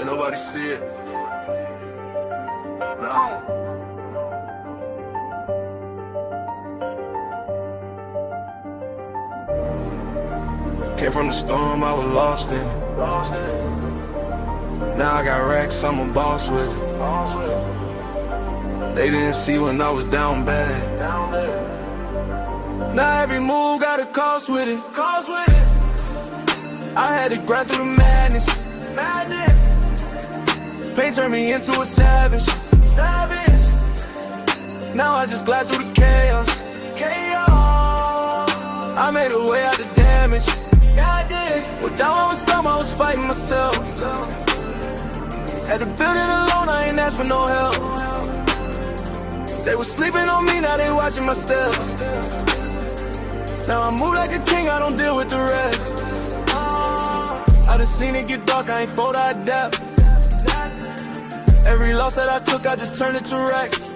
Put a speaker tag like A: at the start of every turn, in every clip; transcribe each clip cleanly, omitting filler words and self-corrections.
A: Ain't nobody see it. No. Came from the storm, I was lost in it. Now I got racks, I'm a boss with it. They didn't see when I was down bad. Now every move got a cost with it. I had to grind through the madness. Pain turned me into a savage. Now I just glide through the chaos. I made a way out the damage. Well, down I was storm, I was fighting myself. Had to build it alone, I ain't asked for no help. They was sleeping on me, now they watching my steps. Now I move like a king, I don't deal with the rest. I done seen it get dark, I ain't fold, I adapt. Every loss that I took, I just turned it to racks.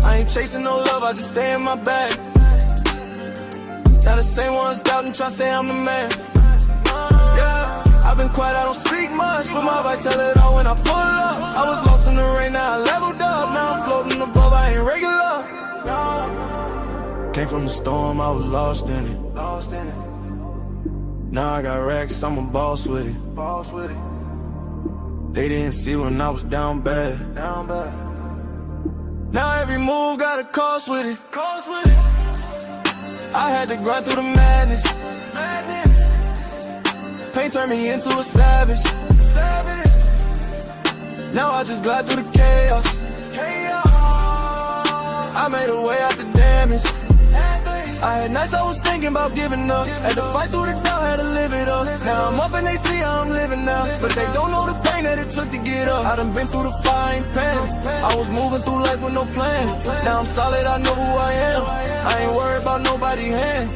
A: I ain't chasing no love, I just stay in my bag. Now the same ones doubting, tryna say I'm the man. Yeah, I've been quiet, I don't speak much, but my vibe tell it all when I pull up. I was lost in the rain, now I leveled up. Now I'm floating above, I ain't regular. Came from the storm, I was lost in it. Now I got racks, I'm a boss with it. They didn't see when I was down bad. Now every move got a cost with it. I had to grind through the madness. Pain turned me into a savage. Now I just glide through the chaos. I made a way out the damage. I had nights I was thinking about giving up. Had to fight through the doubt, had to live it up. Now I'm up and they see how I'm living now, but they don't know the pain that it took to get up. I done been through the fire, ain't panic. I was moving through life with no plan. Now I'm solid, I know who I am. I ain't worried about nobody's hand.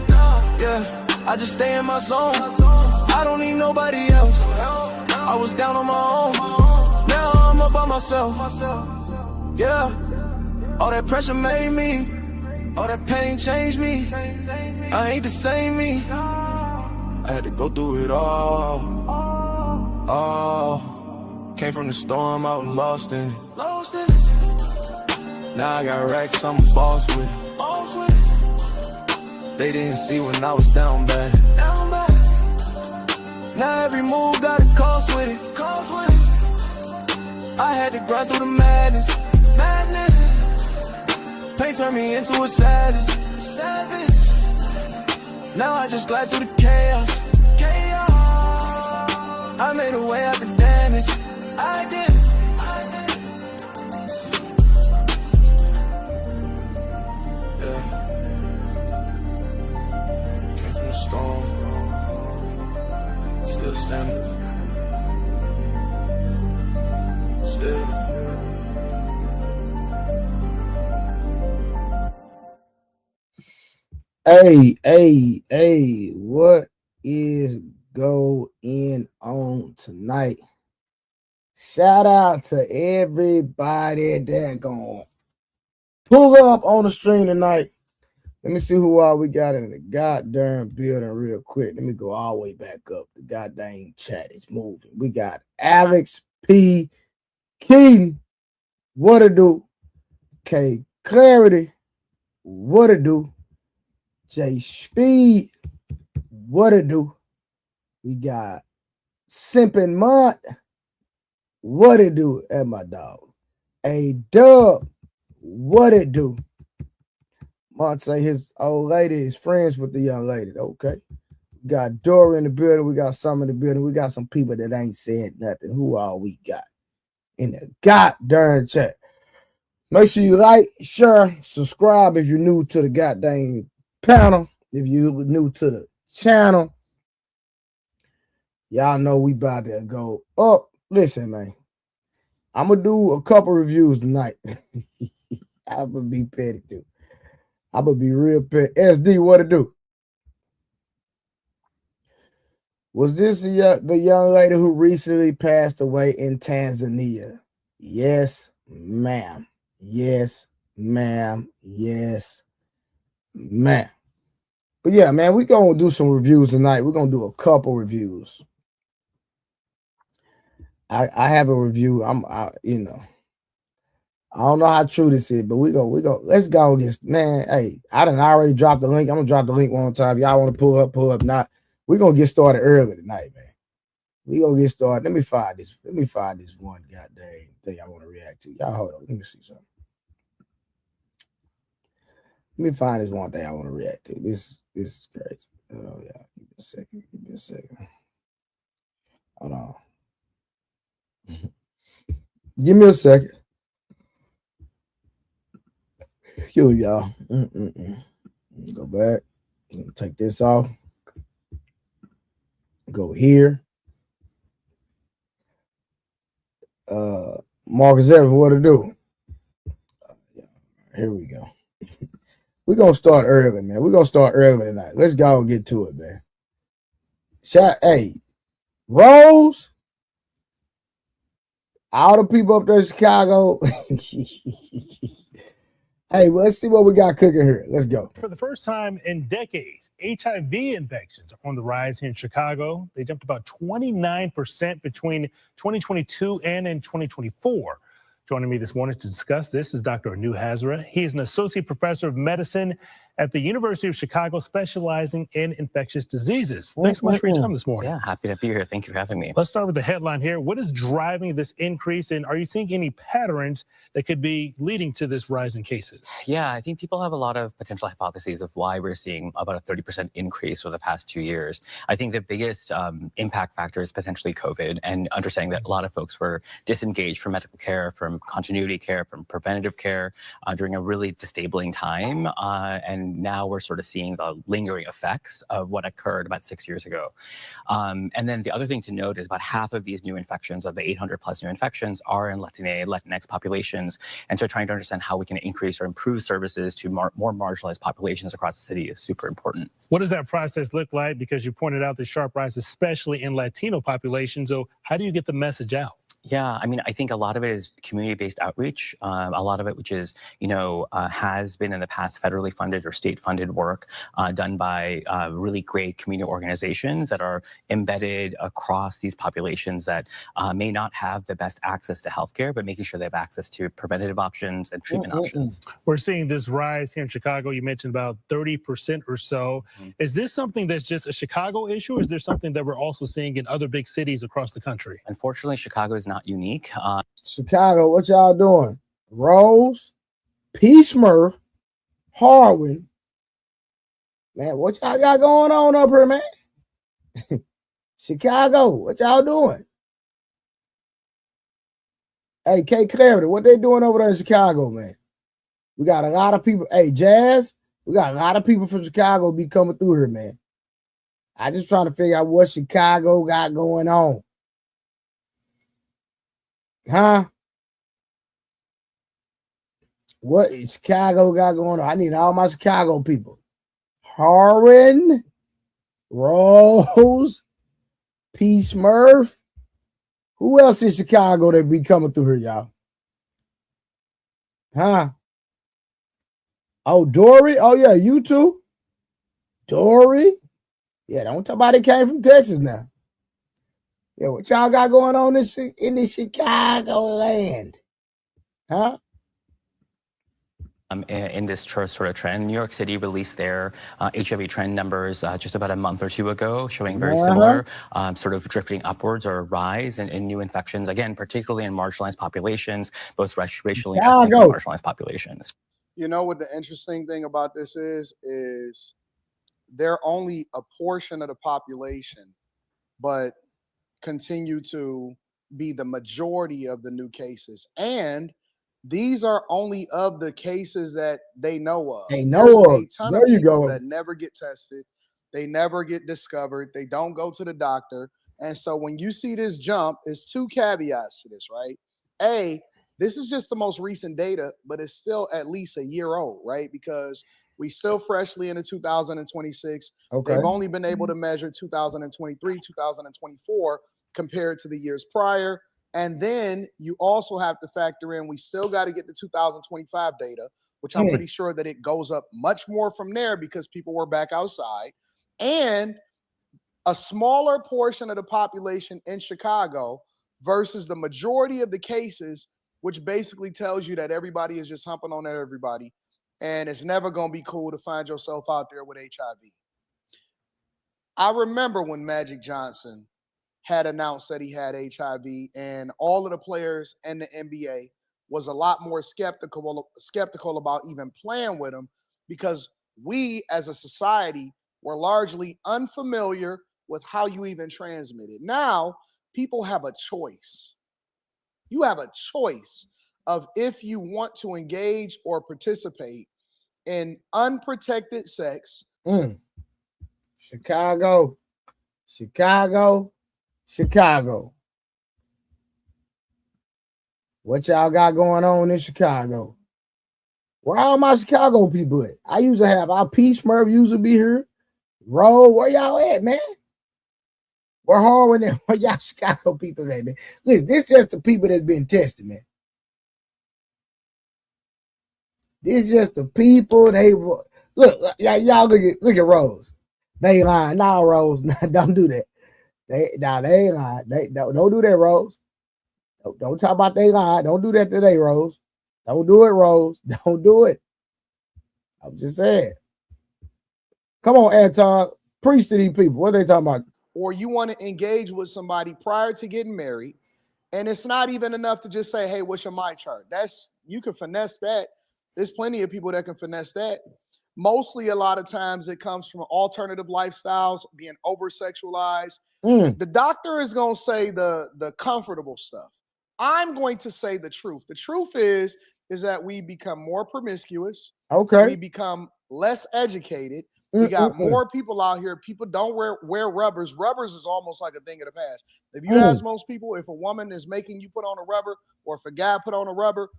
A: Yeah, I just stay in my zone. I don't need nobody else. I was down on my own. Now I'm up by myself. Yeah, all that pressure made me. All that pain changed me. I ain't the same me. I had to go through it all. Came from the storm, I was lost in it. Now I got racks, I'm a boss with it. They didn't see when I was down bad. Now every move got a cost with it. I had to grind through the madness. Pain turned me into a savage. Now I just glide through the chaos. I made a way out the damage. I did. Yeah. Came from the storm. Still standing. Still.
B: Hey, what is going on tonight? Shout out to everybody that gonna pull up on the stream tonight. Let me see who all we got in the goddamn building real quick. Let me go all the way back up. The goddamn chat is moving. We got Alex P. Keaton, what it do? K Clarity, what it do? J Speed, what it do? We got Simpin Mont, what it do? And my dog. A Dub, what it do? Mont say his old lady is friends with the young lady. Okay. We got Dory in the building. We got some in the building. We got some people that ain't said nothing. Who all we got in the goddamn chat? Make sure you like, share, subscribe if you're new to the goddamn panel. If you're new to the channel, y'all know we about to go up. Listen, man, I'm gonna do a couple reviews tonight. I'm gonna be petty too. I'm gonna be real petty. SD, what it do? Was this the young lady who recently passed away in Tanzania? Yes, ma'am. Yes, ma'am. Yes, ma'am. But yeah, man, we're going to do some reviews tonight. We're going to do a couple reviews. I have a review. You know, I don't know how true this is, but we go. Let's go against, man. Hey, I done already dropped the link. I'm gonna drop the link one time. Y'all want to pull up. Not. We're gonna get started early tonight, man. We gonna get started. Let me find this one goddamn thing I want to react to. Y'all hold on. Let me see something. Let me find this one thing I want to react to. This is crazy. Oh yeah. Give me a second. Hold on. Give me a second. Here y'all. Go back. Take this off. Go here. Marcus Evans, what to do? Here we go. We're gonna start early, man. We're gonna start early tonight. Let's go and get to it, man. Hey, Rose, all the people up there in Chicago. Hey, well, let's see what we got cooking here. Let's go.
C: For the first time in decades, HIV infections are on the rise here in Chicago. They jumped about 29% between 2022 and in 2024. Joining me this morning to discuss this is Dr. Anu Hazra. He's an associate professor of medicine at the University of Chicago, specializing in infectious diseases. Thanks so much for your time this morning.
D: Yeah, happy to be here. Thank you for having me.
C: Let's start with the headline here. What is driving this increase, and are you seeing any patterns that could be leading to this rise in cases?
D: Yeah, I think people have a lot of potential hypotheses of why we're seeing about a 30% increase for the past 2 years. I think the biggest impact factor is potentially COVID, and understanding that a lot of folks were disengaged from medical care, from continuity care, from preventative care during a really disabling time. And now we're sort of seeing the lingering effects of what occurred about 6 years ago. And then the other thing to note is about half of these new infections, of the 800 plus new infections, are in Latinx populations. And so trying to understand how we can increase or improve services to more marginalized populations across the city is super important.
C: What does that process look like? Because you pointed out the sharp rise, especially in Latino populations. So how do you get the message out?
D: Yeah, I mean, I think a lot of it is community-based outreach. A lot of it, which is, has been in the past federally funded or state-funded work done by really great community organizations that are embedded across these populations that may not have the best access to healthcare, but making sure they have access to preventative options and treatment options.
C: We're seeing this rise here in Chicago. You mentioned about 30% or so. Is this something that's just a Chicago issue, or is there something that we're also seeing in other big cities across the country?
D: Unfortunately, Chicago is not unique.
B: Chicago, what y'all doing? Rose, P. Smurf, Harwin. Man, what y'all got going on up here, man? Chicago, what y'all doing? Hey, K. Clarity, what they doing over there in Chicago, man? We got a lot of people. Hey, Jazz, we got a lot of people from Chicago be coming through here, man. I just trying to figure out what Chicago got going on. Huh? What Chicago got going on? I need all my Chicago people. Harwin, Rose, P. Smurf. Who else in Chicago that be coming through here, y'all? Huh? Oh, Dory. Oh, yeah, you too. Dory. Yeah, don't talk about it came from Texas now. Yeah, what y'all got going on in this Chicago land? Huh?
D: In this sort of trend, New York City released their HIV trend numbers just about a month or two ago, showing very similar sort of drifting upwards or a rise in new infections, again, particularly in marginalized populations, both racially and ethnically marginalized populations.
E: You know what the interesting thing about this is they're only a portion of the population, but continue to be the majority of the new cases. And these are only of the cases that they know of.
B: They know of.
E: A ton of people that never get tested. They never get discovered. They don't go to the doctor. And so when you see this jump, there's two caveats to this, right? A, this is just the most recent data, but it's still at least a year old, right? Because we still freshly into 2026. Okay. They've only been able to measure 2023, 2024 compared to the years prior. And then you also have to factor in, we still got to get the 2025 data, which I'm pretty sure that it goes up much more from there because people were back outside. And a smaller portion of the population in Chicago versus the majority of the cases, which basically tells you that everybody is just humping on everybody, and it's never going to be cool to find yourself out there with HIV. I remember when Magic Johnson had announced that he had HIV, and all of the players in the NBA was a lot more skeptical about even playing with him, because we as a society were largely unfamiliar with how you even transmit it. Now, people have a choice. You have a choice of if you want to engage or participate in unprotected sex.
B: Chicago, Chicago, Chicago. What y'all got going on in Chicago? Where all my Chicago people at? I used to have our P Smurf used to be here. Roll, where y'all at, man? Where Harwin and where y'all Chicago people at, man? Listen, this just the people that's been tested, man. This just the people they look. Y'all look at Rose. They lying. Nah, Rose, don't do that. They ain't lying. They don't do that, Rose. Don't talk about they lying. Don't do that today, Rose. Don't do it, Rose. Don't do it. I'm just saying. Come on, Anton. Preach to these people. What are they talking about?
E: Or you want to engage with somebody prior to getting married, and it's not even enough to just say, hey, what's your my chart? You can finesse that. There's plenty of people that can finesse that. Mostly, a lot of times, it comes from alternative lifestyles, being over-sexualized. The doctor is going to say the comfortable stuff. I'm going to say the truth. The truth is that we become more promiscuous.
B: Okay.
E: We become less educated. We got more people out here. People don't wear rubbers. Rubbers is almost like a thing of the past. If you ask most people if a woman is making you put on a rubber or if a guy put on a rubber.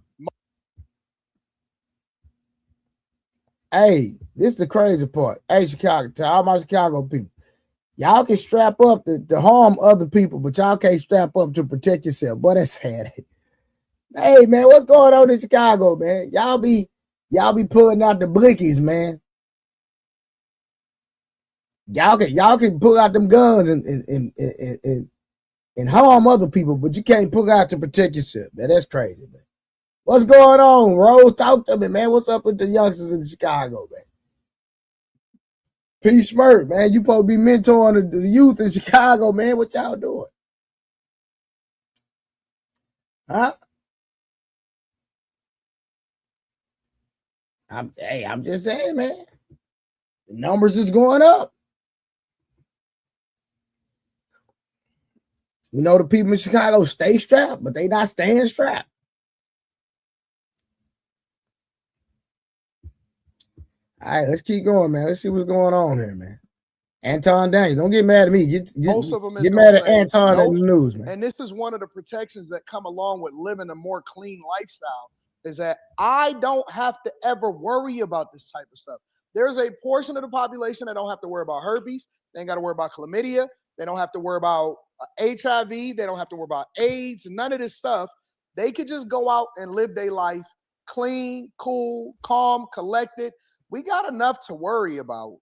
B: Hey, this is the crazy part. Hey, Chicago, to all my Chicago people. Y'all can strap up to harm other people, but y'all can't strap up to protect yourself. Boy, that's sad. Hey, man, what's going on in Chicago, man? Y'all be pulling out the blickies, man. Y'all can pull out them guns and harm other people, but you can't pull out to protect yourself, man. That's crazy, man. What's going on, Rose? Talk to me, man. What's up with the youngsters in Chicago, man? P. Smurf, man. You supposed to be mentoring the youth in Chicago, man. What y'all doing? Huh? I'm just saying, man. The numbers is going up. You know, the people in Chicago stay strapped, but they not staying strapped. All right, let's keep going, man. Let's see what's going on here, man. Anton Daniels, don't get mad at me. Get mad at Anton in the news, man.
E: And this is one of the protections that come along with living a more clean lifestyle, is that I don't have to ever worry about this type of stuff. There's a portion of the population that don't have to worry about herpes. They ain't got to worry about chlamydia. They don't have to worry about HIV. They don't have to worry about AIDS. None of this stuff. They could just go out and live their life clean, cool, calm, collected. We got enough to worry about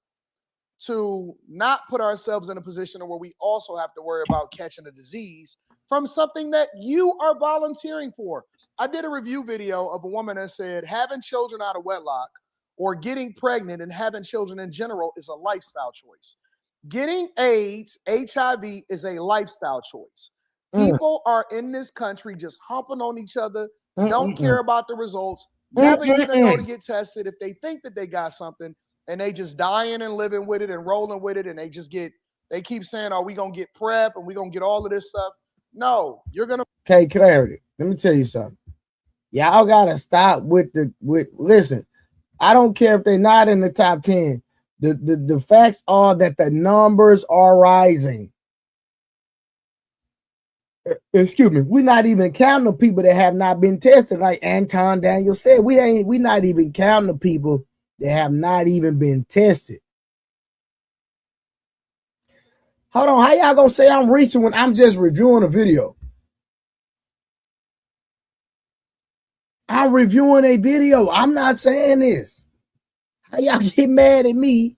E: to not put ourselves in a position where we also have to worry about catching a disease from something that you are volunteering for. I did a review video of a woman that said having children out of wedlock or getting pregnant and having children in general is a lifestyle choice. Getting AIDS, HIV is a lifestyle choice. People are in this country just humping on each other, don't care about the results, never even go to get tested. If they think that they got something and they just dying and living with it and rolling with it, and they keep saying, oh, we going to get PrEP and we going to get all of this stuff. No, you're going to.
B: Okay, clarity. Let me tell you something. Y'all got to stop listen, I don't care if they're not in the top 10. The facts are that the numbers are rising. Excuse me. We're not even counting the people that have not been tested. Like Anton Daniels said, we're not even counting the people that have not even been tested. Hold on. How y'all gonna say I'm reaching when I'm just reviewing a video? I'm reviewing a video. I'm not saying this. How y'all get mad at me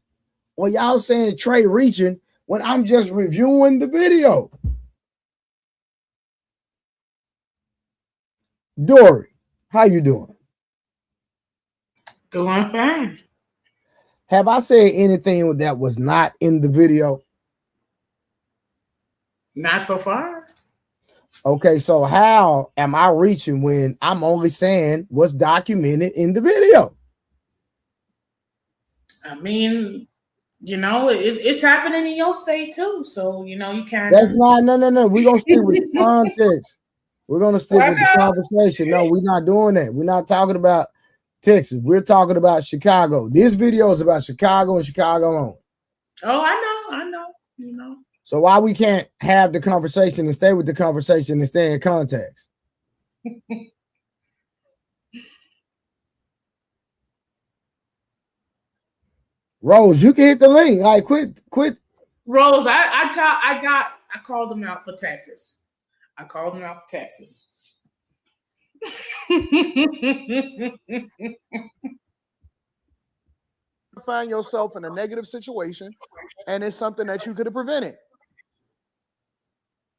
B: or y'all saying Trey reaching when I'm just reviewing the video? Dory, how you doing?
F: Doing fine.
B: Have I said anything that was not in the video?
F: Not so far.
B: Okay, so how am I reaching when I'm only saying what's documented in the video?
F: I mean, it's happening in your state too. So, you can't.
B: That's not, no. We're going to stick with the context. We're going to stick with the conversation. No, we're not doing that. We're not talking about Texas. We're talking about Chicago. This video is about Chicago and Chicago alone.
F: Oh, I know.
B: So why we can't have the conversation and stay with the conversation and stay in context? Rose, you can hit the link. Like, quit.
F: Rose, I called them out for Texas. I called them out for Texas.
E: Find yourself in a negative situation, and it's something that you could have prevented.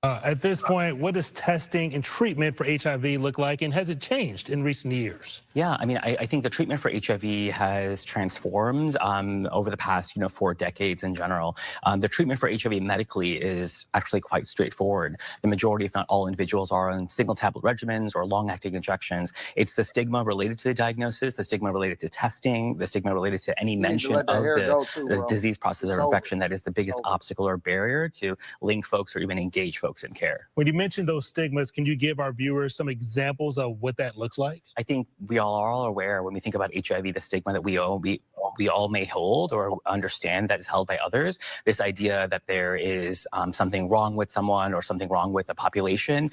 C: At this point, what does testing and treatment for HIV look like, and has it changed in recent years?
D: Yeah, I mean, I think the treatment for HIV has transformed over the past, 4 decades in general. The treatment for HIV medically is actually quite straightforward. The majority, if not all individuals, are on single tablet regimens or long-acting injections. It's the stigma related to the diagnosis, the stigma related to testing, the stigma related to any mention of the disease process or infection that is the biggest obstacle or barrier to link folks or even engage folks in care.
C: When you mention those stigmas, can you give our viewers some examples of what that looks like?
D: I think we all are aware when we think about HIV, the stigma that we all may hold or understand that is held by others. This idea that there is something wrong with someone or something wrong with a population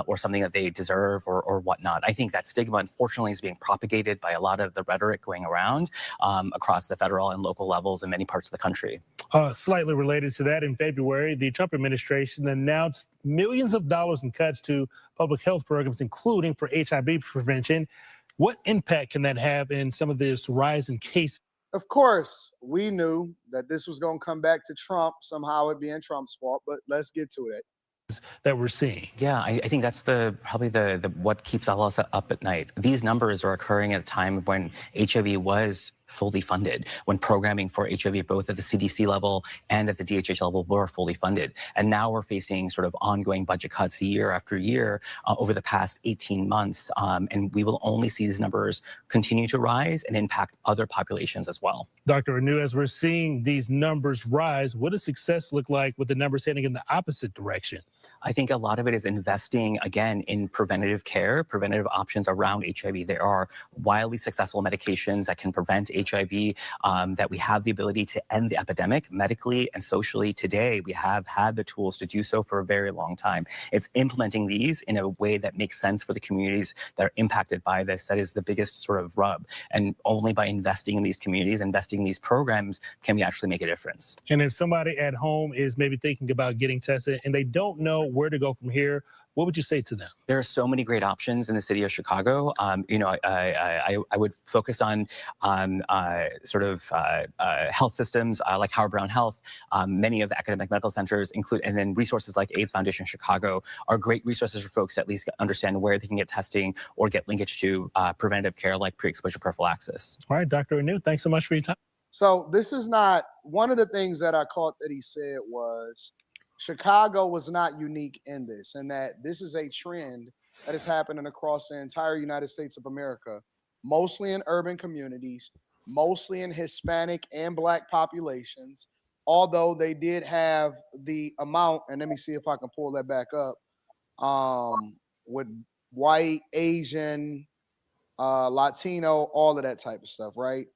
D: or something that they deserve or whatnot. I think that stigma, unfortunately, is being propagated by a lot of the rhetoric going around across the federal and local levels in many parts of the country.
C: Slightly related to that, in February, the Trump administration announced millions of dollars in cuts to public health programs, including for HIV prevention. What impact can that have in some of this rise in cases?
E: Of course, we knew that this was going to come back to Trump, somehow it being Trump's fault, but let's get to it.
C: That we're seeing.
D: Yeah, I think that's probably the what keeps all us up at night. These numbers are occurring at a time when HIV was fully funded, when programming for HIV, both at the CDC level and at the DHH level, were fully funded. And now we're facing sort of ongoing budget cuts year after year over the past 18 months. And we will only see these numbers continue to rise and impact other populations as well.
C: Dr. Anu, as we're seeing these numbers rise, what does success look like with the numbers heading in the opposite direction?
D: I think a lot of it is investing, again, in preventative care, preventative options around HIV. There are wildly successful medications that can prevent HIV, that we have the ability to end the epidemic medically and socially. Today, we have had the tools to do so for a very long time. It's implementing these in a way that makes sense for the communities that are impacted by this. That is the biggest sort of rub. And only by investing in these communities, investing in these programs, can we actually make a difference.
C: And if somebody at home is maybe thinking about getting tested and they don't know where to go from here, what would you say to them?
D: There are so many great options in the city of Chicago. I would focus on health systems like Howard Brown Health. Many of the academic medical centers include, and then resources like AIDS Foundation Chicago are great resources for folks to at least understand where they can get testing or get linkage to preventive care like pre-exposure prophylaxis.
C: All right, Dr. Anu, thanks so much for your time.
E: So this is not, one of the things that I caught that he said was Chicago was not unique in this, and that this is a trend that is happening across the entire United States of America, mostly in urban communities, mostly in Hispanic and Black populations, although they did have the amount, and let me see if I can pull that back up, with white, Asian, Latino, all of that type of stuff, right?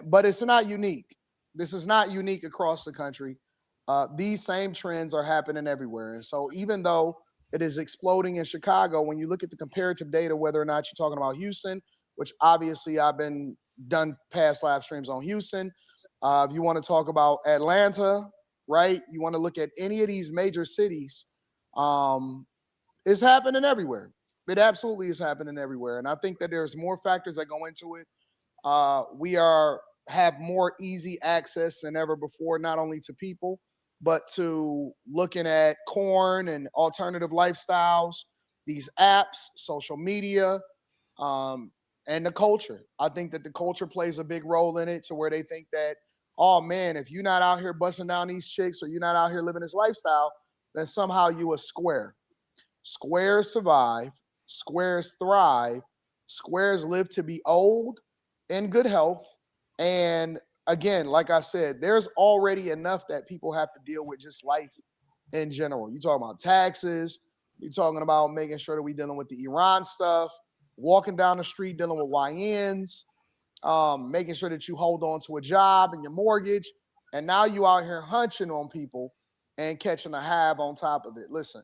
E: But it's not unique. This is not unique across the country. These same trends are happening everywhere. And so even though it is exploding in Chicago, when you look at the comparative data, whether or not you're talking about Houston, which obviously I've been done past live streams on Houston. If you want to talk about Atlanta, right? You want to look at any of these major cities, it's happening everywhere. It absolutely is happening everywhere. And I think that there's more factors that go into it. We have more easy access than ever before, not only to people, but to looking at corn and alternative lifestyles. these apps, social media, and the culture. I think that the culture plays a big role in it, to where they think that, oh man, if you're not out here busting down these chicks, or you're not out here living this lifestyle, then somehow you a square. Squares survive, squares thrive, squares live to be old, in good health. And again, like I said, there's already enough that people have to deal with, just life in general. You talking about taxes, you're talking about making sure that we're dealing with the Iran stuff, walking down the street dealing with YNs, making sure that you hold on to a job and your mortgage, and now you out here hunching on people and catching a hab on top of it. Listen,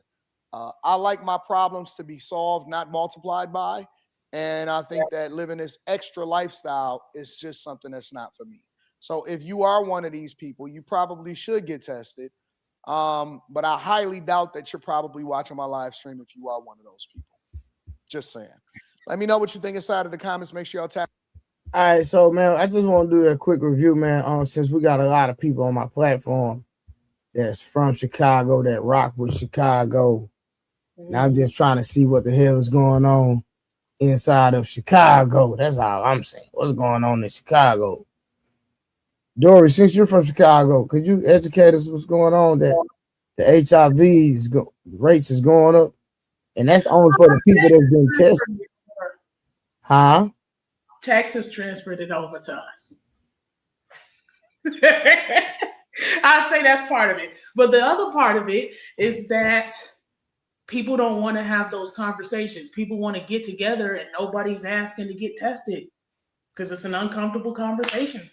E: I like my problems to be solved, not multiplied by, and I think that living this extra lifestyle is just something that's not for me. So if you are one of these people, you probably should get tested. But I highly doubt that you're probably watching my live stream if you are one of those people. Just saying. Let me know what you think inside of the comments. Make sure y'all tap.
B: All right, so man, I just want to do a quick review, man. Since we got a lot of people on my platform that's from Chicago, that rock with Chicago, and I'm just trying to see what the hell is going on inside of Chicago. That's all I'm saying. What's going on in Chicago? Dory, since you're from Chicago, could you educate us what's going on? That the HIV rates is going up, and that's only for the people that's been tested. Huh?
F: Texas transferred it over to us. I say that's part of it. But the other part of it is that people don't want to have those conversations. People want to get together and nobody's asking to get tested because it's an uncomfortable conversation.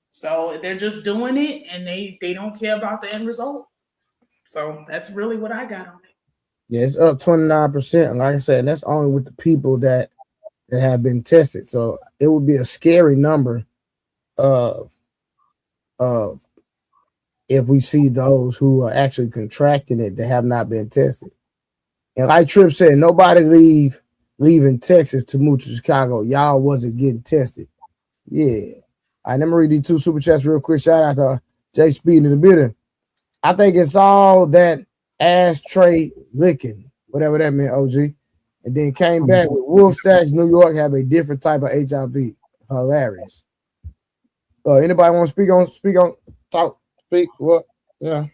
F: So they're just doing it and they don't care about the end result. So that's really what I got on it.
B: Yeah, it's up 29%. Like I said, that's only with the people that have been tested. So it would be a scary number of if we see those who are actually contracting it that have not been tested. And like Tripp said, nobody leaving Texas to move to Chicago. Y'all wasn't getting tested. Yeah. All right, let me read these 2 super chats real quick. Shout out to Jay Speed in the building. I think it's all that ashtray licking, whatever that meant, OG. And then came back with Wolf Stacks, New York, have a different type of HIV. Hilarious. Anybody want to speak on, talk, speak, what? Yeah.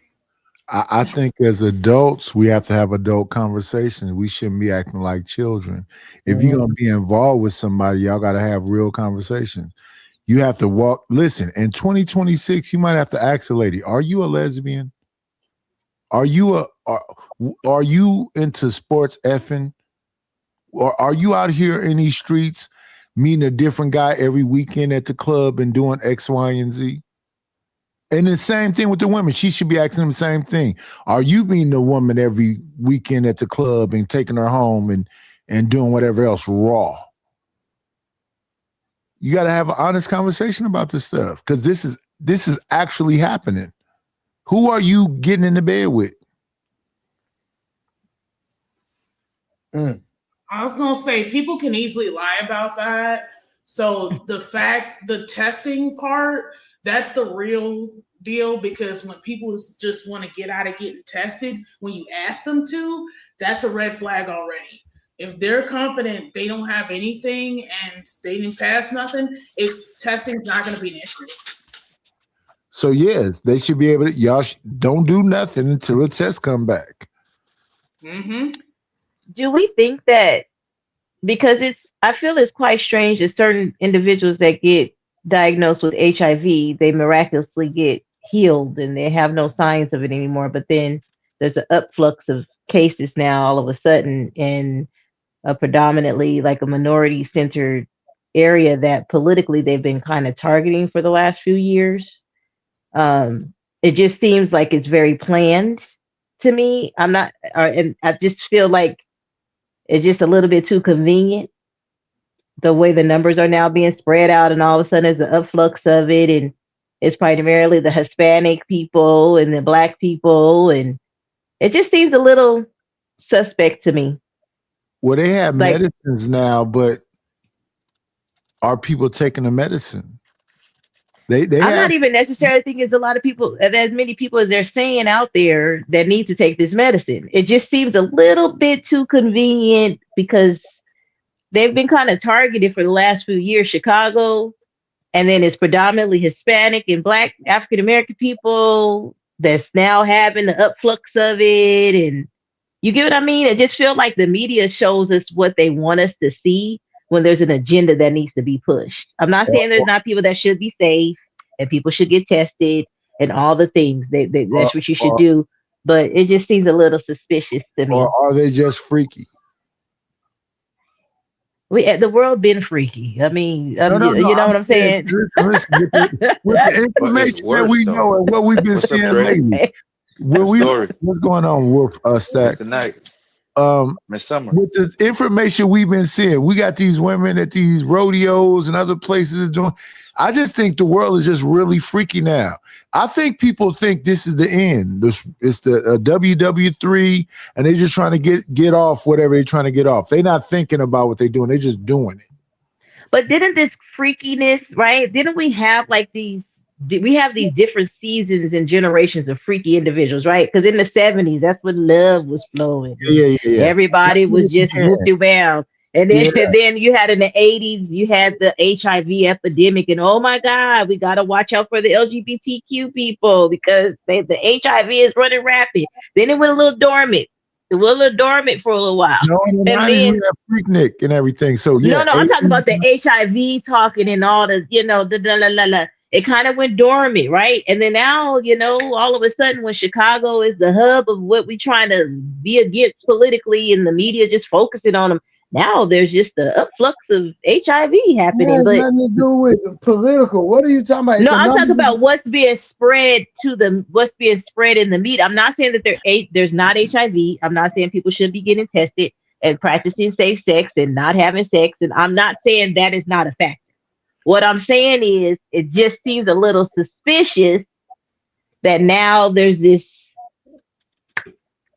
G: I think as adults, we have to have adult conversations. We shouldn't be acting like children. If you're going to be involved with somebody, y'all got to have real conversations. You have to walk. Listen, in 2026, you might have to ask a lady, are you a lesbian? Are you into sports effing? Or are you out here in these streets meeting a different guy every weekend at the club and doing X, Y, and Z? And the same thing with the women. She should be asking them the same thing. Are you meeting a woman every weekend at the club and taking her home and doing whatever else raw? You got to have an honest conversation about this stuff, because this is actually happening. Who are you getting into bed with?
F: I was going to say, people can easily lie about that. So the testing part, that's the real deal, because when people just want to get out of getting tested, when you ask them to, that's a red flag already. If they're confident they don't have anything and they didn't pass nothing, testing's not going to be an issue.
G: So yes, they should be able to. Y'all don't do nothing until the test come back.
F: Mm-hmm.
H: Do we think that, because I feel it's quite strange that certain individuals that get diagnosed with HIV, they miraculously get healed and they have no signs of it anymore. But then there's an upflux of cases now all of a sudden in a predominantly like a minority centered area that politically they've been kind of targeting for the last few years. It just seems like it's very planned to me. And I just feel like it's just a little bit too convenient, the way the numbers are now being spread out, and all of a sudden there's an upflux of it, and it's primarily the Hispanic people and the Black people, and it just seems a little suspect to me.
G: Well, they have medicines now, but are people taking the medicine? They
H: I'm
G: have,
H: not even necessarily thinking there's a lot of people, as many people as they're saying out there that need to take this medicine. It just seems a little bit too convenient because they've been kind of targeted for the last few years. Chicago, and then it's predominantly Hispanic and Black African American people that's now having the upflux of it. And you get what I mean? It just feels like the media shows us what they want us to see when there's an agenda that needs to be pushed. I'm not saying there's not people that should be safe and people should get tested and all the things. That's what you should do. But it just seems a little suspicious to me.
G: or are they just freaky?
H: The world been freaky. I mean,
G: No,
H: you know what I'm saying?
G: Listen, with the information that we know and what we've been seeing lately, what's going on with Stack?
I: Tonight, Miss Summer.
G: With the information we've been seeing, we got these women at these rodeos and other places doing. I just think the world is just really freaky now. I think people think this is the end. It's the WW3, and they're just trying to get off whatever they're trying to get off. They're not thinking about what they're doing. They're just doing it.
H: But didn't this freakiness, right? Didn't we have like these? We have these different seasons and generations of freaky individuals, right? Because in the 70s, that's when love was flowing.
G: Yeah.
H: Everybody was just whoopty bound. And then you had in the 80s, you had the HIV epidemic, and oh my God, we got to watch out for the LGBTQ people because the HIV is running rapid. Then it went a little dormant. It was a little dormant for a little while.
G: No, in the 90s, we had Freaknik and everything. So yeah.
H: No, I'm talking about the HIV talking and all the, It kind of went dormant, right? And then now, all of a sudden, when Chicago is the hub of what we're trying to be against politically, and the media just focusing on them. Now there's just the upflux of HIV happening.
B: It has nothing to do with political. What are you talking about?
H: No, I'm talking about what's being spread in the media. I'm not saying that there's not HIV. I'm not saying people shouldn't be getting tested and practicing safe sex and not having sex. And I'm not saying that is not a factor. What I'm saying is it just seems a little suspicious that now there's this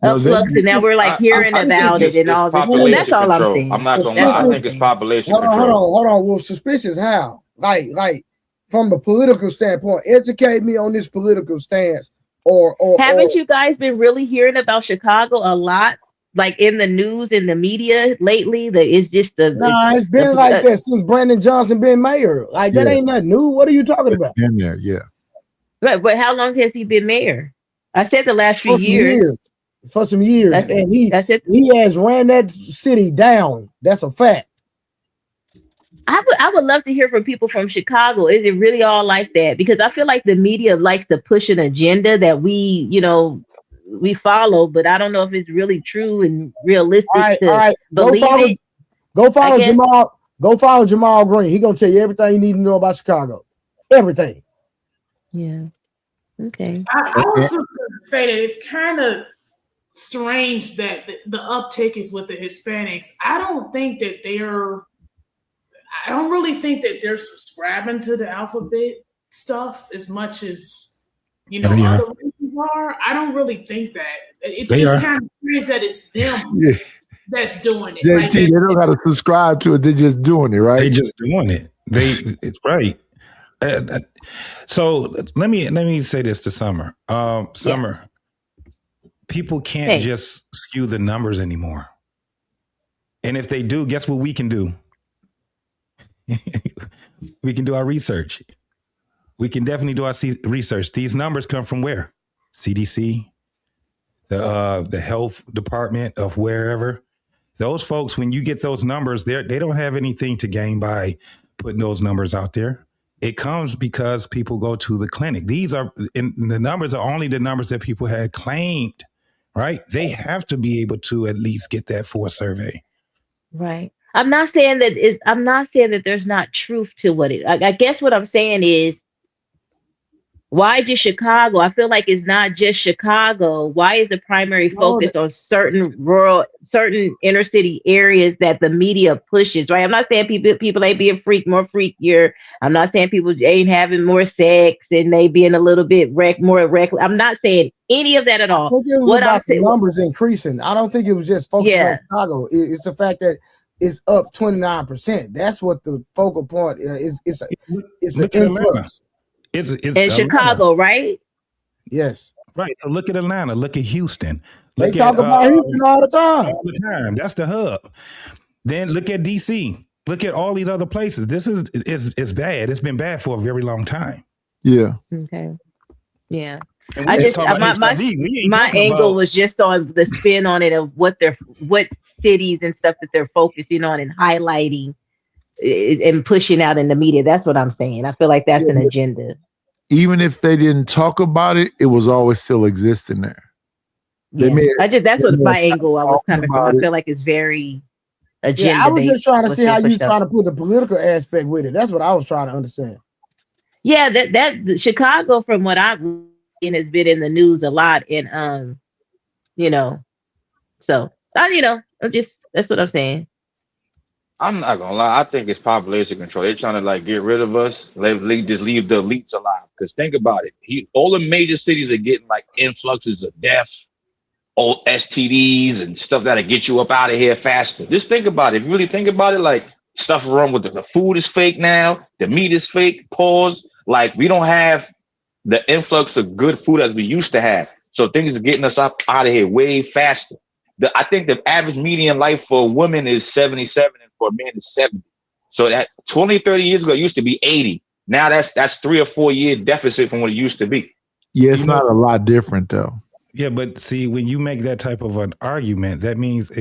H: upflux, and now we're like hearing about it and all this. Well, that's all I'm saying.
I: I'm not gonna lie. I think it's population control.
B: Hold on. Well, suspicious how? Like from the political standpoint, educate me on this political stance. Or
H: haven't you guys been really hearing about Chicago a lot, like in the news and the media lately? It's
B: it's been like that since Brandon Johnson been mayor. Like that ain't nothing new. What are you talking about?
G: In there, yeah.
H: But how long has he been mayor? I said the last few years.
B: For some years, and he has ran that city down. That's a fact.
H: I would love to hear from people from Chicago. Is it really all like that? Because I feel like the media likes to push an agenda that we follow, but I don't know if it's really true and realistic to believe it.
B: Go follow Jamal. Go follow Jamal Green. He gonna tell you everything you need to know about Chicago. Everything.
H: Yeah. Okay.
F: I was just gonna say that it's kind of strange that the uptick is with the Hispanics. I don't really think that they're subscribing to the alphabet stuff as much as other races are. I don't really think that. It's kind of strange that it's them that's doing it.
G: JT, they don't got to subscribe to it. They're just doing it, right?
J: They just doing it. It's right. So let me say this to Summer. Summer. People can't just skew the numbers anymore. And if they do, guess what we can do? We can do our research. We can definitely do our research. These numbers come from where? CDC, the health department of wherever. Those folks, when you get those numbers, they don't have anything to gain by putting those numbers out there. It comes because people go to the clinic. The numbers are only the numbers that people had claimed. Right? They have to be able to at least get that for a survey.
H: Right. I'm not saying that there's not truth to what I guess what I'm saying is, why just Chicago? I feel like it's not just Chicago. Why is the primary focus on certain inner city areas that the media pushes, right? I'm not saying people ain't being more freakier. I'm not saying people ain't having more sex and they being a little bit more reckless. I'm not saying any of that at all.
B: I think it was about the numbers increasing. I don't think it was just focusing on Chicago. It's the fact that it's up 29%. That's what the focal point is. It's an influence.
J: It's
H: in
J: Atlanta.
H: Chicago, right?
B: Yes.
J: Right. So look at Atlanta. Look at Houston.
B: They
J: Look
B: talk
J: at
B: about Houston all the time.
J: all the time. That's the hub. Then look at DC. Look at all these other places. This is bad. It's been bad for a very long time.
G: Yeah.
H: Okay. Yeah.
J: And we
H: I
J: ain't
H: just
J: talking about
H: my
J: HIV. We ain't
H: my
J: talking
H: angle
J: about-
H: was just on the spin on it of what cities and stuff that they're focusing on and highlighting and pushing out in the media. That's what I'm saying. I feel like that's an agenda.
G: Even if they didn't talk about it, it was always still existing there.
H: Yeah. That's what my angle I was coming from. I feel like it's very agenda.
B: Yeah, I was just trying to see how you
H: trying
B: trying to put the political aspect with it. That's what I was trying to understand.
H: Yeah, that Chicago, from what I've seen, has been in the news a lot, and so that's what I'm saying.
I: I'm not gonna lie. I think it's population control. They're trying to like get rid of us. Just leave the elites alive. Because think about it. All the major cities are getting like influxes of death, old STDs, and stuff that'll get you up out of here faster. Just think about it. If you really think about it, like stuff wrong with the food is fake now. The meat is fake. Pause. Like we don't have the influx of good food as we used to have. So things are getting us up out of here way faster. I think the average median life for a woman is 77 and for a man is 70. So that 20, 30 years ago, it used to be 80. Now that's 3 or 4 year deficit from what it used to be.
G: Yeah, it's not a lot different though.
J: Yeah, but see, when you make that type of an argument, that means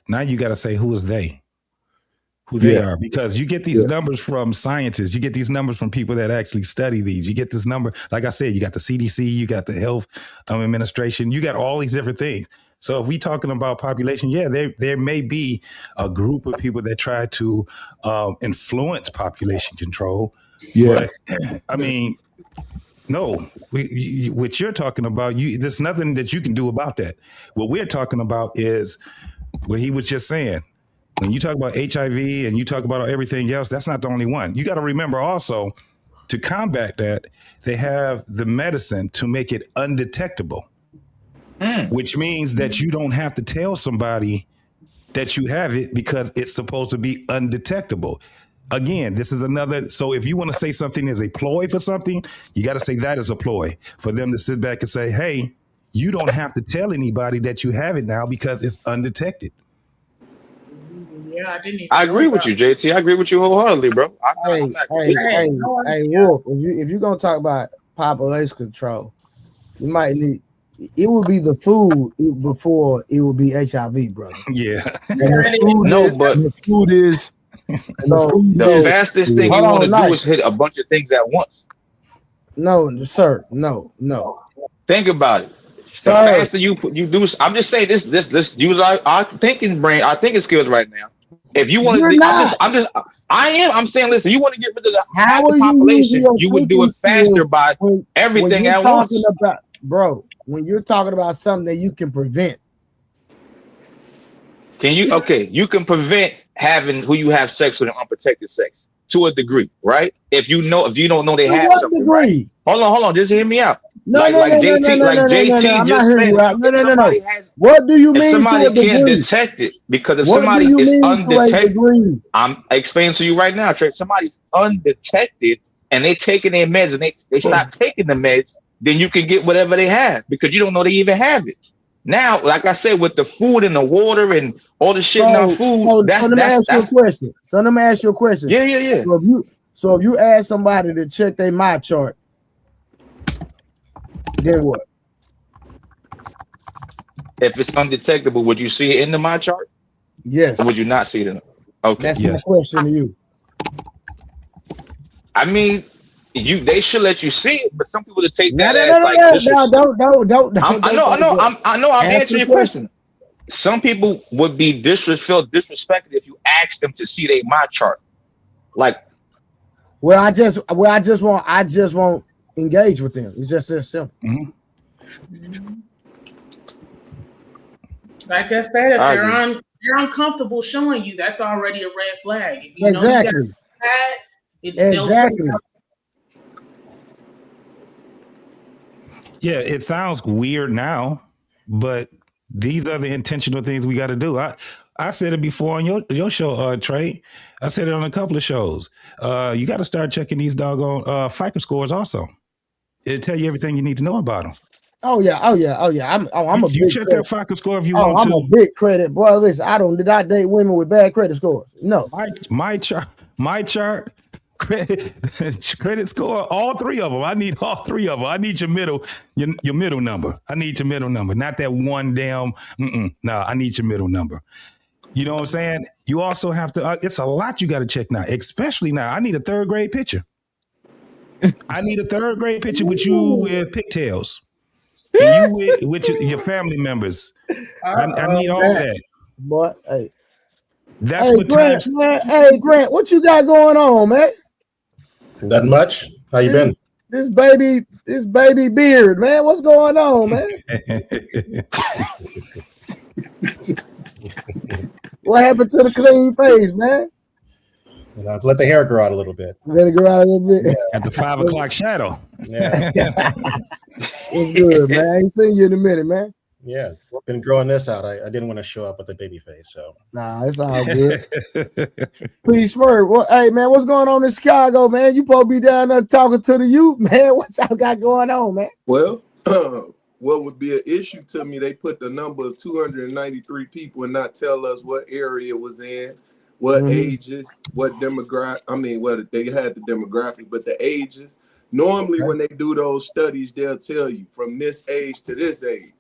J: now you got to say who is they? Who they are, because you get these numbers from scientists, you get these numbers from people that actually study these. You get this number, like I said, you got the CDC, you got the Health Administration, you got all these different things. So if we talking about population, yeah, there may be a group of people that try to influence population control.
G: Yeah,
J: but, I mean, no, what you're talking about, there's nothing that you can do about that. What we're talking about is what he was just saying. When you talk about HIV and you talk about everything else, that's not the only one. You got to remember also, to combat that, they have the medicine to make it undetectable, which means that you don't have to tell somebody that you have it because it's supposed to be undetectable. Again, this is another. So if you want to say something is a ploy for something, you got to say that is a ploy for them to sit back and say, hey, you don't have to tell anybody that you have it now because it's undetected.
F: Yeah, I didn't even
I: I agree with you, JT. I agree with you wholeheartedly, bro.
B: Hey, Wolf, if you're gonna talk about population control, you might need it would be the food before it would be HIV, brother.
J: Yeah.
I: The fastest thing you want to do is hit a bunch of things at once.
B: No, sir. No.
I: Think about it. The faster you do, I'm just saying this use our thinking brain, our thinking skills right now. If you want to, I'm saying, listen, you want to get rid of the population, you would do it faster by everything at once.
B: Bro, when you're talking about something that you can prevent.
I: You can prevent having who you have sex with and unprotected sex to a degree, right? If you don't know they have something. Degree? Right? Hold on, just hear me out. JT just said,
B: what do you mean?
I: Somebody can't detect it because if somebody is undetected, I'm explaining to you right now, Trey. Somebody's undetected and they taking their meds and they stop taking the meds, then you can get whatever they have because you don't know they even have it. Now, like I said, with the food and the water and all the shit in our food,
B: so let me ask you a question.
I: Yeah.
B: So if you ask somebody to check their my chart, then what?
I: If it's undetectable, would you see it in the my chart?
B: Yes.
I: Or would you not see it in it? Okay.
B: That's my question to you.
I: I mean, they should let you see it, but some people to take that I know. I'm answering your question. Some people would be disrespected if you ask them to see their my chart. Like,
B: I just won't engage with them. It's just as simple.
F: Mm-hmm. Like I said, if they're uncomfortable showing you, that's already a red flag. If you
B: exactly.
F: Exactly.
J: Yeah, it sounds weird now, but these are the intentional things we got to do. I said it before on your show, Trey. I said it on a couple of shows. You got to start checking these doggone FICO scores also. It'll tell you everything you need to know about them.
B: Oh yeah. I'm a
J: You
B: big
J: check
B: credit.
J: that FICO score if you
B: Oh,
J: want
B: I'm
J: to.
B: a big credit boy. Listen, I don't date women with bad credit scores. No.
J: My chart, credit score, all three of them. I need all three of them. I need your middle number. I need your middle number, not that one damn. No, I need your middle number. You know what I'm saying? You also have to. It's a lot you got to check now, especially now. I need a third grade picture. I need a third grade picture with you with pigtails, and you with your family members. I need all that.
B: Boy, hey.
J: That's
B: Hey
J: what
B: Grant,
J: times.
B: man. Hey Grant, what you got going on, man?
K: Not much. How you been?
B: This baby beard, man. What's going on, man? What happened to the clean face, man?
K: You know, let the hair grow out a little bit.
B: Let it grow out a little bit.
K: Yeah.
J: At the 5 o'clock shadow.
K: Yeah.
B: What's good, man? I ain't seen you in a minute, man.
K: Yeah. Been growing this out. I didn't want to show up with a baby face. So
B: Nah, it's all good. Please, Smurf. Well, hey, man, what's going on in Chicago, man? You supposed to be down there talking to the youth, man. What y'all got going on, man?
L: Well, what would be an issue to me, they put the number of 293 people and not tell us what area it was in, what ages, what demographic. I mean, what they had the demographic, but the ages. Normally, when they do those studies, they'll tell you from this age to this age.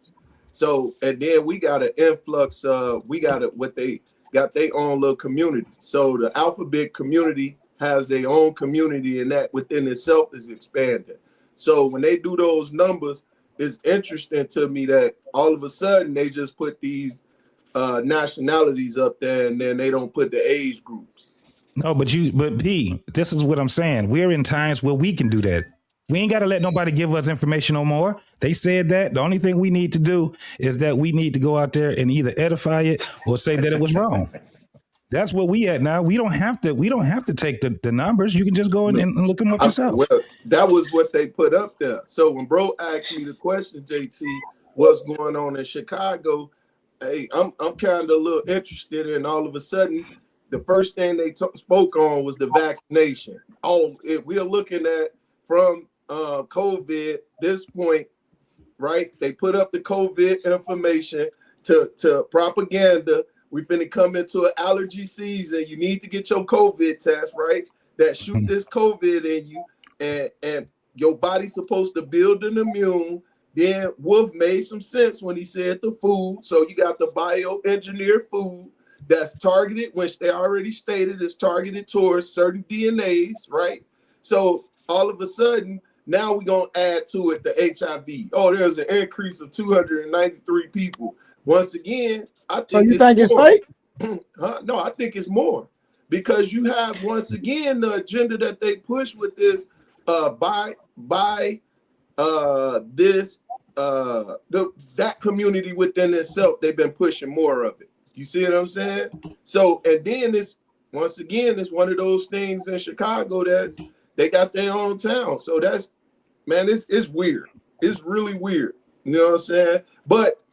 L: So, and then we got an influx of, what they got their own little community. So the alphabet community has their own community, and that within itself is expanding. So when they do those numbers, it's interesting to me that all of a sudden they just put these nationalities up there, and then they don't put the age groups.
J: No, but P, this is what I'm saying. We're in times where we can do that. We ain't got to let nobody give us information no more. They said that. The only thing we need to do is that we need to go out there and either edify it or say that it was wrong. That's what we at now. We don't have to take the numbers. You can just go and look them up yourself.
L: Well, that was what they put up there. So when bro asked me the question, JT, what's going on in Chicago? Hey, I'm kind of a little interested in. All of a sudden, the first thing they spoke on was the vaccination. We're looking at from COVID this point, right? They put up the COVID information to propaganda. We're finna come into an allergy season. You need to get your COVID test, right? That shoot this COVID in you, and your body's supposed to build an immune. Then Wolf made some sense when he said the food. So you got the bioengineered food that's targeted, which they already stated is targeted towards certain DNAs, right? So all of a sudden, now we're going to add to it the HIV. Oh, there's an increase of 293 people. Once again, I think
B: so you think it's fake?
L: No, I think it's more. Because you have, once again, the agenda that they push with this that community within itself, they've been pushing more of it. You see what I'm saying? So, and then it's, once again, it's one of those things in Chicago that they got their own town. So that's, man, it's weird. It's really weird. You know what I'm saying? But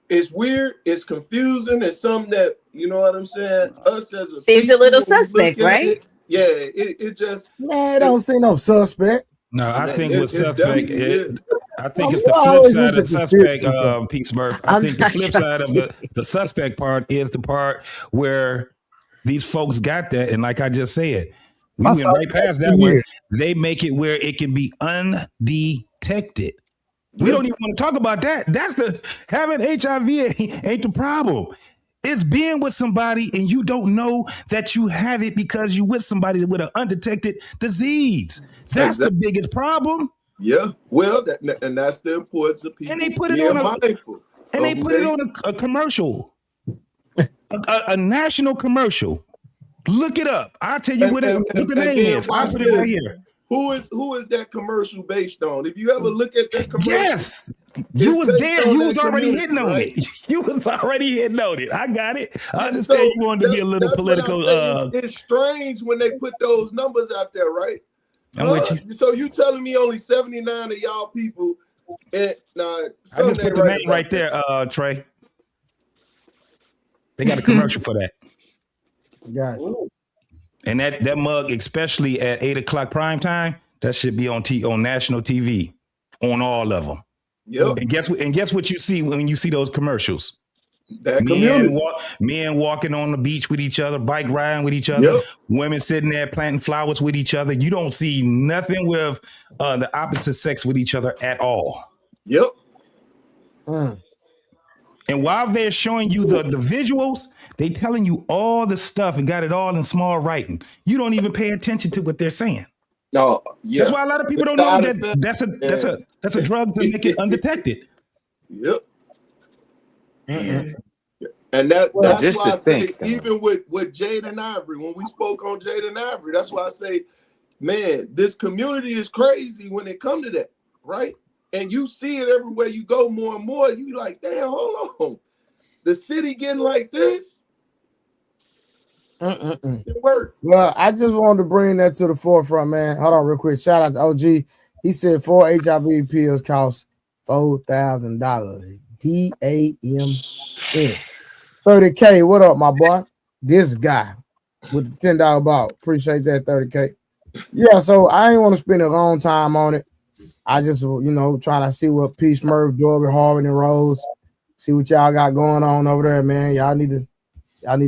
L: it's weird. It's confusing. It's something that, you know what I'm saying? Us as a
H: seems a little suspect, right?
L: It just,
B: man, don't see no suspect.
J: No, I think with suspect, I think it's
B: you
J: the flip
B: always
J: side
B: look
J: of
B: at
J: suspect,
B: the
J: Pete Smurf. I think the flip side of the suspect part is the part where these folks got that, and like I just said, we went right past that where they make it where it can be undetected. We don't even want to talk about that. That's the having HIV ain't the problem. It's being with somebody and you don't know that you have it because you with somebody with an undetected disease. That's the biggest problem.
L: Yeah, well, and that's the importance of people.
J: And they put it on
L: mindful.
J: And they put it on a commercial, a national commercial. Look it up. I'll tell you what the name is. I'll put it right here.
L: Who is that commercial based on? If you ever look at that commercial,
J: yes, you was there. You was already hitting on it. You was already hitting on it. I got it. I understand you wanted to be a little political.
L: It's strange when they put those numbers out there, right?
J: I'm with you.
L: So you telling me only 79 of y'all people? I
J: just put the name right there, Trey. They got a commercial for that.
B: Gotcha.
J: And that mug, especially at 8 o'clock prime time, That should be on national TV, on all of them.
L: Yep.
J: And guess what you see when you see those commercials?
L: That community.
J: Men walking on the beach with each other, bike riding with each other, women sitting there planting flowers with each other. You don't see nothing with the opposite sex with each other at all.
L: Yep.
J: And while they're showing you the visuals, they telling you all the stuff and got it all in small writing. You don't even pay attention to what they're saying.
L: No, yeah.
J: That's why a lot of people don't know that that's a drug to make it undetected.
L: Yep. And that's why I say, even with Jaden Ivory, when we spoke on Jaden Ivory, that's why I say, man, this community is crazy when it comes to that, right? And you see it everywhere you go more and more. You like, damn, hold on. The city getting like this? It worked.
B: Well, I just wanted to bring that to the forefront, man. Hold on real quick. Shout out to OG. He said 4 HIV pills cost $4,000. DAMN. 30K. What up, my boy? This guy with the $10 ball. Appreciate that, 30K. Yeah, so I ain't want to spend a long time on it. I just, trying to see what Peace, Murph, Dorby, Harvard, and Rose, see what y'all got going on over there, man. Y'all need to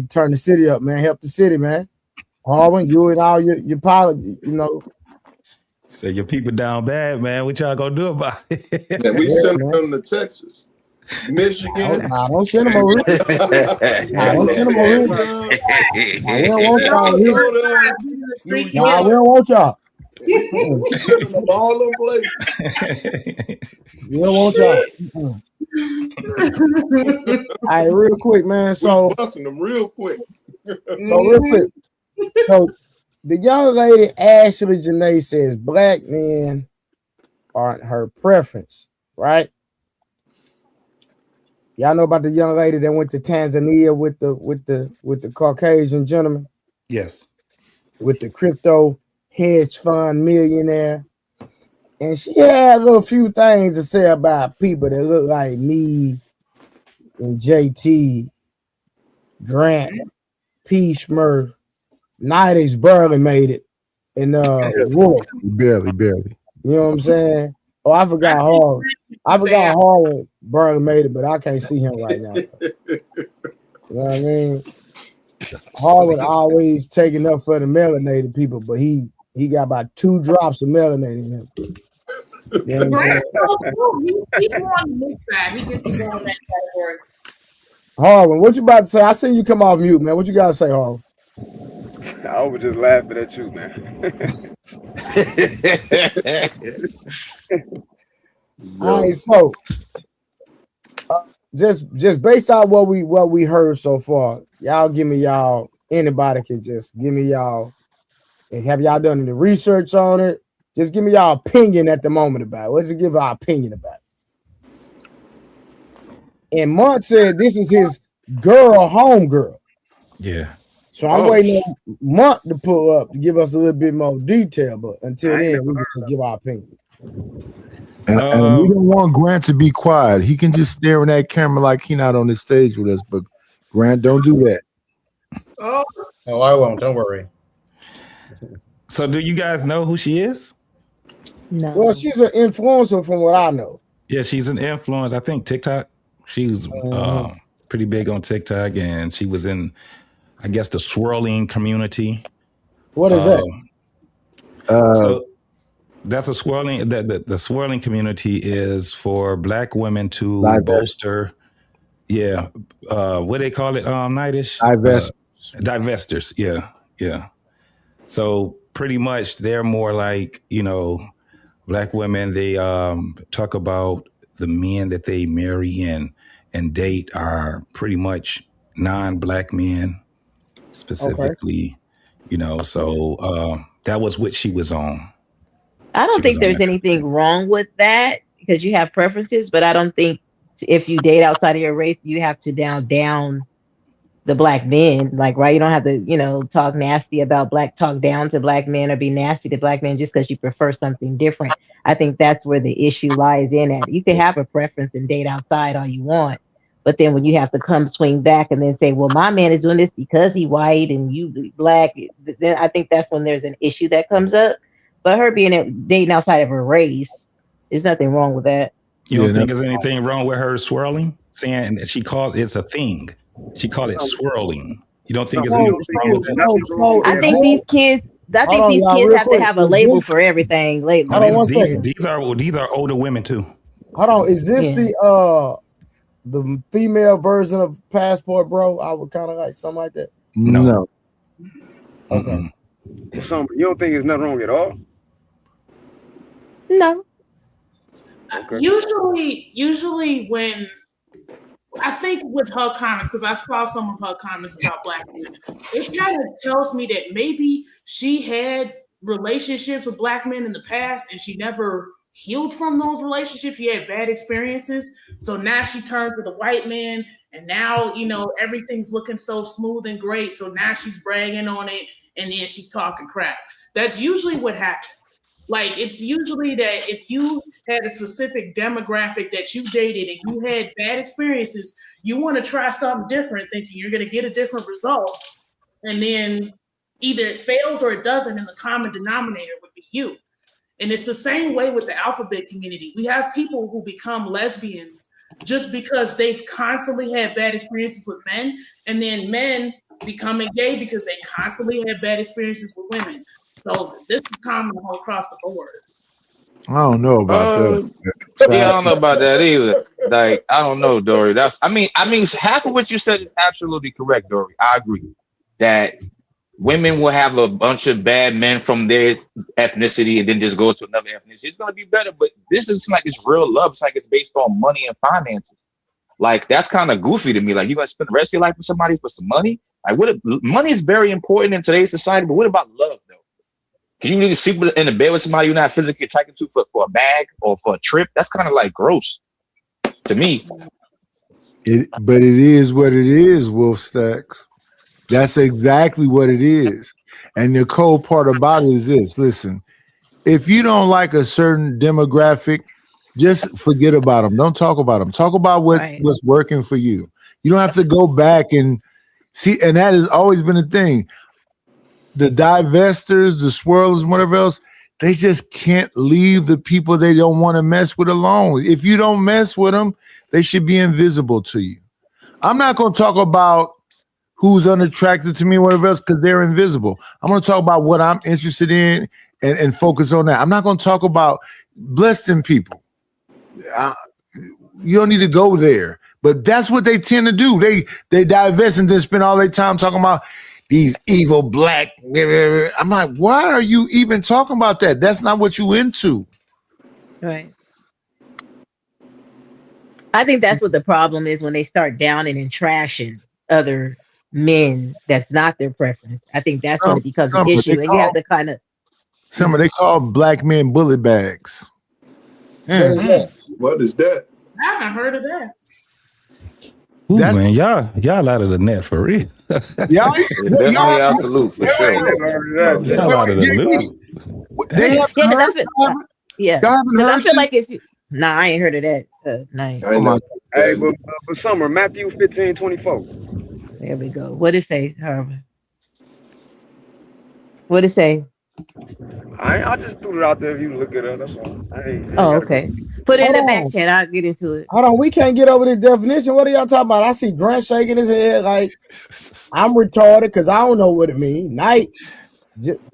B: turn the city up, man. Help the city, man. Harvard, you and all your pilot,
J: So your people down bad, man. What y'all gonna do about it?
L: Yeah, we send them to Texas, Michigan.
B: Don't send them over here. Don't send them over here. We don't want y'all here. We don't want y'all.
L: We send them all them places.
B: We don't want y'all. All right, real quick, man. So
L: busting them real quick.
B: So the young lady Ashlee Janae says black men aren't her preference, right? Y'all know about the young lady that went to Tanzania with the Caucasian gentleman?
J: Yes.
B: With the crypto hedge fund millionaire. And she had a few things to say about people that look like me and JT, Grant, P. Smurf. Nighties barely made it. And Wolf.
G: Barely.
B: You know what I'm saying? Oh, I forgot Harlan barely made it, but I can't see him right now. You know what I mean? Harlan always taking up for the melanated people, but he got about 2 drops of melanated in him. You know what I'm saying?
F: He's more on the mix side. He just keeps on that category.
B: Harlan, what you about to say? I seen you come off mute, man. What you gotta say, Harlan?
M: I was just laughing at you, man.
B: All right, so just based on what we heard so far, y'all give me y'all. Anybody can just give me y'all. And have y'all done any research on it? Just give me y'all opinion at the moment about it. Let's just give our opinion about it. And Mont said this is his home girl.
J: Yeah.
B: So I'm waiting on Mont to pull up to give us a little bit more detail. But until then, we can just give our opinion.
G: And we don't want Grant to be quiet. He can just stare in that camera like he's not on the stage with us. But Grant, don't do that.
K: Oh, I won't. Don't worry.
J: So do you guys know who she is?
H: No.
B: Well, she's an influencer from what I know.
J: Yeah, she's an influencer. I think TikTok. She was pretty big on TikTok, and she was in, I guess, the swirling community.
B: What is that?
J: So that's a swirling. The swirling community is for Black women to bolster. Yeah, what do they call it? Nightish. Divestors. Yeah. So pretty much, they're more like Black women. They talk about the men that they marry and date are pretty much non-Black men, specifically. Okay. So that was what she was on.
H: I don't think there's anything wrong with that because you have preferences, but I don't think if you date outside of your race, you have to down the Black men. Like, right? You don't have to, talk nasty about talk down to Black men or be nasty to Black men just because you prefer something different. I think that's where the issue lies in at. You can have a preference and date outside all you want, but then when you have to swing back and then say, well, my man is doing this because he white and you Black, then I think that's when there's an issue that comes up. But her dating outside of her race, there's nothing wrong with that.
J: You don't think there's anything wrong with her swirling? Saying that she called it's a thing. She called it swirling. You don't think there's anything wrong with that?
H: I think these kids have to have a label for everything lately.
B: Hold on one second.
J: These are older women too.
B: Hold on, is this the female version of Passport, bro? I would kind of like something like that.
G: No.
B: Okay.
M: You don't think there's nothing wrong at all?
H: No.
M: Okay.
F: Usually when I think with her comments, because I saw some of her comments about black women, it kind of tells me that maybe she had relationships with black men in the past and she never healed from those relationships. She had bad experiences. So now she turned to the white man and now, everything's looking so smooth and great. So now she's bragging on it and then she's talking crap. That's usually what happens. Like, it's usually that if you had a specific demographic that you dated and you had bad experiences, you want to try something different, thinking you're going to get a different result. And then either it fails or it doesn't, and the common denominator would be you. And it's the same way with the alphabet community. We have people who become lesbians just because they've constantly had bad experiences with men, and then men becoming gay because they constantly had bad experiences with women. So this is common all across the board.
G: I don't know about that.
I: Yeah, I don't know about that either. Like, I don't know, Dory. I mean, half of what you said is absolutely correct, Dory. I agree that women will have a bunch of bad men from their ethnicity and then just go to another ethnicity. It's gonna be better, but this is like it's real love. It's like it's based on money and finances. Like, that's kind of goofy to me. Like, you're gonna spend the rest of your life with somebody for some money? Like, money is very important in today's society, but what about love, though? Can you really sleep in the bed with somebody you're not physically attracted to for a bag or for a trip? That's kind of like gross to me.
G: But it is what it is, Wolf Stacks. That's exactly what it is. And the cold part about it is this. Listen, if you don't like a certain demographic, just forget about them. Don't talk about them. Talk about what's working for you. You don't have to go back and see. And that has always been a thing. The divestors, the swirlers, whatever else, they just can't leave the people they don't want to mess with alone. If you don't mess with them, they should be invisible to you. I'm not going to talk about who's unattractive to me, whatever else, because they're invisible. I'm going to talk about what I'm interested in and focus on that. I'm not going to talk about bless them people. You don't need to go there. But that's what they tend to do. They divest and then spend all their time talking about these evil black. I'm like, why are you even talking about that? That's not what you into.
H: Right. I think that's what the problem is when they start downing and trashing other men. That's not their preference. I think that's when it becomes an issue. And you have to kind of.
G: They call black men bullet bags.
L: What is that?
F: I haven't heard of that.
J: Ooh, man, y'all out of the net for real.
G: Y'all
I: definitely out the loop for sure.
J: Y'all out of the loop.
H: I feel like if you, I ain't heard of that.
M: Hey, but Summer, Matthew 15:24.
H: There we go. What it say, Herman? What it say?
M: I just threw it out there if you look it up. That's all.
H: Okay. Put it in the back chat. I'll get into it.
B: Hold on, we can't get over this definition. What are y'all talking about? I see Grant shaking his head like I'm retarded because I don't know what it means. Night.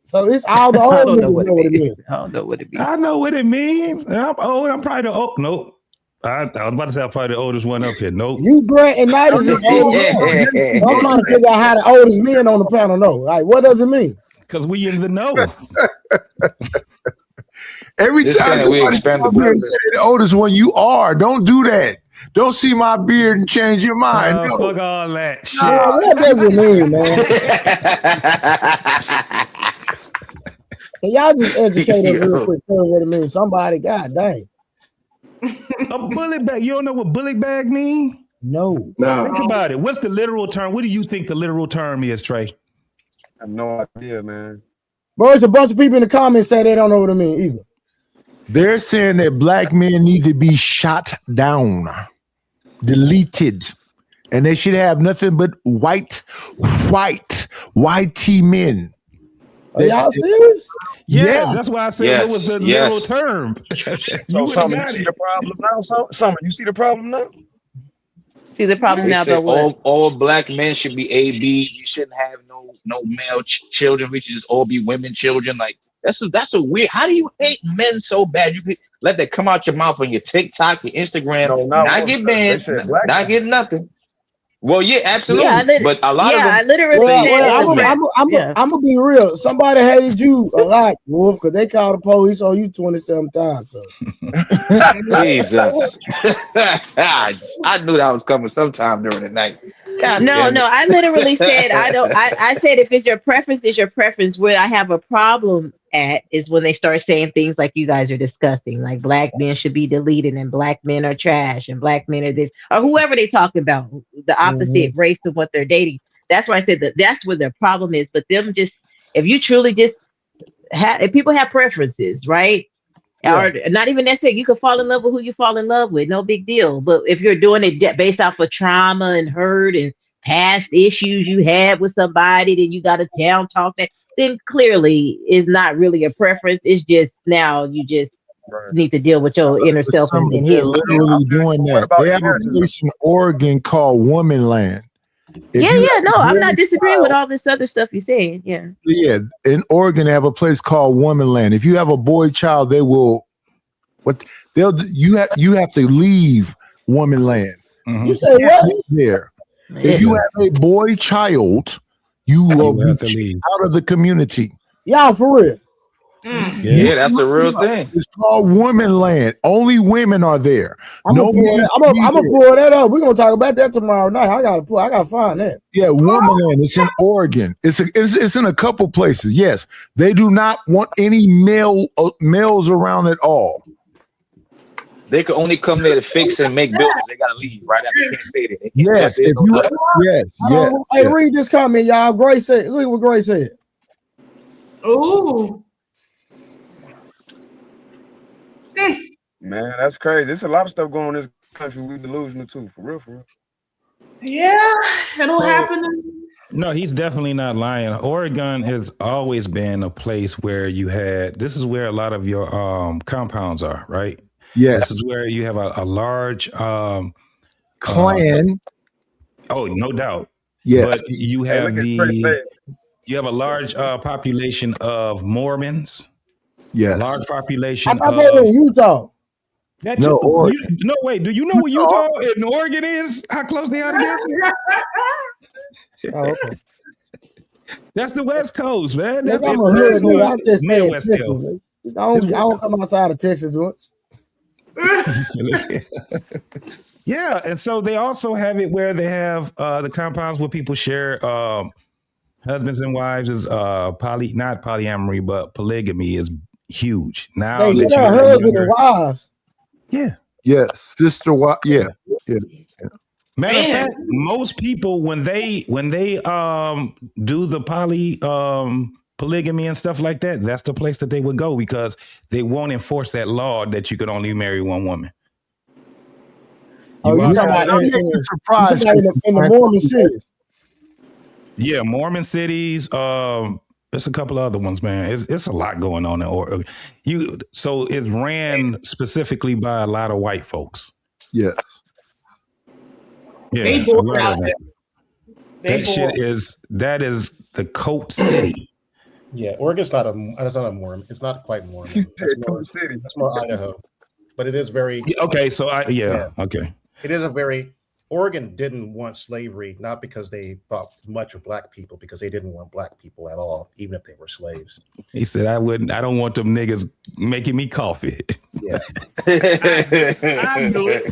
B: So it's all the old niggas know what it means.
H: I don't know what it means.
J: I know what it means. I'm old. I'm probably the old. Nope. I was about to say I'm probably the oldest one up here. Nope.
B: You, Grant, and Night is the oldest. I'm trying to figure out how the oldest men on the panel know. Like, what does it mean?
J: Because we in the know.
G: Every time somebody comes here and say the oldest one, you are. Don't do that. Don't see my beard and change your mind. No.
J: Fuck all that shit.
B: What does it mean, man? Can y'all just educate us real quick? Tell me what it means. Somebody, god dang.
J: A bullet bag. You don't know what bullet bag mean?
B: No.
J: Think about it. What's the literal term? What do you think the literal term is, Trey?
M: I have no idea, man.
B: Bro, it's a bunch of people in the comments say they don't know what it means either.
G: They're saying that black men need to be shot down, deleted, and they should have nothing but white men.
B: Are y'all serious?
J: Yes, that's why I said what was the literal
I: Yes.
J: term.
M: So,
J: You
M: Summer, you
J: got
M: see
J: it.
M: the problem now? Summer, you see the problem now?
H: See the problem
I: They
H: now
I: say
H: about what?
I: all black men should be AB. You shouldn't have no male children. We should just all be women children. Like that's a weird. How do you hate men so bad? You could let that come out your mouth on your TikTok, your Instagram,
M: No, not
I: not
M: one.
I: get
M: They
I: banned,
M: said black
I: not
M: men.
I: get nothing. Well, yeah,
H: Yeah,
I: absolutely. But a lot of
H: I
I: them
H: literally
I: say
H: said it's
I: all
H: a
I: men.
B: I'm gonna be real. Somebody hated you a lot, Wolf, because they called the police on you 27 times. So.
I: Jesus, I knew that was coming sometime during the night. God
H: No,
I: damn it.
H: I literally said I don't. I said if it's your preference, it's your preference. Where I have a problem at is when they start saying things like you guys are discussing, like black men should be deleted and black men are trash and black men are this or whoever they talk about, the opposite race of what they're dating. That's why I said that's where their problem is. But them just if you truly just if people have preferences, right?
B: Yeah.
H: Or not even necessarily you can fall in love with who you fall in love with, no big deal. But if you're doing it based off of trauma and hurt and past issues you had with somebody, then you got to down talk that, then clearly is not really a preference. It's just now you just need to deal with your inner self and
G: They're
H: heal.
G: literally doing that. They have a place in Oregon called Woman Land. If you have
H: No,
G: a
H: I'm
G: boy
H: not disagreeing
G: child-
H: with all this other stuff you're saying. Yeah.
G: Yeah, in Oregon, they have a place called Woman Land. If you have a boy child, they will. You have to leave Woman Land.
B: You say
G: can't
B: what?
G: live there. If you have a boy child, you will be
J: have to leave
G: out of the community.
B: Y'all for real?
I: Yeah, that's a real thing.
G: It's called Woman Land. Only women are there.
B: I'm gonna pull that up. We're gonna talk about that tomorrow night. I gotta find that.
G: Yeah, Woman Land. It's in Oregon. It's in a couple places. Yes, they do not want any males around at all.
I: They could only come there to fix and make buildings. They gotta leave right after. They can't stay there. They can't
G: Yes,
I: live there, no nothing.
G: yes.
B: Hey, read this comment, y'all. Grace said. Look what Grace said.
F: Ooh.
M: Man, that's crazy. There's a lot of stuff going on in this country. We delusional too, for real.
F: Yeah, it'll happen.
J: No, he's definitely not lying. Oregon has always been a place where this is where a lot of your compounds are, right?
G: Yes.
J: This is where you have a large
G: clan.
J: No doubt.
G: Yes.
J: But you have you have a large population of Mormons.
G: Yes.
J: A large population
B: I thought they were in Utah.
J: No, wait. Do you know where Utah and Oregon is? How close they are together?
B: Oh, okay.
J: That's the West Coast, man.
B: Look, I'm a hood nigga. I just stay in
J: West
B: Texas.
J: Coast.
B: I don't come outside of Texas once.
J: Yeah, and so they also have it where they have the compounds where people share husbands and wives is not polyamory, but polygamy is huge. Now
B: They share husbands and wives.
J: Yeah.
G: Yes, sister wife. Yeah.
J: Matter of fact, most people when they do the polygamy and stuff like that, that's the place that they would go because they won't enforce that law that you could only marry one woman.
B: You talking about in the Mormon cities?
J: Yeah, Mormon cities. There's a couple of other ones, man. It's a lot going on in Oregon. So it's ran specifically by a lot of white folks.
G: Yes.
J: Yeah,
F: They bored out there.
J: That is the Coat City.
K: Yeah, Oregon's not a Mormon. It's not quite Mormon. That's more Idaho, but it is very
J: okay. So okay.
K: It is Oregon didn't want slavery, not because they thought much of black people, because they didn't want black people at all, even if they were slaves.
J: He said, I don't want them niggas making me coffee.
K: Yeah.
J: I knew it.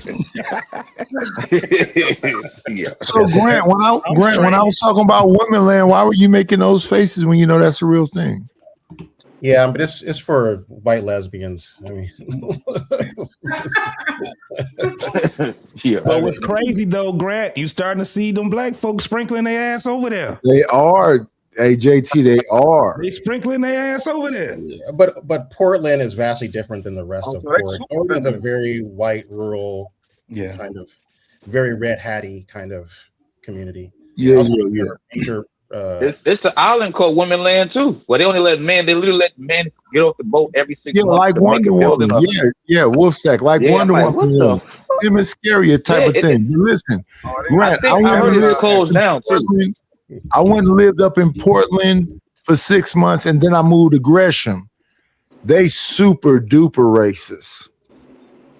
G: So Grant, when I was talking about Women Land, why were you making those faces when you know that's a real thing?
K: Yeah, but it's for white lesbians. I mean,
J: But what's crazy though, Grant, you starting to see them black folks sprinkling their ass over there.
G: They are, hey JT, they are.
J: They sprinkling their ass over there.
K: Yeah, but Portland is vastly different than the rest of Oregon. Oregon is a very white, rural, kind of very red hatty kind of community.
G: Yeah.
K: Major
I: It's an island called Women Land too, where they only let men. They literally let men get off the boat every 6
G: Yeah,
I: months
G: like
I: to make
G: Wonder
I: a building.
G: Woman. Yeah, Wolfsack, like
I: Yeah, I'm
G: Wonder
I: like, what
G: Woman.
I: the?
G: Him and Scary type of thing. But listen, Grant,
I: I heard it's closed down too.
G: I went and lived up in Portland for 6 months, and then I moved to Gresham. They super duper racist.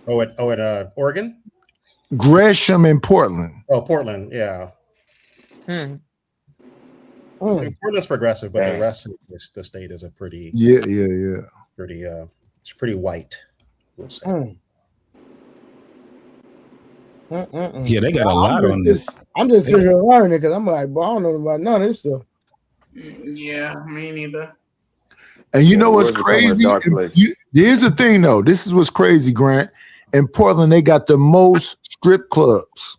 K: Oh, at Oregon?
G: Gresham and Portland.
K: Oh, Portland, yeah. I mean, Portland's progressive, but the rest of the state is a pretty pretty it's pretty white, we'll say.
J: Yeah, they got a lot on this.
B: I'm just sitting here learning because I'm like, boy, I don't know about none of this stuff.
F: Yeah, me neither.
G: And you know what's crazy? Here's the thing, though. This is what's crazy, Grant. In Portland, they got the most strip clubs.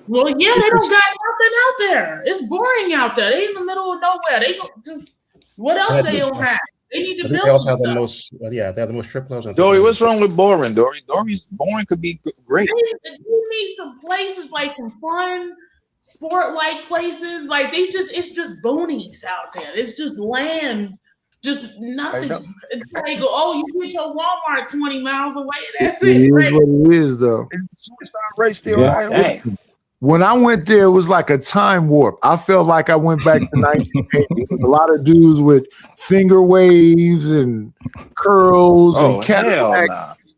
F: Well, yeah, they don't got nothing out there. It's boring out there. They in the middle of nowhere. They just what else they don't have? They need to build
K: they also
F: some
K: have the
F: stuff.
K: most. Yeah, they have the most strip clubs.
I: Dory, what's wrong with boring, Dory? Dory's boring could be great.
F: You need some places like some fun sport-like places. Like it's just boonies out there. It's just land, just nothing. It's like, oh, you get your Walmart 20 miles away. That's
G: It
F: it.
G: is
F: Right?
G: what it is, though.
M: Race still high.
G: When I went there, it was like a time warp. I felt like I went back to 1980. A lot of dudes with finger waves and curls and cataracts.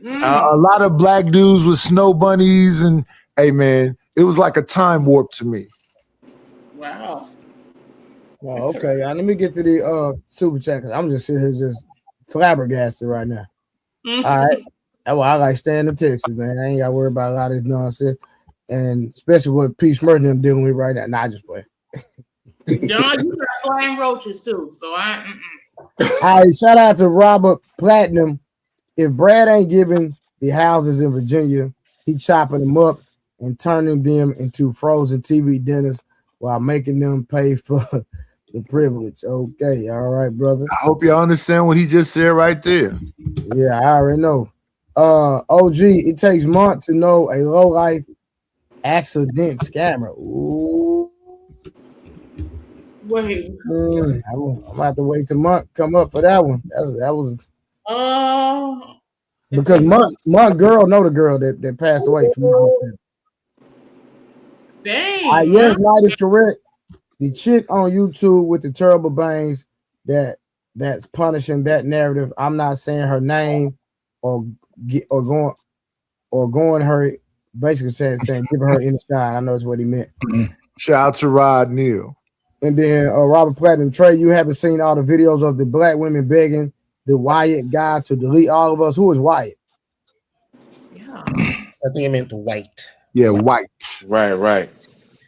G: A lot of black dudes with snow bunnies. And hey, man, it was like a time warp to me.
F: Wow.
B: Oh, okay. Let me get to the super chat. I'm just sitting here just flabbergasted right now. All right. Well, I like staying in Texas, man. I ain't got to worry about a lot of this nonsense. And especially what P. Smurton I'm dealing with right now. Nah, I just play.
F: John, you got flying roaches too. So
B: All right, shout out to Robert Platinum. If Brad ain't giving the houses in Virginia, he chopping them up and turning them into frozen TV dinners while making them pay for the privilege. Okay, all right, brother.
G: I hope y'all understand what he just said right there.
B: Yeah, I already know. OG, it takes months to know a low life accident scammer. Ooh.
F: wait.
B: I'm gonna have to wait till Monk come up for that one. That was because Monk girl know the girl that passed away from the
F: dang.
B: yes, Light is correct. The chick on YouTube with the terrible bangs that's punishing that narrative. I'm not saying her name or going her basically saying giving her any shine. I know that's what he meant.
G: Shout out to Rod Neal.
B: And then Robert Platinum, Trey, you haven't seen all the videos of the black women begging the Wyatt guy to delete all of us. Who is Wyatt?
K: Yeah, I think it meant white.
G: Yeah, white.
I: Right.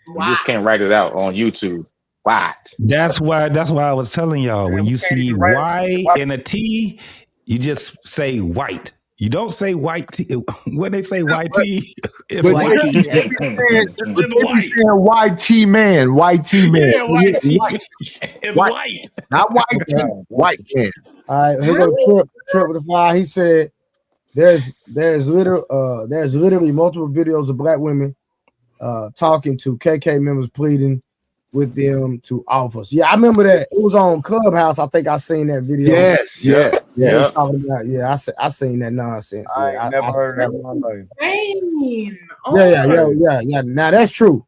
I: You just can't write it out on YouTube. White.
J: That's why I was telling y'all, when you see Y and a T, you just say white. You don't say white tea. When they say white tea, it's white.
G: YT man.
J: Yeah, white tea. It's white.
G: Not white tea. White man.
B: All right, here go Trip with the fire. He said there's literally multiple videos of black women talking to KK members, pleading with them to office. Yeah, I remember that. It was on Clubhouse. I think I seen that video.
G: Yes.
B: Talking about, I seen that nonsense.
M: I never heard that in my life.
B: Dang. Yeah. Now that's true.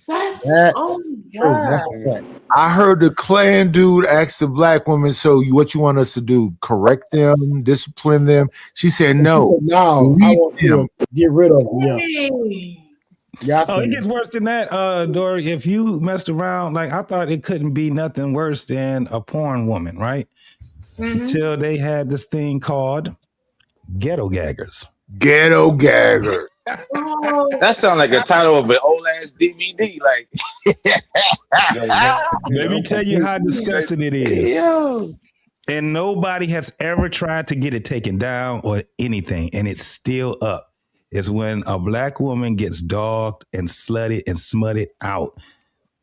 F: That's
B: true. That's a fact.
G: I heard the Klan dude ask the black woman, so what you want us to do? Correct them, discipline them? She said no.
B: I want them. Get rid of them. Yeah.
J: Yeah, it gets worse than that, Dory. If you messed around, like I thought it couldn't be nothing worse than a porn woman, right? Until they had this thing called ghetto gaggers.
G: Ghetto gagger.
I: That sounds like a title of an old ass DVD. Like,
J: let me tell you how disgusting it is. And nobody has ever tried to get it taken down or anything, and it's still up. It's when a black woman gets dogged and slutted and smutted out.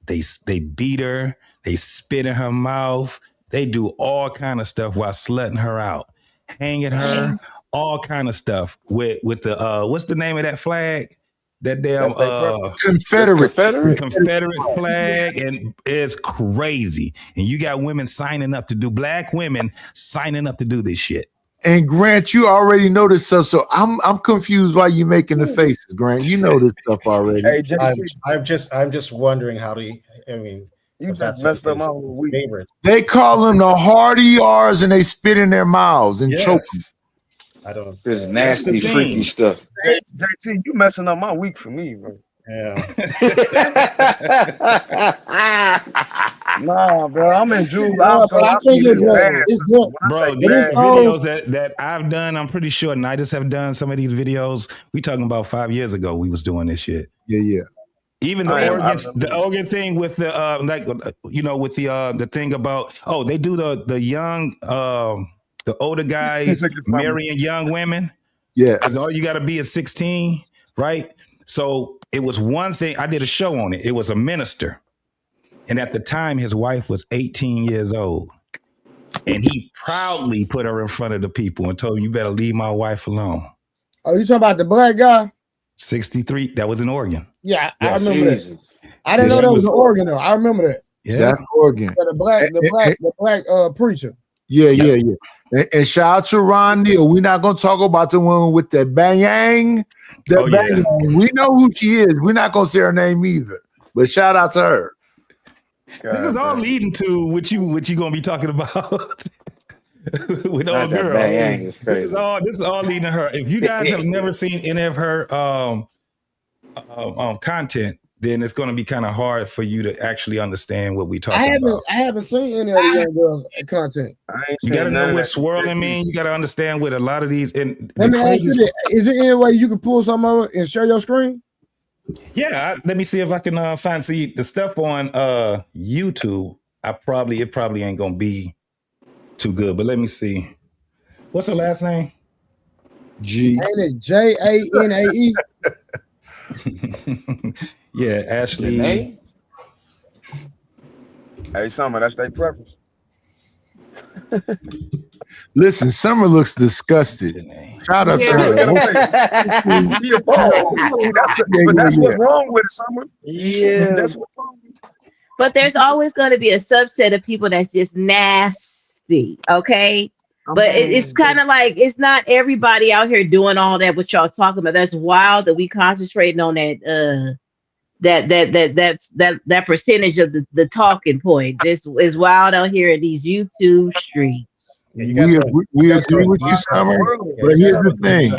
J: They beat her, they spit in her mouth, they do all kind of stuff while slutting her out, hanging her, all kind of stuff with the what's the name of that flag? that damn
G: Confederate
J: flag, and it's crazy. And you got women signing up to do black women signing up to do this shit.
G: And Grant, you already know this stuff, so I'm confused why you making the faces, Grant. You know this stuff already.
M: Hey,
K: I'm just wondering how to. I mean,
M: you just messed up my whole week.
G: They call them the hardy R's, and they spit in their mouths and choke them.
K: I don't.
I: This nasty, freaky stuff.
M: Hey, JT, you messing up my week for me, bro.
K: Yeah.
M: Nah, bro, I'm in June.
B: But I think it's good.
J: Bro, these videos that I've done, I'm pretty sure Nidus have done some of these videos. We talking about 5 years ago. We was doing this shit.
G: Yeah.
J: Even the Oregon thing with the with the thing about they do the young the older guys marrying young women.
G: Yeah,
J: because all you got to be is 16, right? So it was one thing. I did a show on it. It was a minister, and at the time his wife was 18 years old, and he proudly put her in front of the people and told him, "You better leave my wife alone."
B: Oh, you talking about the black guy?
J: 63. That was in Oregon.
B: Yeah,
J: yes.
B: I remember that. I didn't know that was in Oregon though. I remember that.
J: Yeah,
G: that's Oregon.
B: The black preacher.
G: Yeah. And shout out to Ron Neal. We're not gonna talk about the woman with the bang. Bang. We know who she is. We're not gonna say her name either. But shout out to her.
J: This is all leading to what you gonna be talking about. With old girl. This is all leading to her. If you guys have never seen any of her content, then it's going to be kind of hard for you to actually understand what we talking about.
B: I haven't seen any of the young girls' content.
J: You got to know what swirling mean. You got to understand what a lot of these. And
B: let me ask you this: is there any way you can pull some of it and share your screen?
J: Yeah, let me see if I can find. See the stuff on YouTube. It probably ain't gonna be too good, but let me see. What's her last name?
G: G.
B: Ain't it Janae?
J: Yeah, Ashlee.
M: Hey, Summer, that's their preference.
G: Listen, Summer looks disgusted. Shout out to her.
M: But that's what's wrong with it, Summer. Yeah, that's what's wrong with it.
H: But there's always going to be a subset of people that's just nasty, okay? But it's kind of like it's not everybody out here doing all that what y'all talking about. That's wild that we concentrating on that percentage of the talking point. This is wild out here in these YouTube streets.
G: Yeah, we agree with you, Summer. But here's the thing.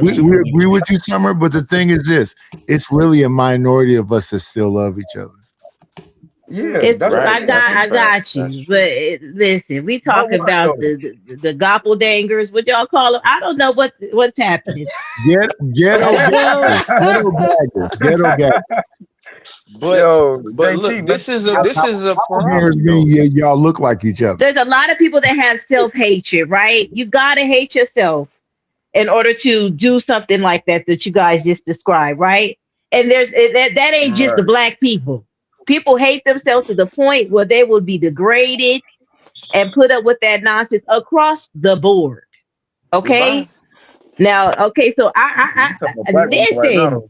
G: We agree with you, Summer. But the thing is this: it's really a minority of us that still love each other.
H: Yeah, I got you. But listen, we talking about the goppeldangers. What y'all call them? I don't know what's happening.
G: Ghetto gaggers.
I: But look, this is a problem.
G: Y'all look like each other.
H: There's a lot of people that have self-hatred, right? You gotta hate yourself in order to do something like that you guys just described, right? And that ain't just the black people. People hate themselves to the point where they will be degraded and put up with that nonsense across the board. Okay. Now, okay, so I listen.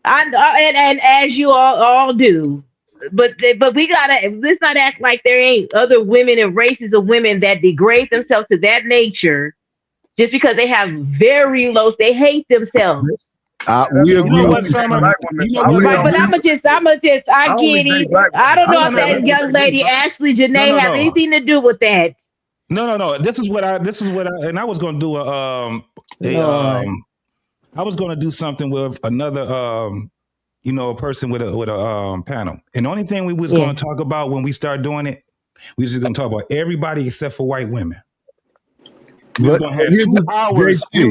H: And as you all do, but we let's not act like there ain't other women and races of women that degrade themselves to that nature just because they have very low. They hate themselves.
G: We agree with
H: Summer. But I get it. I don't know if that young lady Ashlee Janae have anything to do with that.
J: No. This is what I and I was going to do I was going to do something with another a person with a panel. And the only thing we was going to talk about when we start doing it, we was just going to talk about everybody except for white women. We was gonna have 2 hours. We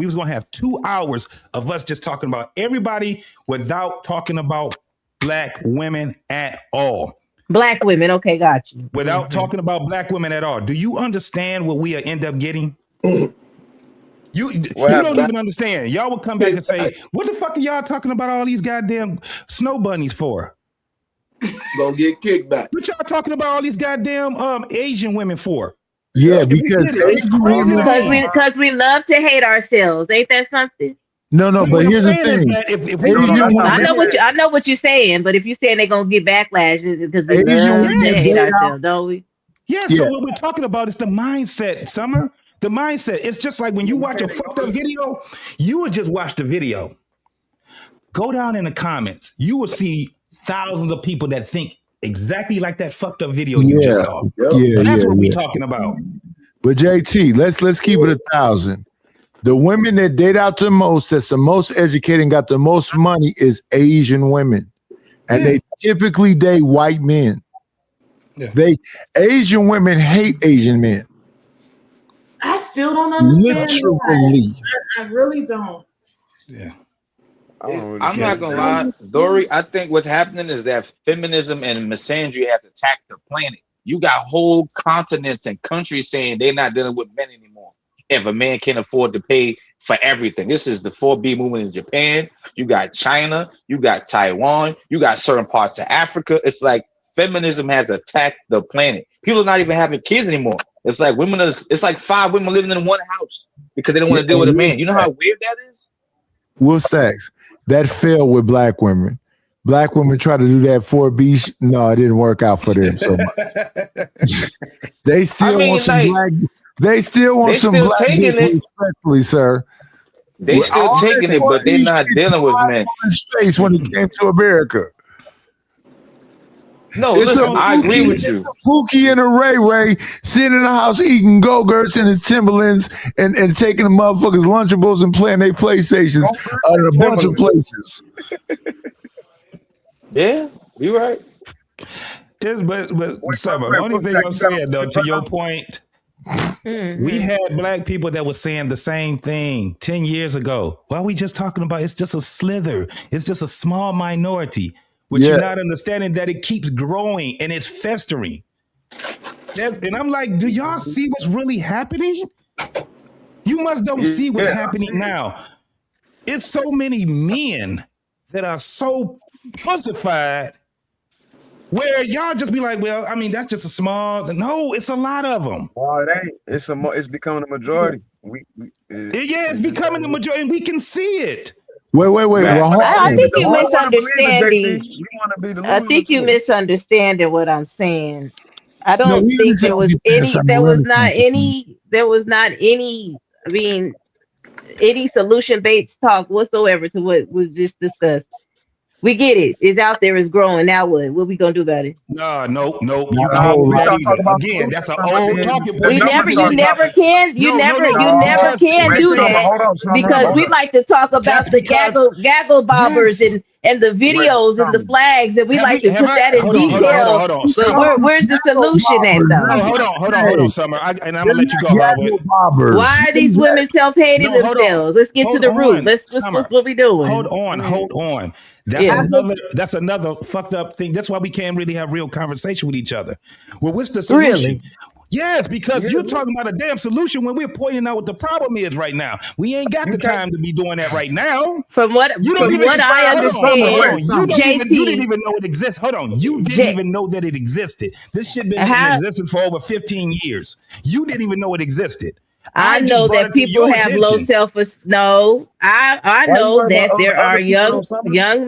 J: was gonna have 2 hours of us just talking about everybody without talking about black women at all.
H: Black women, okay, got you.
J: Without talking about black women at all. Do you understand what we end up getting? You don't even understand. Y'all would come back and say, "What the fuck are y'all talking about all these goddamn snow bunnies for?"
L: Gonna get kicked back.
J: What y'all talking about all these goddamn Asian women for?
G: Yeah, because
H: we love to hate ourselves. Ain't that something?
G: No, but
J: what
G: here's the
J: I'm saying is
G: thing.
J: that if we
H: I know what you're saying, but if you're saying they're gonna get backlash because we love to hate ourselves, don't we?
J: Yeah, so what we're talking about is the mindset, Summer. The mindset. It's just like when you watch a fucked up video, you would just watch the video. Go down in the comments. You will see thousands of people that think exactly like that fucked up video you just saw. That's what we're talking about.
G: But JT, let's keep it 1,000. The women that date out the most, that's the most educated and got the most money, is Asian women, and they typically date white men. Asian women hate Asian men.
F: I still don't understand.
G: Literally.
F: I really don't.
J: Yeah.
I: I'm not gonna lie, Dory. I think what's happening is that feminism and misandry has attacked the planet. You got whole continents and countries saying they're not dealing with men anymore. If a man can't afford to pay for everything, this is the 4B movement in Japan. You got China, you got Taiwan, you got certain parts of Africa. It's like feminism has attacked the planet. People are not even having kids anymore. It's like it's like 5 women living in one house because they don't want to deal with a man. You know how weird that is?
G: Will Sachs, that failed with black women. Black women try to do that 4B. No, it didn't work out for them so much. They still want some black. They still want some black people, respectfully, sir.
I: They still taking it, but they're not dealing with men.
G: Face when it came to America.
I: No, listen, I agree with you.
G: Pookie and a Ray sitting in the house eating Go-Gurts and his Timberlands and taking the motherfuckers Lunchables and playing their PlayStations out of a bunch of places.
I: Yeah, you're right.
J: But Summer, the only thing I'm saying though, to your point, we had black people that were saying the same thing 10 years ago. Why are we just talking about it's just a slither? It's just a small minority. But you're not understanding that it keeps growing and it's festering. And I'm like, do y'all see what's really happening? You must don't see what's happening now. It's so many men that are so pussified where y'all just be like, well, I mean, that's just a small. No, it's a lot of them.
M: Oh, it ain't. It's becoming a majority.
J: It's becoming the majority, and we can see it.
G: Wait.
H: I think you're misunderstanding. I think you're misunderstanding what I'm saying. I don't think there was not any any solution based talk whatsoever to what was just discussed. We get it. It's out there. It's growing. Now what? What we gonna do about it?
J: No. You again, that's an old talking point.
H: You never can do that because we like to talk about the gaggle bobbers and the videos and the flags, and we like to put that in detail. But where's the solution at though?
J: Hold on, Summer. And I'm gonna let you go, Howard.
H: Why are these women self-hating themselves? Let's get to the root. Let's what we doing.
J: Hold on. That's another fucked up thing. That's why we can't really have real conversation with each other. Well, what's the solution?
H: Really?
J: Yes, because you're talking about a damn solution when we're pointing out what the problem is right now. We ain't got the time to be doing that right now.
H: From what I understand,
J: you didn't even know it exists. Hold on. You didn't even know that it existed. This shit been in existence for over 15 years. You didn't even know it existed.
H: I know that people have low self-esteem. No, I know that there are young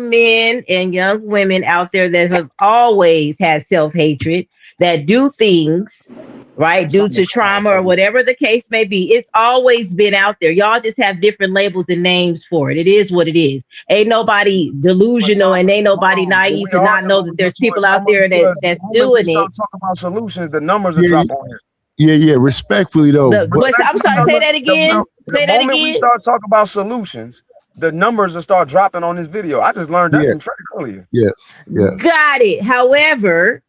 H: men and young women out there that have always had self-hatred, that do things right due to trauma or whatever the case may be. It's always been out there. Y'all just have different labels and names for it. It is what it is. Ain't nobody delusional and ain't nobody naive to not know that there's people out there that's doing it.
M: Talk about solutions. The numbers are dropping on here.
G: Yeah. Respectfully though.
H: I'm sorry. Say that again.
M: The moment we start talking about solutions, the numbers will start dropping on this video. I just learned that from Trey earlier.
G: Yes.
H: Got it. However,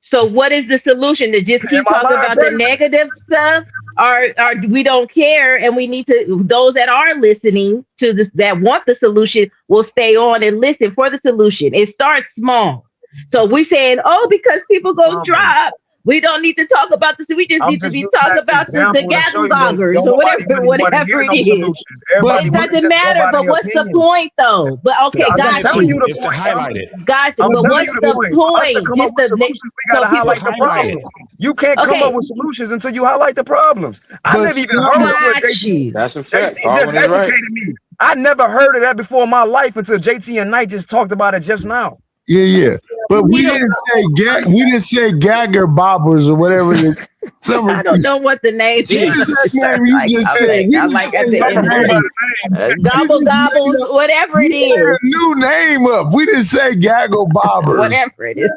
H: so what is the solution? To just keep talking about the negative stuff, or we don't care, and we need to? Those that are listening to this, that want the solution, will stay on and listen for the solution. It starts small. So we saying, because people go drop. We don't need to talk about this. We just need to be talking about the gaggle boggers or whatever it is. But it doesn't matter. But what's the point, though? But okay, got you.
J: It's to highlight it.
H: Got you. But what's the point?
M: Just we gotta highlight the problems. You can't come up with solutions until you highlight the problems. I never even heard of what
I: That's a fact.
M: just educated me. I never heard of that before in my life until JT and Knight just talked about it just now.
G: Yeah. But we didn't say gagger bobbers or whatever it is.
H: I don't know what the name is. Gobble gobbles, whatever it is.
G: A new name up. We didn't say gaggle bobbers.
H: Whatever it is.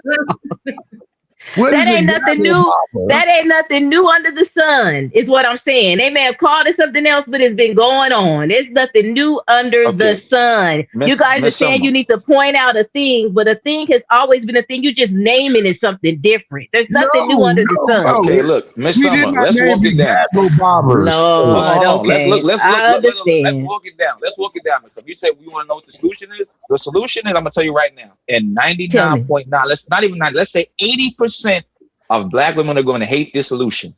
H: That ain't nothing new.
G: Bobber?
H: That ain't nothing new under the sun, is what I'm saying. They may have called it something else, but it's been going on. There's nothing new under the sun. You guys are saying you need to point out a thing, but a thing has always been a thing. You just naming it something different. There's nothing new under the sun.
I: Okay, look, Miss Summer, let's walk it down. Let's walk it down. Let's walk it down. So you say we want to know what the solution is. The solution is, I'm gonna tell you right now, in 99.9, let's say 80% of Black women are going to hate this solution.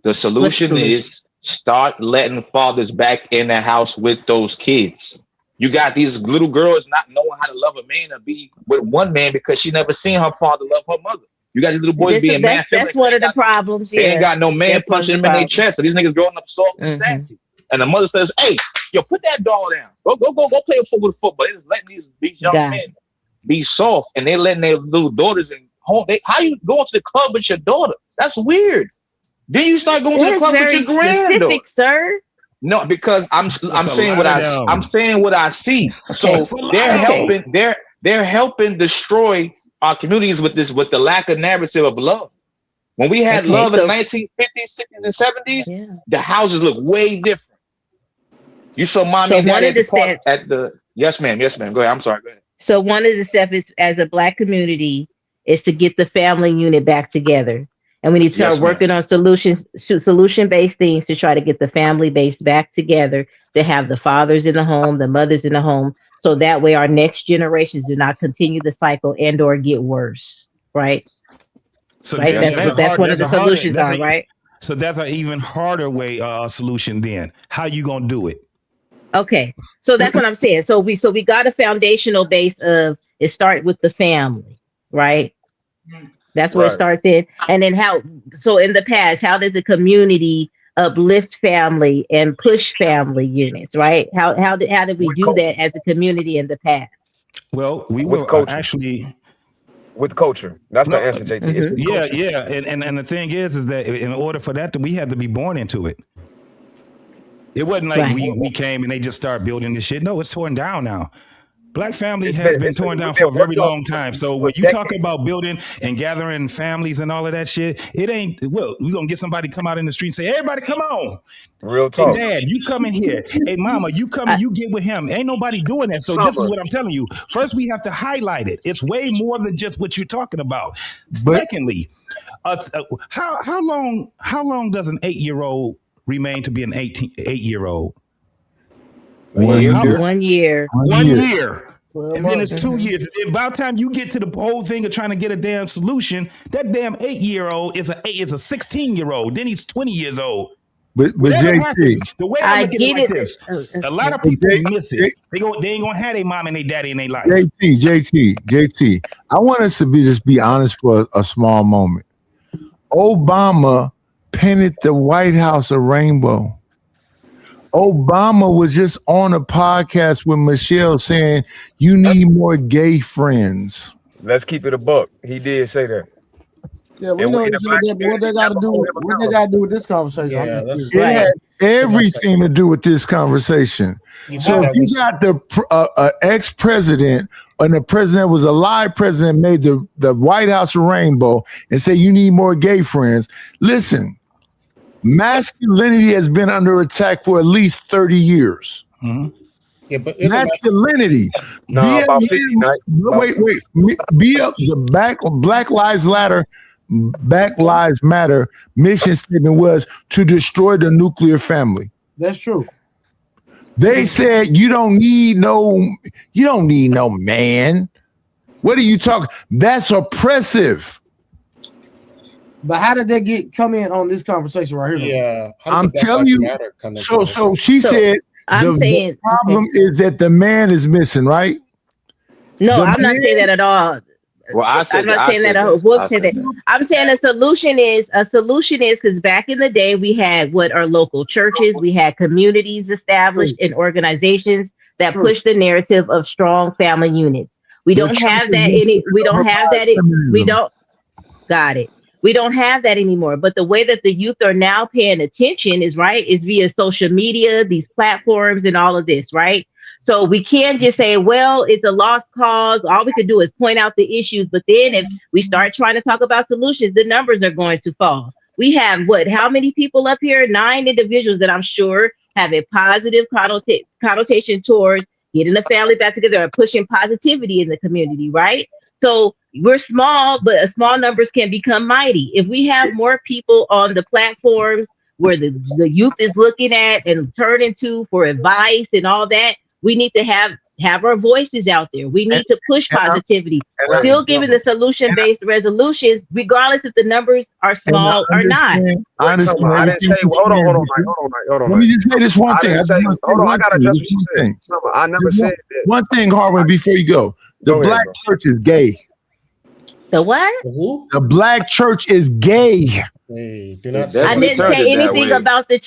I: The solution is start letting fathers back in the house with those kids. You got these little girls not knowing how to love a man or be with one man because she never seen her father love her mother. You got these little boys being man.
H: That's one of the problems.
I: They ain't got no man punching them in their chest. So these niggas growing up soft and sassy. And the mother says, "Hey, yo, put that doll down. Go play with football." They just letting these young men be soft, and they letting their little daughters in home. How you going to the club with your daughter? That's weird. Then you start going to the club with your granddaughter,
H: sir.
I: No, because I'm saying what I see. So they're helping destroy our communities with the lack of narrative of love. When we had love in the 1950s, 60s, and 70s, the houses look way different. You saw mommy and daddy at the yes, ma'am. Go ahead. I'm sorry. Go ahead.
H: So one of the steps is, as a Black community, is to get the family unit back together. And we need to start working on solution-based things to try to get the family base back together, to have the fathers in the home, the mothers in the home, so that way our next generations do not continue the cycle and or get worse, right?
J: So
H: right? That's one of the solutions, right?
J: So that's an even harder way solution then. How you gonna do it?
H: Okay, so that's what I'm saying. So we got a foundational base of it start with the family, right? That's where it starts in. And then so in the past, how did the community uplift family and push family units, right? How did we do that as a community in the past?
J: Well, we were actually
M: with culture. That's the answer, JT.
J: Yeah. And the thing is that in order for that, we had to be born into it. It wasn't like we came and they just started building this shit. No, it's torn down now. Black family has been torn down for a very long time. So when you talk about building and gathering families and all of that shit, it ain't, well, we're going to get somebody come out in the street and say, everybody come on.
M: Real talk.
J: Hey, Dad, you come in here. Hey, Mama, you come and you get with him. Ain't nobody doing that. So this is what I'm telling you. First, we have to highlight it. It's way more than just what you're talking about. Secondly, how long does an 8-year-old remain to be an 8-year-old?
H: 1 year.
J: 1 year. And then it's 2 years. And by the time you get to the whole thing of trying to get a damn solution, that damn 8-year-old is a 16-year-old. Then he's 20 years old.
G: But JT,
J: the way I look at it like this, a lot of people miss it. They ain't gonna have their mom and their daddy in their life.
G: JT. I want us to just be honest for a small moment. Obama painted the White House a rainbow. Obama was just on a podcast with Michelle saying you need more gay friends.
M: Let's keep it a buck. He did say that.
B: Yeah, we know what they got to do. What they got to do with this conversation?
G: Yeah, it had everything to do with this conversation. So if you got the ex-president and the president was a live president made the White House a rainbow and say you need more gay friends. Listen. Masculinity has been under attack for at least 30 years.
K: Mm-hmm. Yeah, but
G: masculinity.
M: No,
G: Black Lives Matter mission statement was to destroy the nuclear family.
B: That's true.
G: They said you don't need no man. What are you talking? That's oppressive.
B: But how did they come in on this conversation right here?
K: Yeah,
G: I'm telling you. So she said the problem is that the man is missing, right?
H: No, I'm not saying that at all.
I: Well,
H: I'm not saying that. Whoop said that. I'm saying a solution is because back in the day we had what are local churches, we had communities established and organizations that push the narrative of strong family units. We don't have that any. We don't have that. We don't. Got it. We don't have that anymore. But the way that the youth are now paying attention is via social media, these platforms, and all of this, right? So we can't just say, well, it's a lost cause. All we could do is point out the issues. But then if we start trying to talk about solutions, the numbers are going to fall. We have how many people up here? 9 individuals that I'm sure have a positive connotation towards getting the family back together and pushing positivity in the community, right? So we're small, but small numbers can become mighty. If we have more people on the platforms where the youth is looking at and turning to for advice and all that, we need to have our voices out there. We need to push positivity, still giving the solution-based resolutions, regardless if the numbers are small or not.
M: I didn't say, hold on.
G: Let me just say this one thing.
M: Hold on, I got to address what you said. I never said that.
G: One thing, Harwin, before you go. The black church is gay.
H: The what?
G: The black church is gay.
K: Hey, do not
H: I didn't say anything about the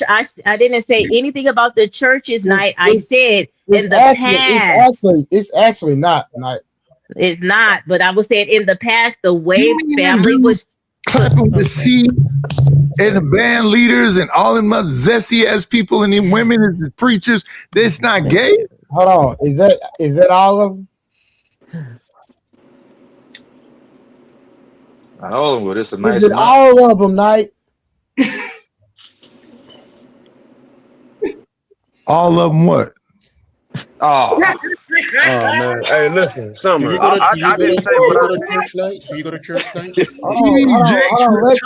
H: I didn't say anything about the church's night. I said in the past.
B: It's actually not.
H: It's not, but I was saying in the past, the way family was
G: clapping the seat and the band leaders and all them other zesty ass people and them women and the preachers. That's not gay.
B: Hold on. Is that all of them?
I: Not all of them, but it's a nice.
B: Is it all of them, Knight?
G: All of them what?
I: Oh.
M: Man. Hey, listen, Summer.
K: Do you go to church night? Do you go to church night?
B: Hold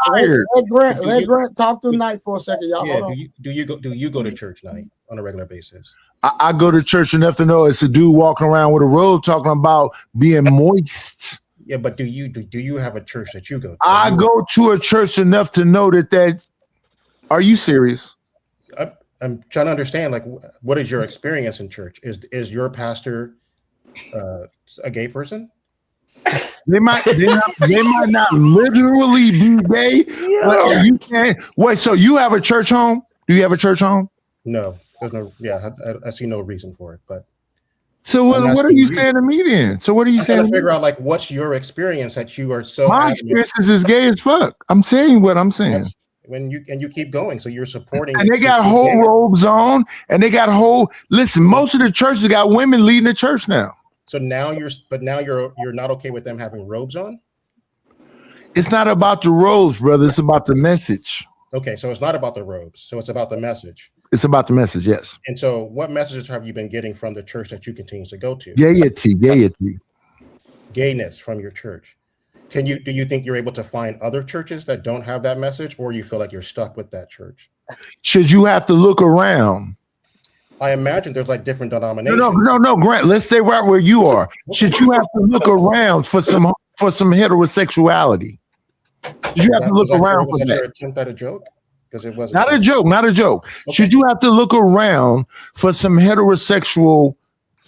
B: on. Let Grant talk to Knight for a second, y'all.
K: Yeah. Do you go to church night on a regular basis?
G: I go to church enough to know it's a dude walking around with a robe talking about being moist.
K: Yeah, but do you have a church that you go to?
G: I go to a church enough to know that. Are you serious?
K: I'm trying to understand, like, what is your experience in church? Is your pastor a gay person?
G: They might not literally be gay, but you can't. Wait, so you have a church home? Do you have a church home?
K: No, there's no. Yeah, I see no reason for it, but.
G: So what are you saying to me then? So what are you saying?
K: I'm trying to figure out, like, what's your experience that you are so.
G: My experience is as gay as fuck. I'm saying what I'm saying.
K: Yes. When you keep going, so you're supporting.
G: And they got whole robes on, and they got whole. Listen, most of the churches got women leading the church now.
K: So now you're not okay with them having robes on.
G: It's not about the robes, brother. It's about the message.
K: Okay, so it's not about the robes. So it's about the message.
G: It's about the message, yes.
K: And so, what messages have you been getting from the church that you continue to go to?
G: Gaiety.
K: Gayness from your church. Do you think you're able to find other churches that don't have that message, or you feel like you're stuck with that church?
G: Should you have to look around?
K: I imagine there's like different denominations.
G: No, Grant. Let's stay right where you are. Should you have to look around for some heterosexuality? Should you have to look around for that?
K: Your attempt at a joke? Because it wasn't
G: not a joke. Okay. Should you have to look around for some heterosexual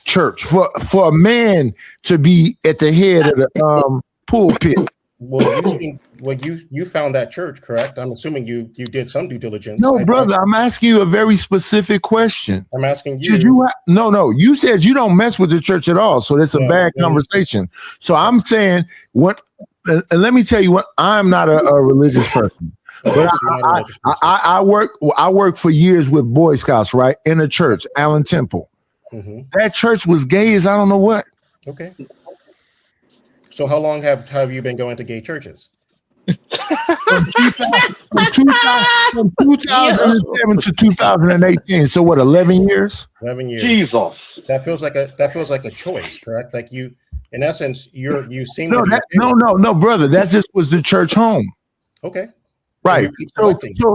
G: church for a man to be at the head of the pulpit?
K: Well, you found that church, correct? I'm assuming you did some due diligence.
G: No, brother, I'm asking you a very specific question.
K: I'm asking you.
G: Should you no. You said you don't mess with the church at all, so that's a bad conversation. So I'm saying what. And let me tell you what. I'm not a religious person, but I work for years with Boy Scouts, right, in a church, Allen Temple. Mm-hmm. That church was gay as I don't know what.
K: Okay. So how long have you been going to gay churches?
G: From 2007 to 2018. So what? 11 years.
K: 11 years.
I: Jesus.
K: That feels like a choice, correct? Like you, in essence, you seem.
G: No, brother. That just was the church home.
K: Okay.
G: Right.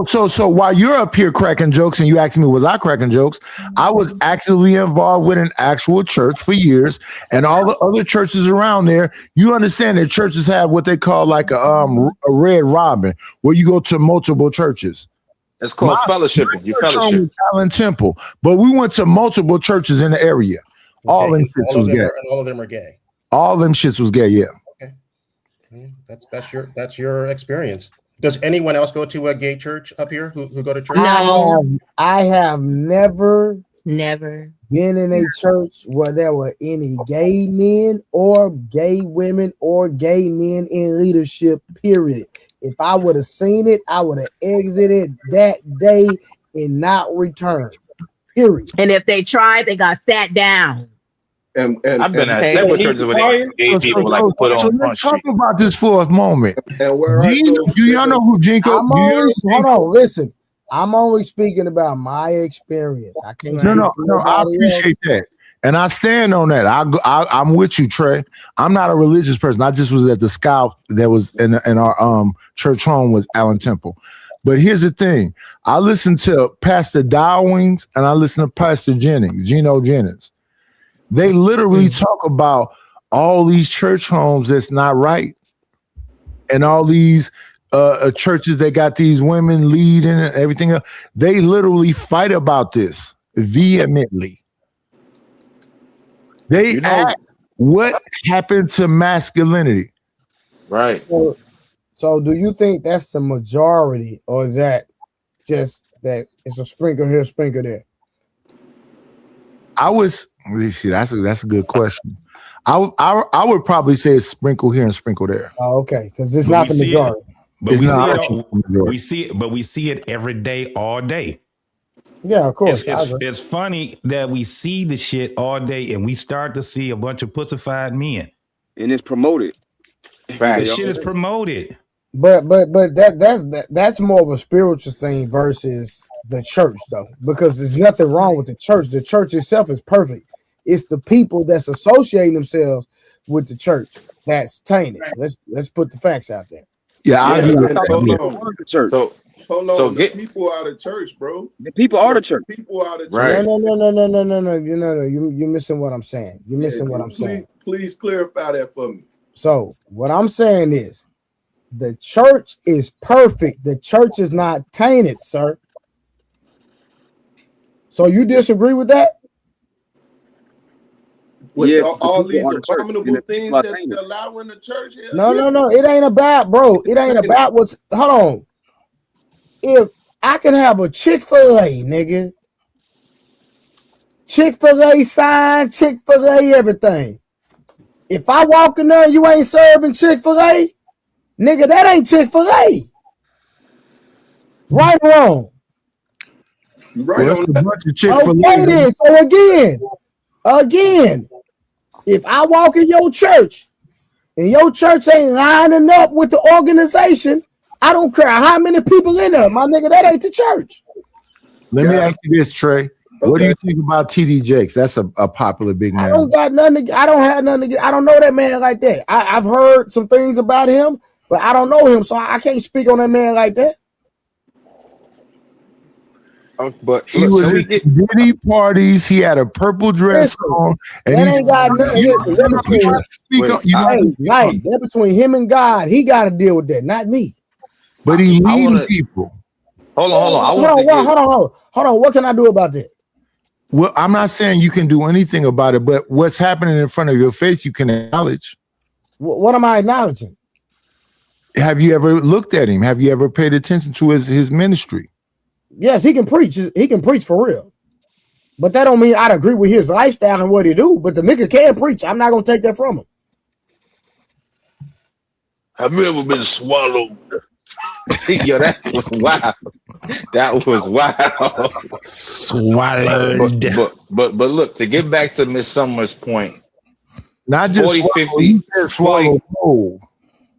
G: So while you're up here cracking jokes and you asked me, was I cracking jokes? I was actively involved with an actual church for years, and all the other churches around there. You understand that churches have what they call like a red robin, where you go to multiple churches.
I: It's called fellowshipping. You fellowship.
G: Allen Temple, but we went to multiple churches in the area. All them shits was gay.
K: All of them are gay.
G: All them shits was gay. Yeah.
K: Okay. That's your experience. Does anyone else go to a gay church up here who go to church?
B: No, I have never
H: Never
B: been in a church where there were any gay men or gay women or gay men in leadership, period. If I would have seen it, I would have exited that day and not returned, period.
H: And if they tried, they got sat down.
L: And
I: I've been at several churches where they gay people like put on front
G: let's talk
I: street.
G: about this for a moment.
L: And where I
G: Do
L: go,
G: y'all know who Jinko?
B: I'm only, hold on, listen. I'm only speaking about my experience. I can't.
G: No. I appreciate that, and I stand on that. I'm with you, Trey. I'm not a religious person. I just was at the Scout that was in our church home was Allen Temple. But here's the thing: I listen to Pastor Dowings and I listen to Pastor Geno Jennings. They literally talk about all these church homes that's not right, and all these churches that got these women leading and everything else. They literally fight about this vehemently. They ask what happened to masculinity.
I: Right.
B: So do you think that's the majority, or is that just that it's a sprinkle here, sprinkle there?
G: That's a good question. I would probably say it's sprinkle here and sprinkle there.
B: Oh, okay, because it's not the majority.
J: But we see it every day, all day.
B: Yeah, of course.
J: It's funny that we see the shit all day and we start to see a bunch of pussified men.
M: And it's promoted.
J: The shit is promoted.
B: But that's more of a spiritual thing versus the church, though, because there's nothing wrong with the church. The church itself is perfect. It's the people that's associating themselves with the church that's tainted. Let's put the facts out there.
G: Yeah, I agree with
L: that. Hold on. The people out of church, bro.
M: The people are the church.
L: People out of church.
I: Right.
B: No. You're missing what I'm saying. You're missing what I'm saying.
L: Please clarify that for me.
B: So what I'm saying is the church is perfect. The church is not tainted, sir. So you disagree with that?
L: With all these abominable things that they allow in the church?
B: No. It ain't about, bro. It ain't about what's. Hold on. If I can have a Chick-fil-A, nigga, Chick-fil-A sign, Chick-fil-A everything. If I walk in there and you ain't serving Chick-fil-A, nigga, that ain't Chick-fil-A. Right or wrong?
L: Right.
B: Okay, then. So again, if I walk in your church and your church ain't lining up with the organization, I don't care how many people in there, my nigga, that ain't the church.
G: Let me ask you this, Trey. What do you think about TD Jakes? That's a popular big man.
B: I don't have nothing to, I don't know that man like that. I've heard some things about him, but I don't know him, so I can't speak on that man like that.
I: But
G: he was at many parties. He had a purple dress on, and
B: that ain't got nothing. They're between him and God. He got to deal with that, not me.
G: But he leading people.
I: Hold on.
B: Hold on. What can I do about that?
G: Well, I'm not saying you can do anything about it, but what's happening in front of your face, you can acknowledge.
B: What am I acknowledging?
G: Have you ever looked at him? Have you ever paid attention to his ministry?
B: Yes, he can preach. He can preach for real. But that don't mean I'd agree with his lifestyle and what he do. But the nigga can preach. I'm not gonna take that from him.
I: Have you ever been swallowed? Yo, that was wild. That was wild.
J: Swallowed.
I: But look, to get back to Miss Summers' point,
G: not just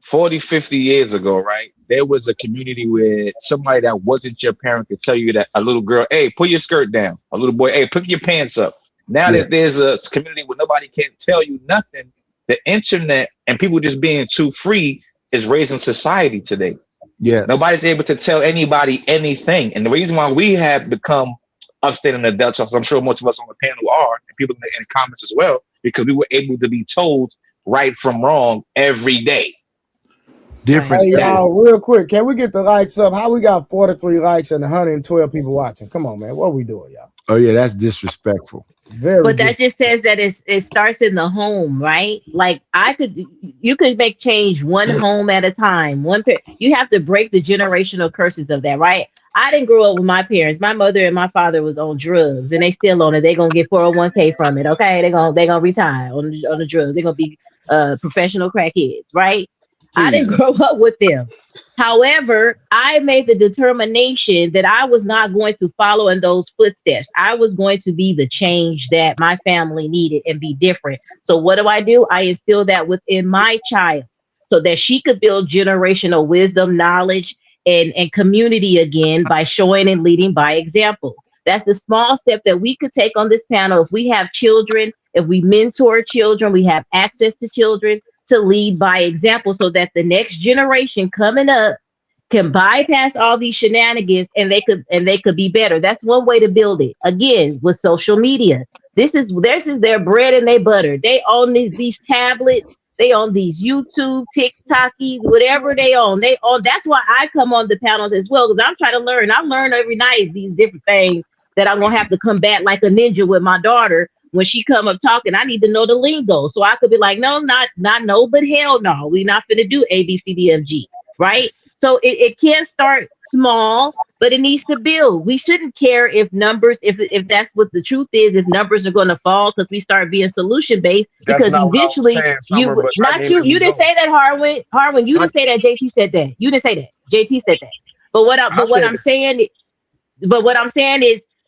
I: 40, 50 years ago, right? There was a community where somebody that wasn't your parent could tell you that a little girl, hey, pull your skirt down. A little boy, hey, pick your pants up. Now that there's a community where nobody can tell you nothing, the internet and people just being too free is raising society today.
G: Yeah,
I: nobody's able to tell anybody anything, and the reason why we have become upstanding adults, as I'm sure most of us on the panel are, and people in the comments as well, because we were able to be told right from wrong every day.
G: Different.
B: Hey, y'all, real quick, can we get the likes up? How we got 43 likes and 112 people watching? Come on, man. What are we doing, y'all?
G: Oh, yeah, that's disrespectful.
H: But that just says that it starts in the home, right? Like you could make change one home at a time. You have to break the generational curses of that, right? I didn't grow up with my parents. My mother and my father was on drugs, and they still on it. They're gonna get 401k from it. Okay, they're gonna retire on the drugs. They're gonna be professional crackheads, right? I didn't grow up with them. However, I made the determination that I was not going to follow in those footsteps. I was going to be the change that my family needed and be different. So what do? I instill that within my child so that she could build generational wisdom, knowledge, and community again by showing and leading by example. That's the small step that we could take on this panel. If we have children, if we mentor children, we have access to children, to lead by example so that the next generation coming up can bypass all these shenanigans and they could be better. That's one way to build it. Again, with social media. This is their bread and their butter. They own these tablets, they own these YouTube, TikTokies, whatever they own. That's why I come on the panels as well, because I'm trying to learn. I learn every night these different things that I'm gonna have to combat like a ninja with my daughter. When she come up talking, I need to know the lingo. So I could be like, no, not no, but hell no. We're not going to do A, B, C, D, F, G, right? So it can start small, but it needs to build. We shouldn't care if numbers, if that's what the truth is, if numbers are going to fall because we start being solution-based, because eventually you didn't say that, Harwin, you didn't say that, JT said that. You didn't say that. JT said that. But what I'm saying is,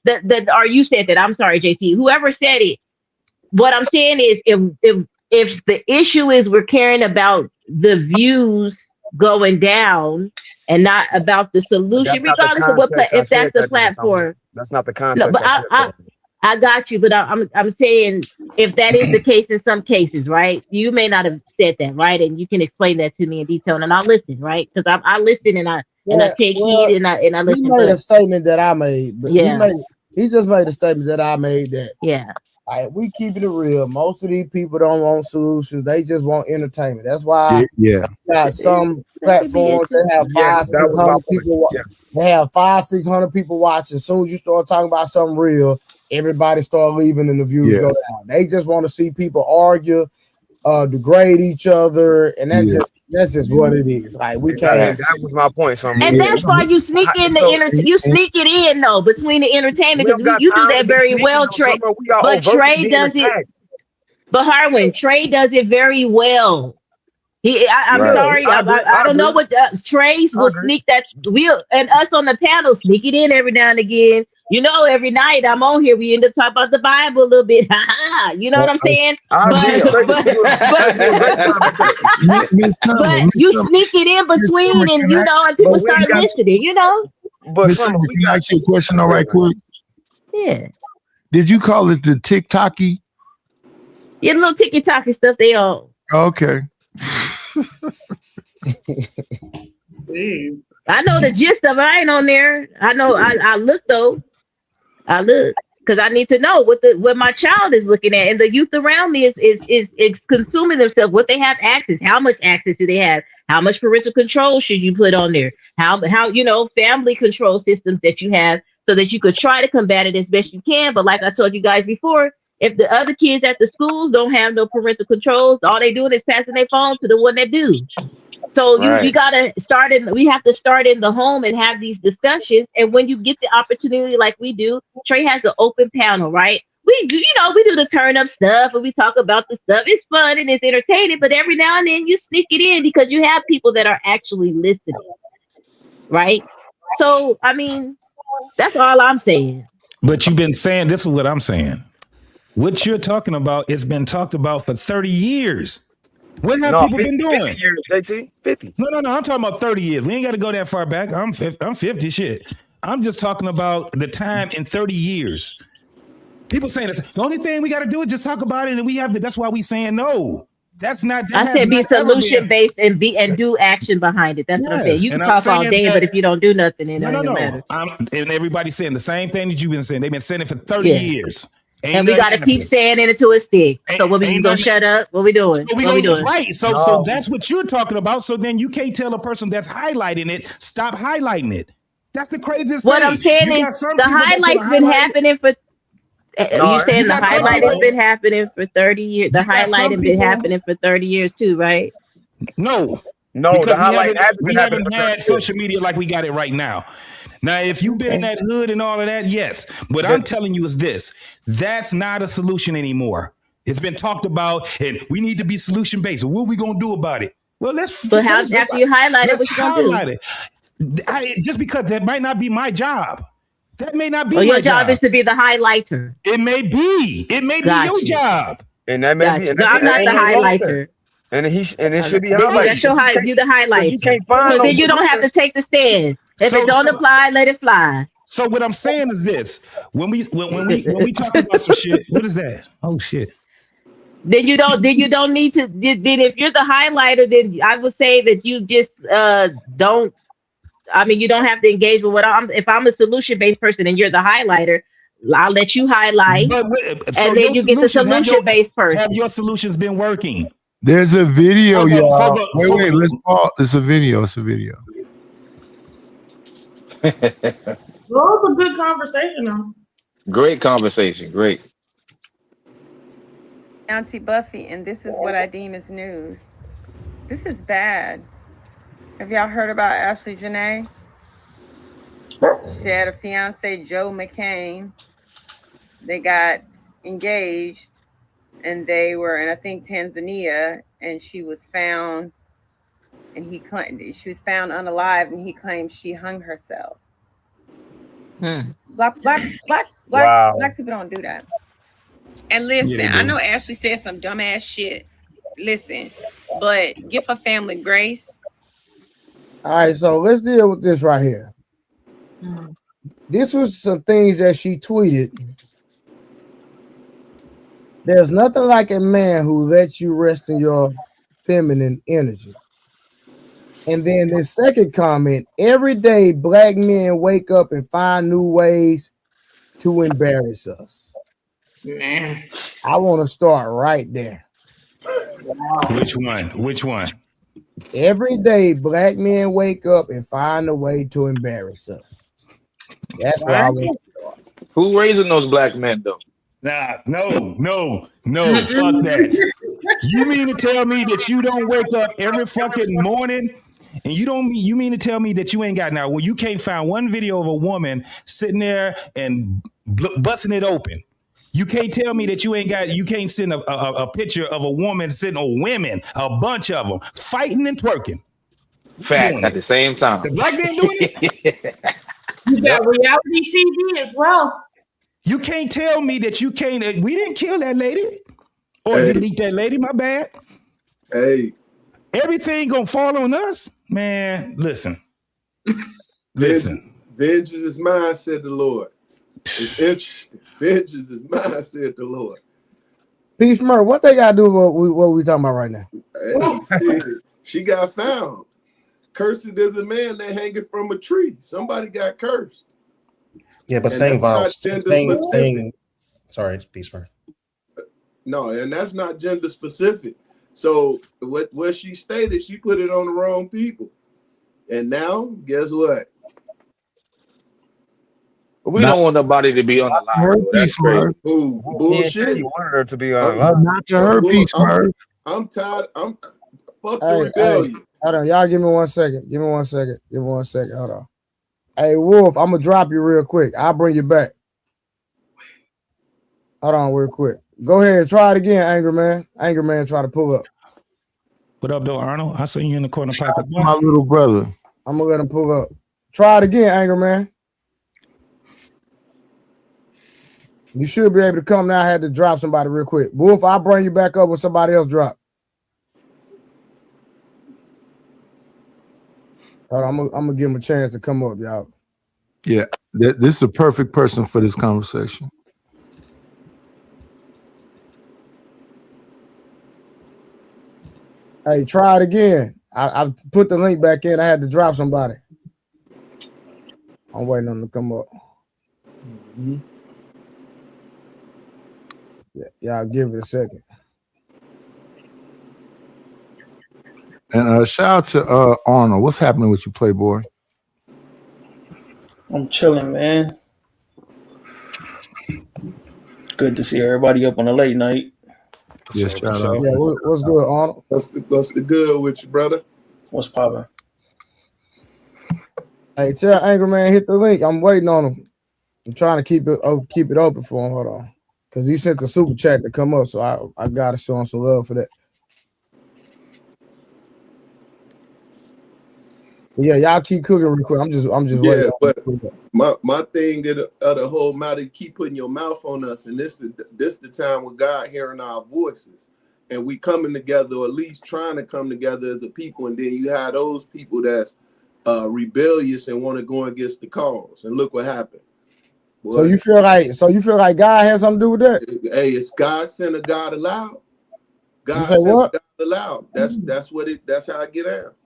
H: or you said that. I'm sorry, JT. Whoever said it. What I'm saying is, if the issue is we're caring about the views going down and not about the solution, regardless of what if that's the platform.
M: That's not the context.
H: No, but I got you. But I'm saying if that is the case in some cases, right? You may not have said that, right? And you can explain that to me in detail, and I'll listen, right? Because I listen and I take heed and I listen.
B: He made a statement that I made, but he just made a statement that I made that we keep it real. Most of these people don't want solutions; they just want entertainment. That's why got some platforms that have 500-600 people. They have 500-600 people watching. As soon as you start talking about something real, everybody start leaving and the views go down. They just want to see people argue, degrade each other, and that's just what it is. Like we can't.
M: That was my point.
H: And that's why you sneak in you sneak it in though between the entertainment, because you do that very well, Trey. But Trey does it. But Harwin, Trey does it very well. I'm sorry, I don't know what Trey's will sneak that and us on the panel sneak it in every now and again. You know, every night I'm on here, we end up talking about the Bible a little bit. You know what I'm saying? But you sneak it in between, and and people start listening. You know.
G: But can I ask you a question? All right, quick.
H: Yeah.
G: Did you call it the TikToky?
H: Yeah, little TikToky stuff they all.
G: Okay.
H: I know the gist of it. I ain't on there. I know. I look though. I look because I need to know what my child is looking at, and the youth around me is consuming themselves. What they have access. How much access do they have? How much parental control should you put on there? How family control systems that you have so that you could try to combat it as best you can. But like I told you guys before, if the other kids at the schools don't have no parental controls, all they doing is passing their phone to the one that do. So you gotta start we have to start in the home and have these discussions. And when you get the opportunity like we do, Trey has an open panel, right? We do the turn up stuff and we talk about the stuff. It's fun and it's entertaining, but every now and then you sneak it in because you have people that are actually listening. Right? So I mean, that's all I'm saying.
J: But you've been saying, this is what I'm saying. What you're talking about, it's been talked about for 30 years. What have people been doing?
M: 50 years, JT. 50.
J: No. I'm talking about 30 years. We ain't got to go that far back. I'm 50 shit. I'm just talking about the time in 30 years. People saying this, the only thing we got to do is just talk about it, and we have to. That's why we saying no. That's not. That
H: I said be solution based and do action behind it. That's what I'm saying. You can talk all day, but if you don't do nothing, it doesn't matter.
J: And everybody's saying the same thing that you've been saying. They've been saying it for 30 years.
H: And we got to keep saying it until it sticks. So what we gonna shut up? What we doing?
J: Right. So that's what you're talking about. So then you can't tell a person that's highlighting it, stop highlighting it. That's the craziest thing.
H: What I'm saying is the highlights been happening for You're saying the highlight has been happening for 30 years. The
J: You got
H: highlight
J: some
H: has been
J: people-
H: happening for 30 years too, right?
J: No,
M: No,
J: because
M: the highlight hasn't
J: we
M: been happening
J: haven't
M: for 30
J: had
M: years.
J: social media like we got it right now. Now, if you've been in that hood and all of that, yes. What I'm telling you is this: that's not a solution anymore. It's been talked about, and we need to be solution based. So what are we gonna do about it? Well,
H: But after you highlight it, what you gonna do?
J: highlight it. Just because that might not be my job. That may not be
H: Well,
J: my
H: your job is to be the highlighter.
J: It may be. It may be your job.
M: And that may be. And
H: I'm not the highlighter.
M: And it should be
H: highlighted.
M: highlighted.
H: That's your highlight. You the highlighter.
M: You can't find
H: so
M: no
H: then you don't have to take the stance. If it don't apply, let it fly.
J: So what I'm saying is this: when we talk about some shit, what is that? Oh shit.
H: Then you don't need to. Then if you're the highlighter, then I would say that you just don't. I mean, you don't have to engage with what if I'm a solution-based person and you're the highlighter, I'll let you highlight, and then you get the solution-based person.
J: Have your solutions been working?
G: There's a video, y'all. Wait, let's pause. It's a video.
F: Well, it was a good conversation, though.
I: Great conversation. Great.
N: Auntie Buffy, and this is what I deem as news. This is bad. Have y'all heard about Ashlee Janae? She had a fiance, Joe McCain. They got engaged, and they were in, I think, Tanzania, and she was found, and he claimed she was found unalived, and he claimed she hung herself. Black people don't do that. And listen, I know Ashlee said some dumbass shit. Listen, but give her family grace.
B: All right, so let's deal with this right here. This was some things that she tweeted. There's nothing like a man who lets you rest in your feminine energy. And then the second comment: every day black men wake up and find new ways to embarrass us.
F: Man,
B: I want to start right there.
J: Which one?
B: Every day black men wake up and find a way to embarrass us. That's why I want to start.
I: Who raising those black men though?
J: Nah, no, fuck that. You mean to tell me that you don't wake up every fucking morning and you mean to tell me that you ain't got now? Well, you can't find one video of a woman sitting there and busting it open. You can't tell me that you can't send a picture of a woman sitting, or women, a bunch of them fighting and twerking.
I: Fact at the same time.
J: The black man doing it.
F: You got reality TV as well.
J: You can't tell me that you can't. We didn't kill that lady or delete that lady. My bad.
L: Hey,
J: everything gonna fall on us, man. Listen.
L: Vengeance is mine, said the Lord. It's interesting. Vengeance is mine, said the Lord.
B: Peace, Murr, what they got to do with what we talking about right now?
L: Hey, she got found. Cursed is a man that hanging from a tree. Somebody got cursed.
K: Yeah, but saying violence, sorry, Peace, Murr.
L: No, and that's not gender specific. So what she stated, she put it on the wrong people. And now, guess what?
I: We don't want nobody to be on the line. That's crazy.
L: Ooh, bullshit.
M: You wanted her to be on the line.
G: Not to her piece, Murph.
L: I'm tired. Fuck the rebellion.
B: Hold on, y'all give me 1 second. Give me 1 second. Hold on. Hey, Wolf, I'm gonna drop you real quick. I'll bring you back. Hold on real quick. Go ahead and try it again, Angry Man. Angry Man, try to pull up.
J: What up, though, Arnold? I seen you in the corner.
G: My little brother.
B: I'm gonna let him pull up. Try it again, Angry Man. You should be able to come now. I had to drop somebody real quick. Wolf, I'll bring you back up when somebody else drop. Hold on, I'm gonna give him a chance to come up, y'all.
G: Yeah, this is a perfect person for this conversation.
B: Hey, try it again. I put the link back in. I had to drop somebody. I'm waiting on them to come up. Yeah, y'all give it a second.
G: And shout out to Arnold. What's happening with you, Playboy?
O: I'm chilling, man. Good to see everybody up on a late night.
G: Yes, shout out.
B: Yeah, what's good, Arnold?
L: What's the good with you, brother?
O: What's poppin'?
B: Hey, tell Angry Man hit the link. I'm waiting on him. I'm trying to keep it open for him. Hold on, because he sent the super chat to come up, so I gotta show him some love for that. But yeah, y'all keep cooking real quick. I'm just waiting.
L: Yeah, but my thing of the whole matter, you keep putting your mouth on us, and this the time with God hearing our voices, and we coming together, or at least trying to come together as a people. And then you have those people that's rebellious and want to go against the cause, and look what happened. Boy,
B: So you feel like God has something to do with that?
L: Hey, it's God sent or God allowed. God
B: say
L: sent or
B: what?
L: God allowed. That's how I get out.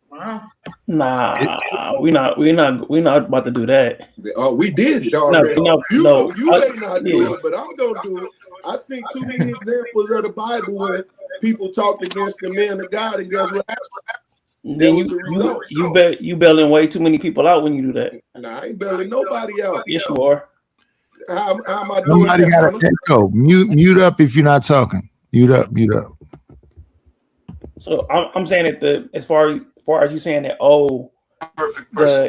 F: Wow.
O: Nah, we not about to do that.
L: Oh, we did it already.
O: No,
L: you
O: no,
L: may not do it, but I'm gonna do it. I seen too many examples of the Bible where people talked against the man of God, and guess what happened?
O: Then you bailing way too many people out when you do that.
L: Nah, I ain't bailing nobody out.
O: Yes, you are.
L: How am I doing
G: Somebody
L: that?
G: got an echo. Mute up if you're not talking. Mute up.
O: So I'm saying that as far as you saying that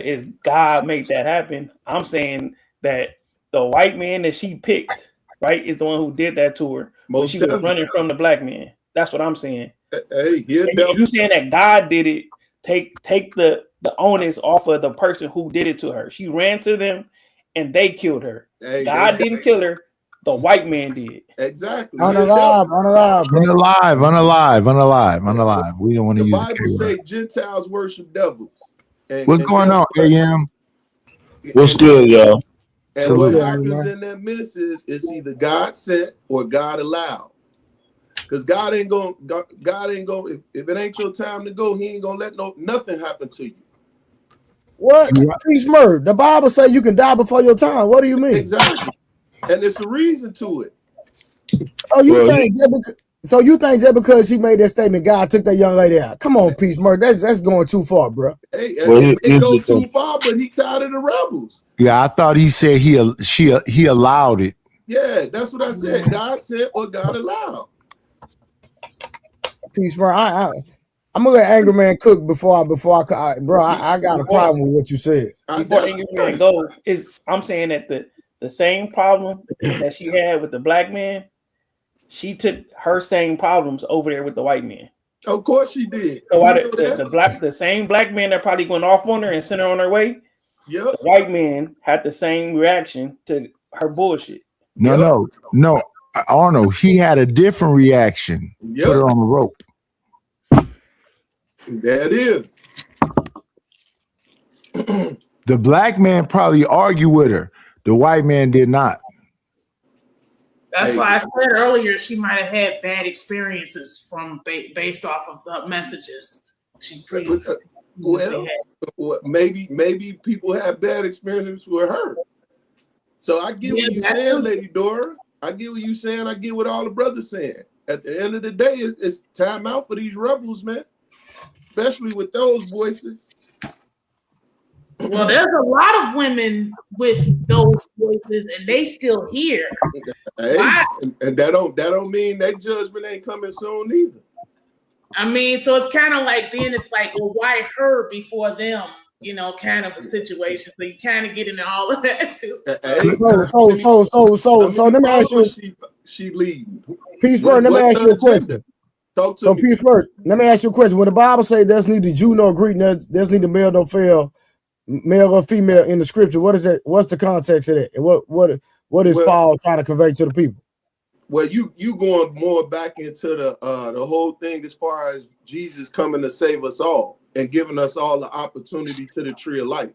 O: is God made that happen. I'm saying that the white man that she picked, right, is the one who did that to her when she was running from the black man. That's what I'm saying.
L: Hey,
O: you saying that God did it? Take the onus off of the person who did it to her. She ran to them, and they killed her.
L: Hey,
O: God didn't kill her. The white man did.
L: Exactly.
B: Unalive.
G: We don't want to
L: the
G: use
L: Bible say Gentiles worship devils.
G: What's going on, AM?
I: What's good, y'all?
L: And what happens in that midst is it's either God sent or God allowed. Because God ain't gonna if it ain't your time to go, he ain't gonna let nothing happen to you.
B: What? Peace murder. The Bible say you can die before your time. What do you mean?
L: Exactly. And there's a reason to it.
B: Oh, you think just because she made that statement, God took that young lady out? Come on, Peace murder. That's going too far, bro.
L: Hey, it goes too far, but he tired of the rebels.
G: Yeah, I thought he said he allowed it.
L: Yeah, that's what I said. God said or God allowed.
B: Peace murder. I'm gonna let Angry Man cook before I bro. I got a problem with what you said.
O: Before Angry Man goes, I'm saying that the same problem that she had with the black man, she took her same problems over there with the white man.
L: Of course she did.
O: So the same black man that probably went off on her and sent her on her way.
L: Yep.
O: The white man had the same reaction to her bullshit.
G: No. Arnold, he had a different reaction.
L: Yep.
G: Put her on the rope.
L: There it is.
G: The black man probably argued with her. The white man did not.
F: That's why I said earlier she might have had bad experiences from based off of the messages. She pretty
L: maybe people have bad experiences with her. So I get what you're saying, Lady Dora. I get what you're saying. I get what all the brothers saying. At the end of the day, it's time out for these rebels, man. Especially with those voices.
F: Well, there's a lot of women with those voices, and they still here.
L: Hey, and that don't mean that judgment ain't coming soon either.
F: I mean, so it's kind of like then it's like, well, why her before them? You know, kind of a situation. So you kind of get into all of that too.
B: So let me ask you.
L: She leading.
B: Peace word. Let me ask you a question. So Peace word. Let me ask you a question. When the Bible says there's neither Jew nor Greek, there's neither male nor male or female in the scripture, what is that? What's the context of that? And what is Paul trying to convey to the people?
L: Well, you going more back into the whole thing as far as Jesus coming to save us all and giving us all the opportunity to the tree of life.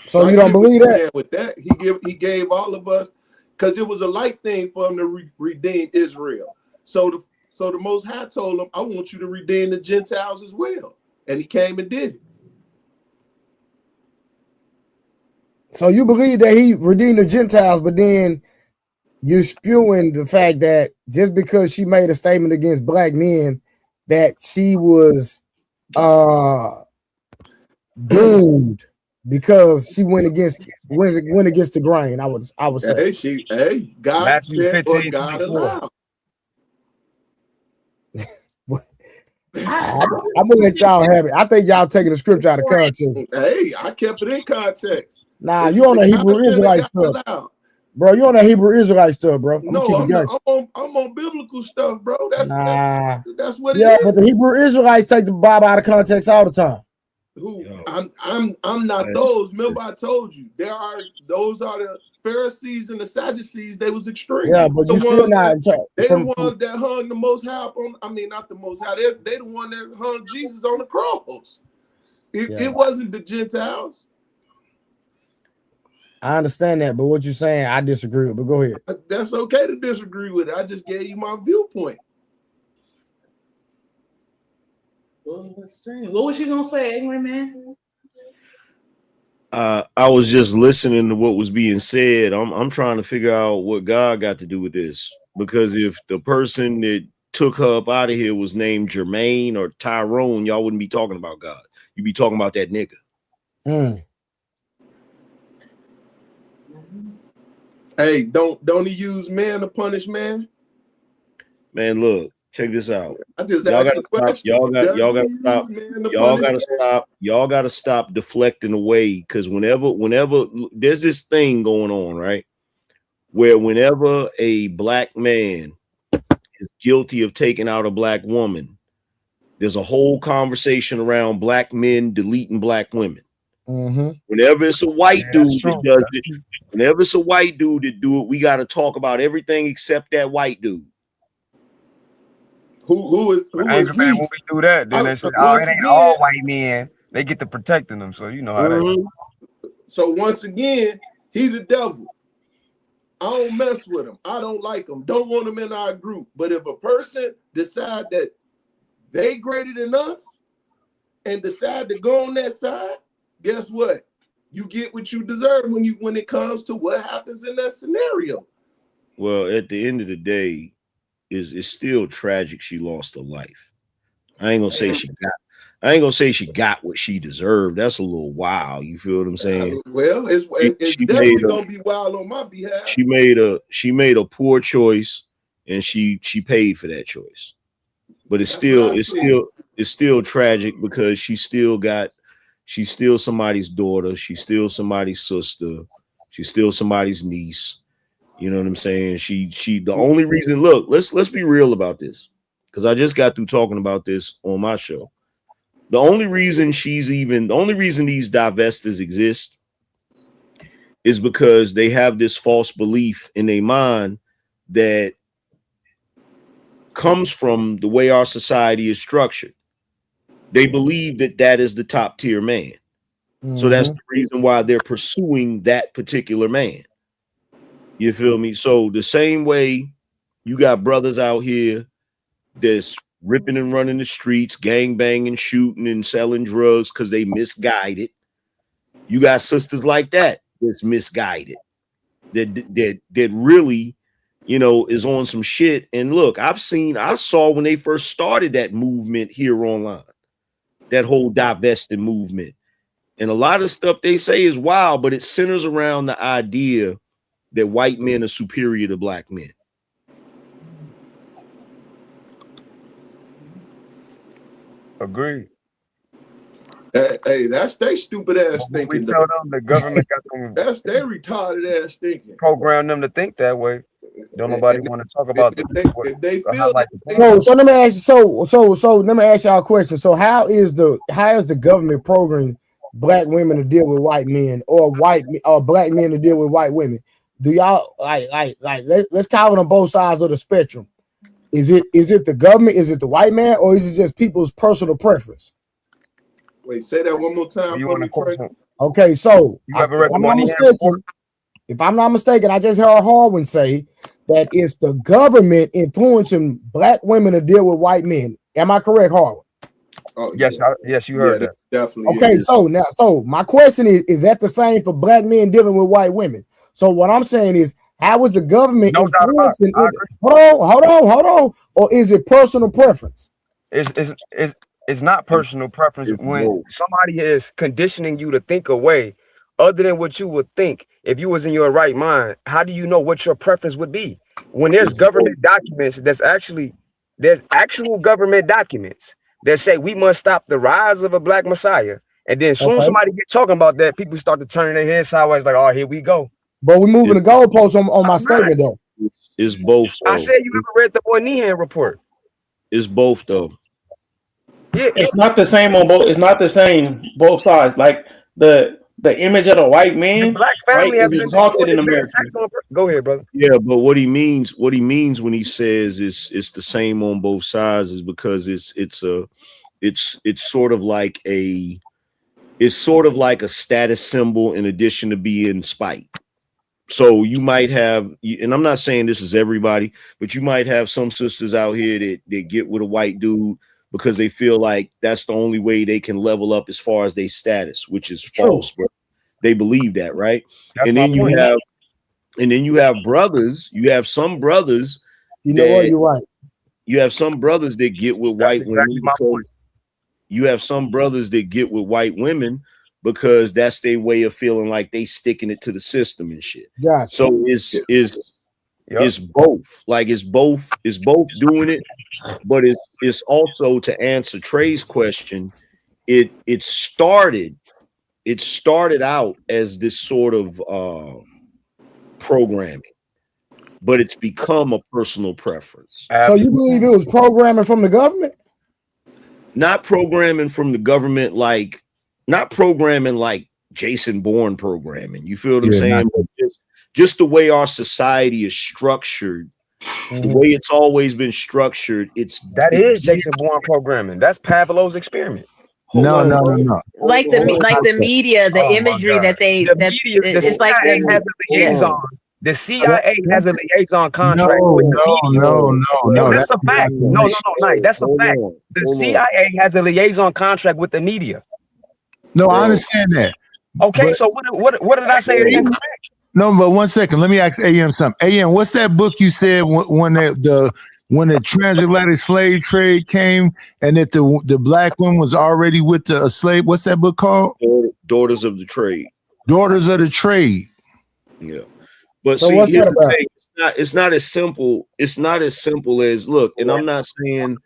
B: So you don't believe that?
L: With that, he gave all of us, because it was a light thing for him to redeem Israel. So the Most High told him, I want you to redeem the Gentiles as well. And he came and did it.
B: So you believe that he redeemed the Gentiles, but then you're spewing the fact that just because she made a statement against black men, that she was doomed because she went against the grain. I would say.
L: God
M: Matthew
L: said or
M: 15,
L: God
M: 24.
L: allowed.
B: I'm gonna let y'all have it. I think y'all taking the scripture out of context.
L: Hey, I kept it in context.
B: Nah, you on the Hebrew Israelite stuff, bro. You on that Hebrew Israelite stuff, bro.
L: I'm on biblical stuff, bro. That's what it is.
B: But the Hebrew Israelites take the Bible out of context all the time.
L: I'm not those. Remember, I told you those are the Pharisees and the Sadducees. They was extreme.
B: Yeah, but you still not.
L: They the ones that hung the most high on. I mean, not the most high. They the one that hung Jesus on the cross. It wasn't the Gentiles.
B: I understand that, but what you're saying, I disagree with. But go ahead.
L: That's okay to disagree with it. I just gave you my viewpoint.
F: What was you gonna say, angry man?
P: I was just listening to what was being said. I'm trying to figure out what God got to do with this, because if the person that took her up out of here was named Jermaine or Tyrone, y'all wouldn't be talking about God. You'd be talking about that nigga.
L: Hey, don't he use man to punish man?
P: Man, look, check this out.
L: I just asked you a question.
P: Y'all gotta stop deflecting away, because whenever there's this thing going on, right? Where whenever a black man is guilty of taking out a black woman, there's a whole conversation around black men deleting black women. Whenever it's a white dude that does it, whenever it's a white dude that do it, we got to talk about everything except that white dude.
L: Who is
M: man, when we do that, then they say, oh, it ain't all white men. They get to protecting them, so you know how that.
L: So once again, he the devil. I don't mess with him. I don't like him. Don't want him in our group. But if a person decide that they greater than us and decide to go on that side, guess what? You get what you deserve when it comes to what happens in that scenario.
P: Well, at the end of the day, it's still tragic she lost her life. I ain't gonna say she got what she deserved. That's a little wild. You feel what I'm saying?
L: Well, it's definitely gonna be wild on my behalf.
P: She made a poor choice, and she paid for that choice. But it's still tragic, because she's still somebody's daughter, she's still somebody's sister, she's still somebody's niece. You know what I'm saying? She the only reason, look, let's be real about this, because I just got through talking about this on my show. The only reason these divestors exist is because they have this false belief in their mind that comes from the way our society is structured. They believe that is the top tier man. So that's the reason why they're pursuing that particular man. You feel me? So the same way you got brothers out here that's ripping and running the streets, gang banging, shooting and selling drugs because they misguided. You got sisters like that that's misguided, that really, is on some shit. And look, I saw when they first started that movement here online, that whole divesting movement. And a lot of stuff they say is wild, but it centers around the idea that white men are superior to black men.
M: Agreed.
L: Hey, that's they stupid ass thinking.
M: We tell them the government got them.
L: That's their retarded ass thinking.
M: Program them to think that way. Don't nobody want to talk about
L: if they feel
B: so let me ask you. So let me ask y'all a question. So how is the government programming black women to deal with white men, or black men to deal with white women? Do y'all let's call it on both sides of the spectrum? Is it the government? Is it the white man, or is it just people's personal preference?
L: Wait, say that one more time for me, Trey.
B: Okay, so if I'm not mistaken, I just heard Harwin say that it's the government influencing black women to deal with white men. Am I correct, Harwin?
L: Oh,
M: yes, yes, you heard that.
L: Definitely.
B: Okay, so my question is that the same for black men dealing with white women? So what I'm saying is, how is the government influencing it? Hold on, or is it personal preference?
M: It's It's not personal preference when somebody is conditioning you to think a way other than what you would think if you was in your right mind. How do you know what your preference would be? When there's government documents, there's actual government documents that say we must stop the rise of a black messiah. And then as soon as somebody gets talking about that, people start to turn their head sideways like, oh, here we go.
B: But we're moving the goalposts on my statement though.
P: It's both.
M: I said you ever read the boy Nehan report?
P: It's both though.
M: Yeah,
O: it's not the same on both. It's not the same both sides. Like the image of the white man,
M: the black family has
O: is exalted in America.
M: Go ahead, brother.
P: Yeah, but what he means when he says it's the same on both sides is because it's sort of like a status symbol in addition to being spite. So you might have, and I'm not saying this is everybody, but you might have some sisters out here that get with a white dude because they feel like that's the only way they can level up as far as their status, which is false. Bro. They believe that, right?
M: That's
P: and then you have brothers. You have some brothers.
B: You know what? You're right.
P: You have some brothers that get with white women. You have some brothers that get with white women because that's their way of feeling like they sticking it to the system and shit.
B: Gotcha.
P: So it's both. Like it's both doing it, but it's also, to answer Trey's question, it started out as this sort of programming, but it's become a personal preference.
B: So you believe it was programming from the government?
P: Not programming from the government, not programming like Jason Bourne programming. You feel what I'm saying? But just the way our society is structured, the way it's always been structured,
M: that is Jason Bourne programming. That's Pavlov's experiment.
G: No.
H: Like the media, the imagery that it's like
M: has a liaison. The CIA has a liaison contract with the media. No, that's a fact. No, that's a fact. The CIA has a liaison contract with the media.
G: No, I understand that.
M: Okay, so what did I say?
G: No, but 1 second. Let me ask AM something. AM, what's that book you said when the transatlantic slave trade came and that the black woman was already with the slave? What's that book called?
P: Daughters of the Trade.
G: Daughters of the Trade.
P: Yeah. But
B: so
P: see,
B: what's
P: here's
B: that
P: the
B: about?
P: thing. It's not as simple. It's not as simple as look. And I'm not saying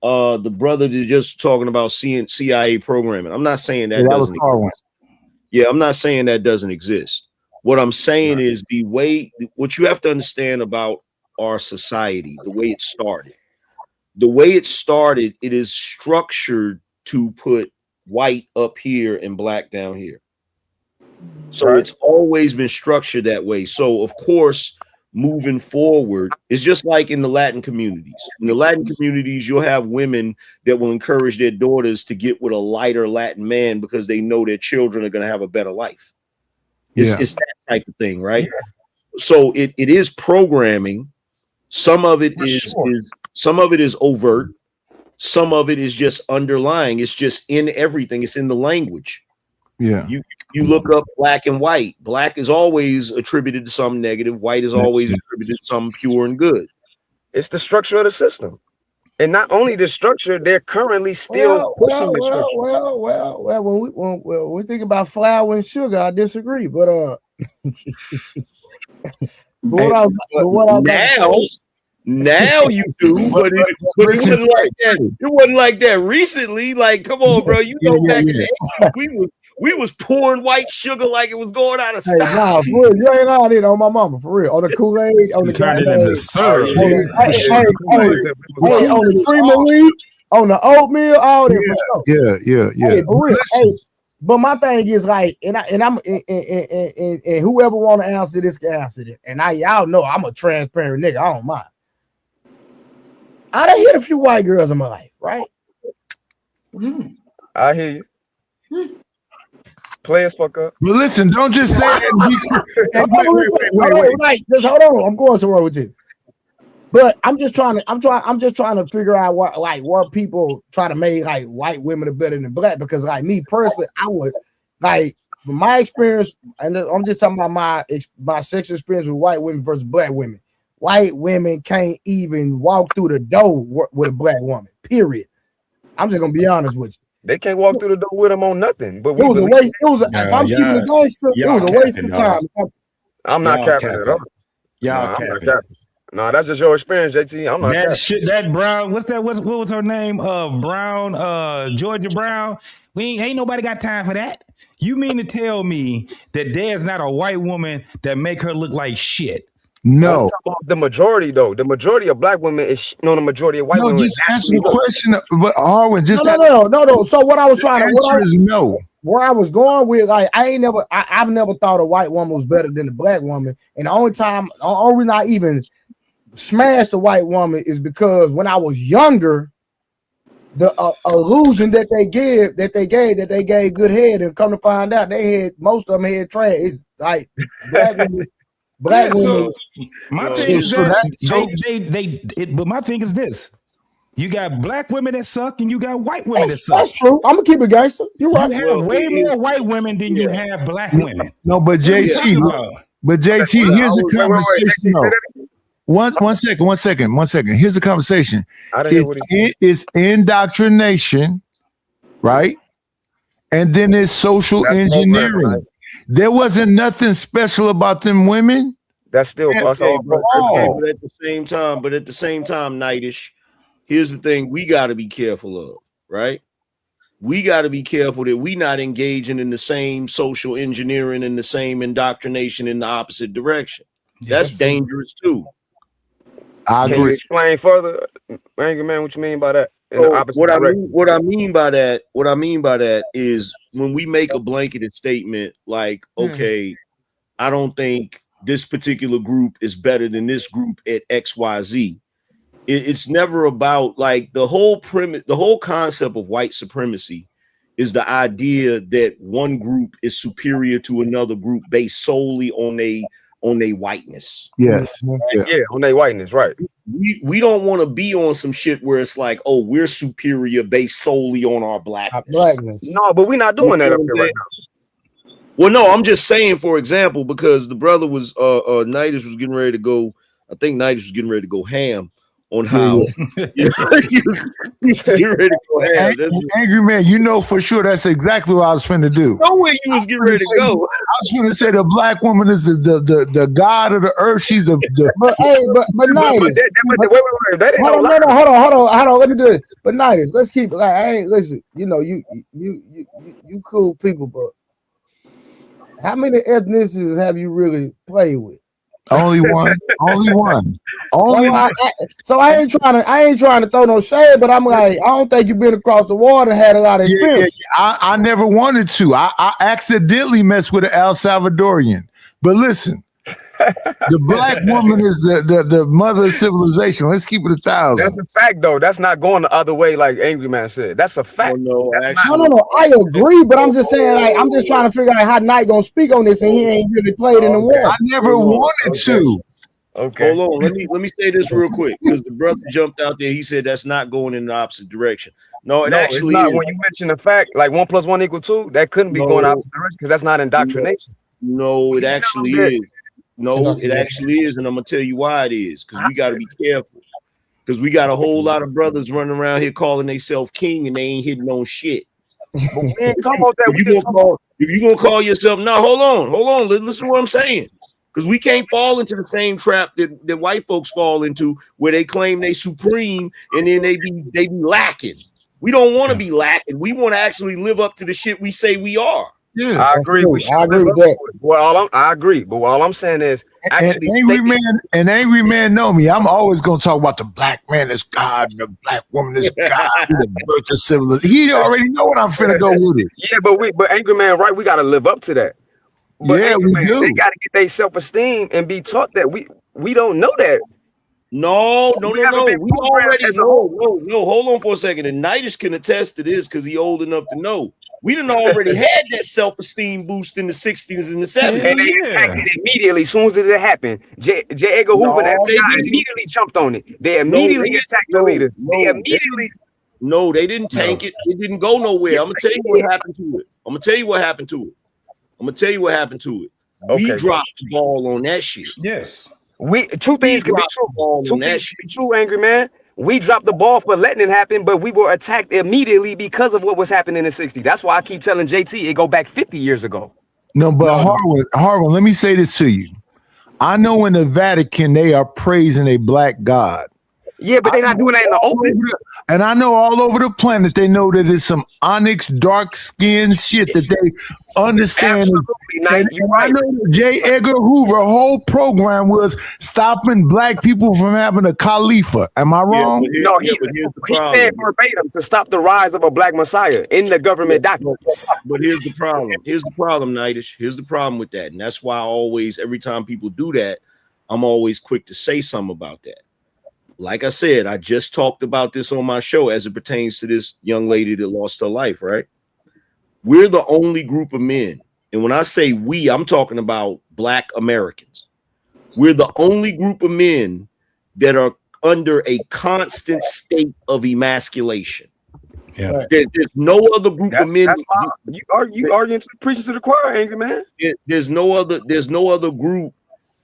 P: the brother that just talking about CIA programming. I'm not saying that doesn't exist. Yeah, I'm not saying that doesn't exist. What I'm saying is what you have to understand about our society, the way it started. The way it started, it is structured to put white up here and black down here. So it's always been structured that way. So of course, moving forward, it's just like in the Latin communities. In the Latin communities, you'll have women that will encourage their daughters to get with a lighter Latin man because they know their children are going to have a better life. It's that type of thing, right? Yeah. So it is programming. Some of it is overt. Some of it is just underlying. It's just in everything. It's in the language.
G: Yeah.
P: You look up black and white. Black is always attributed to some negative. White is always attributed to some pure and good.
M: It's the structure of the system. And not only the structure, they're currently still pushing the structure.
B: When we think about flour and sugar, I disagree. But
P: now you do, but it wasn't like that. It wasn't like that recently. Like, come on, bro. You know, back in the 80s, we was pouring white sugar like it was going out of style.
B: Hey, nah, for real, you ain't lying it on my mama, for real. On the Kool-Aid, on the
J: turned it into syrup.
B: On the cream of wheat, on the oatmeal, all that for sure.
G: Yeah.
B: Hey, for real. Hey, but my thing is like, and whoever want to answer this can answer it. And y'all know I'm a transparent nigga. I don't mind. I done hit a few white girls in my life, right?
M: I hear you. Play as fuck up.
G: But listen, don't just say that.
B: Wait. Just hold on. I'm going somewhere with you. But I'm just trying to figure out where people try to make like white women are better than black, because like me personally, I would like from my experience, and I'm just talking about my sexual experience with white women versus black women. White women can't even walk through the door with a black woman. Period. I'm just gonna be honest with you.
M: They can't walk through the door with them on nothing. But
B: It was a waste. It was. If I'm keeping it gangster, it was a waste of time.
M: I'm not capping at all.
J: Y'all
M: I'm not
J: capping.
M: capping. No, that's just your experience, JT. I'm not
J: That
M: capping.
J: shit, that Brown, what was her name? Brown, Georgia Brown. Ain't nobody got time for that. You mean to tell me that there's not a white woman that make her look like shit?
G: No.
M: The majority, though. The majority of black women is the majority of white women.
G: Just answer the question. But Harwin, just
B: no. So what I was trying to
G: answer is no.
B: Where I was going with, like, I've never thought a white woman was better than a black woman, and the only reason I even smashed a white woman is because when I was younger, the illusion that they gave good head, and come to find out most of them had trash. It's like black women.
J: So my thing is but my thing is this: you got black women that suck, and you got white women that suck.
B: That's true. I'm gonna keep it gangster. You're right.
J: You have way more white women than you have black women.
G: No, but JT, here's the conversation. One second. Here's the conversation. It's indoctrination, right? And then it's social engineering. Right. There wasn't nothing special about them women.
M: That's still
P: but at the same time, Nightish, here's the thing we got to be careful of, right? We got to be careful that we not engaging in the same social engineering and the same indoctrination in the opposite direction. That's dangerous too.
M: Can you explain further, Angry Man, what you mean by that?
P: What I mean by that is when we make a blanketed statement like, okay, I don't think this particular group is better than this group at XYZ. It's never about like the whole concept of white supremacy is the idea that one group is superior to another group based solely on their whiteness.
G: Yes.
M: Yeah, on their whiteness, right.
P: We don't want to be on some shit where it's like, oh, we're superior based solely on our blackness.
M: No, but we're not doing that up here right now.
P: Well, no, I'm just saying, for example, because the brother was Nightish was getting ready to go. I think Nightish was getting ready to go ham on how he's getting ready to go ham.
G: Angry Man, you know for sure that's exactly what I was finna do.
P: No way you was getting ready to go.
G: I was finna say the black woman is the god of the earth. She's the
B: but Nightish. Wait. Hold on. Let me do it. But Nightish, let's keep listen. You know, you cool people, but how many ethnicities have you really played with?
G: Only one.
B: So I ain't trying to throw no shade, but I'm like, I don't think you've been across the water and had a lot of experience.
G: I never wanted to. I accidentally messed with an El Salvadorian. But listen, the black woman is the mother of civilization. Let's keep it 1,000.
M: That's a fact, though. That's not going the other way, like Angry Man said. That's a fact.
B: No. I agree, but I'm just saying, like, I'm just trying to figure out how Knight gonna speak on this, and he ain't really played in the war.
G: I never wanted to.
P: Okay. Hold on. Let me say this real quick because the brother jumped out there. He said that's not going in the opposite direction. No, it actually
M: it's not.
P: is.
M: When you mention the fact, like 1 + 1 = 2, that couldn't be going opposite direction because that's not indoctrination.
P: No, it actually is. No, it actually is, and I'm gonna tell you why it is. Because we got to be careful. Because we got a whole lot of brothers running around here calling themselves king, and they ain't hitting on shit.
M: But we ain't talking about that.
P: If you gonna call yourself, no, hold on. Listen to what I'm saying. Because we can't fall into the same trap that white folks fall into, where they claim they supreme and then they be lacking. We don't want to be lacking. We want to actually live up to the shit we say we are.
G: Yeah,
M: I agree with that. Well, I agree, but all I'm saying is,
G: Angry Man know me. I'm always gonna talk about the black man is God and the black woman is God, the birth of civilization. He already know what I'm finna go with it.
M: Yeah, but Angry Man, right? We gotta live up to that. But
G: yeah, we do.
M: They gotta get their self-esteem and be taught that we don't know that.
P: No. We already know. No. Hold on for a second. And Nightish can attest to this because he's old enough to know. We done already had that self-esteem boost in the 60s and the 70s.
M: And they attacked it immediately as soon as it happened. J. Edgar Hoover and FBI immediately jumped on it. They immediately attacked the leaders.
P: No, they didn't tank it. It didn't go nowhere. I'm gonna tell you what happened to it. We dropped the ball on that shit.
J: Yes.
M: Two things can be true. Two things can be true, Angry Man. We dropped the ball for letting it happen, but we were attacked immediately because of what was happening in 60. That's why I keep telling JT it go back 50 years ago.
G: No, but Harwin, let me say this to you. I know in the Vatican they are praising a black God.
M: Yeah, but they're not doing that in the open.
G: And I know all over the planet they know that it's some onyx, dark skin shit that they understand. And I know that J. Edgar Hoover whole program was stopping black people from having a Khalifa. Am I wrong?
M: No, he said verbatim to stop the rise of a black messiah in the government document.
P: But here's the problem. Here's the problem, Nightish. Here's the problem with that. And that's why I always, every time people do that, I'm always quick to say something about that. Like I said, I just talked about this on my show as it pertains to this young lady that lost her life, right? We're the only group of men. And when I say we, I'm talking about black Americans. We're the only group of men that are under a constant state of emasculation.
J: Yeah.
P: There's no other group of men.
M: You arguing to preaching to the choir, angry man.
P: There's no other group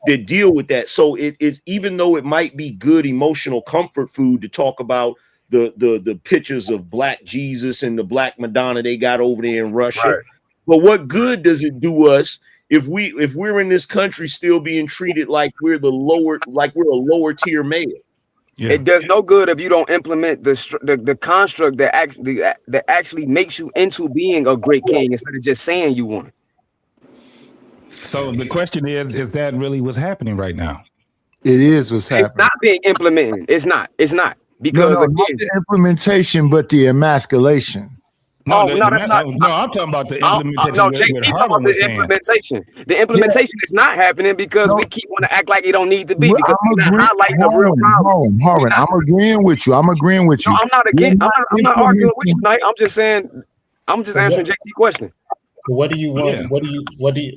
P: that deal with that. So it's even though it might be good emotional comfort food to talk about the pictures of black Jesus and the black Madonna they got over there in Russia. Right. But what good does it do us if we're in this country still being treated like we're a lower tier male?
M: Yeah. It does no good if you don't implement the construct that actually makes you into being a great king instead of just saying you want.
J: So the question is that really what's happening right now?
G: It is what's happening.
M: It's not being implemented. It's not. Because
G: not the implementation, but the emasculation.
M: That's not.
J: No, I'm talking about the implementation.
M: No, JT talking about the implementation. The implementation is not happening because we keep want to act like it don't need to be because we're not highlighting the real problem.
G: Harwin, I'm agreeing with you. No,
M: I'm not again. I'm not arguing with you tonight. I'm just saying. I'm just answering JT's question.
K: What do you want? Yeah.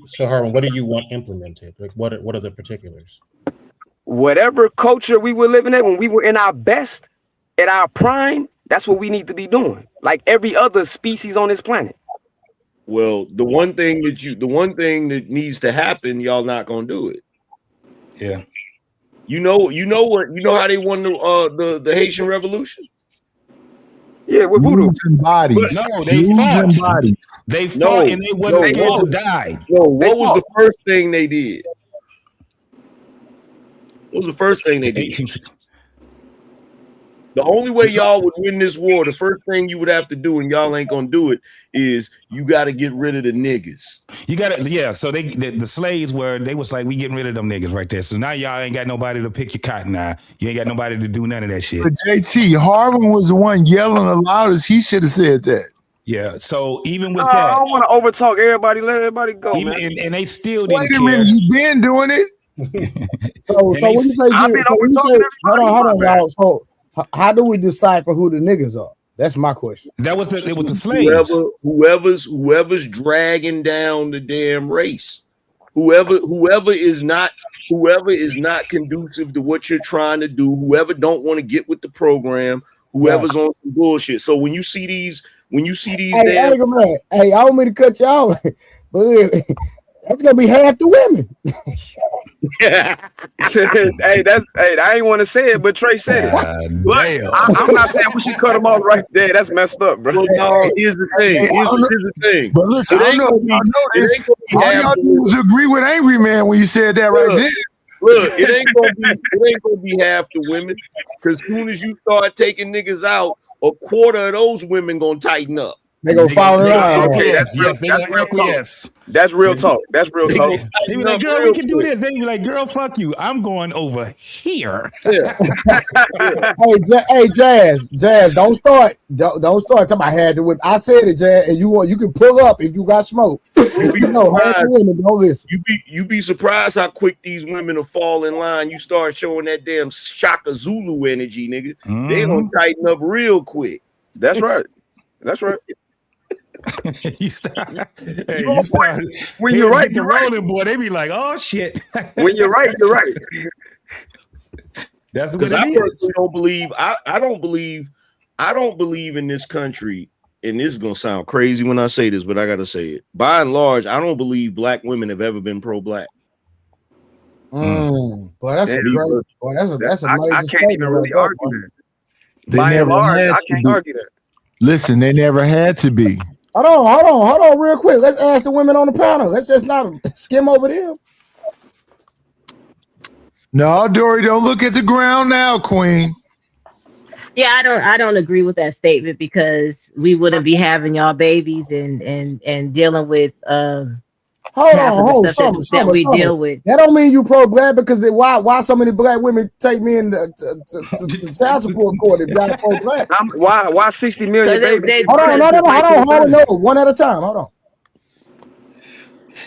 K: So Harwin, what do you want implemented? Like what are the particulars?
M: Whatever culture we were living in when we were in our best, at our prime, that's what we need to be doing. Like every other species on this planet.
P: Well, the one thing that needs to happen, y'all not gonna do it.
J: Yeah.
P: You know how they won the Haitian Revolution?
M: Yeah, with voodoo.
G: Bodies.
J: No, they fought. They fought and they wasn't scared to die.
P: No, what was the first thing they did? What was the first thing they did? The only way y'all would win this war, the first thing you would have to do, and y'all ain't gonna do it, is you got to get rid of the niggas.
J: You got to, yeah. So the slaves was like, we getting rid of them niggas right there. So now y'all ain't got nobody to pick your cotton now. You ain't got nobody to do none of that shit.
G: But JT, Harwin was the one yelling the loudest. He should have said that.
J: Yeah. So even with
M: that, I don't want to overtalk everybody. Let everybody go, man.
J: And they still didn't
G: Wait a minute, you been doing it.
B: So when you say, hold on, y'all. So how do we decipher who the niggas are? That's my question.
J: It was the slaves.
P: Whoever's dragging down the damn race. Whoever is not conducive to what you're trying to do, whoever don't want to get with the program, whoever's on some bullshit. So when you see these
B: hey, I want me to cut you off, but that's gonna be half the women.
M: I ain't want to say it, but Trey said it. But I'm not saying we should cut them off right there. That's messed up, bro.
P: No, here's the thing. Here's the thing.
G: But listen, I know this. All y'all do is agree with Angry Man when you said that right there.
P: Look, it ain't gonna be half the women, because soon as you start taking niggas out, a quarter of those women gonna tighten up.
B: They gonna follow it out.
M: Okay, that's real talk. That's real talk.
J: They be like, girl, we can do this. They be like, girl, fuck you. I'm going over here.
B: Yeah. hey, Jazz, don't start. Don't start. I had to win. I said it, Jazz, and you can pull up if you got smoke. You know, half the women don't listen.
P: You be surprised how quick these women will fall in line. You start showing that damn Shaka Zulu energy, nigga. Mm-hmm. They gonna tighten up real quick.
M: That's right. That's right.
J: you start
M: when you're right,
J: the rolling boy. They be like, "Oh shit!"
M: When you're right, you're right.
J: That's
P: because I personally don't believe. I don't believe in this country. And this is gonna sound crazy when I say this, but I gotta say it. By and large, I don't believe black women have ever been pro-black.
B: Boy, that's a great. Boy, that's a major
M: I can't even really argue that. By and large, I can't argue that.
G: Listen, they never had to be.
B: Hold on, real quick. Let's ask the women on the panel. Let's just not skim over them.
G: No, Dory, don't look at the ground now, Queen.
H: Yeah, I don't agree with that statement because we wouldn't be having y'all babies and dealing with
B: Hold on,
H: deal with.
B: That don't mean you pro-black because why so many black women take me in to child support court if y'all pro-black?
M: Why 60 million babies?
B: Hold on, no, one at a time. Hold on.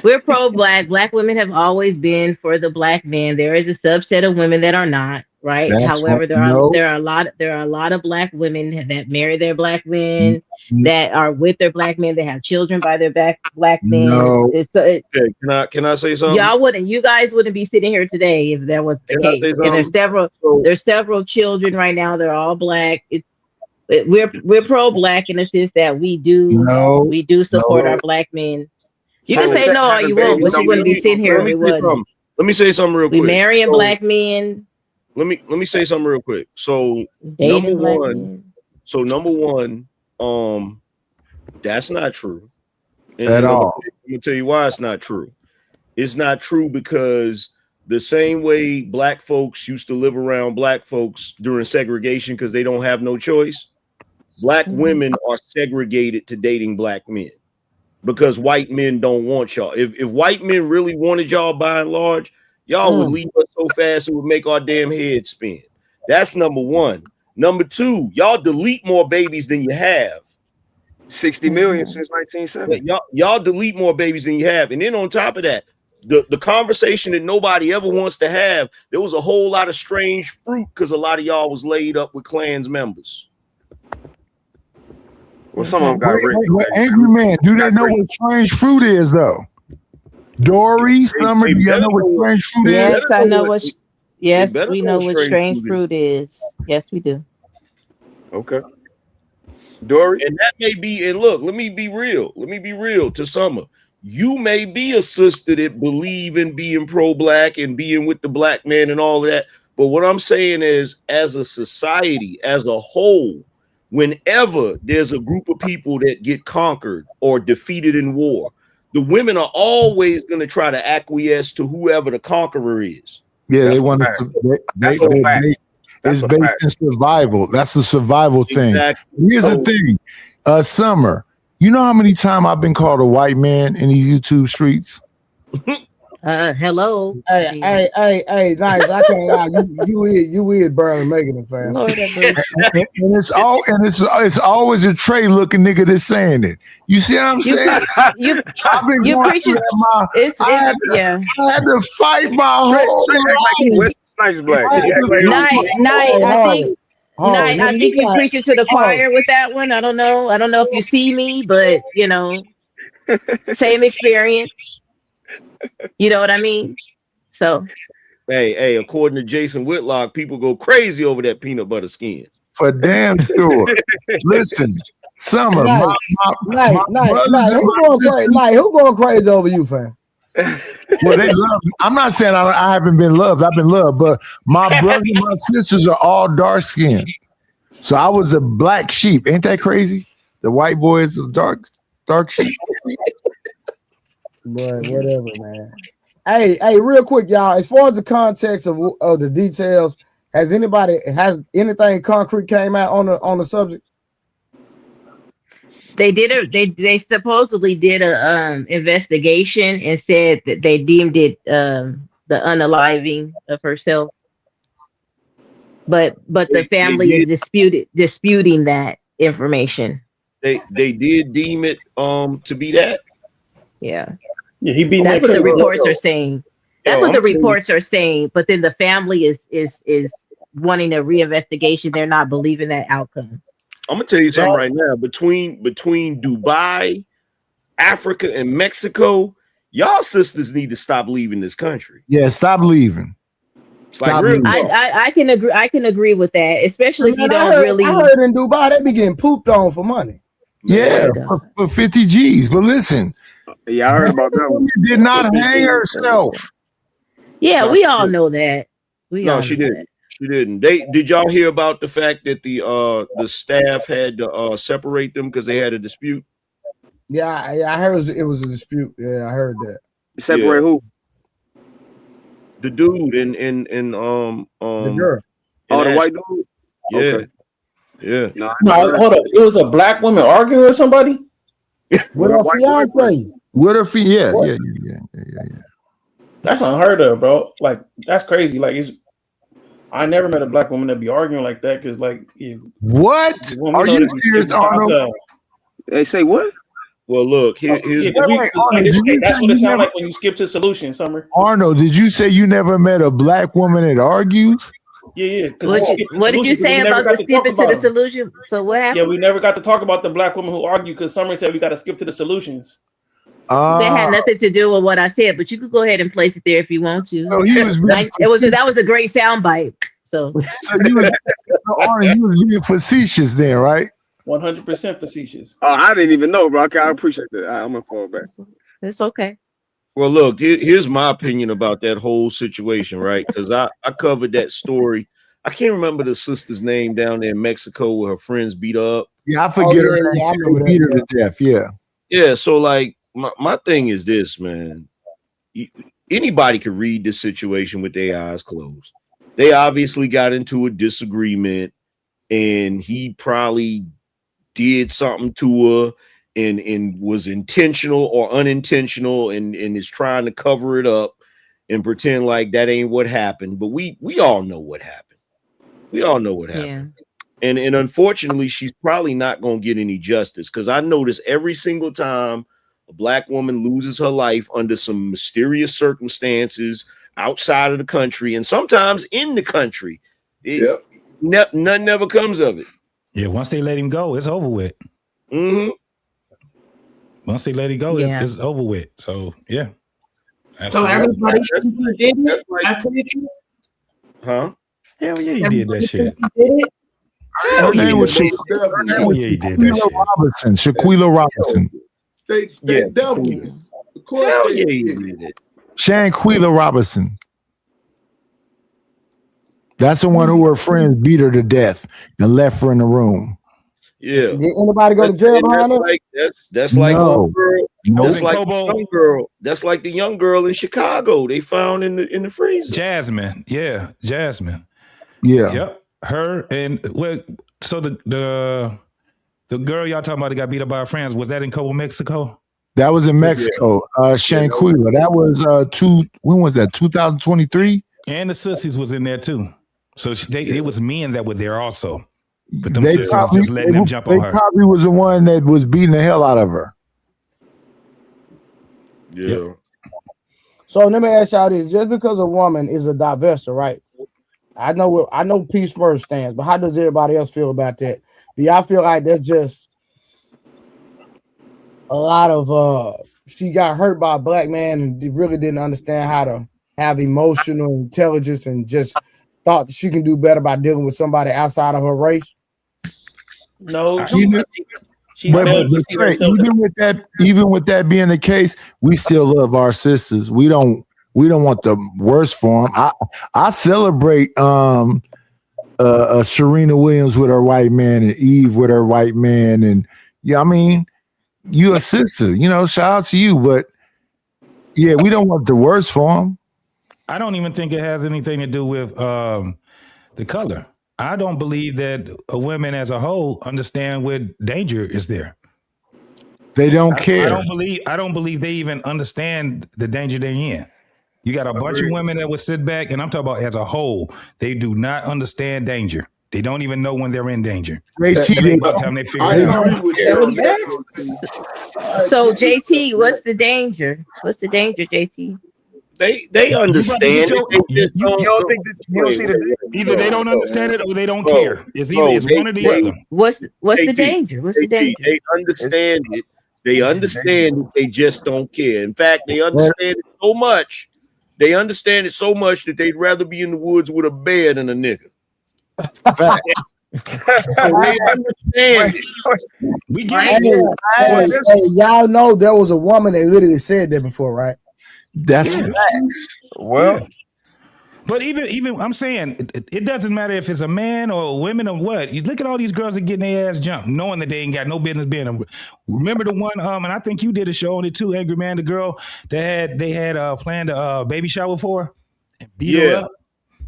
H: We're pro-black. Black women have always been for the black man. There is a subset of women that are not, right? However, there are a lot of black women that marry their black men, that are with their black men, that have children by their black men.
P: No. Can I say something?
H: You guys wouldn't be sitting here today if that was the case. And there's several children right now. They're all black. We're pro-black in the sense that we do support our black men. You can say no all you want, but you wouldn't be sitting here.
P: Let me say something real quick.
H: We marrying black men.
P: Let me say something real quick. So number one, that's not true.
G: At all.
P: I'm gonna tell you why it's not true. It's not true because the same way black folks used to live around black folks during segregation because they don't have no choice, black women are segregated to dating black men. Because white men don't want y'all. If white men really wanted y'all by and large, y'all would leave us so fast it would make our damn heads spin. That's number one. Number two, y'all delete more babies than you have.
M: 60 million since 1970.
P: Y'all delete more babies than you have. And then on top of that, the conversation that nobody ever wants to have, there was a whole lot of strange fruit because a lot of y'all was laid up with Klans members.
M: Well, some of them got rich.
G: Angry man, do they know what strange fruit is, though? Dory, Summer, do you know what strange fruit is?
H: Yes, I know what. Yes, we know what strange fruit is. Yes, we do.
M: Okay. Dory,
P: and that may be. And look, let me be real. Let me be real to Summer. You may be a sister that believe in being pro-black and being with the black man and all of that. But what I'm saying is, as a society, as a whole, whenever there's a group of people that get conquered or defeated in war, the women are always going to try to acquiesce to whoever the conqueror is.
G: Yeah, they want to. It's based in survival. That's a survival thing. Here's the thing, Summer. You know how many times I've been called a white man in these YouTube streets?
H: Hello.
B: Hey, nice. I can't lie. You is barely making it, fam.
G: And it's always a Trey looking nigga that's saying it. You see what I'm saying? I've been preaching. I had to fight my whole life.
H: Nice black. I think you're preaching to the choir with that one. I don't know if you see me, but you know, same experience. You know what I mean? So,
P: hey, according to Jason Whitlock, people go crazy over that peanut butter skin.
G: For damn sure. Listen, Summer,
B: who going crazy over you, fam?
G: Well, they love me. I'm not saying I haven't been loved. I've been loved, but my brothers and my sisters are all dark skinned. So I was a black sheep. Ain't that crazy? The white boy is a dark sheep.
B: But whatever, man. Hey, real quick, y'all. As far as the context of the details, has anything concrete came out on the subject?
H: They supposedly did a investigation and said that they deemed it the unaliving of herself. But the family is disputing that information.
P: They did deem it to be that.
H: Yeah.
O: Yeah,
H: that's what the reports are saying. That's what the reports are saying. But then the family is wanting a reinvestigation. They're not believing that outcome.
P: I'm gonna tell you something right now. Between Dubai, Africa, and Mexico, y'all sisters need to stop leaving this country.
G: Yeah, stop leaving.
P: Stop leaving.
H: I can agree. I can agree with that, especially if you don't really.
B: I heard in Dubai they be getting pooped on for money.
G: Yeah, for 50 G's. But listen.
M: Yeah, I heard about that one.
G: She did not hang herself.
H: Yeah, we all know that.
P: She didn't. She didn't. Did y'all hear about the fact that the staff had to separate them because they had a dispute?
B: Yeah, I heard it was a dispute. Yeah, I heard that.
M: Separate who?
P: The dude and
B: The girl.
M: Oh, the white dude.
P: Yeah.
M: Okay.
P: Yeah.
O: No, hold up. It was a black woman arguing with somebody.
B: With her fiance.
G: With her yeah.
O: That's unheard of, bro. Like that's crazy. Like I never met a black woman that be arguing like that because, like,
G: what? Are you serious, Arnold?
M: They say what?
P: Well, look, here's
O: that's what it sounds like when you skip to solution, Summer.
G: Arnold, did you say you never met a black woman that argues?
O: Yeah.
H: What did you say about the skipping to the solution? So what happened?
O: Yeah, we never got to talk about the black woman who argued because Summer said we got to skip to the solutions.
H: That had nothing to do with what I said, but you could go ahead and place it there if you want to.
G: So he was
H: that was a great soundbite. So
G: Arnold, you was being facetious then, right?
O: 100% facetious.
M: Oh, I didn't even know, bro. Okay, I appreciate that. I'm gonna fall back.
H: It's okay.
P: Well, look, here's my opinion about that whole situation, right? Because I covered that story. I can't remember the sister's name down there in Mexico where her friends beat her up.
G: Yeah, I forget her name. They beat her to death. Yeah.
P: Yeah. So, like, my thing is this, man. Anybody could read this situation with their eyes closed. They obviously got into a disagreement, and he probably did something to her and was intentional or unintentional and is trying to cover it up and pretend like that ain't what happened. But we all know what happened. We all know what happened. Yeah. And unfortunately, she's probably not going to get any justice because I notice every single time a black woman loses her life under some mysterious circumstances outside of the country and sometimes in the country, nothing ever comes of it.
J: Yeah, once they let him go, it's over with.
P: Mm-hmm.
J: Once they let it go, it's over with. So, yeah.
F: So everybody did it? I take it?
P: Huh?
J: Hell yeah, he did that shit.
G: Her name was Shaquilla Robinson.
L: They devils. Of course they did it.
G: Shanquilla Robinson. That's the one who her friends beat her to death and left her in the room.
P: Yeah.
B: Did anybody go to jail behind her?
P: That's like
G: no.
P: That's like the young girl. That's like the young girl in Chicago. They found in the freezer.
J: Jasmine. Yeah, Jasmine.
G: Yeah.
J: Yep. Her and so the girl y'all talking about that got beat up by her friends, was that in Cabo, Mexico?
G: That was in Mexico. Shanquilla. That was when was that? 2023?
J: And the sissies was in there too. So it was men that were there also. But them sissies was just letting them jump on her.
G: They probably was the one that was beating the hell out of her.
P: Yeah.
J: Yep.
B: So let me ask y'all this: just because a woman is a divestor, right? I know Peace First stands, but how does everybody else feel about that? Do y'all feel like that's just a lot of she got hurt by a black man and really didn't understand how to have emotional intelligence and just thought that she can do better by dealing with somebody outside of her race?
O: No,
G: even with that being the case, we still love our sisters. We don't want the worst for them. I celebrate Serena Williams with her white man and Eve with her white man, and yeah, I mean, you a sister, shout out to you, but yeah, we don't want the worst for them.
J: I don't even think it has anything to do with the color. I don't believe that women as a whole understand what danger is there.
G: They don't care.
J: I don't believe they even understand the danger they're in. You got a bunch of women that would sit back, and I'm talking about as a whole, they do not understand danger. They don't even know when they're in danger.
G: JT,
J: by the time they figure it out.
H: So JT, what's the danger? What's the danger, JT?
P: They understand it.
M: You don't think that you don't see the
J: either they don't understand it or they don't care. It's one or the other.
H: What's the danger? What's the danger?
P: They understand it. They understand it. They just don't care. In fact, they understand it so much. They understand it so much that they'd rather be in the woods with a bear than a nigga. They understand it.
J: We get it.
B: Hey, y'all know there was a woman that literally said that before, right?
G: That's facts.
M: Well,
J: But even I'm saying it doesn't matter if it's a man or women or what. You look at all these girls that getting their ass jumped, knowing that they ain't got no business being. Remember the one? And I think you did a show on it too, Angry Man. The girl that they had planned a baby shower for her and beat her up.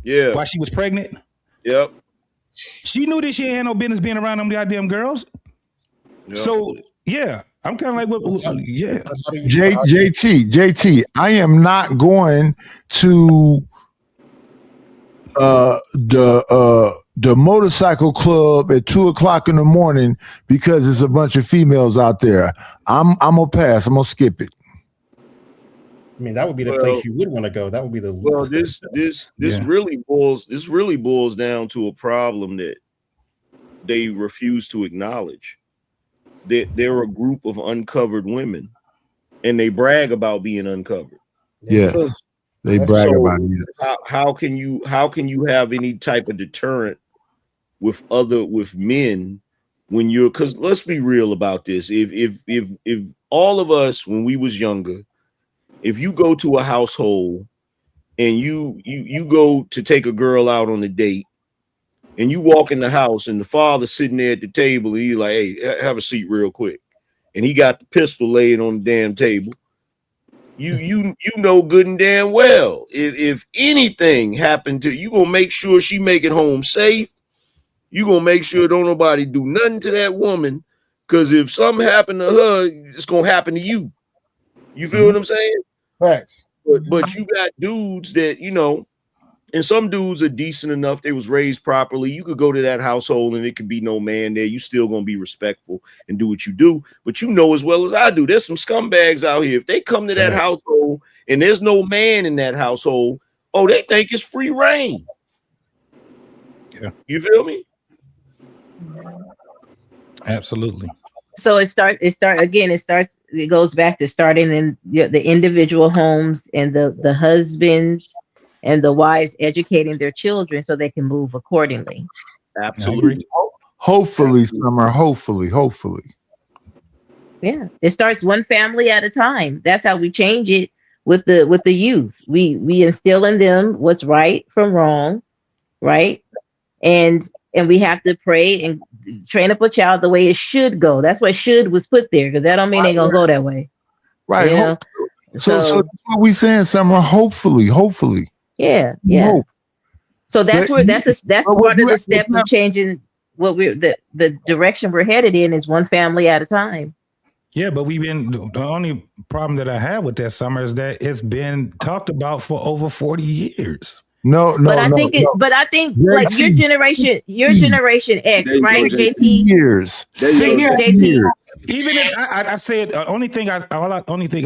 P: Yeah.
J: While she was pregnant.
P: Yep.
J: She knew that she ain't had no business being around them goddamn girls. Yep. So yeah, I'm kind of like, yeah.
G: JT, I am not going to the motorcycle club at 2:00 in the morning because there's a bunch of females out there. I'm gonna pass. I'm gonna skip it.
K: I mean, that would be the place you would want to go. That would be the
P: this really boils down to a problem that they refuse to acknowledge. That they're a group of uncovered women, and they brag about being uncovered.
G: Yes, they brag about it.
P: How can you have any type of deterrent with men when you're? Because let's be real about this. If all of us when we was younger, if you go to a household and you go to take a girl out on a date, and you walk in the house and the father's sitting there at the table, and he's like, "Hey, have a seat real quick," and he got the pistol laid on the damn table. You know good and damn well if anything happened to you, gonna make sure she make it home safe. You gonna make sure don't nobody do nothing to that woman, because if something happened to her, it's gonna happen to you. You feel what I'm saying?
B: Right.
P: But you got dudes that, and some dudes are decent enough. They was raised properly. You could go to that household and it could be no man there. You still gonna be respectful and do what you do. But you know as well as I do, there's some scumbags out here. If they come to that household and there's no man in that household, they think it's free reign.
J: Yeah.
P: You feel me?
J: Absolutely.
H: So it goes back to starting in the individual homes and the husbands and the wives educating their children so they can move accordingly.
P: Absolutely.
G: Hopefully, Summer. Hopefully.
H: Yeah, it starts one family at a time. That's how we change it with the youth. We instill in them what's right from wrong, right? And we have to pray and train up a child the way it should go. That's why "should" was put there, because that don't mean they're gonna go that way.
G: Right.
H: You know?
G: So that's what we saying, Summer. Hopefully.
H: Yeah.
G: Hope.
H: So that's part of the step of changing what the direction we're headed in is one family at a time.
J: Yeah, but the only problem that I have with that, Summer, is that it's been talked about for over 40 years.
G: No.
H: But I think like your generation X, right, JT?
G: Years.
H: JT.
J: Even if I said only thing I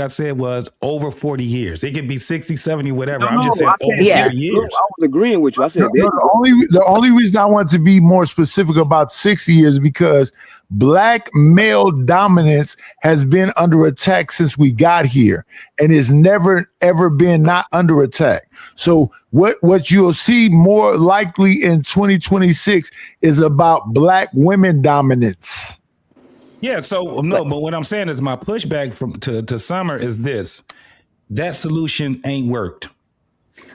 J: said was over 40 years. It could be 60, 70, whatever. I'm just saying over 40 years.
M: I was agreeing with you. I said
G: the only reason I want to be more specific about 60 years because Black male dominance has been under attack since we got here, and it's never ever been not under attack. So what you'll see more likely in 2026 is about Black women dominance.
J: Yeah, so no, but what I'm saying is my pushback to Summer is this: that solution ain't worked.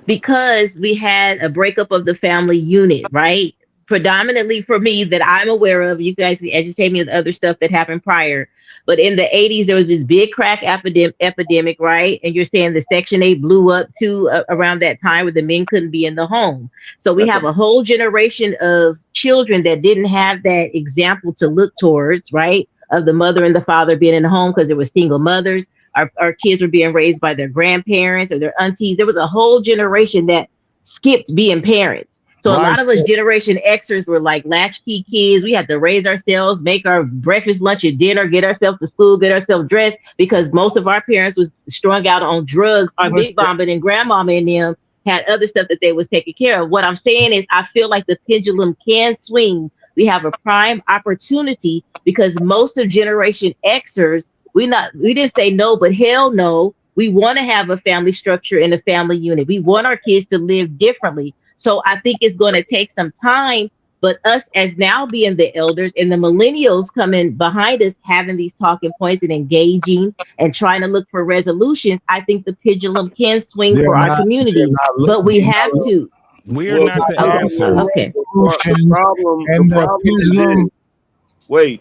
H: Because we had a breakup of the family unit, right? Predominantly for me that I'm aware of. You guys can educate me on the other stuff that happened prior. But in the 80s, there was this big crack epidemic, right? And you're saying the Section 8 blew up too around that time where the men couldn't be in the home. So we have a whole generation of children that didn't have that example to look towards, right? Of the mother and the father being in the home because there were single mothers. Our kids were being raised by their grandparents or their aunties. There was a whole generation that skipped being parents. So a lot of us Generation Xers were like latchkey kids. We had to raise ourselves, make our breakfast, lunch, and dinner, get ourselves to school, get ourselves dressed, because most of our parents was strung out on drugs. Our big mama and grandmama and them had other stuff that they was taking care of. What I'm saying is I feel like the pendulum can swing. We have a prime opportunity because most of Generation Xers, we didn't say no, but hell no. We want to have a family structure and a family unit. We want our kids to live differently. So I think it's going to take some time But us as now being the elders and the millennials coming behind us, having these talking points and engaging and trying to look for resolutions, I think the pendulum can swing for our community. But we have to.
J: We're not the answer.
H: Okay.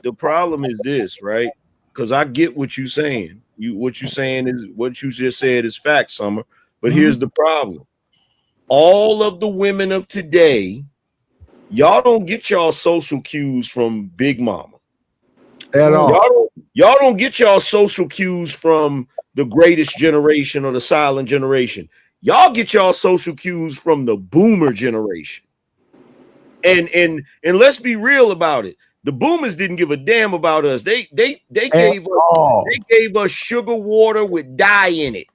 P: The problem is this, right? Because I get what you're saying. What you're saying is what you just said is fact, Summer. But here's the problem. All of the women of today, y'all don't get y'all social cues from Big Mama.
G: At all.
P: Y'all don't get y'all social cues from the greatest generation or the silent generation. Y'all get y'all social cues from the boomer generation. And let's be real about it. The boomers didn't give a damn about us. They gave us sugar water with dye in it.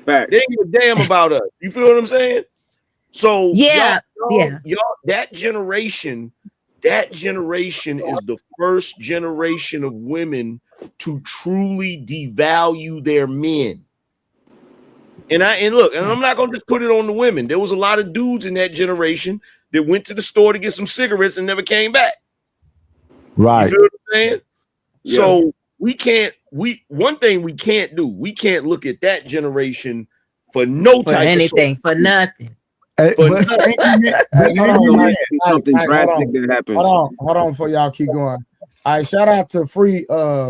M: Fact.
P: They didn't give a damn about us. You feel what I'm saying? So
H: y'all,
P: that generation is the first generation of women to truly devalue their men. And I'm not gonna just put it on the women. There was a lot of dudes in that generation that went to the store to get some cigarettes and never came back.
G: Right.
P: You feel what I'm saying?
M: Yeah.
P: So one thing we can't do, we can't look at that generation for no
H: for
P: type
H: anything,
P: of
H: for nothing.
P: But
M: something drastic that happens.
B: Hold on before y'all keep going. All right, shout out to Free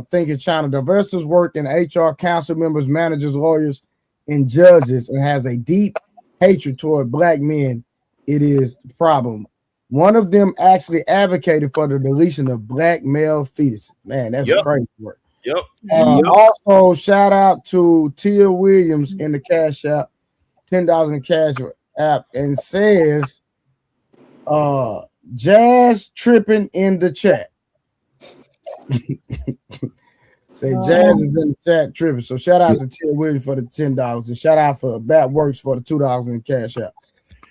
B: Thinking China. Diverses work in HR, council members, managers, lawyers, and judges, and has a deep hatred toward black men. It is the problem. One of them actually advocated for the deletion of black male fetuses. Man, that's crazy work.
P: Yep.
B: Also, shout out to Tia Williams in the Cash App, $10 in the Cash App, and says, Jazz tripping in the chat. Say Jazz is in the chat tripping. So shout out to Tia Williams for the $10 and shout out for Bat Works for the $2 in the Cash App.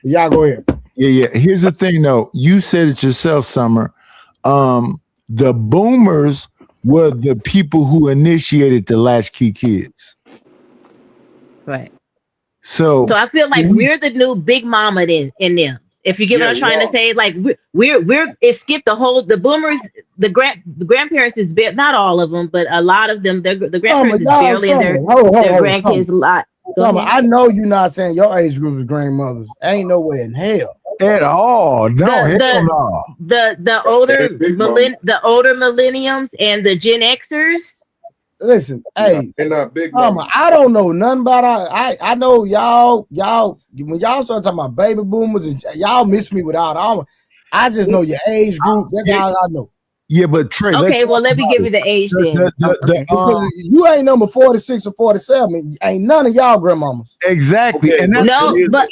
B: Y'all go ahead.
G: Yeah. Here's the thing, though. You said it yourself, Summer. The boomers were the people who initiated the latchkey kids.
H: Right.
G: So
H: I feel like we're the new big mama in them. If you get what I'm trying to say, like we're it skipped the boomers, the grandparents is not all of them, but a lot of them, the grandparents is barely in their grandkids' lot.
B: I know you're not saying your age group is grandmothers. Ain't no way in hell.
G: At all. No,
H: the older millenniums and the Gen Xers.
B: Listen, hey,
L: big
B: mama, I don't know nothing about I know y'all when y'all start talking about baby boomers and y'all miss me without all. I just know your age group. That's all I know.
G: Yeah, but Trey,
H: okay, well, let me give you the age then.
B: Because you ain't number 46 or 47. Ain't none of y'all grandmamas.
G: Exactly.
P: Okay,
G: and that's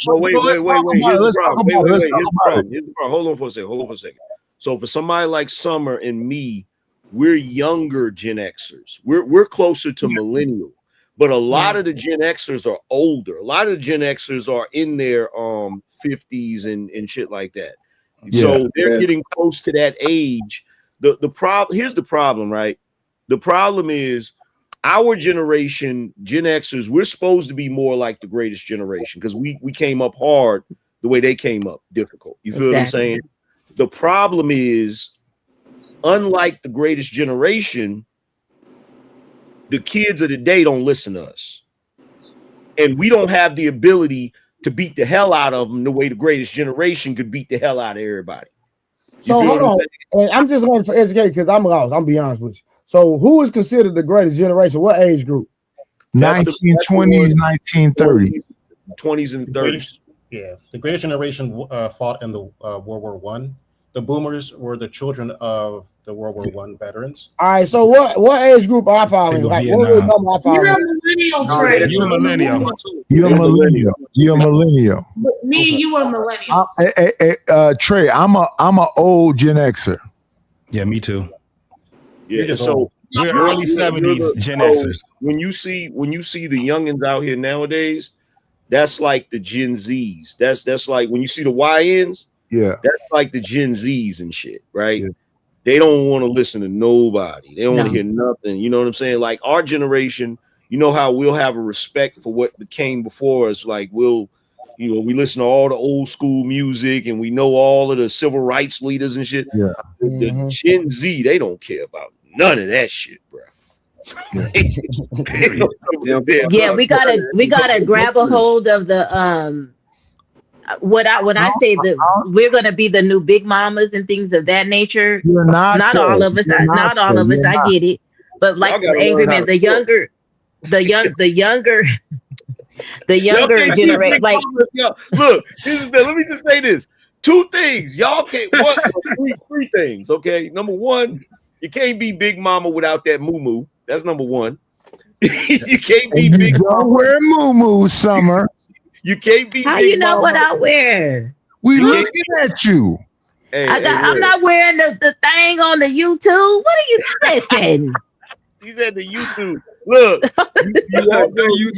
P: wait. Here's the problem. Hold on for a second. So for somebody like Summer and me, we're younger Gen Xers. We're closer to millennial, but a lot of the Gen Xers are older. A lot of the Gen Xers are in their 50s and shit like that.
G: Yeah.
P: So they're getting close to that age. The problem, here's the problem, right? The problem is our generation, Gen Xers, we're supposed to be more like the greatest generation because we came up hard the way they came up difficult. You feel what I'm saying? The problem is, unlike the greatest generation, the kids of the day don't listen to us. And we don't have the ability to beat the hell out of them the way the greatest generation could beat the hell out of everybody.
B: So hold on. I'm just going for educate because I'm lost. I'm be honest with you. So who is considered the greatest generation? What age group?
G: 1920s, 1930s.
P: 20s and 30s.
K: Yeah, the greatest generation fought in the World War I. The boomers were the children of the World War I veterans.
B: All right, so what age group are I following? Like, what number I following?
H: You're a millennial.
G: You're a millennial.
F: Me, you are millennials.
G: Trey, I'm a old Gen Xer.
J: Yeah, me too.
P: Yeah, so
J: we're early 70s Gen Xers.
P: When you see the youngins out here nowadays, that's like the Gen Zs. That's like when you see the YNs.
G: Yeah,
P: that's like the Gen Zs and shit, right? Yeah. They don't want to listen to nobody. They don't want to hear nothing. You know what I'm saying? Like our generation, you know how we'll have a respect for what came before us. Like we'll You know, we listen to all the old school music and we know all of the civil rights leaders and shit.
G: Yeah.
P: The Gen Z, they don't care about none of that shit, bro.
H: Yeah, we gotta grab a hold of the when I say that we're gonna be the new big mamas and things of that nature.
G: You're not
H: all of us. Not all of us. I get it, but like Angry Man, the younger generation. Like,
P: look, let me just say this: 2 things. Y'all can't. Three things. Okay, number 1, you can't be big mama without that moo. That's number 1. You can't be big.
G: Don't wear moo, Summer.
P: You can't be.
H: How
P: big
H: you know
P: mama.
H: what I wear?
G: We looking at you.
H: I'm not wearing the thing on the YouTube. What are you expecting?
P: She said the YouTube. Look, you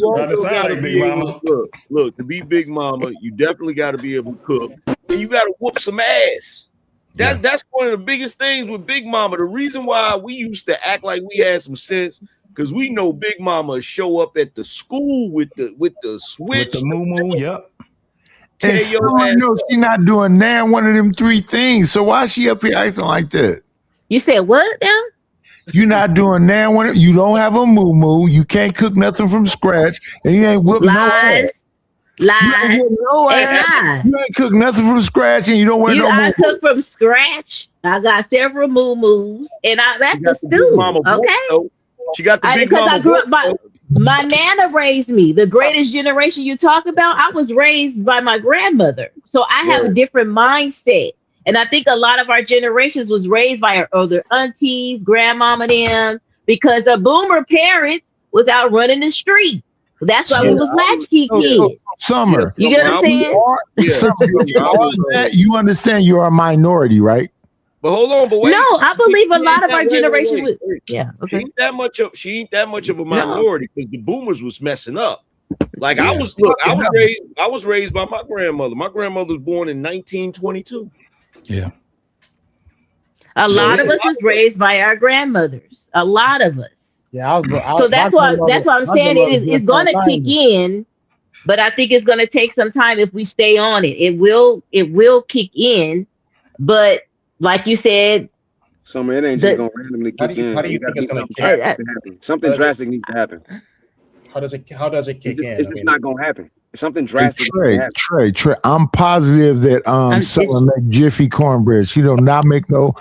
P: also gotta be able to look, to be big mama, you definitely got to be able to cook, and you got to whoop some ass. That's one of the biggest things with Big Mama. The reason why we used to act like we had some sense, because we know Big Mama show up at the school with the switch,
J: with the moo. Yep.
G: And someone knows she's not doing now one of them 3 things. So why is she up here acting like that?
H: You said what now?
G: You're not doing now one. You don't have a moo. You can't cook nothing from scratch, and you ain't whipping no ass.
H: Lies.
G: You ain't cook nothing from scratch, and you don't wear no moo.
H: I cook from scratch. I got several moo-moos, and that's a stew. Okay.
P: She got the big
H: because
P: mama.
H: I grew up my nana raised me. The greatest generation you talk about, I was raised by my grandmother. So I have a different mindset. And I think a lot of our generations was raised by our other aunties, grandmama them, because the boomer parents was out running the street. That's why we was latchkey kids.
G: Summer.
H: You get what I'm saying?
G: You understand you're a minority, right?
P: But hold on, but wait.
H: No, I believe a lot of our generation was. Yeah, okay.
P: She ain't that much of a minority because the boomers was messing up. Like I was raised by my grandmother. My grandmother was born in 1922.
J: Yeah.
H: A lot of us was raised by our grandmothers. A lot of us.
B: Yeah.
H: So that's why I'm saying it's going to kick in, but I think it's going to take some time if we stay on it. It will kick in, but like you said,
M: Summer, it ain't just going to randomly kick in.
K: How do you think it's going to kick in?
M: Something drastic needs to happen.
K: How does it kick in?
M: It's just not going to happen. Something drastic.
G: Trey, I'm positive that Summer make Jiffy cornbread. She do not make no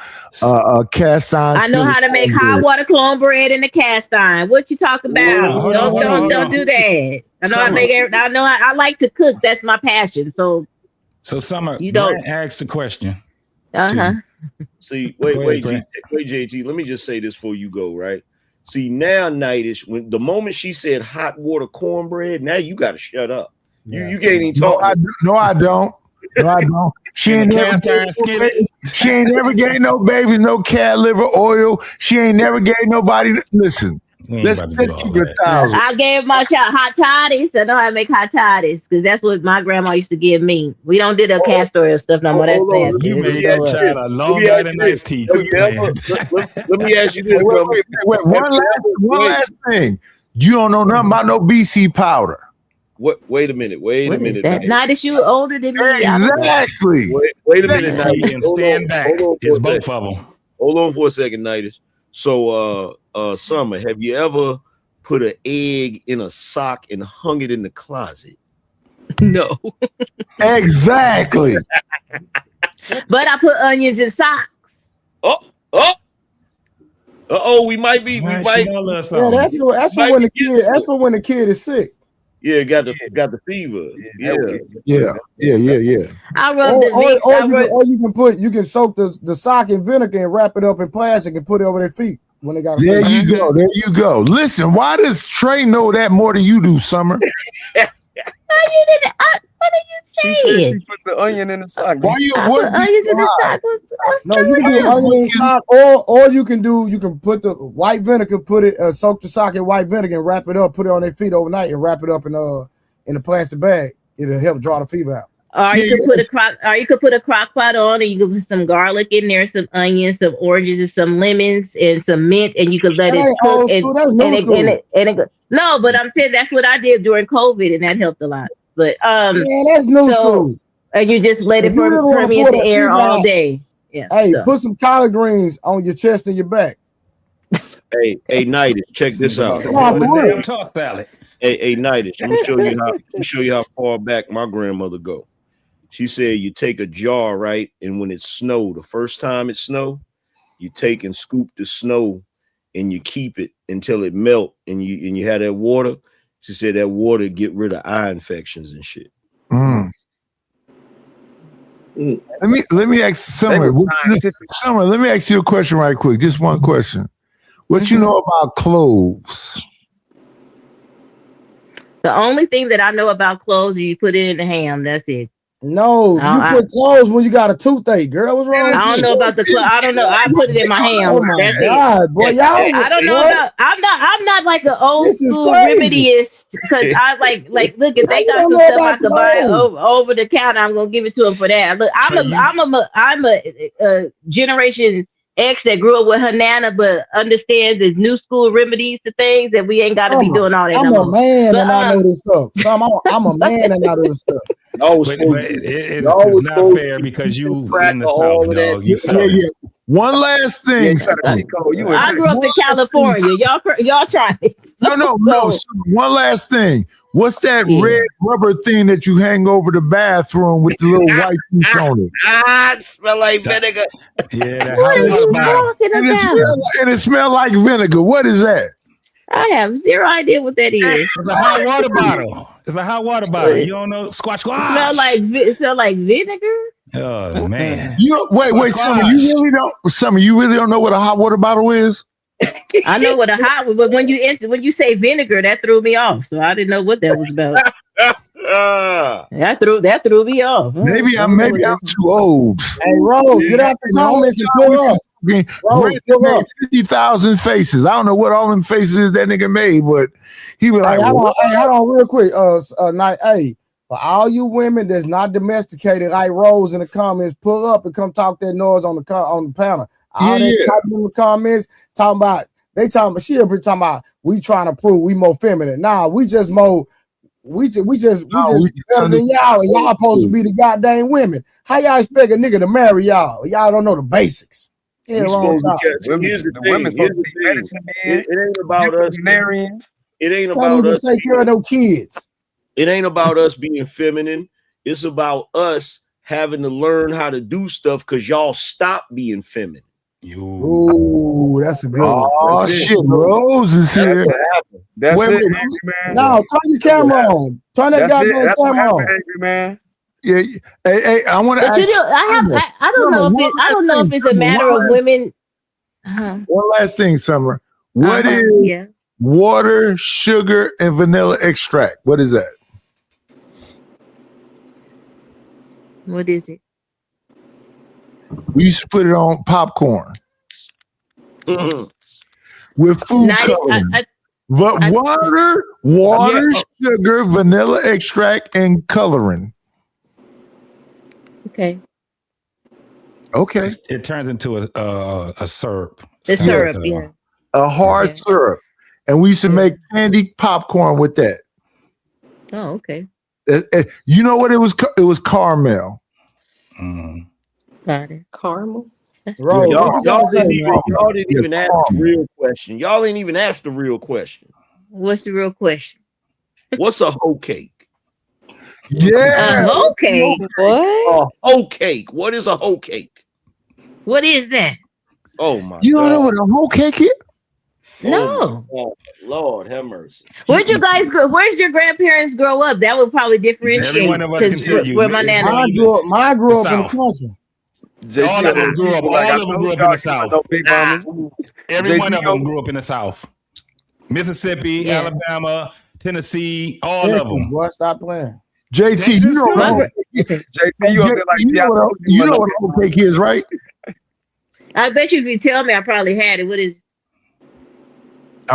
G: cast iron.
H: I know how to make hot water cornbread in the cast iron. What you talking about? Don't do that. I know I like to cook. That's my passion. So
J: Summer, you don't ask the question.
P: See, wait, JG. Let me just say this before you go, right? See, now, Nightish, when the moment she said hot water cornbread, now you got to shut up. Yeah. You can't even talk.
G: No, I don't. She ain't never gave no babies no cat liver oil. She ain't never gave nobody. Listen, let's keep it 1,000.
H: I gave my child hot toddies. I know how to make hot toddies because that's what my grandma used to give me. We don't do the castor oil stuff no more. That's nasty.
J: You made that child a Long Island iced tea.
P: Let me ask you this.
G: Wait, one last thing. You don't know nothing about no BC powder.
P: Wait a minute.
H: Not that you older than me.
G: Exactly.
P: Wait a minute.
J: Stand back. It's both of them.
P: Hold on for a second, Nightish. So, Summer, have you ever put an egg in a sock and hung it in the closet?
H: No.
G: Exactly.
H: But I put onions in socks.
P: We might be.
B: Yeah, that's for when the kid is sick.
P: Yeah, got the fever.
G: Yeah.
H: I rub
B: you can soak the sock in vinegar and wrap it up in plastic and put it over their feet when they got.
G: There you go. Listen, why does Trey know that more than you do, Summer?
H: What are you saying?
M: She put the onion in the sock.
G: Why you
H: onions in the sock?
B: No, you can do onion in the sock, or you can put the white vinegar, soak the sock in white vinegar and wrap it up, put it on their feet overnight and wrap it up in a plastic bag. It'll help draw the fever out.
H: Or you could put a crock pot on, and you could put some garlic in there, some onions, some oranges, and some lemons, and some mint, and you could let it cook. No, but I'm saying that's what I did during COVID, and that helped a lot. But
B: Man, that's new school.
H: And you just let it
B: If you really wanna
H: permeate
B: pull
H: the
B: that
H: air
B: shit
H: all
B: out,
H: day. Yeah.
B: Hey,
H: so.
B: put some collard greens on your chest and your back.
P: Hey, Nighty, check this out.
B: Nah, for real.
J: Damn tossed salad.
P: Hey, Nighty, let me show you how far back my grandmother go. She said you take a jar, right, and when it snowed, the first time it snowed, you take and scoop the snow and you keep it until it melt, and you have that water. She said that water get rid of eye infections and shit.
G: Mm. Let me ask Summer. Summer, let me ask you a question right quick. Just one question. What you know about cloves?
H: The only thing that I know about cloves is you put it in the ham. That's it.
B: No, you put cloves when you got a toothache, girl. What's wrong with you?
H: I don't know about the clove. I don't know. I put it in my ham.
B: Oh my
H: That's
B: God,
H: it.
B: boy, y'all.
H: I don't know about. I'm not like an old
B: This is
H: school
B: crazy.
H: remedyist because I like look if
B: How
H: they
B: you
H: got
B: don't
H: some
B: know
H: stuff I
B: about
H: could buy
B: cloves?
H: over the counter, I'm gonna give it to them for that. Look, I'm a Generation X that grew up with her nana, but understands the new school remedies to things that we ain't got to be doing all that.
B: I'm
H: no
B: a
H: more.
B: man
H: But,
B: and I know this stuff. I'm a man and I know this stuff.
J: But it's not fair because you in the South, dog. You Southern.
G: One last thing.
H: I grew up in California. Y'all try it.
G: No. One last thing. What's that red rubber thing that you hang over the bathroom with the little white piece on it?
P: It smell like vinegar.
J: Yeah,
H: What are you talking about?
G: And it smell like vinegar. What is that?
H: I have zero idea what that is.
J: It's a hot water bottle. It's a hot water bottle. You don't know? Squash.
H: It smell like vinegar.
J: Oh man!
G: Wait, Summer, you really don't know what a hot water bottle is?
H: I know what a hot, but when you say vinegar, that threw me off. So I didn't know what that was about. That threw me off.
G: Maybe I'm too old.
B: Hey, Rose, get out the comments and pull up.
G: Rose, pull up. 50,000 faces. I don't know what all them faces that nigga made, but he was like,
B: hold on real quick. Hey, for all you women that's not domesticated, like Rose in the comments, pull up and come talk that noise on the panel. All in the comments talking about she up here talking about we trying to prove we more feminine. Nah, we just better than y'all, and y'all supposed to be the goddamn women. How y'all expect a nigga to marry y'all? Y'all don't know the basics. Yeah,
P: Here's the thing. It ain't about us. It ain't about us.
B: Take care of no kids.
P: It ain't about us being feminine. It's about us having to learn how to do stuff because y'all stop being feminine.
B: Ooh, that's a good one.
G: Oh shit, Rose is here.
M: That's it, man.
B: No, turn your camera on. Turn that goddamn camera on,
M: man.
G: Yeah, hey, I want to.
H: But I don't know if it's a matter of women.
G: One last thing, Summer. What is water, sugar, and vanilla extract? What is that?
H: What is it?
G: We used to put it on popcorn with food coloring. Water, sugar, vanilla extract, and coloring.
H: Okay.
J: It turns into a syrup.
H: It's syrup, yeah.
G: A hard syrup. And we used to make candy popcorn with that.
H: Oh, okay.
G: You know what it was? It was caramel.
H: Got it.
N: Caramel.
P: Y'all didn't even ask the real question. Y'all ain't even asked the real question.
H: What's the real question?
P: What's a hoe cake?
G: Yeah.
H: A hoe cake?
N: What?
P: A hoe cake. What is a hoe cake?
H: What is that?
P: Oh my!
G: You don't know what a hoe cake is?
H: No.
P: Oh, Lord have mercy.
H: Where'd you guys go? Where's your grandparents grow up? That would probably differentiate.
J: Every one of us can tell you.
H: Where my nana.
B: Mine grew up in the country.
J: All of them grew up. All of them grew up in the South. Every one of them grew up in the South. Mississippi, Alabama, Tennessee, all of them.
B: Boy, stop playing.
G: JT, you know what a hoe cake is, right?
H: I bet you if you tell me, I probably had it. What is it?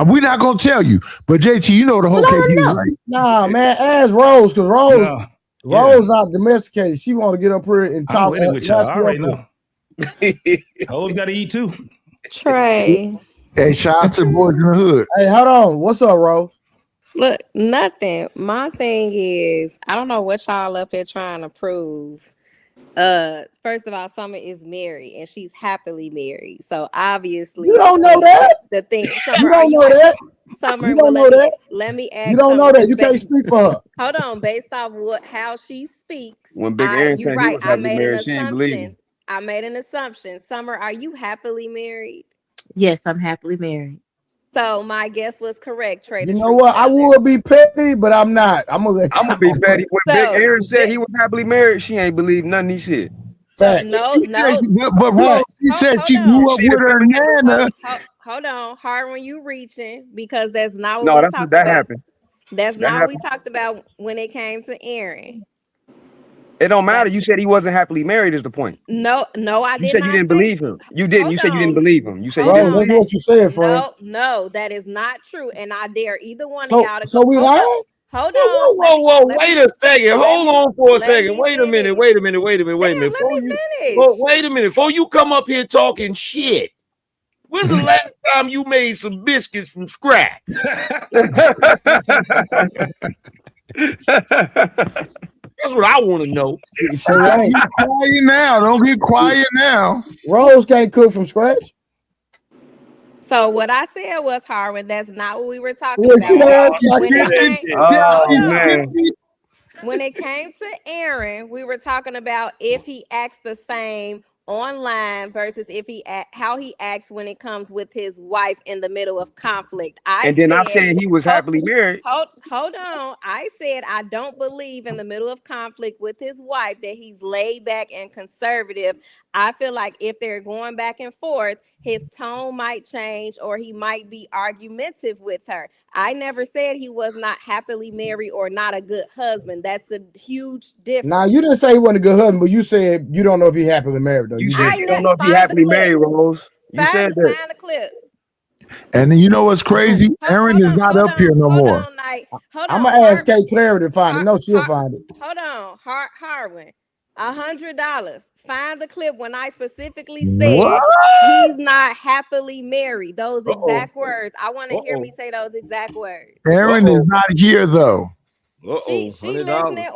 G: We're not gonna tell you, but JT, you know the whole cake is, right?
B: Nah, man, ask Rose, because Rose not domesticated. She want to get up here and talk.
J: I'm with y'all. I already know. Hoes got to eat too.
N: Trey.
G: Hey, shout out to boys in the hood.
B: Hey, hold on. What's up, Rose?
Q: Look, nothing. My thing is, I don't know what y'all up here trying to prove. First of all, Summer is married and she's happily married. So obviously,
B: You don't know that.
Q: the thing,
B: You
Q: Summer,
B: don't know that.
Q: Summer,
B: You
Q: well,
B: don't know that.
Q: let me ask.
B: You don't know
Q: Summer,
B: that. You can't speak for her.
Q: Hold on, based off how she speaks,
M: When Big Aaron
Q: you're
M: said he
Q: right.
M: was
Q: I
M: happily
Q: made an
M: married, she ain't believe him.
Q: assumption. I made an assumption. Summer, are you happily married?
H: Yes, I'm happily married.
Q: So my guess was correct. Trey.
B: You know what? I would be petty, but I'm not. I'm gonna
M: be petty. When Big
Q: So,
M: Aaron said he was happily married, she ain't believe nothing he said.
B: Facts.
Q: No.
G: But Rose, she said she grew up with her nana.
Q: Hold on, hard when you reaching, because that's not what
M: No,
Q: we
M: that's
Q: talked
M: that
Q: about.
M: happened.
Q: That's
M: That
Q: not what we
M: happened.
Q: talked about when it came to Aaron.
M: It don't matter. You said he wasn't happily married is the point.
Q: No, I
M: You
Q: did
M: said
Q: not
M: you didn't
Q: say.
M: believe him. You didn't. You said you didn't believe him. You said you
B: Bro,
M: didn't
B: that's
M: believe him.
B: what you said, friend.
Q: No, that is not true, and I dare either one of y'all to
B: So
Q: go.
B: we
Q: Hold
B: lying?
Q: on. Hold
I: Whoa,
Q: on.
I: whoa, wait a second. Hold on for a
Q: let
I: second.
Q: me
I: Wait a minute.
Q: finish.
I: Wait a minute. Wait a minute. Wait a minute.
Q: Let me finish.
I: Wait a minute. Before you come up here talking shit, when's the last time you made some biscuits from scratch? That's what I want to know.
G: Don't get quiet now. Don't get quiet now.
B: Rose can't cook from scratch.
Q: So what I said was, Harwin, that's not what we were talking
B: Yeah, see
Q: about.
B: that?
Q: When it came to Aaron, we were talking about if he acts the same online versus how he acts when it comes with his wife in the middle of conflict.
M: I said he was happily married.
Q: Hold on. I said I don't believe in the middle of conflict with his wife that he's laid back and conservative. I feel like if they're going back and forth, his tone might change or he might be argumentative with her. I never said he was not happily married or not a good husband. That's a huge difference.
B: Now, you didn't say he wasn't a good husband, but you said you don't know if he happily married, though.
M: You said you don't know if he happily married, Rose. You said that.
Q: Find the clip.
G: And then you know what's crazy? Aaron is not up here no more.
B: I'm gonna ask Kate Clary to find it. No, she'll find it.
Q: Hold on, Harwin. $100. Find the clip when I specifically said he's not happily married. Those exact words. I want to hear me say those exact words.
G: Aaron is not here though.
Q: She listening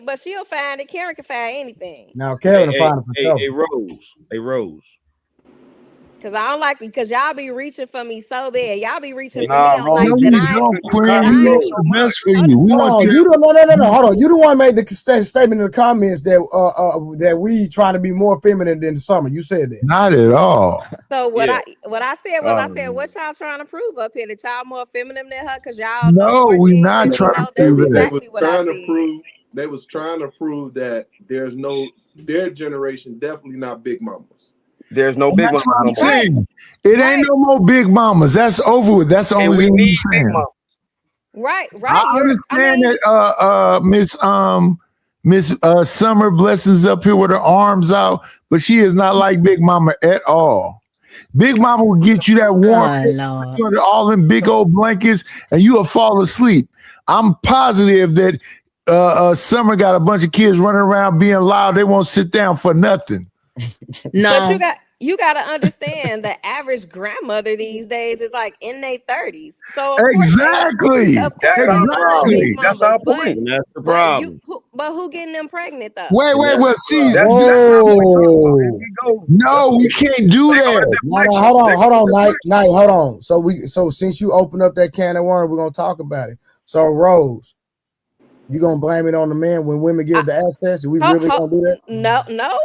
Q: but she'll find it. Karen can find anything.
B: Now Karen will find it for sure.
P: Hey Rose.
Q: Cause I don't like because y'all be reaching for me so bad. Y'all be reaching for
G: Nah,
Q: me on
G: bro,
Q: nights
G: no,
Q: that
G: we
Q: I
G: don't,
Q: ain't.
G: Quinn. We want the best for you. We want you.
B: You don't. No. Hold on. You the one made the statement in the comments that we trying to be more feminine than the Summer. You said that.
G: Not at all.
Q: So what I said was what y'all trying to prove up here, that y'all more feminine than her because y'all
G: No,
Q: know more
G: we
Q: things
G: not
Q: than
G: trying
Q: we know.
G: to
Q: That's
G: prove that.
Q: exactly what I said.
L: They was trying to prove that their generation definitely not big mamas.
M: There's no big mama.
G: I'm saying. It ain't no more big mamas. That's over with. That's the only thing
M: need
G: I'm saying.
Q: Right.
G: I understand that Miss Summer Blessings up here with her arms out, but she is not like Big Mama at all. Big Mama will get you that warm, all in big old blankets, and you will fall asleep. I'm positive that Summer got a bunch of kids running around being loud. They won't sit down for nothing.
Q: No. But you got to understand the average grandmother these days is like in their 30s. So of
G: exactly.
Q: Course
G: Exactly.
M: That's our point.
P: And that's the problem.
Q: But who getting them pregnant though?
G: Wait. See,
M: that's
G: no, we can't do that.
B: Hold on, Night, hold on. So since you open up that can of worms, we're gonna talk about it. So Rose, you gonna blame it on the man when women give the access? Are we really gonna do that?
Q: No,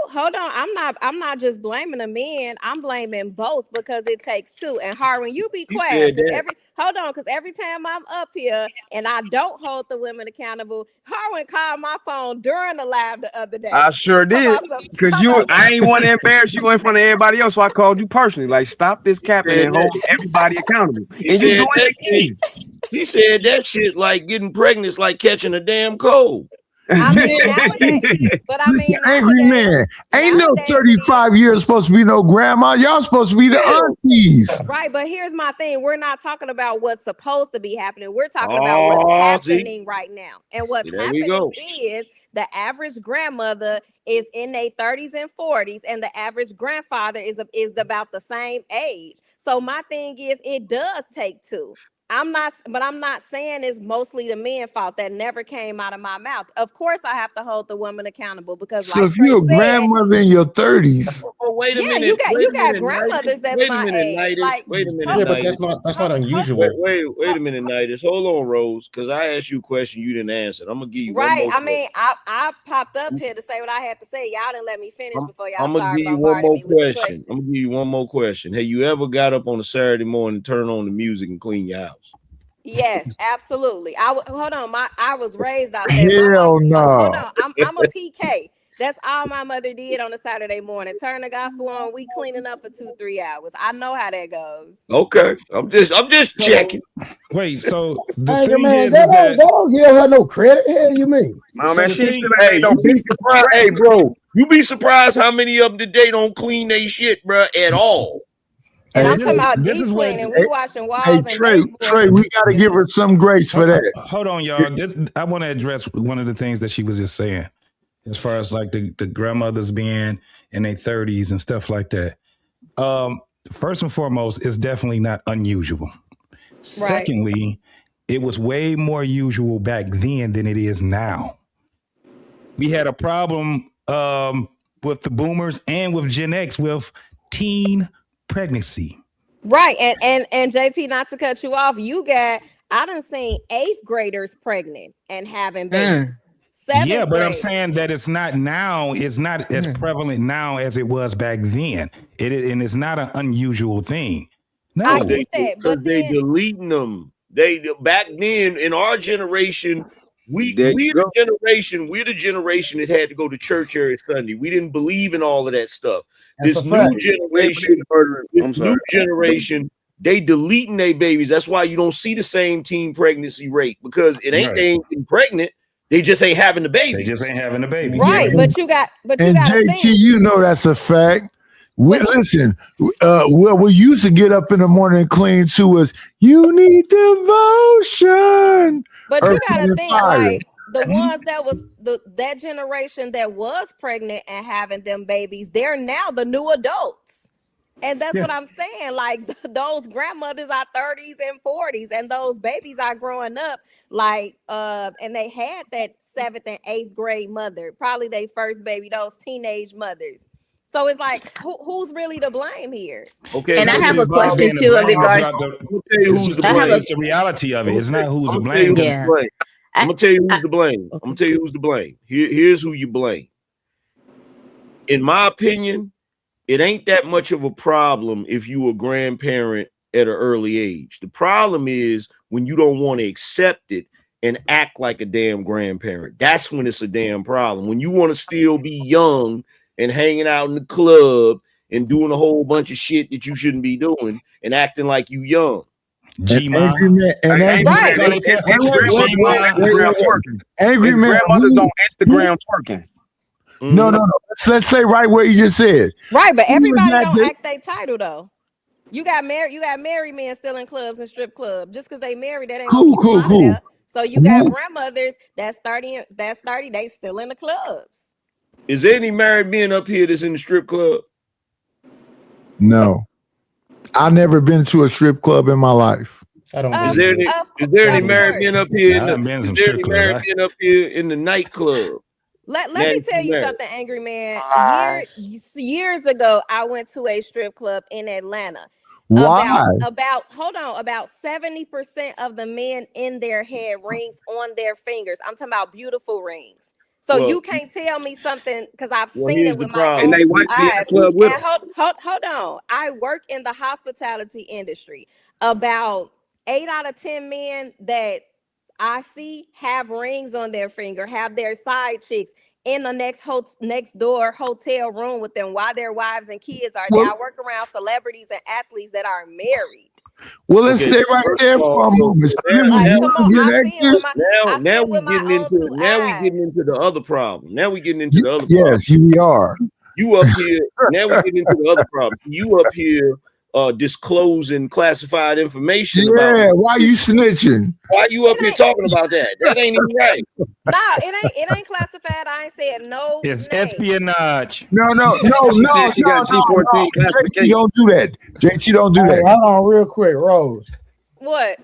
Q: hold on. I'm not just blaming the men. I'm blaming both because it takes two. And Harwin, you be quiet. Because every time I'm up here and I don't hold the women accountable, Harwin called my phone during the live the other day.
M: I sure did. Because I ain't want to embarrass you in front of everybody else, so I called you personally. Like, stop this capping and hold everybody accountable. And you doing it again.
P: He said that shit like getting pregnant is like catching a damn cold.
Q: I mean, nowadays, but I mean,
G: angry man. Ain't no 35 years supposed to be no grandma. Y'all supposed to be the aunties.
Q: Right, but here's my thing. We're not talking about what's supposed to be happening. We're talking about what's happening right now. And what's happening is the average grandmother is in their 30s and 40s, and the average grandfather is about the same age. So my thing is, it does take two. I'm not saying it's mostly the men's fault. That never came out of my mouth. Of course, I have to hold the woman accountable because,
G: So
Q: like
G: if you're a
Q: Trey said,
G: grandmother in your 30s,
I: wait a
Q: yeah,
I: minute.
Q: you got grandmothers that's
I: Wait a
Q: my
I: minute,
Q: age.
I: Nidus.
Q: Like,
I: Wait a minute,
K: Yeah, but
I: Nidus.
K: that's not unusual.
I: Wait a minute, Nidus. Hold on, Rose, because I asked you a question you didn't answer. I'm gonna give you one
Q: right.
I: more.
Q: I mean, I popped up here to say what I had to say. Y'all didn't let me finish before y'all
I: I'm gonna
Q: started
I: give you one
Q: bombarding
I: more
Q: me with the
I: question.
Q: questions.
I: I'm gonna give you one more question. Have you ever got up on a Saturday morning, turn on the music, and clean your house?
Q: Yes, absolutely. Hold on. I was raised out there.
G: hell no.
Q: Hold on. I'm a PK. That's all my mother did on a Saturday morning. Turn the gospel on. We cleaning up for 2-3 hours. I know how that goes.
I: Okay, I'm just checking.
J: Wait, so the
B: Anchor
J: thing
B: man,
J: is
B: that
J: that
B: don't give her no credit. Hell, you mean?
I: Oh,
J: so
I: man,
J: the
I: she
J: thing,
I: still ain't no be surprised. Hey, bro, you be surprised how many of them today don't clean their shit, bro, at all.
Q: And
G: Hey,
Q: I'm talking about
J: this
Q: deep
J: is what.
Q: cleaning. We washing walls
G: Hey,
Q: and
G: Trey, we got to give her some grace for that.
J: Hold on, y'all. I want to address one of the things that she was just saying, as far as like the grandmothers being in their 30s and stuff like that. First and foremost, it's definitely not unusual. Secondly, it was way more usual back then than it is now. We had a problem with the boomers and with Gen X with teen pregnancy.
Q: Right. And JT, not to cut you off, I done seen 8th graders pregnant and having babies. 7th
J: Yeah, but I'm
Q: graders.
J: saying that it's not now. It's not as prevalent now as it was back then. And it's not an unusual thing. No,
Q: I get that,
I: because they deleting them. They back then in our generation, we're the generation that had to go to church every Sunday. We didn't believe in all of that stuff.
B: That's
I: This
B: a
I: new
B: fact.
I: generation, they deleting their babies. That's why you don't see the same teen pregnancy rate, because it ain't they ain't getting pregnant. They just ain't having the baby.
J: They just ain't having the baby.
Q: Right, but you got
G: And
Q: to
G: JT,
Q: think.
G: you know that's a fact. Listen, well, we used to get up in the morning and clean to us. You need devotion.
Q: But you got to think, like the
G: Mm-hmm.
Q: ones that was that generation that was pregnant and having them babies, they're now the new adults. And that's what I'm saying. Like those grandmothers are 30s and 40s, and those babies are growing up like and they had that 7th and 8th grade mother, probably their first baby, those teenage mothers. So it's like, who's really to blame here?
I: Okay,
H: and I have a question too in regards.
J: It's the reality of it. It's not who's to blame.
I: I'm gonna tell you who's to blame. I'm gonna tell you who's to blame. Here's who you blame. In my opinion, it ain't that much of a problem if you a grandparent at an early age. The problem is when you don't want to accept it and act like a damn grandparent. That's when it's a damn problem. When you want to still be young and hanging out in the club and doing a whole bunch of shit that you shouldn't be doing and acting like you young.
G: Angry man
M: grandmothers on Instagram twerking.
G: No. Let's say right where you just said.
Q: Right, but everybody don't act their title though. You got married men still in clubs and strip clubs. Just because they married, that ain't cool. So you got grandmothers that's 30, they still in the clubs.
I: Is there any married men up here that's in the strip club?
G: No. I've never been to a strip club in my life.
K: I don't.
I: Is there any married men up here? Is there any married men up here in the nightclub?
Q: Let me tell you something, Angry Man. Years ago, I went to a strip club in Atlanta.
G: Why?
Q: About 70% of the men in there had rings on their fingers. I'm talking about beautiful rings. So you can't tell me something because I've seen it with my own two eyes. Hold on. I work in the hospitality industry. About 8 out of 10 men that I see have rings on their finger, have their side chicks in the next door hotel room with them while their wives and kids are there. I work around celebrities and athletes that are married.
G: Well, let's stay right there for a moment.
I: Now we getting into the other problem. Now we getting into the other problem.
G: Yes, we are.
I: You up here. Now we getting into the other problem. You up here disclosing classified information about.
G: Yeah, why you snitching?
I: Why you up here talking about that? That ain't even right.
Q: No, it ain't classified. I ain't said no.
J: It's espionage.
G: No. JT, don't do that. JT, don't do that.
B: Hold on real quick, Rose.
Q: What?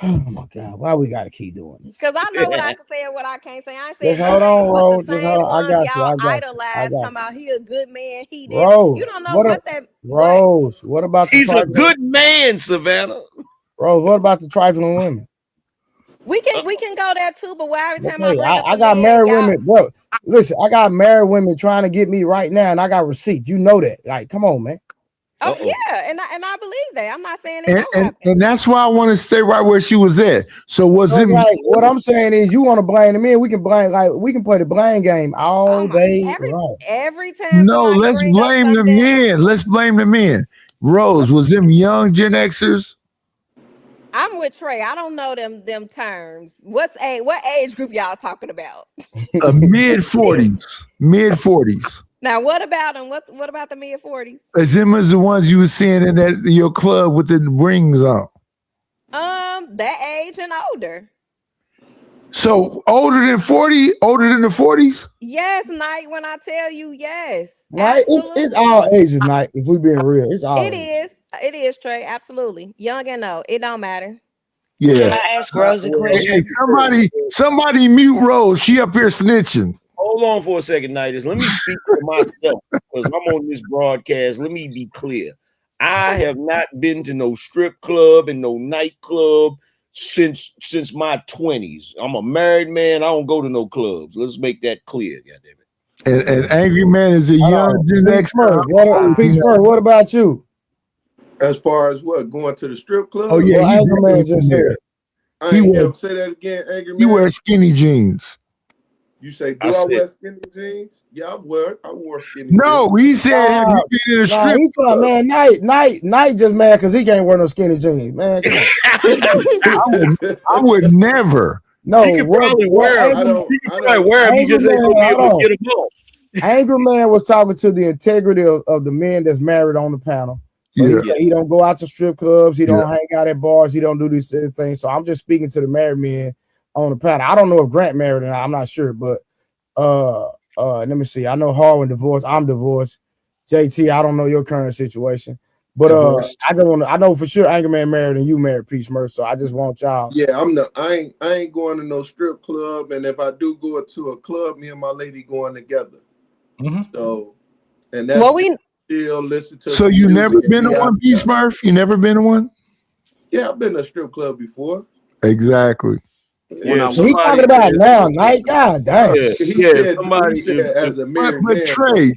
B: Oh my God, why we gotta keep doing this?
Q: Because I know what I can say and what I can't say. I ain't
B: Just
Q: saying
B: hold on, Rose.
Q: the
B: Just
Q: same
B: hold on. I
Q: ones
B: got you.
Q: y'all
B: I got you. I
Q: idolize,
B: got
Q: talking
B: you.
Q: about he a good man. He this.
B: Rose,
Q: You don't know
B: what
Q: what.
B: Rose, what about the
P: He's a
B: trifling?
P: good man, Savannah.
B: Rose, what about the trifling women?
Q: We can go there too, but why every time I
B: Okay,
Q: bring up
B: I
Q: the
B: got
Q: men,
B: married
Q: y'all,
B: women, bro. Listen, I got married women trying to get me right now, and I got receipts. You know that. Like, come on, man.
Q: Oh yeah, and I believe that. I'm not saying it
G: And,
Q: don't
G: and,
Q: happen.
G: and that's why I want to stay right where she was at. So was
B: So
G: it
B: it's like what I'm saying is you want to blame the men, we can play the blame game all day long.
Q: Every time
G: no,
Q: somebody
G: let's
Q: bring up
G: blame the
Q: something,
G: men. Let's blame the men. Rose, was them young Gen Xers?
Q: I'm with Trey. I don't know them terms. What age group y'all talking about?
G: Mid-40s. Mid-40s.
Q: Now, what about them? What about the mid 40s?
G: As them as the ones you were seeing in your club with the rings on.
Q: That age and older.
G: So older than 40, older than the 40s?
Q: Yes, Night. When I tell you yes,
B: Right? It's all ages, Night. If we being real, it's all.
Q: It is, Trey. Absolutely. Young and old. It don't matter.
G: Yeah.
H: Can I ask Rose a question?
G: Hey, somebody mute Rose. She up here snitching.
P: Hold on for a second, Nighters. Let me speak for myself because I'm on this broadcast. Let me be clear. I have not been to no strip club and no nightclub since my 20s. I'm a married man. I don't go to no clubs. Let's make that clear. Goddammit.
G: And Angry Man is a young Gen X.
B: What about you?
L: As far as what, going to the strip club?
G: Oh yeah,
B: Angry Man just said.
L: I ain't hear him say that again, Angry Man.
G: He wears skinny jeans.
L: You say, do I wear skinny jeans? Yeah, I wore skinny jeans.
G: No, he said, have you been in a strip club?
B: Man, Night just mad because he can't wear no skinny jeans, man. Come on.
G: I would never.
B: No,
P: he could probably wear them. He could probably wear them. He just ain't gonna be able to get them off.
B: Angry Man was talking to the integrity of the men that's married on the panel. So he said he don't go out to strip clubs, he don't hang out at bars, he don't do these things. So I'm just speaking to the married men on the panel. I don't know if Grant married or not, I'm not sure, but let me see. I know Harwin divorced, I'm divorced. JT, I don't know your current situation. But I know for sure Angry Man married and you married, Peace Mercy. So I just want y'all.
L: Yeah, I ain't going to no strip club, and if I do go to a club, me and my lady going together. So, and that's still listen to.
G: So you never been to one, Peace Murph? You never been to one?
L: Yeah, I've been to a strip club before.
G: Exactly.
L: Yeah,
B: he talking about now, Night. God damn.
L: He said as a married man.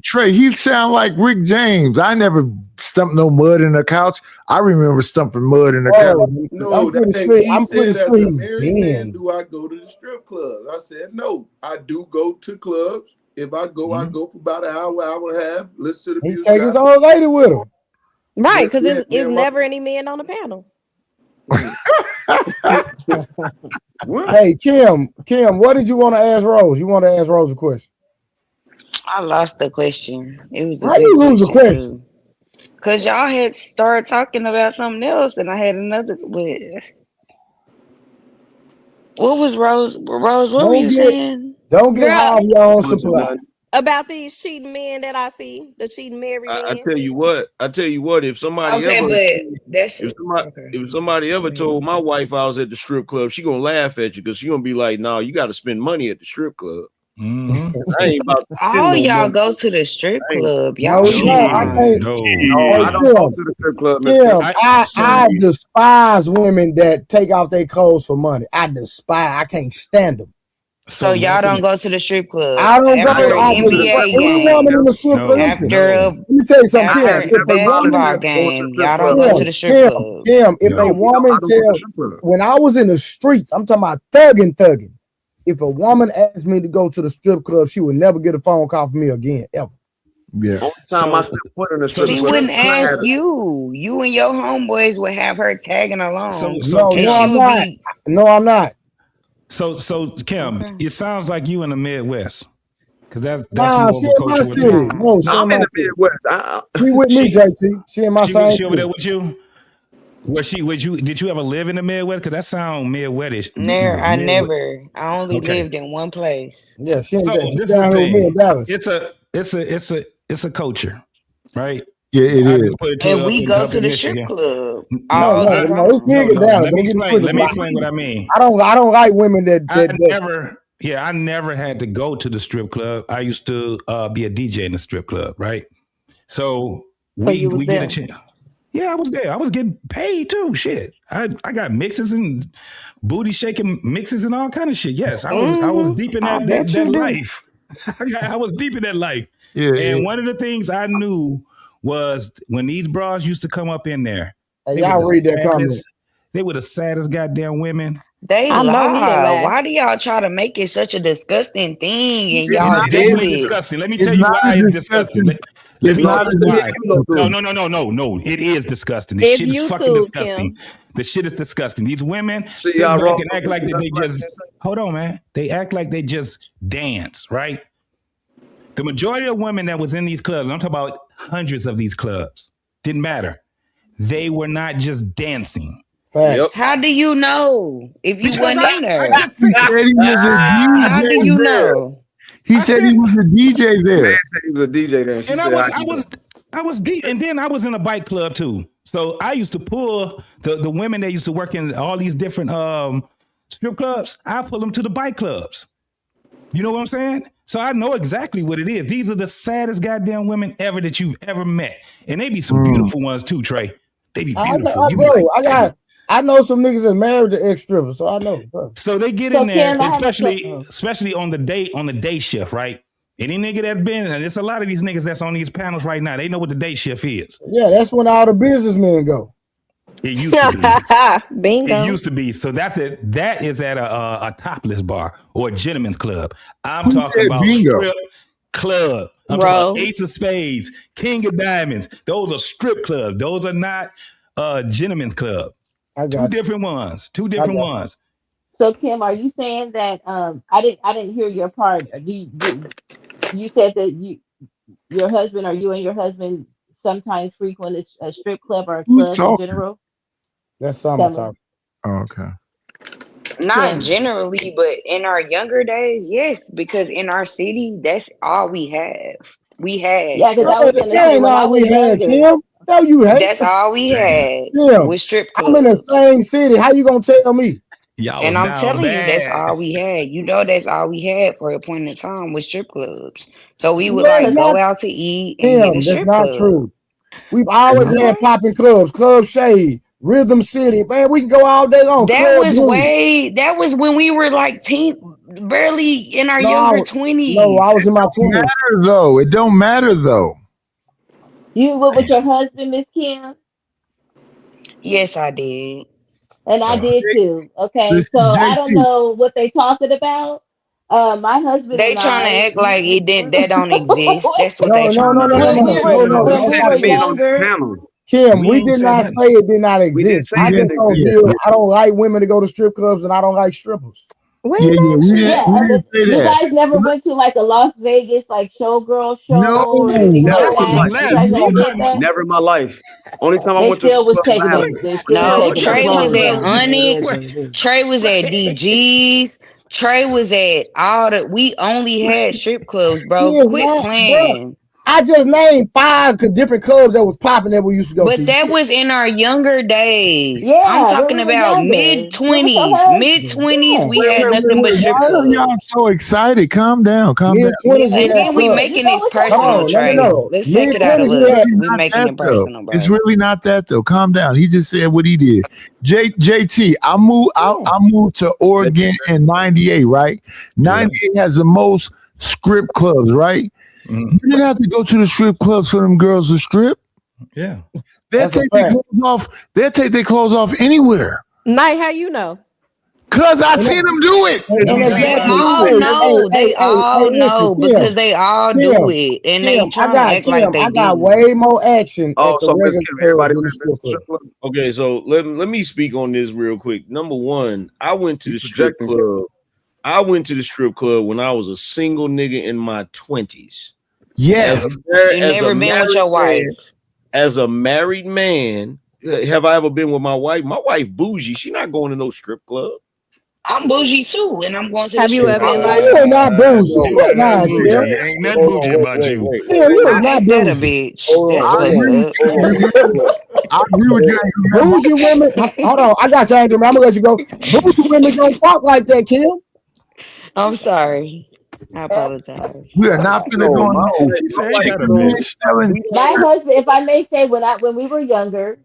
G: Trey, he sound like Rick James. I never stumped no mud in the couch. I remember stumping mud in the couch.
L: No,
B: I'm pretty sure
L: as a married man, do I go to the strip club? I said no. I do go to clubs. If I go, I go for about an hour, hour and a half. Listen to the music.
B: He take his old lady with him.
Q: Right, because it's never any men on the panel.
B: Hey, Kim, what did you want to ask Rose? You want to ask Rose a question?
R: I lost the question. It was
B: How you lose a question?
R: Because y'all had started talking about something else, and I had another. What was Rose? Rose, what were you saying?
B: Don't get high on your own supply.
Q: About these cheating men that I see, the cheating married men.
P: I tell you what, if somebody if somebody ever told my wife I was at the strip club, she gonna laugh at you because she gonna be like, "No, you got to spend money at the strip club." I ain't about to spend
R: all
P: no
R: y'all
P: money.
R: go to the strip club. Y'all
P: I don't go to the strip club.
B: I despise women that take off their clothes for money. I can't stand them.
R: So y'all don't go to the strip club.
B: I don't go
R: after
B: to
R: NBA
B: any woman in the strip club. Let me tell you something.
R: After a basketball game, y'all don't go to the strip club.
B: If a woman when I was in the streets, I'm talking about thugging. If a woman asked me to go to the strip club, she would never get a phone call from me again, ever.
P: Yeah.
R: She wouldn't ask you. You and your homeboys would have her tagging along.
B: No, I'm not.
J: So Kim, it sounds like you in the Midwest, because that's
B: nah, she in my city. No, she
P: I'm in the
B: Midwest. She with me, JT. She in my same.
J: She over there with you. Was she with you? Did you ever live in the Midwest? Because that sounds Midwestish.
R: I never. I only lived in one place.
B: Yeah, she
J: so
B: down here with me in Dallas.
J: It's a culture, right?
G: Yeah, it
J: I
G: is.
J: just put it to
R: And
J: up
R: we
J: in
R: go
J: up
R: to
J: in
R: the strip
J: Michigan.
R: club
B: No,
R: all the
B: it's
R: time.
B: big down.
J: Let
B: Don't
J: me
B: get it
J: explain.
B: twisted.
J: Let me explain what I mean.
B: I don't like women that
J: I never had to go to the strip club. I used to be a DJ in the strip club, right? So we
S: you was
J: get a
S: there.
J: chance. Yeah, I was there. I was getting paid too. Shit, I got mixes and booty shaking mixes and all kind of shit. Yes, I was deep in
S: I bet
J: that
S: you do.
J: life. I was deep in that life.
G: Yeah,
J: and
G: yeah.
J: one of the things I knew was when these bras used to come up in there,
B: Hey,
J: they were
B: y'all
J: the
B: read that
J: saddest.
B: comment.
J: They were the saddest goddamn women.
R: They
S: I know he didn't
R: lie.
S: lie.
R: Why do y'all try to make it such a disgusting thing and
J: It's
R: y'all
J: not
R: do
J: definitely
R: it?
J: disgusting. Let me
G: It's
J: tell you
G: not
J: why
G: a
J: it's disgusting.
G: disgusting.
J: Let
G: It's
J: me
G: not
J: tell
G: a
J: you why.
G: disgusting.
J: No. It is disgusting. This
S: It's
J: shit is fucking
S: YouTube,
J: disgusting.
S: Kim.
J: The shit is disgusting. These women
M: See
J: sit
M: y'all
J: back
M: wrong.
J: and act like that they just hold on, man. They act like they just dance, right? The majority of women that was in these clubs, I'm talking about hundreds of these clubs, didn't matter. They were not just dancing.
E: Yep.
R: How do you know if you
J: Because
R: wasn't in
J: I
R: there?
J: just
G: He said he was a
R: How do you
G: DJ there.
R: know?
G: He
J: I
G: said
J: said,
G: he was a DJ
M: Man
G: there.
M: said he was a DJ there. She
J: and
M: said, "How you know?"
J: I was deep, and then I was in a bike club too. So I used to pull the women that used to work in all these different strip clubs. I pull them to the bike clubs. You know what I'm saying? So I know exactly what it is. These are the saddest goddamn women ever that you've ever met, and they be some beautiful ones too, Trey. They be beautiful. You be like,
B: I know some niggas that married to ex strippers, so I know. Bro.
J: so they get
H: So,
J: in there,
H: Kim, I have a
J: especially on the day shift, right? Any nigga that's been, and there's a lot of these niggas that's on these panels right now. They know what the day shift is.
B: Yeah, that's when all the businessmen go.
J: It used to be.
S: Bingo.
J: It used to be. So that's it. That is at a topless bar or a gentleman's club. I'm talking about strip club. I'm talking about Ace of Spades, King of Diamonds. Those are strip clubs. Those are not gentlemen's club. Two different ones.
H: So, Kim, are you saying that I didn't hear your part? You said that your husband or you and your husband sometimes frequent a strip club or a
G: Who's
H: club in
G: talking?
H: general?
B: That's Summer talking.
G: Oh, okay.
R: Not
H: Kim.
R: generally, but in our younger days, yes, because in our city, that's all we have. We had.
H: Yeah, because I was gonna
B: That
H: say
B: ain't
H: when I
B: all we
H: was
B: had,
H: younger.
B: Kim. No, you hate.
R: That's all we had
B: Kim,
R: with strip
B: I'm in the
R: clubs.
B: same city. How you gonna tell me?
J: Y'all
R: And I'm telling you, that's all we had. You know, that's all we had for a point in time with strip clubs. So we would
B: No, it's
R: like go
B: not.
R: out to eat and hit a
B: Kim, that's
R: strip
B: not
R: club.
B: true. We've always had popping clubs, Club Shade, Rhythm City. Man, we can go all day long.
R: That
B: Club
R: was
B: Blue.
R: that was when we were like barely in our
B: No,
R: younger 20s.
B: I was in my 20s.
G: Matter though. It don't matter though.
H: You were with your husband, Miss Kim?
R: Yes, I did.
H: And I did too. Okay,
G: Listen,
H: so I
G: JT.
H: don't know what they talking about. My husband
R: They
H: and
R: trying to
H: I,
R: act like that don't exist. That's what they trying to
H: when we
R: do.
H: were when we were younger,
B: Kim, we did not say it did not exist. I just don't deal. I don't like women to go to strip clubs, and I don't like strippers.
S: We
G: Yeah,
S: know
G: we
S: shit.
G: didn't say
H: you
G: that.
H: guys never went to like a Las Vegas like showgirl
G: No,
H: show or anything like that. You guys never did that.
M: Never in my life. Only time I
H: They
M: went to a
H: still was
M: club
H: taking
M: was
H: them. They still
R: No,
H: taking them
R: Trey was
H: clothes
R: at
H: off. You know, it is
R: Onyx.
H: what it is.
R: Trey was at DG's. Trey was at all the. We only had strip clubs, bro.
B: He is
R: Quit
B: not,
R: playing.
B: I just named 5 different clubs that was popping that we used to go
R: But
B: to.
R: that was in our younger days. I'm
H: Yeah, when
R: talking
H: we were
R: about
H: younger.
R: mid
H: Where was your
R: 20s. Mid
H: husband?
R: 20s,
H: Yeah.
R: we had nothing but strip
G: Why are y'all
R: clubs.
G: so excited? Calm down. Calm down.
B: Mid-20s, we
R: And
B: had
R: then we
B: clubs.
R: making this
B: Hold
R: personal,
B: on,
R: Trey.
B: no.
R: Let's take it out of
B: Mid-20s, we
R: us.
B: had.
R: We
G: Not
R: making
G: that
R: it
G: though.
R: personal, bro.
G: It's really not that though. Calm down. He just said what he did. JT, I moved to Oregon in 98, right? 98 has the most strip clubs, right? You didn't have to go to the strip clubs for them girls to strip.
J: Yeah.
G: They'll take their clothes off. They'll take their clothes off anywhere.
S: Night, how you know?
G: Cause I seen them do it.
R: They all know. They all know because they all do it, and they trying to act like they
B: I got
R: do.
B: way more action
M: Oh,
B: at the
M: so Miss
B: regular
M: Kim,
B: club
M: everybody
B: than the
M: went to
B: strip
M: the
B: club.
M: strip club?
P: Okay, so let me speak on this real quick. Number one, I went to the strip
M: projecting.
P: club. I went to the strip club when I was a single nigga in my 20s.
G: Yes.
R: You never been with your wife.
P: As a married man, have I ever been with my wife? My wife bougie. She not going to no strip club.
R: I'm bougie too, and I'm going to the
Q: Have you
R: strip
Q: ever
R: club.
Q: invited
B: You are not bougie.
G: No,
B: Quit
G: not
B: lying,
G: bougie.
B: Kim.
C: Ain't nothing
G: Hold on,
C: bougie about you.
B: Kim, you is
R: I
B: not
R: ain't that a
B: bougie.
R: bitch.
G: hold
R: That's
G: on.
B: Yeah.
R: what's up.
G: I agree with you.
B: Bougie women, hold on, I got you, Angel. I'm gonna let you go. Bougie women don't talk like that, Kim.
R: I'm sorry. I apologize.
G: We are not finna
E: No,
G: go
E: my
G: no.
E: wife,
J: She
E: my
J: said ain't
E: wife
J: that a
E: don't.
J: bitch.
G: Selling.
H: My husband, if I may say, when we were younger,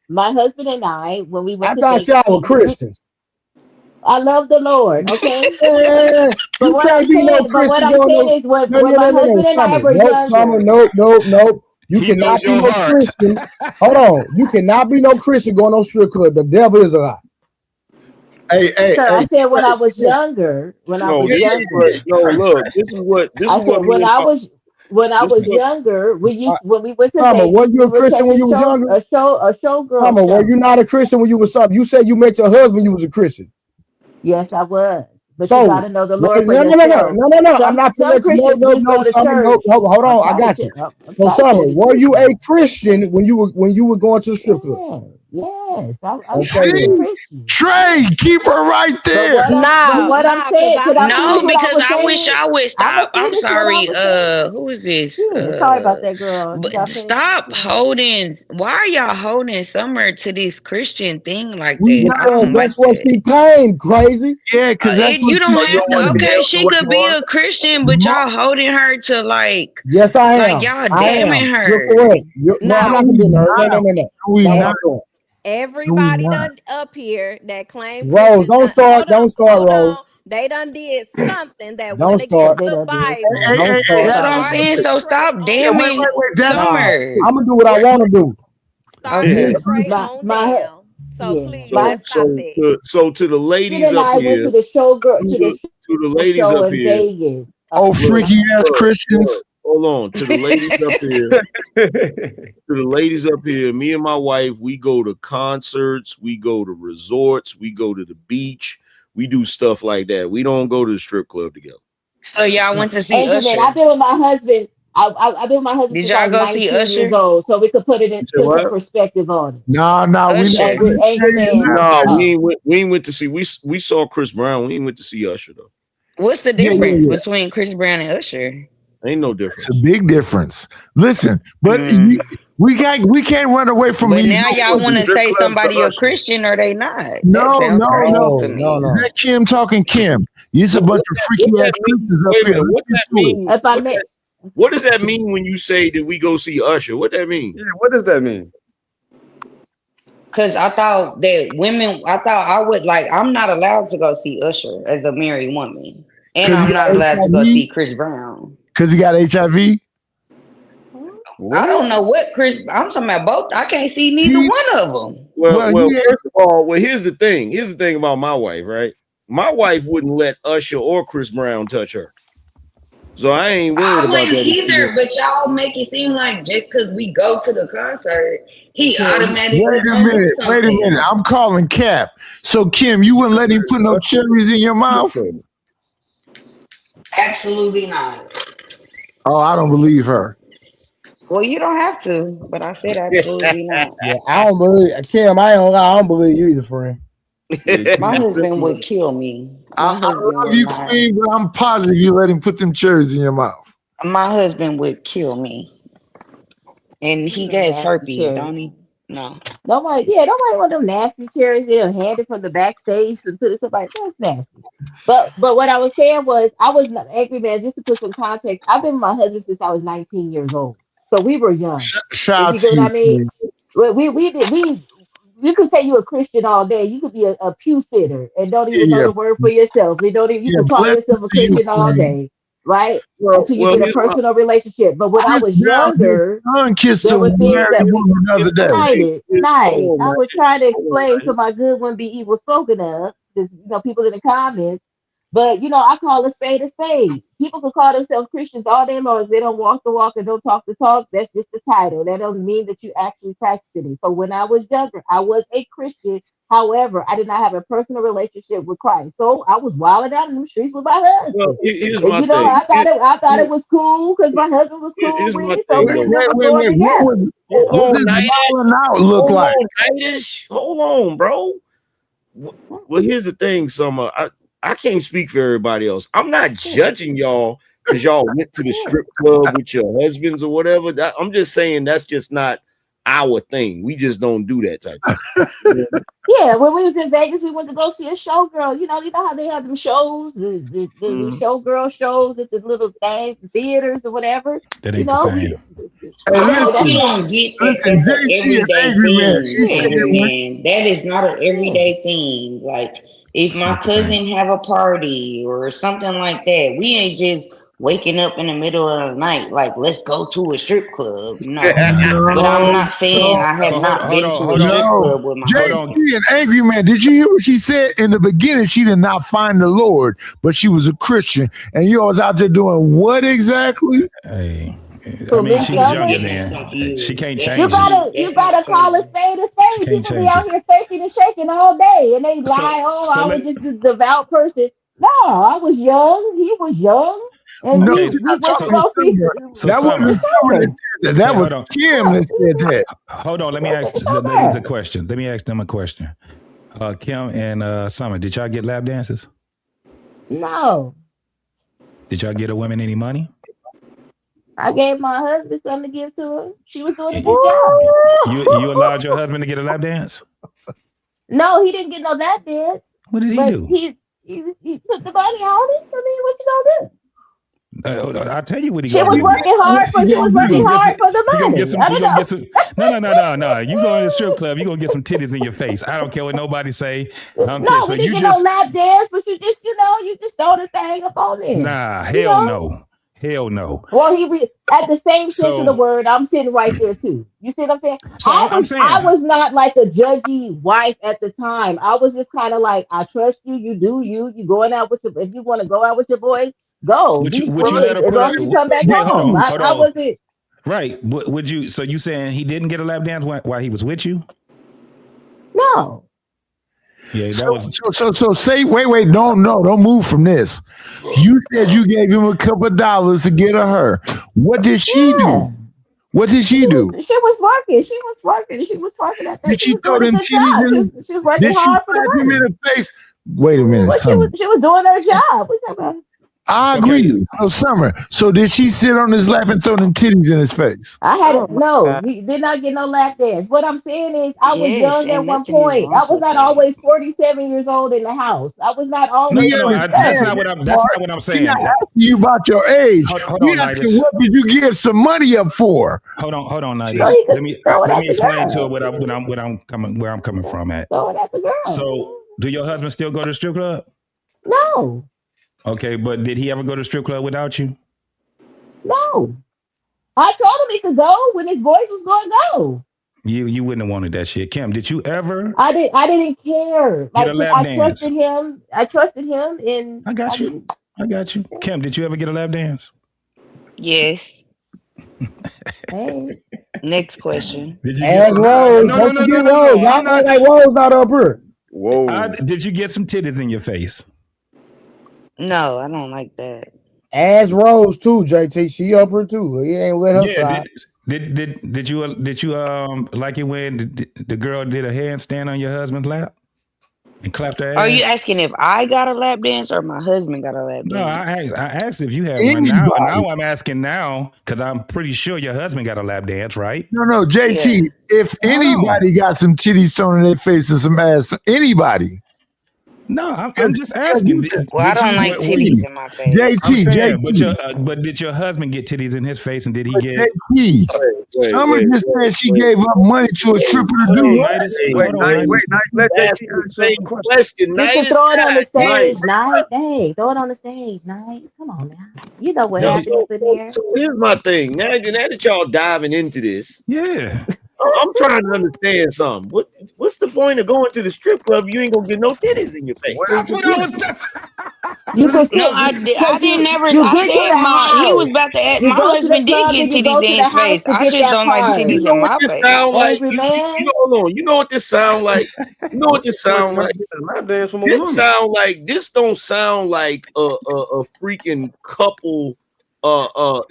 H: my husband and I, when we went
B: I
H: to
B: thought
H: Vegas,
B: y'all were Christians.
H: I love the Lord, okay?
B: Yeah,
H: But
B: you
H: what I'm
B: can't be no
H: saying, but what
B: Christian
H: I'm
B: going
H: saying
B: no.
H: is when,
B: No,
H: when
B: no,
H: my
B: no, no, no.
H: husband and I
B: Summer,
H: were
B: nope, Summer,
H: younger,
B: nope, nope, nope. You
C: He knows
B: cannot be
C: your
B: no
C: heart.
B: Christian. Hold on, you cannot be no Christian going no strip club. The devil is a lie.
G: Hey,
H: sir, I said when I was
G: Trey.
H: younger,
P: No, this is what. No, look, this
H: I
P: is what
H: said
P: me and my
H: when I
P: this is
H: was
P: what
H: younger, when we went to
B: Summer, were
H: Vegas,
B: you
H: we
B: a
H: would
B: Christian
H: take
B: when you was younger?
H: a showgirl
B: Summer, were
H: show.
B: you not a Christian when you was something? You said you met your husband, you was a Christian.
H: Yes, I was. But you
B: So
H: got to know the
B: no,
H: Lord for
B: no, no, no, no,
H: yourself.
B: no, no, no. I'm not gonna
H: Some
B: let you.
H: Christians
B: No,
H: just
B: no,
H: go
B: no,
H: to
B: Summer. No,
H: church.
B: no, hold
H: I'm
B: on. I
H: talking
B: got you.
H: to I'm
B: So,
H: talking
B: Summer,
H: to the
B: were you a
H: Christians.
B: Christian when you were going to the strip club?
H: Yes, I was
B: Okay,
H: a
B: then.
G: See,
H: Christian.
G: Trey, keep her right there.
H: But what I'm
Q: Cause
H: saying, could
Q: I'm
H: I
Q: not.
H: finish
R: No,
H: what I
R: because
H: was
R: I wish
H: saying?
R: I would
H: I'm gonna
R: stop. I'm
H: finish what I
R: sorry.
H: was saying.
R: Who is this?
H: Yeah, sorry about that, girl. You
R: But
H: gotta finish what
R: stop
H: you're saying.
R: holding. Why are y'all holding Summer to this Christian thing like
G: We
R: that?
G: not.
R: I
B: Because
R: don't
B: that's
R: like
B: what
R: that.
B: she claimed, crazy.
G: Yeah, because that's what
R: You
G: she
R: don't
E: So you
R: have
E: don't want
R: to.
E: to
G: said.
R: Okay,
E: tell me
R: she
E: what you
R: could be
E: want?
R: a Christian, but y'all holding her to
B: Yes, I
R: like
B: am.
R: y'all
B: I
R: damning
B: am. You're
R: her.
B: correct. No, I'm
Q: Now,
B: not
G: No, we
B: condemning her. No,
G: not.
B: no, no, no.
G: No, we
B: No,
G: not.
B: I'm doing.
G: No, we
Q: everybody
G: not.
Q: done up here that claim
B: Rose,
Q: Christians
B: don't
Q: done.
B: start. Don't start,
Q: Hold on.
B: Rose.
Q: They done did something that
B: Don't
Q: went
H: Yeah,
B: start.
Q: against
H: they
Q: the
H: done did
Q: Bible.
B: Don't
G: Hey,
B: start.
R: That's what
Q: All
R: I'm
Q: right,
R: saying.
G: wait,
R: So
Q: pray
R: stop
Q: on
G: yeah,
R: damning
Q: down.
G: that's
B: Nah,
R: Summer.
B: I'm gonna do what I want to do.
Q: Start
R: Okay.
Q: to pray
H: my
Q: on
H: my hu-
Q: down. So
H: yeah
Q: please,
H: my
Q: let's stop that.
P: to the
H: husband
P: ladies
H: and
P: up
H: I went
P: here,
H: to the showgirl
P: to
H: to the
P: the ladies
H: show
P: up
H: in
P: here.
H: Vegas.
G: oh
P: Look,
G: freaky ass Christians.
P: look, hold on. To the ladies up here, to the ladies up here, me and my wife, we go to concerts, we go to resorts, we go to the beach, we do stuff like that. We don't go to the strip club together.
R: So y'all went to see
H: Angel Man, I've
R: Usher.
H: been with my husband. I've been with my husband
R: Did
H: since I
R: y'all
H: was
R: go see
H: 19 years
R: Usher?
H: old, so we could
P: You said
H: put some
P: what?
H: perspective on it.
G: No, we not.
R: Usher.
H: Angel Man,
P: No, we ain't went to see. We saw Chris Brown. We ain't went to see Usher though.
R: What's the
G: Yeah, yeah,
R: difference
G: yeah.
R: between Chris Brown and Usher?
P: Ain't no
G: It's a
P: difference.
G: big difference. Listen, but we can't run away from
R: But
G: these
R: now y'all want to
G: numbers.
R: say somebody a Christian or they not. That
G: No,
R: sounds crazy to
B: No,
R: me.
G: Is
B: no.
G: that Kim talking Kim? It's a bunch of freaky
P: What
G: ass
P: that mean?
G: Christians up
P: Wait a
G: here.
P: minute. What
G: Let's
P: that
G: get to it.
P: mean?
H: if I may,
P: What does that mean when you say that we go see Usher? What that mean?
E: Yeah, what does that mean?
R: Cause I thought that I would like, I'm not allowed to go see Usher as a married woman. And
G: Because he
R: I'm
G: got
R: not allowed to go
G: HIV?
R: see Chris Brown.
G: Because he got HIV?
R: I don't know what I'm talking about both. I can't see neither one of them.
P: Well, first of all, here's the thing. Here's the thing about my wife, right? My wife wouldn't let Usher or Chris Brown touch her. So I ain't worried
R: I
P: about
R: wouldn't
P: that.
R: either, but y'all make it seem like just because we go to the concert, he automatically
G: Wait a
R: gonna do
G: minute. Wait a
R: something.
G: minute. I'm calling Cap. So, Kim, you wouldn't let him put no cherries in your mouth?
R: Absolutely not.
G: Oh, I don't believe her.
R: Well, you don't have to, but I said absolutely not.
B: Yeah, I don't believe Kim. I don't believe you either, friend.
R: My husband would kill me.
G: I love you, Queen, but I'm positive you let him put them cherries in your mouth.
R: My husband would kill me. And he gets herpes, don't he? No.
H: nobody want them nasty cherries. They'll hand it from the backstage and put it somebody. That's nasty. But what I was saying was I was not angry man. Just to put some context, I've been with my husband since I was 19 years old, so we were young.
G: Shout
H: If
G: out
H: you
G: to
H: get what
G: you,
H: I mean,
G: Queen.
H: you could say you're a Christian all day. You could be a pew sitter and don't even know
G: Yeah,
H: the word for yourself. You
G: yeah.
H: could call
G: Blessings
H: yourself a
G: to you,
H: Christian all
G: Queen.
H: day, right?
P: Well,
H: Until you get a
P: here's my
H: personal relationship. But when I
G: Chris
H: was
G: Brown, his
H: younger,
G: son kissed
H: there
G: a
H: were things
G: married
H: that we
G: woman the other day.
H: night. I was trying to
P: hold on,
H: explain
P: man.
H: so my good wouldn't be evil spoken of, because people in the comments. But I call a spade a spade. People could call themselves Christians all day long. If they don't walk the walk and don't talk the talk, that's just the title. That doesn't mean that you actually practicing it. So when I was younger, I was a Christian. However, I did not have a personal relationship with Christ. So I was wilding out in the streets with my
P: Well,
H: husband.
P: here's
H: And
P: my thing.
H: I thought it was cool because my husband was cool
P: Here's
H: with
P: my
H: it. So
P: thing,
H: me
P: though.
H: and them was
G: Wait.
H: going together.
G: What
P: Hold on,
G: does
P: Nidish.
G: wilding out look
P: Hold
G: like?
P: on, Nidish. Hold on, bro. Well, here's the thing, Summer. I can't speak for everybody else. I'm not judging y'all because y'all went to the strip club with your husbands or whatever. I'm just saying that's just not our thing. We just don't do that type of thing.
H: Yeah, when we was in Vegas, we went to go see a showgirl. You know how they have them shows, the showgirl shows at the little theaters or whatever.
J: That ain't the same.
R: We don't get that that's an everyday thing, Angry Man. That is not an everyday thing. Like if my cousin have a party or something like that, we ain't just waking up in the middle of the night like let's go to a strip club. No. But I'm not saying I have not been to a strip club with my husband.
G: JT, an angry man. Did you hear what she said in the beginning? She did not find the Lord, but she was a Christian, and you was out there doing what exactly?
J: Hey. I mean, she's younger than. She can't change.
H: You gotta call a spade a spade. People be out here faking and shaking all day, and they lie. I was just a devout person. No, I was young. He was young, and we went to go see.
G: That was Kim that said that.
J: Hold on, let me ask the ladies a question. Let me ask them a question. Kim and Summer, did y'all get lap dances?
H: No.
J: Did y'all get a woman any money?
H: I gave my husband something to give to her. She was doing a good job.
J: You allowed your husband to get a lap dance?
H: No, he didn't get no lap dance.
J: What did he do?
H: He put the money on it. I mean, what you gonna do?
J: I'll tell you what he
H: She was working hard for the money.
J: No. You go in the strip club, you're gonna get some titties in your face. I don't care what nobody say. I don't care. So
H: we didn't get no lap dance, but you just throw the thing up on there.
J: Nah, hell no. Hell no.
H: Well, at the same sense of the word, I'm sitting right there too. You see what I'm saying?
J: So
H: I was not like a judgy wife at the time. I was just kind of like, I trust you. You do you. You going out with if you want to go out with your boys, go.
J: Would you let her
H: as long as you come back home. I wasn't.
J: Right. Would you? So you saying he didn't get a lap dance while he was with you?
H: No.
J: Yeah, that
G: so say wait, don't move from this. You said you gave him a couple of dollars to get her. What did she do? What did she do?
H: She was working. She was working at that.
G: Did she throw them titties in?
H: She was working hard for the money.
G: Him in the face? Wait a minute.
H: She was doing her job. We talking about.
G: I agree. So Summer. So did she sit on his lap and throw them titties in his face?
H: He did not get no lap dance. What I'm saying is I was young at one point. I was not always 47 years old in the house. I was not always.
J: That's not what I'm saying.
G: We're not asking you about your age. We're asking what did you give some money up for?
J: Hold on, Nigel. Let me explain to her where I'm coming from at. So do your husband still go to the strip club?
H: No.
J: Okay, but did he ever go to the strip club without you?
H: No. I told him he could go when his voice was going to go.
J: You wouldn't have wanted that shit. Kim, did you ever?
H: I didn't care.
J: Get a lap dance?
H: I trusted him and
J: I got you. Kim, did you ever get a lap dance?
R: Yes.
H: Hey.
R: Next question.
B: Rose. No. Y'all not like Rose not up here.
P: Whoa.
J: Did you get some titties in your face?
R: No, I don't like that.
B: As Rose too, JT. She up her too. He ain't let her slide.
J: Did you like it when the girl did a handstand on your husband's lap and clapped her ass?
R: Are you asking if I got a lap dance or my husband got a lap dance?
J: No, I asked if you had one. Now I'm asking because I'm pretty sure your husband got a lap dance, right?
G: No, JT. Yeah. If anybody got some titties thrown in their face and some ass, anybody.
J: No, I'm just asking.
R: I don't like titties in my face.
G: JT.
J: But did your husband get titties in his face, and did he get?
G: JT. Summer just said she gave up money to a stripper to do what?
P: Let JT answer the question.
H: You can throw it on the stage, Night. Hey, throw it on the stage, Night. Come on now. You know what happened up in there.
P: So here's my thing. Now that y'all diving into this,
J: yeah.
P: I'm trying to understand something. What's the point of going to the strip club? You ain't gonna get no titties in your face.
H: You can sit.
R: No, I didn't never. I said he was about to ask. My husband did get titties in his face. I just don't like titties in my face.
P: Hold on. You know what this sound like? This don't sound like a freaking couple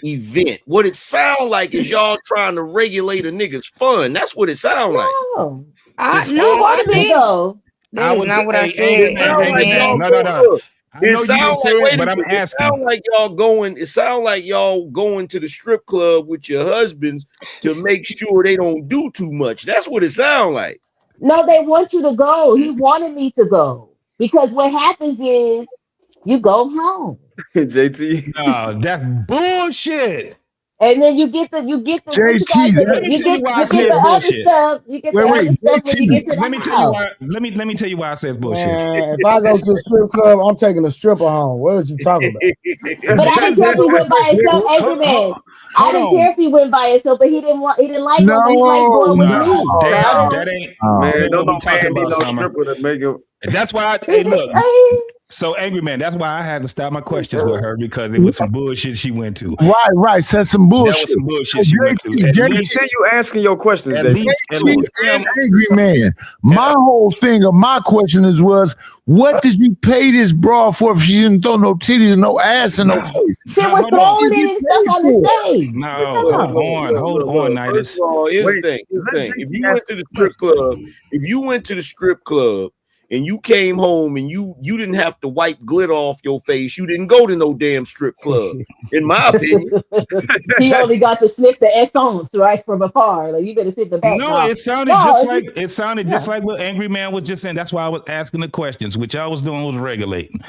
P: event. What it sound like is y'all trying to regulate a nigga's fun. That's what it sound like.
H: No, I didn't.
R: That is not what I said.
G: Angry man. No. I know you didn't say it, but I'm asking.
P: It sounds like y'all going to the strip club with your husbands to make sure they don't do too much. That's what it sounds like.
H: No, they want you to go. He wanted me to go because what happens is you go home.
P: JT.
J: No, that's bullshit.
H: And then you get the what you guys
J: let me tell you why I said
H: the other
J: bullshit.
H: stuff. You get the other stuff when you get to the
J: Let me tell you why. Let me tell you why I said bullshit.
B: Man, if I go to a strip club, I'm taking a stripper home. What was you talking about?
H: But I didn't care if he went by himself. Angry man. I didn't care if he went by himself, but he didn't like him. He liked going with me.
J: That ain't.
P: Man,
J: what we talking about, Summer. That's why. Hey, look. So Angry Man. That's why I had to stop my questions with her because it was some bullshit she went to.
G: Right. Said some bullshit.
J: That was some bullshit she went to.
M: You asking your questions,
J: at least
G: Angry Man. My whole thing of my question was, what did you pay this broad for if she didn't throw no titties and no ass and no face?
H: She was throwing it and stuff on the stage.
J: No, hold on, Nidus.
P: First of all, here's the thing. If you went to the strip club, and you came home and you didn't have to wipe glitter off your face, you didn't go to no damn strip club, in my opinion.
H: He only got to sniff the essence right from afar. Like you better sit the back.
J: No, it sounded just like what Angry Man was just saying. That's why I was asking the questions, which I was doing was regulating.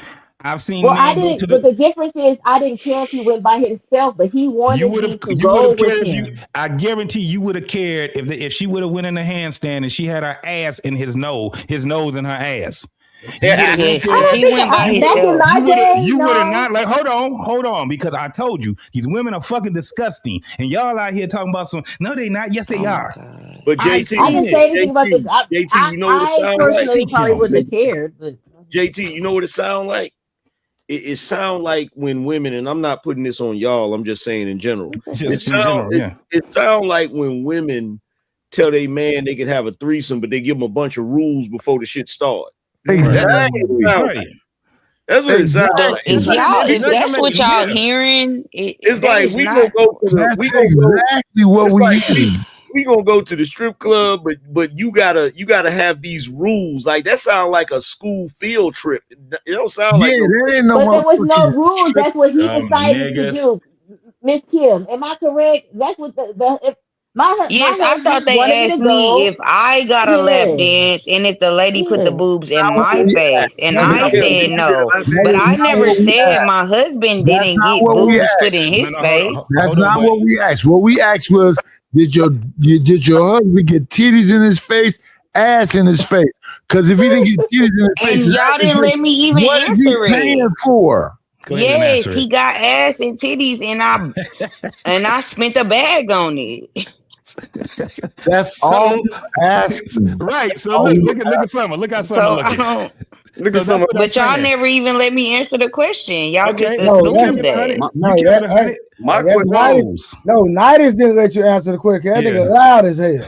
J: I've seen.
H: Well, I didn't. But the difference is, I didn't care if he went by himself, but he wanted me to go with him.
J: I guarantee you would have cared if she would have went in the handstand and she had her ass in his nose in her ass. He
R: went by himself.
J: You would have not like. Hold on, because I told you these women are fucking disgusting, and y'all out here talking about some. No, they not. Yes, they are.
P: But JT,
H: I didn't say anything about the.
P: JT, you know what it sounds like?
H: I personally probably wouldn't have cared. But
P: JT, you know what it sounds like? It sounds like when women, and I'm not putting this on y'all, I'm just saying in general. It sounds like when women tell their man they can have a threesome, but they give them a bunch of rules before the shit starts.
G: Exactly.
P: That's what it sounds like.
R: If that's what y'all hearing,
P: it's like we gonna go to we gonna go to the strip club, but you gotta have these rules. Like that sound like a school field trip. It don't sound like
H: but there was no rules. That's what he decided to do. Miss Kim, am I correct? That's what
R: I thought they asked me if I got a lap dance and if the lady put the boobs in my face, and I said no. But I never said my husband didn't get boobs put in his face.
G: That's not what we asked. What we asked was, did your husband get titties in his face, ass in his face? Because if he didn't get titties in his face,
R: and y'all didn't let me even
G: what
R: answer
G: is he paying for?
R: Yes, he got ass and titties, and I spent a bag on it.
G: That's all ass.
J: Right. So look at Summer. Look at Summer.
R: Look at Summer. But y'all never even let me answer the question. Y'all just
B: assumed
R: that.
B: Nidus didn't let you answer the question. That nigga loud as hell.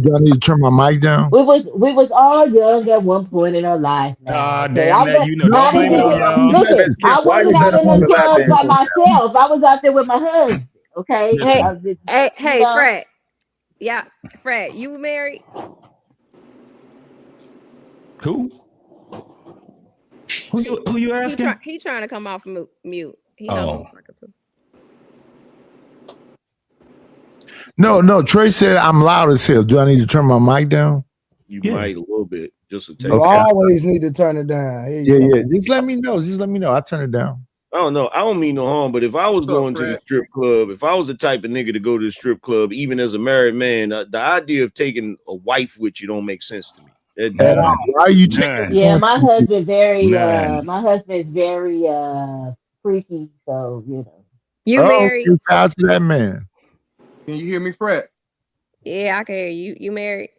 G: Do I need to turn my mic down?
H: We was all young at one point in our life.
J: Damn that, you know.
H: Listen, I wasn't out in the clubs by myself. I was out there with my husband. Okay.
Q: Hey, Fred. Yeah, Fred, you married?
J: Who you asking?
Q: He trying to come off mute. He knows I'm talking to.
G: No. Trey said I'm loud as hell. Do I need to turn my mic down?
P: You might a little bit, just a take.
B: You always need to turn it down.
G: Yeah. Just let me know. I'll turn it down.
P: I don't know. I don't mean no harm, but if I was going to the strip club, if I was the type of nigga to go to the strip club, even as a married man, the idea of taking a wife with you don't make sense to me.
G: Why are you taking?
H: Yeah, my husband my husband's very freaky, so you know.
Q: You married?
G: Out to that man.
L: Can you hear me, Fred?
Q: Yeah, I can hear you. You married?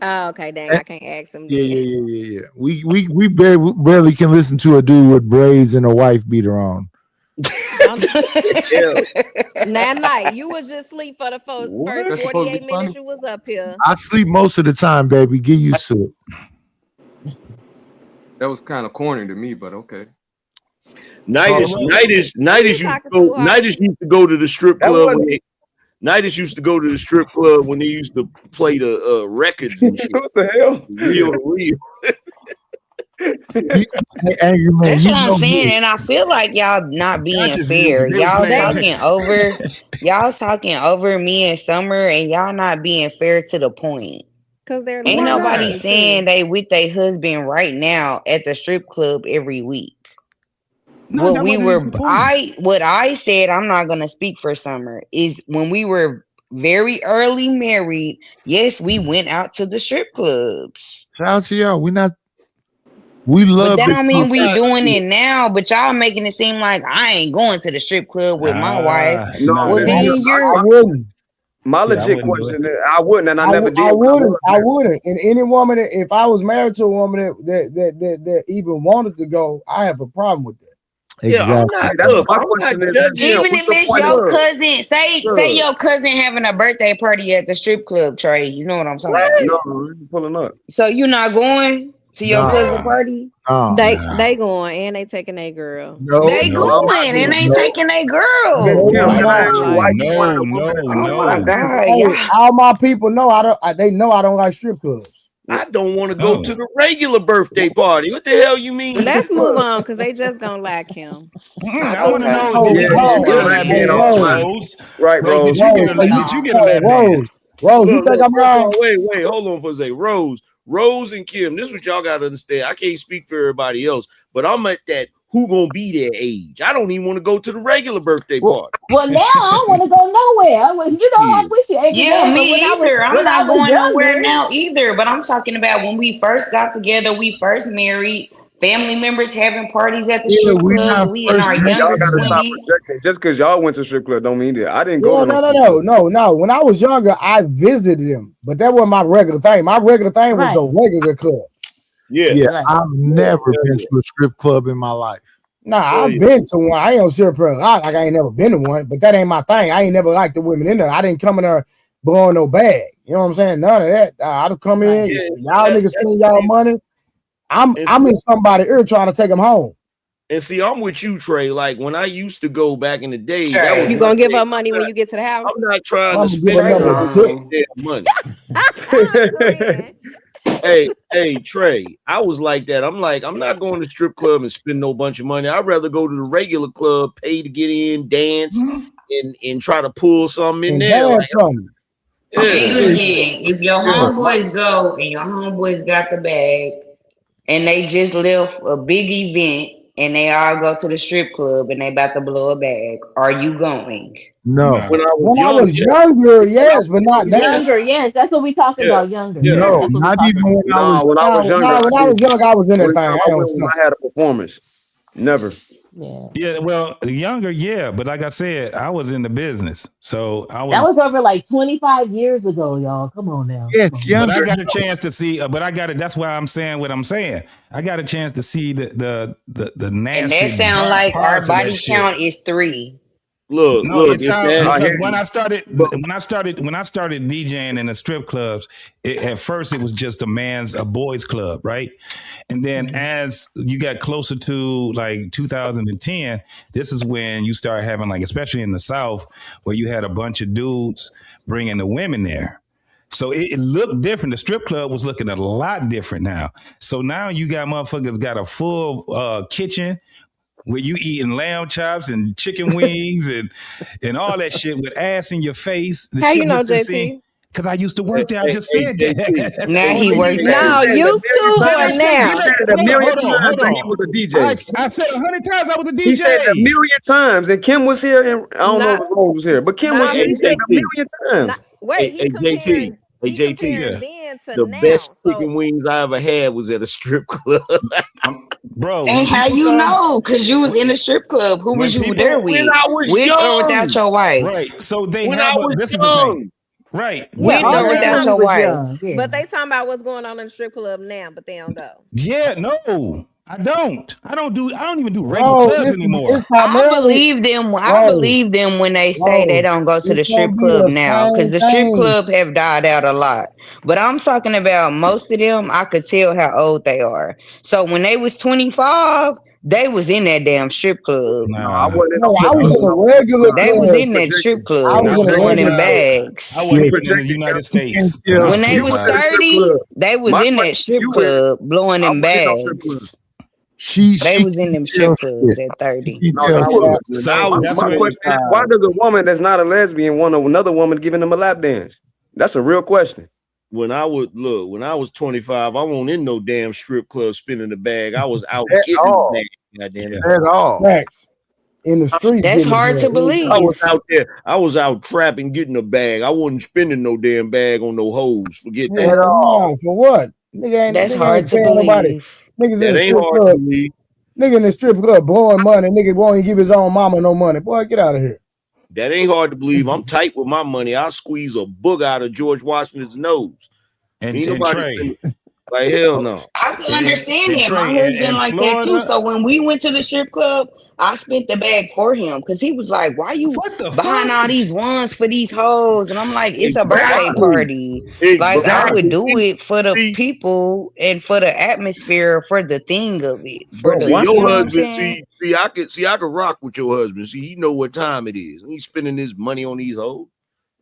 Q: Oh, okay, dang, I can't ask him.
G: Yeah. We barely can listen to a dude with braids and a wife beater on.
Q: Night, you was just asleep for the first 48 minutes you was up here.
G: I sleep most of the time, baby. Get used to it.
L: That was kind of corny to me, but okay.
P: Nidus used to go to the strip club. Nidus used to go to the strip club when they used to play the records and shit.
M: What the hell?
P: Real to real.
G: Angry man,
R: That's
G: you
R: what I'm
G: know
R: saying,
G: this.
R: and I feel like y'all not being
J: Conscious
R: fair.
J: music. They were
R: Y'all
J: playing.
R: talking over me and Summer, and y'all not being fair to the point.
Q: Because they're
R: Ain't
J: Why
R: nobody
J: not?
R: saying they with their husband right now at the strip club every week.
J: No, that wasn't even the point.
R: What I said, I'm not gonna speak for Summer, is when we were very early married, yes, we went out to the strip clubs.
G: Shout out to y'all. We love
R: But that
G: it.
R: don't mean we doing it now, but y'all making it seem like I ain't going to the strip club with my wife. Well, then
B: I wouldn't.
M: My
J: Yeah, I
M: legit
J: wouldn't do
M: question is, I wouldn't, and I never did.
B: I
M: when I was
B: wouldn't. I
M: married.
B: wouldn't. And any woman, if I was married to a woman that even wanted to go, I have a problem with that.
P: Yeah, I'm not. Look,
M: My
P: I'm not
M: question is,
P: judging.
R: even
M: what's
R: if
M: the
R: it's
M: point
R: your
M: of
R: cousin, say your cousin having a birthday party at the strip club, Trey. You know what I'm talking about?
M: No, pulling up.
R: So you not going to your cousin party?
Q: They going and they taking a girl.
R: They going and they taking a girl.
B: No, I'm not.
R: Oh my God,
B: Hey,
R: yeah.
B: all my people know they know I don't like strip clubs.
P: I don't want to go to the regular birthday party. What the hell you mean?
Q: Let's move on because they just gonna like him.
J: I want to know, did you get a lap dance, Rose?
M: Right,
J: Rose,
M: Rose.
J: did you get a lap dance?
B: Rose, you
P: Look,
B: think I'm
P: first of all,
B: lying?
P: wait, hold on for a second. Rose and Kim, this is what y'all gotta understand. I can't speak for everybody else, but I'm at that who gonna be their age. I don't even want to go to the regular birthday party.
H: Well, now I don't want to go nowhere. I'm with you, Angry
R: Yeah,
H: Man, but
R: me either. I'm
H: when I
R: not
H: was
R: going nowhere
H: younger,
R: now either. But I'm talking about when we first got together, we first married, family members having parties at the strip club. We in our
M: Y'all
R: younger
M: gotta stop
R: 20s.
M: projecting. Just because y'all went to strip club don't mean that. I didn't go
B: Yeah,
M: to
B: no. When I was younger, I visited them, but that wasn't my regular thing. My regular thing was the regular club.
P: Yeah,
G: I've never been to a strip club in my life.
B: Nah, I've been to one. I ain't on strip club. Like I ain't never been to one, but that ain't my thing. I ain't never liked the women in there. I didn't come in there blowing no bag. You know what I'm saying? None of that. I'd come in, y'all niggas spend y'all money. I'm in somebody's ear trying to take them home.
P: And see, I'm with you, Trey. Like when I used to go back in the day, that was
Q: You gonna give her money when you get to the house?
P: I'm not trying
B: I'm
P: to
B: gonna
P: spend
B: give
P: their money. Hey, Trey, I was like that. I'm like, I'm not going to strip club and spend no bunch of money. I'd rather go to the regular club, pay to get in, dance, and try to pull something in
B: and
P: there. Like,
R: If your homeboys go and your homeboys got the bag and they just left a big event and they all go to the strip club and they about to blow a bag, are you going?
G: No.
P: When I
B: was younger, yes, but not now.
H: younger, yes, that's what we talking about. Younger, yes,
G: No,
H: that's what
G: not
H: we
G: even
H: talking
G: when I was.
M: when I was younger.
B: When I was young, I was in that
M: Only
B: thing.
M: time I went when I had a performance. Never.
J: Yeah, well, younger, yeah, but like I said, I was in the business, so I was.
H: That was over like 25 years ago, y'all. Come on now.
G: Yes,
J: But I got a chance to see. But I got it. That's why I'm saying what I'm saying. I got a chance to see the nasty.
R: And that sound like our body count is 3.
J: No, it sounds because when I started DJing in the strip clubs, at first it was just a boys club, right? And then as you got closer to like 2010, this is when you start having, like, especially in the South, where you had a bunch of dudes bringing the women there. So it looked different. The strip club was looking a lot different now. So now you got motherfuckers got a full kitchen where you eating lamb chops and chicken wings and all that shit with ass in your face.
Q: How you know, JT?
J: Because I used to work there. I just said that.
R: Now he works there.
Q: No, used to or now?
M: He said it a million times that he was a DJ.
J: I said 100 times I was a DJ.
M: He said it a million times, and Kim was here, and I don't know if Rose was here, but Kim was here. He said it a million times.
Q: Wait, he comparing.
P: JT,
Q: then to
P: the
Q: now,
P: best chicken wings I ever had was at a strip club.
J: Bro,
R: And how you know? Because you was in a strip club. Who was you there with?
P: When I was
R: with
P: young.
R: or without your wife?
J: Right. So they
P: when
J: have
P: I was
J: this is
P: young.
J: the thing. Right.
R: With or without your wife?
Q: But they talking about what's going on in the strip club now, but they don't go.
J: Yeah, no. I don't even do regular clubs anymore.
R: I believe them. I believe them when they say they don't go to the strip club now, because the strip club have died out a lot. But I'm talking about most of them. I could tell how old they are. So when they was 25, They was in that damn strip club.
E: No, I wasn't in no
B: No, I
E: strip
B: was in
E: club.
B: a regular
R: They
B: club.
R: was in that strip club
B: I was in a
R: blowing them
B: regular club.
R: bags.
J: I wasn't even in the United States
R: When they
J: I was
R: was
J: 25.
R: 30, they was
E: My
R: in that
E: question
R: strip
E: to you is,
R: club blowing
E: I
R: them
E: wasn't in no strip club.
R: bags.
G: She
R: They was in them strip clubs
G: shit.
R: at 30.
E: No, you was.
J: So that's
M: My
J: what
M: question is, why does a woman that's not a lesbian want another woman giving them a lap dance? That's a real question.
P: When I was 25, I wasn't in no damn strip club spinning the bag. I was out
G: At
P: getting
G: all.
P: the bag. Goddamn it.
G: At all.
B: Facts. In the street.
R: That's
B: getting the
R: hard to
B: bag.
R: believe.
P: I was out there. I was out trapping, getting a bag. I wasn't spending no damn bag on no hoes. Forget
B: Yeah,
P: that.
B: no, for what?
R: That's
B: Nigga
R: hard
B: ain't
R: to
B: paying nobody.
R: believe.
B: Niggas in
P: That
B: the
P: ain't
B: strip
P: hard
B: club.
P: to believe.
B: Nigga in the strip club blowing money. Nigga won't even give his own mama no money. Boy, get out of here.
P: That ain't hard to believe. I'm tight with my money. I'll squeeze a boog out of George Washington's nose.
J: and
P: Ain't nobody
J: Trey.
P: spending- like hell no.
R: I can understand
J: And
R: that. My
J: Trey,
R: husband
J: in
R: like that too.
J: Florida,
R: So when we went to the strip club, I spent the bag for him because he was like, "Why you
J: what the
R: buying
J: fuck?
R: all these ones for these hoes?" And I'm like, "It's a birthday
P: Exactly.
R: party. Like I would
P: Exactly.
R: do it for the
P: See,
R: people and for the atmosphere, for the thing of it, for
B: Bro,
R: the
P: see
B: why?
R: you
P: your
R: know what I'm
P: husband.
R: saying."
P: I could rock with your husband. See, he know what time it is. He's spending his money on these hoes.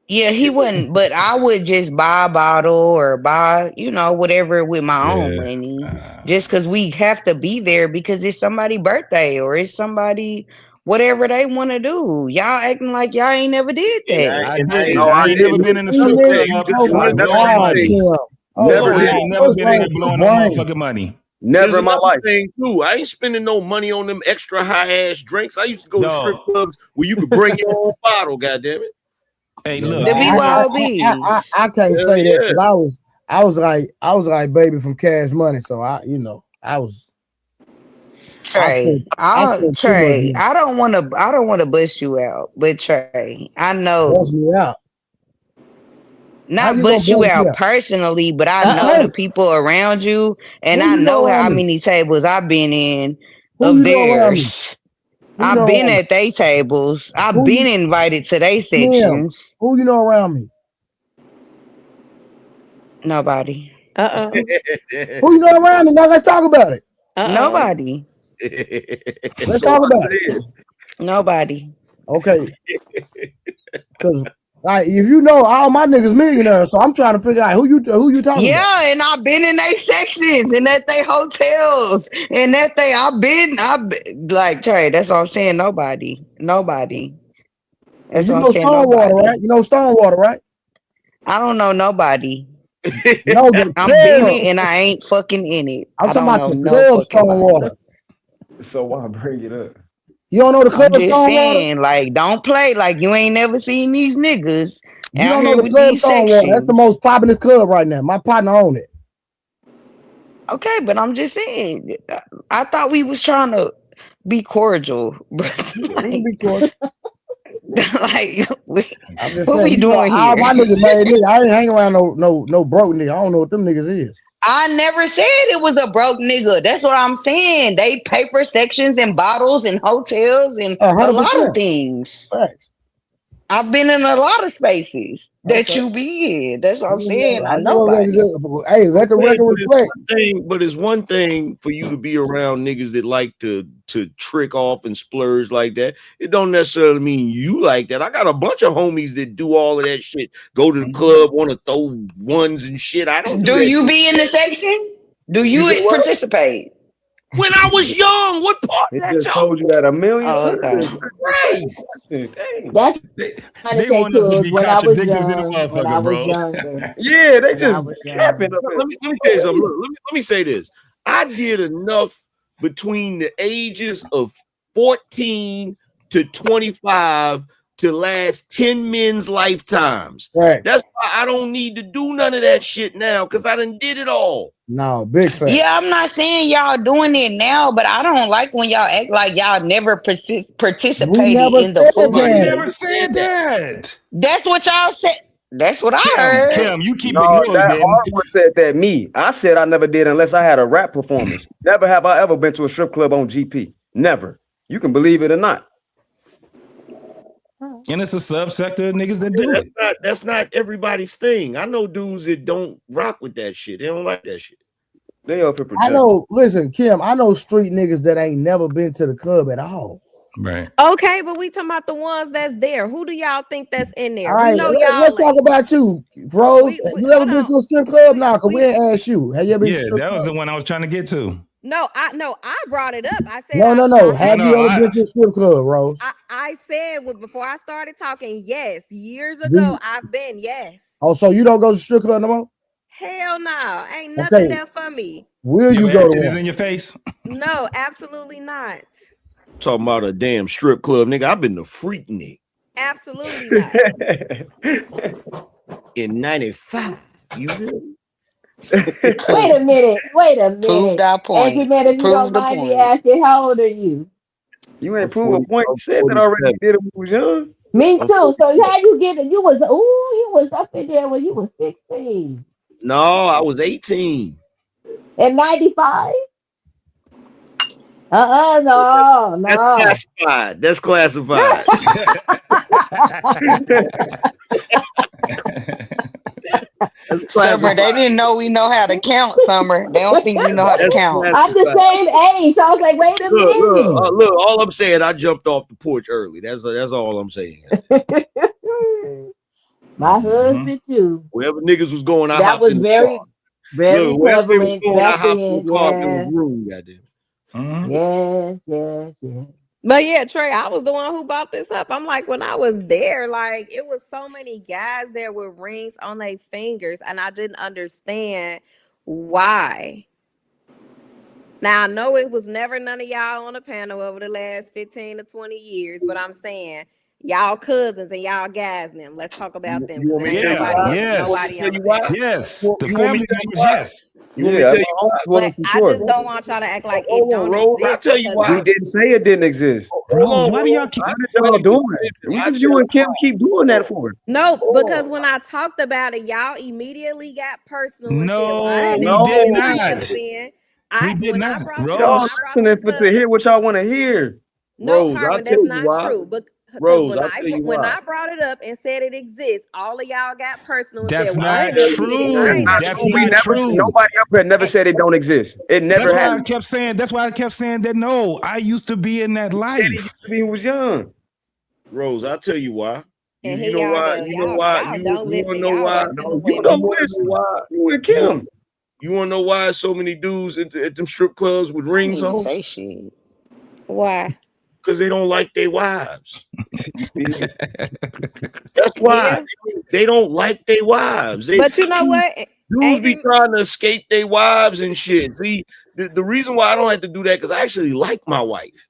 R: Yeah, he wouldn't, but I would just buy a bottle or buy, you know, whatever with my own
J: Yeah.
R: money, just because we have to be there because it's somebody's birthday or it's somebody, whatever they want to do. Y'all acting like y'all ain't never did
P: And
R: that.
J: I
P: I
J: agree.
E: No,
J: I
E: I
J: ain't never
E: didn't.
J: been in a
B: You
J: strip
B: nigga,
J: club
B: oh my
J: with
E: Never
J: blowing
E: did.
B: God,
J: money.
B: Kim. Oh
E: Never
J: I
B: my
E: did.
B: God.
J: ain't never
B: What's
J: been
B: wrong
J: in here
B: with your
J: blowing no
B: brain?
J: motherfucking money.
E: Never
P: there's
E: in my
P: another
E: life.
P: thing too. I ain't spending no money on them extra high ass drinks. I used to go to strip
J: No.
P: clubs where you could bring your own bottle. Goddamn it.
J: Hey,
B: Yeah,
J: look.
R: The
B: no,
R: BYOBs.
B: I can't
P: Hell
B: say that
P: yeah.
B: because I was like baby from Cash Money, so I
R: Trey,
B: spent too much money.
R: I don't want to bust you out, but Trey, I
B: Bust
R: know
B: me out. How
R: not
B: you gonna
R: bust you
B: bust me
R: out
B: out?
R: personally, but I know
B: Hey,
R: the people around you, and
B: who
R: I
B: you know
R: know how
B: around me?
R: many tables I've been in
B: Who
R: of
B: you know around me?
R: theirs.
B: Who you
R: I've
B: know
R: been
B: around me?
R: at they tables. I've
B: Who
R: been
B: you
R: invited to they
B: Kim?
R: sections.
B: Who you know around me?
R: Nobody.
N: Uh-oh.
B: Who you know around me? Now let's talk about it.
N: Uh-oh.
R: Nobody.
B: Let's
P: So
B: talk
P: I
B: about it.
P: said,
R: Nobody.
B: Okay, because like if you know all my niggas millionaires, so I'm trying to figure out who you talking about.
R: Yeah, and I've been in they sections and at they hotels and I've been like Trey, that's what I'm saying. Nobody.
B: And
R: That's
B: you
R: what I'm
B: know
R: saying.
B: Stonewater,
R: Nobody.
B: right? You know Stonewater, right?
R: I don't know nobody.
B: No, the
R: I'm been it
B: club.
R: and I ain't fucking in it.
B: I'm
R: I
B: talking
R: don't
B: about
R: know
B: the
R: no
B: club
R: fucking body.
B: Stonewater.
M: So why bring it up?
B: You don't know the club
R: I'm just
B: Stonewater?
R: saying, like, don't play like you ain't never seen these niggas
B: You
R: out
B: don't know
R: here
B: the
R: with
B: club
R: these
B: Stonewater. That's the
R: sections.
B: most popular club right now. My partner own it.
R: Okay, but I'm just saying, I thought we was trying to be cordial, but
B: We can be cordial.
R: like,
B: I'm just
R: what
B: saying,
R: we
B: you know,
R: doing
B: all
R: here?
B: my niggas made niggas. I ain't hanging around no broke nigga. I don't know what them niggas is.
R: I never said it was a broke nigga. That's what I'm saying. They pay for sections and bottles and hotels and a
B: 100%.
R: lot of things.
B: Facts.
R: I've been in a lot of spaces that
B: Okay.
R: you be in. That's what I'm saying.
B: I
R: I
B: know.
R: nobody.
B: Hey, let the
P: okay,
B: record reflect.
P: but it's one thing for you to be around niggas that like to trick off and splurge like that. It don't necessarily mean you like that. I got a bunch of homies that do all of that shit. Go to the club, want to throw ones and shit. I don't do
R: Do
P: that
R: you
P: shit.
R: be in the section? Do
P: You say
R: you
P: what?
R: participate?
P: When I was young, what part
M: It
P: of that
M: just
P: y'all?
M: told you that a million
R: Oh,
M: times.
R: okay.
P: Christ.
S: That's trying to
J: They
S: say
J: want us to
S: too
J: be
S: when I was
J: contradicted to the
S: young, when I
J: motherfucker,
S: was
J: bro.
S: younger,
M: Yeah, they
S: when I
M: just
S: was
M: capping
S: younger.
M: up
P: Let me tell you something. Look, let me say this. I did enough between the ages of 14 to 25 to last 10 men's lifetimes.
B: Right.
P: That's why I don't need to do none of that shit now, because I done did it all.
B: No, big fact.
R: Yeah, I'm not saying y'all doing it now, but I don't like when y'all act like y'all never participated
B: never
R: in the
B: said
J: Nobody
B: that.
J: never said that.
R: That's what y'all said. That's what I
J: Kim,
R: heard.
J: you keep
M: No,
J: ignoring
M: that
J: them.
M: hard one said that. Me, I said I never did unless I had a rap performance. Never have I ever been to a strip club on GP. Never. You can believe it or not.
J: And it's a subsector of niggas that do it.
P: That's not everybody's thing. I know dudes that don't rock with that shit. They don't like that shit.
M: They up here
B: I
M: protecting.
B: know. Listen, Kim. I know street niggas that ain't never been to the club at all.
J: Right.
Q: Okay, but we talking about the ones that's there. Who do y'all think that's in there?
B: All right,
Q: We know y'all.
B: let's talk about you, Rose. You ever been to a strip club? Now, cause we ain't asked you. Have you ever been to a
J: Yeah,
B: strip
J: that was
B: club?
J: the one I was trying to get to.
Q: No, I brought it up. I said
B: No. Have you ever been to a strip club, Rose?
Q: I said before I started talking, yes. Years ago, I've been, yes.
B: Oh, so you don't go to strip club no more?
Q: Hell no. Ain't nothing there for me.
B: Will you
J: ever
B: go
J: had
B: to
J: titties
B: one?
J: in your face?
Q: No, absolutely not.
P: Talking about a damn strip club, nigga. I've been to Freaknik
Q: Absolutely not.
P: in 95. You feel me?
S: Wait a minute.
R: Proved our point.
S: Angry man, if you don't
R: Proved the
S: mind me
R: point.
S: asking, how old are you?
M: You ain't prove a point. You said that already. You did it when you was young.
S: Me too. So how you get it? You was up in there when you was 16.
P: No, I was 18.
S: In 95? No.
P: That's classified.
R: Summer, they didn't know we know how to count, Summer. They don't think we know how to count.
S: I'm the same age. So I was like, wait a minute.
P: Look, all I'm saying, I jumped off the porch early. That's all I'm saying.
S: My husband too.
P: Wherever niggas was going, I
S: That
P: hopped
S: was
P: in the
S: very,
P: car.
S: very
P: Look, wherever they was
S: prevalent
P: going, I
S: back
P: hopped in
S: then.
P: the car. There was room, goddamn.
S: Yes.
Q: But yeah, Trey, I was the one who brought this up. I'm like, when I was there, like it was so many guys there with rings on their fingers, and I didn't understand why. Now I know it was never none of y'all on the panel over the last 15 to 20 years, but I'm saying y'all cousins and y'all guys and them. Let's talk about them.
P: You want me to tell you
Q: Nobody
P: why?
Q: on the panel.
J: Yes.
P: You
J: The
P: want me
J: family
P: to tell you
J: members,
P: why?
J: yes.
P: You want me to tell you why?
Q: But I just don't want y'all to act like it don't
P: Rose, I'll
Q: exist.
P: tell you why.
M: We didn't say it didn't exist.
J: Rose, why do y'all keep?
M: What did y'all doing? What did you and Kim keep doing that for?
Q: No, because when I talked about it, y'all immediately got personal and
J: No,
Q: said,
J: we
Q: "Well,
J: did
Q: I
J: not.
Q: should have been."
J: We did
Q: When I
J: not.
Q: brought
M: Y'all
J: Rose.
M: listening to hear what y'all want to hear.
Q: No,
P: Rose, I'll
Q: Carmen,
P: tell
Q: that's
P: you
Q: not
P: why.
Q: true. Because
P: Rose,
Q: when
P: I'll tell you
Q: when
P: why.
Q: I brought it up and said it exists, all of y'all got personal and
J: That's
Q: said, "Well, I
J: not
Q: ain't never did it. I
J: true.
Q: ain't never
J: That's
Q: did
M: We
J: not
Q: it."
M: never.
J: true.
M: Nobody up here never said it don't exist. It never
J: That's why I
M: happened.
J: kept saying. That's why I kept saying that. No, I used to be in that
M: He said he used
J: life.
M: to be when he was young.
P: Rose, I'll tell you why.
Q: And
P: You
Q: here
P: know
Q: y'all
P: why?
Q: go.
P: You know
Q: Y'all
P: why?
Q: don't
P: You want to
Q: listen.
P: know
Q: Y'all
P: why?
Q: worse than the
M: No, you
Q: women.
M: don't
P: You want to know
M: listen.
P: why?
M: You and Kim.
P: You want to know why so many dudes at them strip clubs with
R: I
P: rings
R: didn't even
P: on?
R: say shit.
Q: Why?
P: Because they don't like their wives.
M: You see?
P: That's why.
Q: Yeah.
P: They don't like their wives.
Q: But you know what?
P: Dudes be trying to escape their wives and shit. See, the reason why I don't have to do that because I actually like my wife.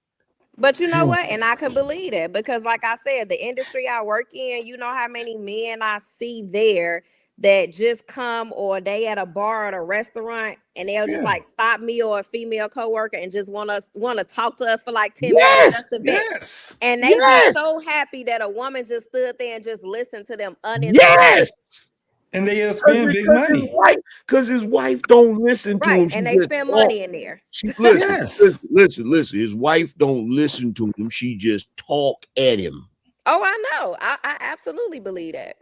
Q: But you know what? And I can believe that because, like I said, the industry I work in, you know how many men I see there that just come or they at a bar or a restaurant and they'll just like stop me or a female coworker and just want to talk to us for like 10 minutes just to vent.
J: Yes.
Q: And they be so happy that a woman just stood there and just listened to them uninterrupted.
P: Yes.
J: And they spend big money.
P: Because his wife don't listen to him.
Q: Right. And they spend money in there.
P: Listen. His wife don't listen to him. She just talk at him.
Q: Oh, I know. I absolutely believe that.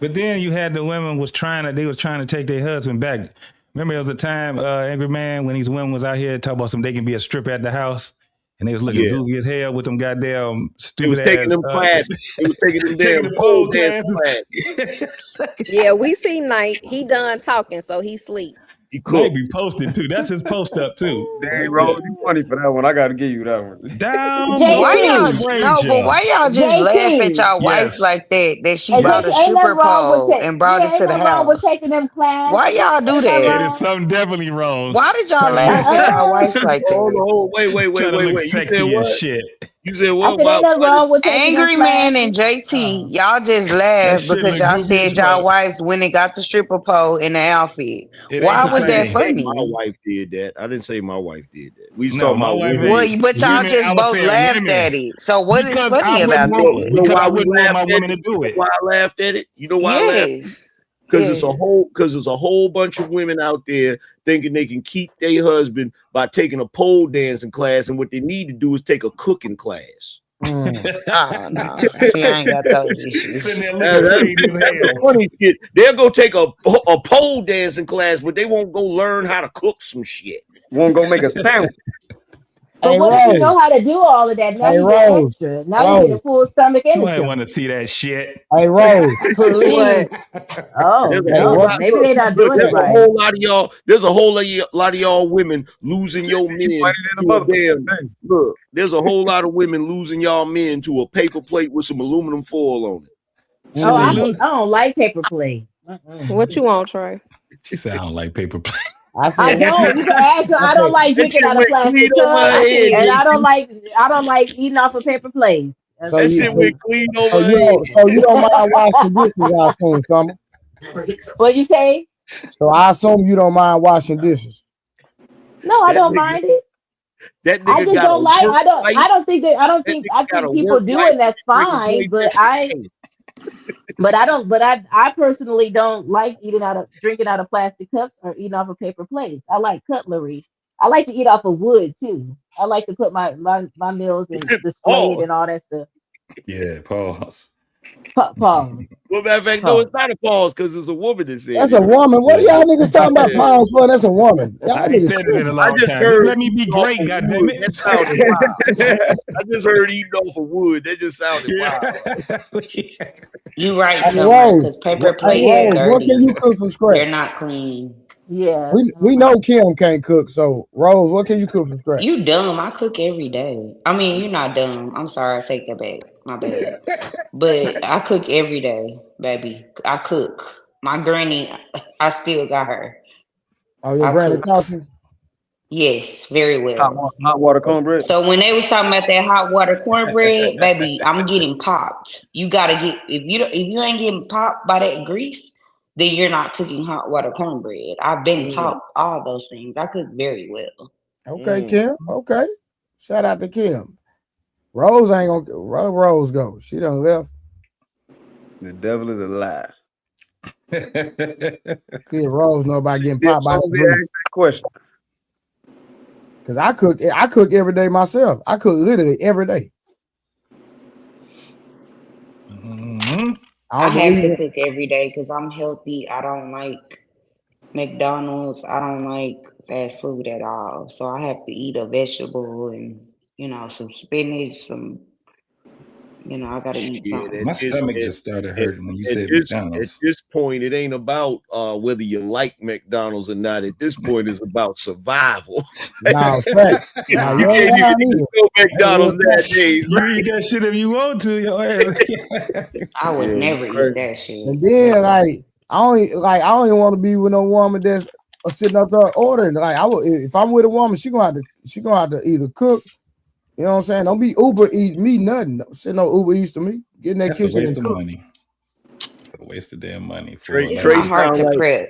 J: But then you had the women was trying to take their husband back. Remember, there was a time, Angry Man, when these women was out here talking about they can be a strip at the house, and they was looking goofy as hell with them goddamn stupid ass.
P: Taking them classes. It was taking them
J: taking
P: damn
J: the pole
P: classes.
Q: Yeah, we see Knight. He done talking, so he sleep.
J: Knight be posted too. That's his post up too.
M: Dang, Rose, you funny for that one. I got to give you that one.
J: Down.
R: Why y'all just laugh at y'all wife like that? That she brought a stripper pole and brought it to the house.
S: With taking them classes.
R: Why y'all do that?
J: It is something definitely wrong.
R: Why did y'all laugh at y'all wife like that?
P: Oh, wait.
J: Trying to look
P: You
J: sexy
P: said
J: as
P: what?
J: shit.
P: You said
S: I
P: what?
S: said, ain't nothing wrong with taking
R: Angry
S: them
R: Man and
S: classes.
R: JT, y'all just laughed
J: shit
R: because
J: look
R: y'all
J: goofy as
R: said y'all
J: fuck.
R: wives when they got the stripper pole in the outfit.
J: It
R: Why
J: ain't the
R: was that
J: same.
R: funny?
P: My wife did that. I didn't say my wife did that. We was
J: No,
P: talking
J: my
P: about
J: wife
P: women.
R: Well, but y'all
J: women, I
R: just
J: was
R: both
J: saying
R: laughed
J: women.
R: at it. So what is
J: Because
R: funny
J: I
R: about
J: wouldn't want,
R: that?
J: because I
P: we
J: wouldn't want my
P: laughed at
J: woman
P: it?
J: to do it.
P: Why I laughed at it? You know why I laughed at it?
R: Yes.
P: Because there's a whole bunch of women out there thinking they can keep their husband by taking a pole dancing class, and what they need to do is take a cooking class.
R: Oh no, see, I ain't got those issues.
C: Sitting there looking crazy as
P: That's
C: hell.
P: funny shit. They'll go take a pole dancing class, but they won't go learn how to cook some shit.
M: Won't go make a sandwich.
S: But
B: Hey,
S: what if you
B: Rose.
S: know how to do all of that? Now
B: Hey,
S: you get
B: Rose.
S: extra. Now you get a
B: Rose.
S: full stomach and a
J: Nobody want to
S: stomach.
J: see that shit.
B: Hey, Rose.
S: Please. Oh
P: There's a
B: Hey,
P: whole
S: no,
P: lot.
S: maybe
P: Look,
S: they're not
P: look,
S: doing
P: there's
S: it
P: a
S: right.
P: whole lot of y'all. There's a whole lot of y'all women losing your men to a damn. Look, there's a whole lot of women losing y'all men to a paper plate with some aluminum foil on it.
S: Oh, I don't like paper plates.
Q: What you want, Trey?
J: She said, I don't like paper plate.
S: I don't. You can ask her. I don't like
P: That
S: drinking
P: shit
S: out of
P: went clean
S: plastic
P: over her
S: cups,
P: head.
S: and I
P: JT.
S: don't like eating off of paper plates.
B: So
P: That
B: you,
P: shit
B: so,
P: went clean
B: so
P: over her
B: you
P: head.
B: don't, so you don't mind washing dishes, I assume, Summer.
S: What you say?
B: So I assume you don't mind washing dishes.
S: No, I
P: That
S: don't
P: nigga-
S: mind it.
P: That
S: I
P: nigga
S: just
P: got a
S: don't like.
P: work life.
S: I don't think that. I don't
P: That
S: think.
P: nigga
S: I
P: got a
S: think people
P: work
S: do
P: life
S: it. That's
P: drinking
S: fine.
P: plates
S: But I personally don't like drinking out of plastic cups or eating off of paper plates. I like cutlery. I like to eat off of wood too. I like to put my meals and display it and all that stuff.
J: Yeah, pause.
S: Pause.
P: Well, matter of fact, no, it's not a pause because it's a woman that said
B: That's
P: it.
B: a woman. What are y'all niggas talking about pause for? That's a woman. Y'all
J: I ain't
B: niggas
J: said it in a
B: tripping.
J: long
P: just
J: time.
P: heard
J: Let me be
P: eating off
J: great,
P: of
J: goddammit.
P: wood. That sounded wild. I just heard eating off of wood. That just sounded wild.
R: You right,
B: Hey,
R: Summer, because
B: Rose.
R: paper
B: Hey,
R: plates are
B: Rose, what can
R: dirty.
B: you cook from
R: They're
B: scratch?
R: not clean.
S: Yeah.
B: We know Kim can't cook, so Rose, what can you cook from scratch?
R: You dumb. I cook every day. I mean, you're not dumb. I'm sorry. I take that back. My bad. But I cook every day, baby. I cook. My granny, I still got her.
B: Oh, your
R: I
B: granny
R: cook.
B: taught you?
R: Yes, very well.
M: Hot water cornbread.
R: So when they was talking about that hot water cornbread, baby, I'm getting popped. You gotta get if you ain't getting popped by that grease, then you're not cooking hot water cornbread. I've been taught all those things. I cook very well.
B: Okay, Kim. Okay. Shout out to Kim. Rose ain't gonna Rose go. She done left.
M: The devil is a lie.
B: See if Rose know about getting
M: Yeah,
B: popped by
M: so
B: that
M: they
B: grease.
M: asked that question.
B: Cause I cook every day myself. I cook literally every day.
R: I have to cook every day because I'm healthy. I don't like McDonald's. I don't like fast food at all. So I have to eat a vegetable and some spinach, I gotta eat
P: Yeah,
R: something.
J: My stomach just started hurting when you said
P: At
J: McDonald's.
P: this point, it ain't about whether you like McDonald's or not. At this point, it's about survival.
B: No, fact. No,
P: You
B: you ain't
P: can't
B: lying
P: even
B: either.
P: go McDonald's nowadays.
J: You eat that shit if you want to, yo.
R: I would
M: Yeah,
R: never
M: crazy.
R: eat that shit.
B: And then like I don't even want to be with no woman that's sitting up there ordering. Like if I'm with a woman, she gonna have to either cook. You know what I'm saying? Don't be Uber eat me nothing. Don't send no Uber Eats to me. Get in that
J: That's a
B: kitchen
J: waste
B: and
J: of
B: cook.
J: money. It's a waste of damn money.
P: Trey
R: My heart's
P: sound
R: a
P: like
R: prep.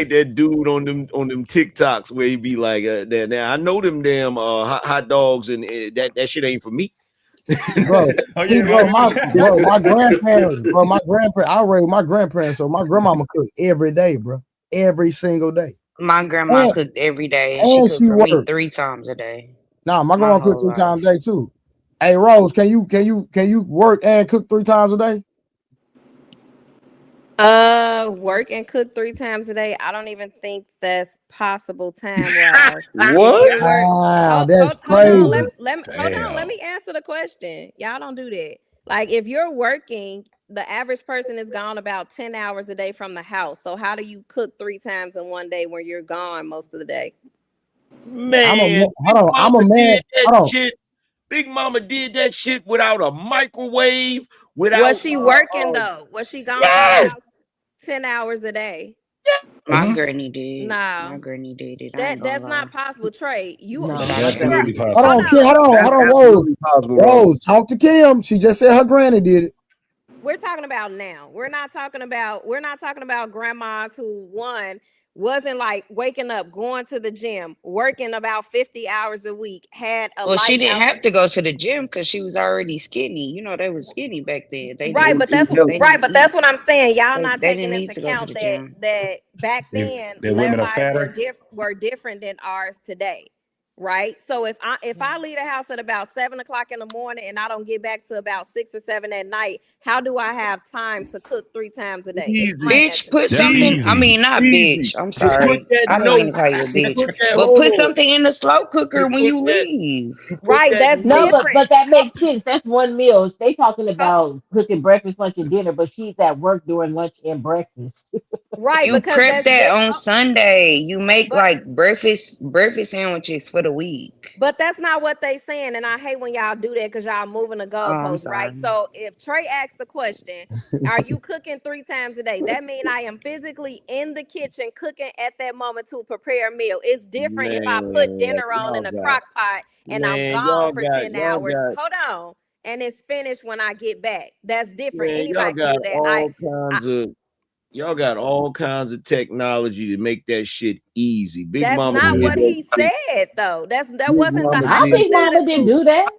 P: that dude on them TikToks where he be like, now I know them damn hot dogs and that shit ain't for me.
B: Bro, my grandparents, I raised my grandparents, so my grandmama cooked every day, bro. Every single day.
R: My grandma
B: And,
R: cooked every day, and she
B: and
R: cooked
B: she
R: for me
B: worked.
R: 3 times a day.
B: Nah, my
R: My
B: grandma cooked
R: whole
B: 3 times
R: life.
B: a day too. Hey Rose, can you work and cook 3 times a day?
Q: Work and cook 3 times a day. I don't even think that's possible time wise.
M: What?
B: Wow, that's
Q: Hold on.
B: crazy.
Q: Hold on. Let me answer the question. Y'all don't do that. Like if you're working, the average person is gone about 10 hours a day from the house. So how do you cook 3 times in one day when you're gone most of the day?
P: Man,
B: I'm a man.
P: Shit. Big Mama did that shit without a microwave. Without
Q: Was she working though? Was she gone from the house 10 hours a day?
R: My granny did.
Q: No.
R: My granny did it. I ain't
Q: That's
R: gonna lie.
Q: not possible, Trey.
R: But I
J: Absolutely
R: tried.
B: Hold on,
J: possible.
B: hold on, Rose. Rose, talk to Kim. She just said her granny did it.
Q: We're talking about now. We're not talking about grandmas who wasn't like waking up, going to the gym, working about 50 hours a week, had a
R: Well, she
Q: life
R: didn't
Q: outside.
R: have to go to the gym because she was already skinny. You know, they was skinny back then.
Q: Right, but that's what I'm saying. Y'all not
R: they
Q: taking
R: didn't
Q: into
R: need to go to
Q: account
R: the gym.
Q: that back then
J: Their women are
Q: lives
J: fatter.
Q: were different than ours today. right? So if I leave the house at about 7 o'clock in the morning and I don't get back to about 6 or 7 at night, how do I have time to cook 3 times a day? Explain that
R: Bitch,
Q: to me.
R: put something. I mean, not bitch. I'm sorry. I didn't mean to call you a bitch. But put something in the slow cooker when you leave.
Q: Right, that's
S: No,
Q: different.
S: but that makes sense. That's one meal. They talking about cooking breakfast, lunch, and dinner, but she's at work during lunch and breakfast.
Q: Right,
R: You
Q: because
R: prep
Q: that's
R: that on Sunday. You make
Q: but
R: like breakfast sandwiches for the week.
Q: But that's not what they saying, and I hate when y'all do that because y'all moving the
R: Oh, I'm
Q: goalposts,
R: sorry.
Q: right? So if Trey asks the question, "Are you cooking 3 times a day?" That means I am physically in the kitchen cooking at that moment to prepare a meal. It's different if I put
P: Man,
Q: dinner on
P: y'all
Q: in a
P: got
Q: crock pot and I'm
P: man,
Q: gone
P: y'all
Q: for
P: got
Q: 10
P: y'all
Q: hours.
P: got
Q: Hold on, and it's finished when I get back. That's different.
P: man, y'all
Q: Anybody can
P: got
Q: do that.
P: all kinds of y'all got all kinds of technology to make that shit easy. Big
Q: That's
P: Mama
Q: not
P: did
Q: what
P: that
Q: he
P: shit.
Q: said though. That
P: Big
Q: wasn't the
P: Mama
S: My
P: did
S: big mama didn't
Q: hypothetical.
S: do that.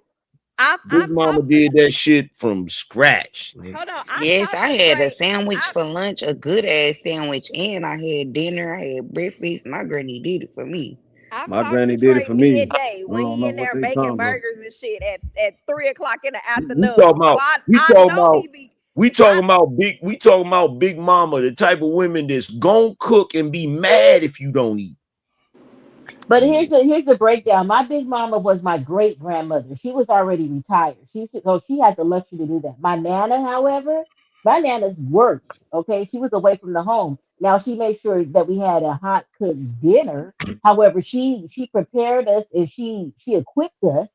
P: Big
Q: I've
P: Mama
Q: talked.
P: did that shit from scratch.
Q: Hold on, I
R: Yes,
Q: talked
R: I
Q: to
R: had a
Q: Trey.
R: sandwich for lunch, a good ass sandwich, and I had dinner, I had breakfast. My granny did it for me.
Q: I've
P: My
Q: talked to
P: granny did it
Q: Trey
P: for me.
Q: midday
P: I
Q: when
P: don't
Q: he
P: know
Q: in
P: what
Q: there
P: they
Q: making
P: talking about.
Q: burgers and shit at 3 o'clock in the
P: We
Q: afternoon.
P: talking
Q: So
P: about
Q: I know he be.
P: we talking about Big Mama, the type of women that's gonna cook and be mad if you don't eat.
S: But here's the breakdown. My big mama was my great grandmother. She was already retired. She had the luxury to do that. My nana, however, my nana's worked. Okay, she was away from the home. Now she made sure that we had a hot cooked dinner. However, she prepared us and she equipped us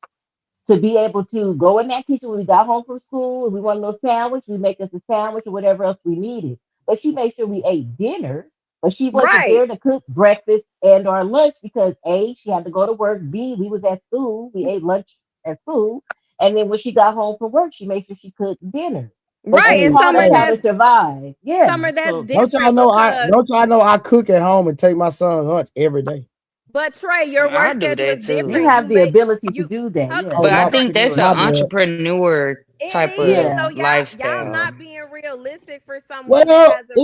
S: to be able to go in that kitchen when we got home from school. If we want a little sandwich, we make us a sandwich or whatever else we needed. But she made sure we ate dinner, but she wasn't
Q: Right.
S: there to cook breakfast and or lunch because A, she had to go to work. B, we was at school. We ate lunch at school. And then when she got home from work, she made sure she cooked dinner. But
Q: Right,
S: she
Q: and
S: taught us how to
Q: that's
S: survive. Yeah.
Q: that's
B: Don't y'all
Q: different
B: know
Q: because.
B: don't y'all know I cook at home and take my son lunch every day.
Q: But Trey, your
R: I
Q: work
R: do
Q: schedule
R: that
Q: is
S: You
Q: different.
R: too.
S: have the ability to do that.
Q: Hold,
S: Yeah.
B: Oh
R: But I
B: my
R: think that's an
B: my bad.
R: entrepreneur
Q: it
R: type
Q: is.
R: of
S: Yeah.
Q: So y'all
R: lifestyle.
Q: not being realistic for someone that
B: Well,
Q: has a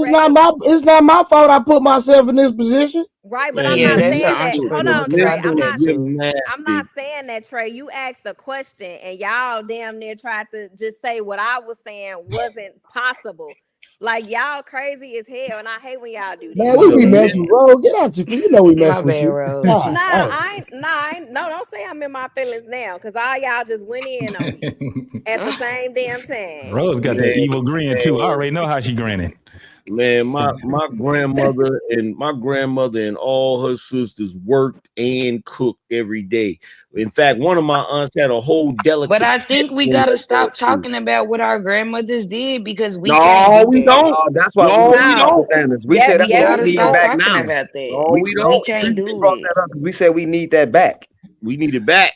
B: it's not my fault I put myself in this position.
Q: Right, but I'm
R: Yeah,
Q: not
P: Man,
R: that's an
Q: saying that. Hold
R: entrepreneur
Q: on,
R: because I
Q: Trey.
R: do that
P: you're
R: too.
Q: I'm not
P: nasty.
Q: saying that, Trey. You asked the question and y'all damn near tried to just say what I was saying wasn't possible. Like y'all crazy as hell, and I hate when y'all do that.
B: Man, we
P: The
B: be
P: men,
B: messing with Rose. Get out you know we
R: My
B: mess with
R: bad,
B: you.
R: Rose.
B: God, dang.
Q: No, don't say I'm in my feelings now, because all y'all just went in on me at the same damn time.
J: Rose got that
P: man,
J: evil grin too. I already know how she grinning.
P: man, my grandmother and all her sisters worked and cooked every day. In fact, one of my aunts had a whole
R: But I
P: delicatessen
R: think we
P: in
R: gotta
P: her
R: stop
P: pantry.
R: talking about what our grandmothers did because we can't
P: No,
R: do
P: we
R: that.
P: don't.
M: No, that's why we
P: No,
M: need
P: we
M: to
Q: No.
P: don't.
M: understand this. We
Q: Yes,
M: said that's
R: We
M: why
Q: yes,
M: we
R: gotta
Q: we
M: need it
R: stop
M: back
Q: do.
R: talking
M: now.
R: about that.
P: No, we
R: We
P: don't.
R: can't
M: We
R: do
M: brought
R: it.
M: that up because we said we need that back.
P: We need it back.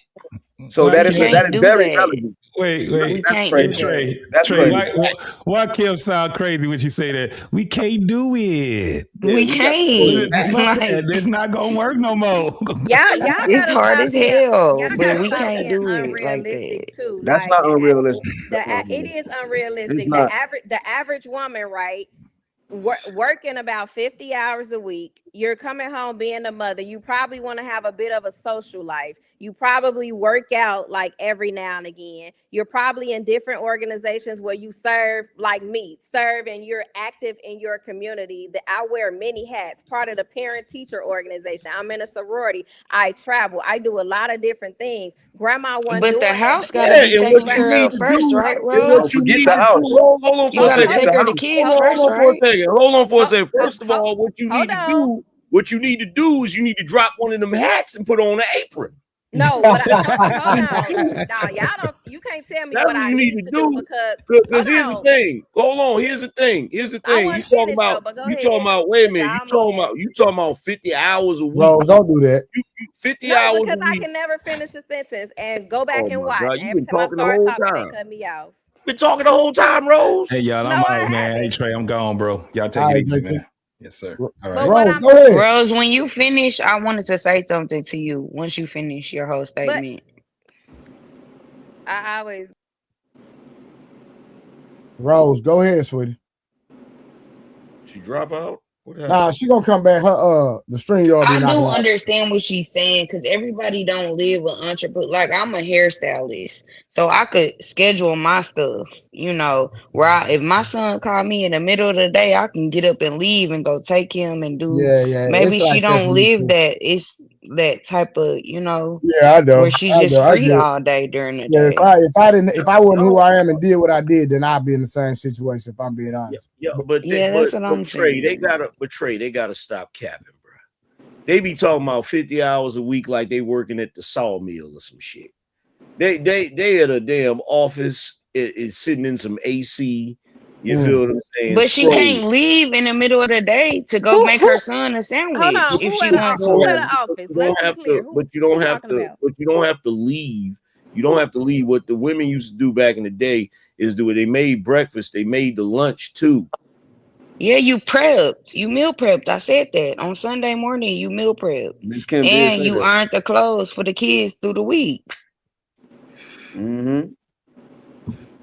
M: So
J: Why
R: We
M: that
J: Kim?
M: is
R: can't do
M: very
R: that.
M: relevant.
J: Wait.
R: We
M: That's
R: can't do
M: crazy.
R: that.
M: That's
J: Trey,
P: We need
M: crazy.
P: it back.
J: why Kim sound crazy when she say that? We can't do it.
P: Yeah,
R: We
P: we got to pull it
R: can't.
J: Just
P: back.
J: like
R: Like
J: that. It's not gonna work no more.
Q: Y'all
R: it's
Q: gotta
R: hard
Q: stop
R: as
Q: being
R: hell,
Q: y'all
R: but
Q: gotta
R: we
Q: stop
R: can't
Q: being
R: do it like that.
Q: unrealistic too.
M: That's
Q: Like
M: not unrealistic.
Q: it is
M: It's
Q: unrealistic.
M: not.
Q: The average woman, right? Working about 50 hours a week, you're coming home being a mother, you probably want to have a bit of a social life, you probably work out like every now and again, you're probably in different organizations where you serve, like me, and you're active in your community. That I wear many hats, part of the parent teacher organization, I'm in a sorority, I travel, I do a lot of different things. Grandma wasn't
R: But the
Q: doing that.
R: house gotta
P: Yeah,
R: be
P: and what
R: taken
P: you
R: care
P: need
R: of
P: to
R: first,
P: do,
R: right,
P: and what
M: Oh,
R: Rose?
P: you
M: forget
P: need
M: the
P: to do,
M: house.
P: hold on
R: You
P: for a
R: gotta
M: Forget
P: second.
R: take
M: the
R: her to
M: house.
R: kids
P: Hold
R: first,
P: on for a
R: right?
P: second. Hold on for a second.
Q: Ho-
P: First of all, what you need
Q: Hold
P: to
Q: on.
P: do, what you need to do is you need to drop one of them hats and put on an apron.
Q: No, hold on. No, y'all don't. You can't tell me
P: That's
Q: what
P: what
Q: I
P: you need
Q: need
P: to
Q: to do
P: do.
Q: because
P: Because
Q: hold
P: here's the
Q: on.
P: thing. Hold on. Here's the thing. Here's the
Q: I
P: thing.
Q: wasn't finished though, but go ahead.
P: Wait a
Q: Cause
P: minute.
Q: y'all mad.
P: You talking about 50 hours a week.
B: Rose, don't do that.
P: 50
Q: No,
P: hours a
Q: because I
P: week.
Q: can never finish a sentence and go back
P: Oh
Q: and
P: my
Q: watch.
P: God.
Q: And
P: You've
Q: every
P: been
Q: time I
P: talking the
Q: start
P: whole
Q: talking, they
P: time.
Q: cut me off.
P: Been talking the whole time, Rose.
J: Hey y'all,
Q: No,
J: I'm
Q: I
J: out, man. Hey
Q: haven't.
J: Trey, I'm gone, bro. Y'all take
B: All
J: it
B: right,
J: easy,
B: JT.
J: man. Yes, sir. All right.
Q: But what
B: Rose,
Q: I'm
B: go ahead.
R: Rose, when you finish, I wanted to say something to you once you finish your whole
Q: but
R: statement.
Q: I always
B: Rose, go ahead, sweetie.
P: She drop out?
B: Nah, she gonna come back. Her the string yard be
R: I
B: knocking
R: do
B: out.
R: understand what she's saying because everybody don't live an entrepreneur. Like I'm a hairstylist, so I could schedule my stuff. You know, where if my son called me in the middle of the day, I can get up and leave and go take him and do.
B: Yeah,
R: Maybe
B: it's
R: she
B: like that for
R: don't
B: me
R: live
B: too.
R: that. It's that type of
B: Yeah, I know.
R: where she's just
B: I
R: free
B: get it.
R: all day during the
B: Yeah,
R: day.
B: if I wasn't who I am and did what I did, then I'd be in the same situation. If I'm being honest.
P: But
R: That's what I'm
P: Trey, they
R: saying.
P: gotta stop capping, bro. They be talking about 50 hours a week like they working at the sawmill or some shit. They at a damn office, is sitting in some AC. You feel what I'm saying?
R: But she
P: Scrolling.
R: can't leave in the middle of the day to go make her son a sandwich
Q: Hold on,
R: if
Q: who
R: she
Q: at the
R: wants
Q: who at
R: to.
Q: the office? Let's be clear. Who
P: But you don't
Q: we
P: have
Q: talking
P: to.
Q: about?
P: But you don't have to leave. You don't have to leave. What the women used to do back in the day is they made breakfast. They made the lunch too.
R: Yeah, you prepped. You meal prepped. I said that on Sunday morning. You meal prepped,
M: Miss Kim did
R: and
M: say
R: you
M: that.
R: earned the clothes for the kids through the week.
M: Mm-hmm.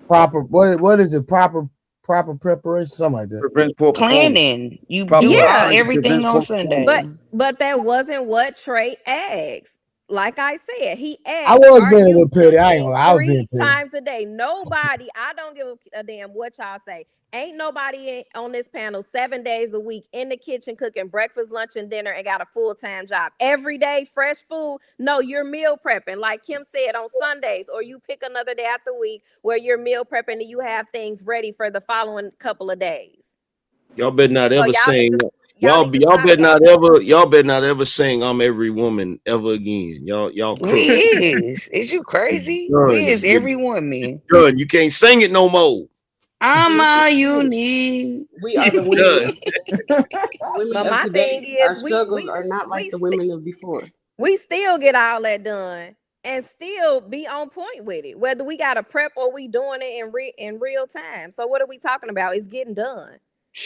B: Proper. What is it? Proper preparation, something like that.
M: Prevents poor performance.
R: Planning. You
M: Proper
R: do
Q: Yeah,
R: everything
M: prevents
R: on
M: poor performance.
R: Sunday.
Q: but that wasn't what Trey asked. Like I said, he
B: I
Q: asked,
B: was
Q: "Are
B: being a
Q: you
B: little petty. I ain't
Q: cooking
B: gonna lie. I was being
Q: 3
B: petty.
Q: times a day?" Nobody. I don't give a damn what y'all say. Ain't nobody on this panel 7 days a week in the kitchen cooking breakfast, lunch, and dinner and got a full-time job. Every day, fresh food. No, you're meal prepping. Like Kim said, on Sundays, or you pick another day out the week where you're meal prepping and you have things ready for the following couple of days.
P: Y'all better not
Q: So
P: ever sing. Y'all
Q: need to stop
P: y'all better not ever sing "I'm Every Woman" ever again. Y'all
R: We
P: crook.
R: is you crazy? We is every woman.
P: Done. You can't sing it no more.
R: I'm all you need.
T: We are the
P: Done.
T: women
Q: But
T: of
Q: my thing
T: today. Our
Q: is,
T: struggles are not like the women of before.
Q: we still get all that done and still be on point with it, whether we got to prep or we doing it in real time. So what are we talking about? It's getting done.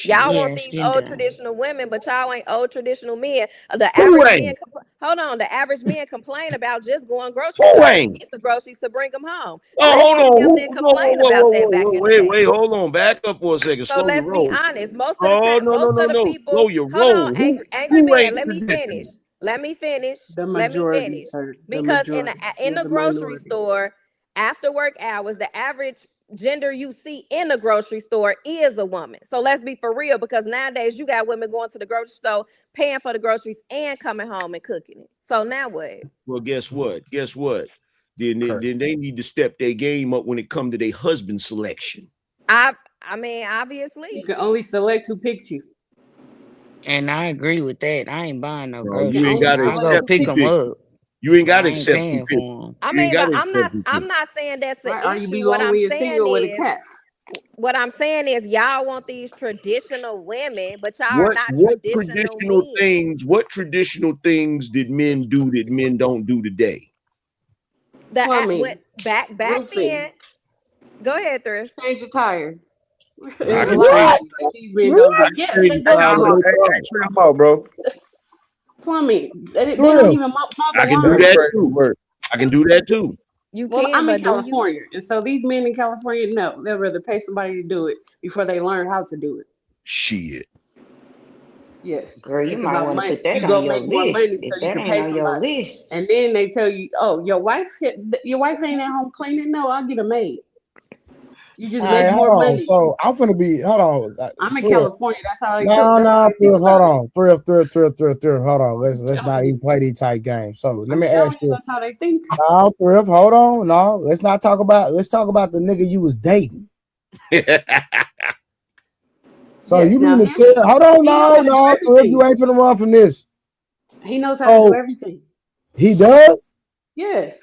Q: Y'all want these old traditional women, but y'all ain't old traditional men. The average men, hold on, the average men complain about just going grocery shopping to get the groceries to bring them home.
P: Oh, hold on.
Q: Didn't complain about that back in the day.
P: Wait, hold on. Back up for a second.
Q: So
P: Slow your
Q: let's be
P: roll.
Q: honest. Most of the
P: Oh,
Q: time,
P: no.
Q: the people.
P: Slow your
Q: Hold on,
P: roll.
Q: angry
P: Who
Q: man.
P: ain't
Q: Let me finish. Let me finish.
T: The
Q: Let me
T: majority
Q: finish.
T: are the
Q: Because in
T: majority.
Q: the
T: The
Q: grocery
T: minority.
Q: store, after work hours, the average gender you see in the grocery store is a woman. So let's be for real, because nowadays you got women going to the grocery store, paying for the groceries and coming home and cooking it. So now what?
P: Well, guess what? Then they need to step their game up when it comes to their husband selection.
Q: I mean, obviously.
T: You can only select who picks you.
R: And I agree with that. I ain't buying no
P: No,
R: groceries.
P: you ain't got to
R: I'll go
P: accept
R: pick
P: who
R: them
P: pick
R: up.
P: you. You ain't got to
R: I ain't
P: accept who
R: paying
P: pick.
R: for them.
Q: I
P: You ain't
Q: mean,
P: got
Q: but
P: to
Q: I'm
P: accept who
Q: not
P: pick.
Q: saying that's an
T: Right? Are you
Q: issue.
T: be
Q: What
T: long
Q: I'm
T: when you're
Q: saying
T: single with a
Q: is,
T: cat?
Q: what I'm saying is, y'all want these traditional women, but y'all are not
P: What
Q: traditional
P: traditional
Q: men.
P: things did men do that men don't do today?
T: Plumbing,
Q: Back
T: roofing.
Q: then. Go ahead, Thrift.
T: Change your tire.
P: I can
T: What?
P: change.
T: These men don't do. Yes, they do.
M: bro.
T: Plumbing. They don't even mow the
P: I can do
T: lawn.
P: that too. I can do that too.
Q: You
T: Well,
Q: can,
T: I'm in
Q: but do you?
T: California, and so these men in California, no, they'll rather pay somebody to do it before they learn how to do it.
P: Shit.
T: Yes,
R: Girl, you
T: it's
R: might
T: about
R: want to
T: money.
R: put that
T: You
R: on
T: go
R: your
T: make more
R: list.
T: money
R: If
T: so you
R: that
T: can
R: ain't
T: pay
R: on your
T: somebody,
R: list,
T: and then they tell you, "Oh, your wife ain't at home cleaning." No, I'll get a maid. You just
B: All
T: make
B: right, hold
T: more
B: on.
T: money.
B: So I'm finna be. Hold on.
T: I'm in
B: Thrift.
T: California. That's how they
B: No,
T: That's how they think
B: Thrift. Hold
T: about it.
B: on. Thrift. Hold on. Let's
T: I'm
B: not
T: telling
B: even
T: you.
B: play these tight games. So let
T: I'm
B: me
T: telling
B: ask
T: you,
B: you.
T: that's how they think.
B: No, Thrift. Hold on. No, let's not talk about. Let's talk about the nigga you was dating. So
T: Yes.
B: you
T: Now
B: mean to
T: him,
B: tell? Hold on.
T: he knows how to do
B: No, Thrift. You
T: everything.
B: ain't finna run from this.
T: He knows how to do everything.
B: He does.
T: Yes.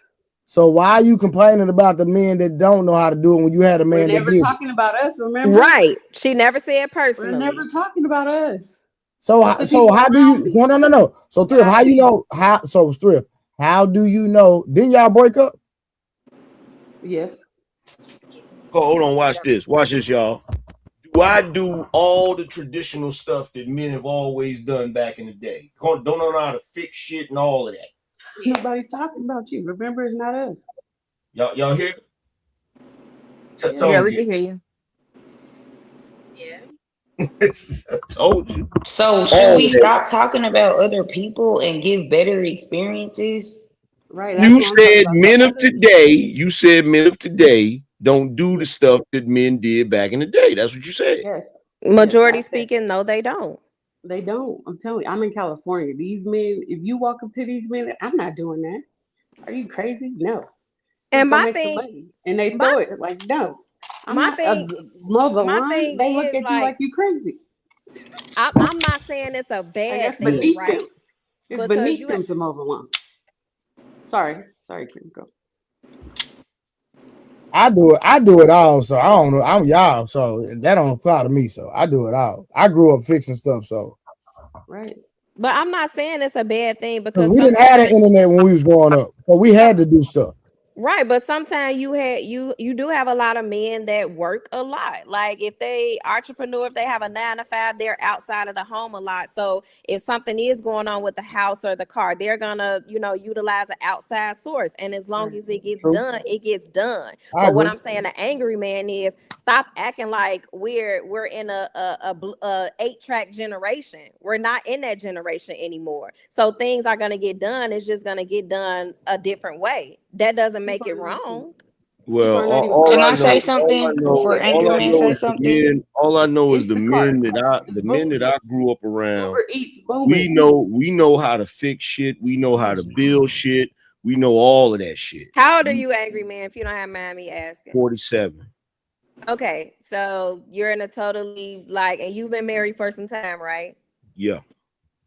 B: So why are you complaining about the men that don't know how to do it when you had a
T: We're
B: man that
T: never
B: did it?
T: talking about us. Remember?
Q: Right. She never said
T: We're
Q: personally.
T: never talking about us.
B: So
T: It's the people
B: how do
T: around
B: you?
T: me
B: No. So
T: that
B: Thrift,
T: I
B: how you
T: see.
B: know how? So Thrift, how do you know? Didn't y'all break up?
T: Yes.
P: Hold on, watch this, y'all. Do I do all the traditional stuff that men have always done back in the day? Don't know how to fix shit and all of that.
T: Nobody's talking about you. Remember, it's not us.
P: Y'all hear?
H: Yeah, we can hear you.
F: Yeah.
I: I told you.
R: So should we stop talking about other people and give better experiences?
T: Right. That's
P: You
T: what I'm talking
P: said
T: about.
P: men of today. You said men of today don't do the stuff that men did back in the day. That's what you said.
T: Yes.
Q: Majority
T: I said
Q: speaking, no, they don't.
T: they don't. I'm telling you, I'm in California. These men, if you walk up to these men, I'm not doing that. Are you crazy? No. Let's
Q: And
T: go
Q: my
T: make some
Q: thing,
T: money. And they
Q: my
T: throw it like, no. I'm
Q: my
T: not
Q: thing,
T: mow the
Q: my
T: lawn.
Q: thing
T: They look
Q: is
T: at you like
Q: like
T: you crazy.
Q: I'm not saying it's a
T: Like
Q: bad
T: that's
Q: thing,
T: beneath
Q: right?
T: them. It's
Q: Because
T: beneath
Q: you
T: them to mow the lawn. Sorry, Kim. Go.
B: I do it all, so I don't know. I'm y'all, so that don't apply to me. So I do it all. I grew up fixing stuff, so
T: Right.
Q: but I'm not saying it's a bad thing
B: because
Q: because
B: we didn't have the
Q: sometimes
B: internet when we was growing up, so we had to do stuff.
Q: right, but sometimes you do have a lot of men that work a lot. Like if they entrepreneur, if they have a 9 to 5, they're outside of the home a lot. So if something is going on with the house or the car, they're gonna, utilize an outside source. And as long as it gets
B: True.
Q: done, it gets done.
B: I
Q: But what
B: agree.
Q: I'm saying, the angry man is stop acting like we're in a 8-track generation. We're not in that generation anymore. So things are gonna get done. It's just gonna get done a different way. That doesn't make it wrong.
P: Well,
T: People are not even
P: all
R: Can
P: I
R: I
P: know,
R: say
P: all I
R: something
P: know,
R: before Angry
P: all I
R: Man
P: know
R: say
P: is the
R: something?
P: men. All I know is the men
T: Instacart,
P: the men that I grew up around.
T: Uber Eats,
P: We
T: booming.
P: know how to fix shit. We know how to build shit. We know all of that shit.
Q: How old are you, angry man, if you don't have mind me asking?
P: 47.
Q: Okay, so you're in a totally and you've been married for some time, right?
P: Yeah.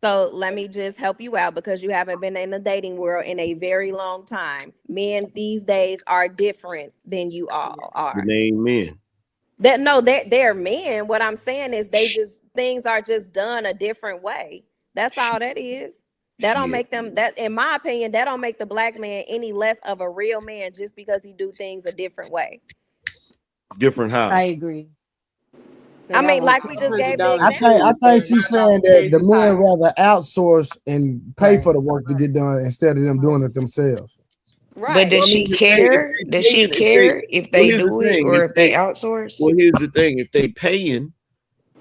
Q: So let me just help you out because you haven't been in the dating world in a very long time. Men these days are different than you all
P: The
Q: are.
P: name men.
Q: They're men. What I'm saying is things are just done a different way. That's all that is. That don't make them that in my opinion, that don't make the black man any less of a real man just because he do things a different way.
P: Different how?
S: I agree.
Q: I
T: I
Q: mean,
T: want
Q: like we just gave the
T: $1,200
Q: example.
B: I
T: shoes,
B: think
T: but
B: she's saying
T: $5
B: that
T: change
B: the
T: the
B: men
T: tire.
B: rather outsource and pay for the work to get done instead of them doing it themselves.
R: But
Q: Right.
R: does
P: Well, I
R: she
P: mean, if
R: care?
P: they
R: Does she
P: paying,
R: care if
P: well,
R: they
P: here's the
R: do it
P: thing.
R: or if they outsource?
P: Well, here's the thing. If they paying,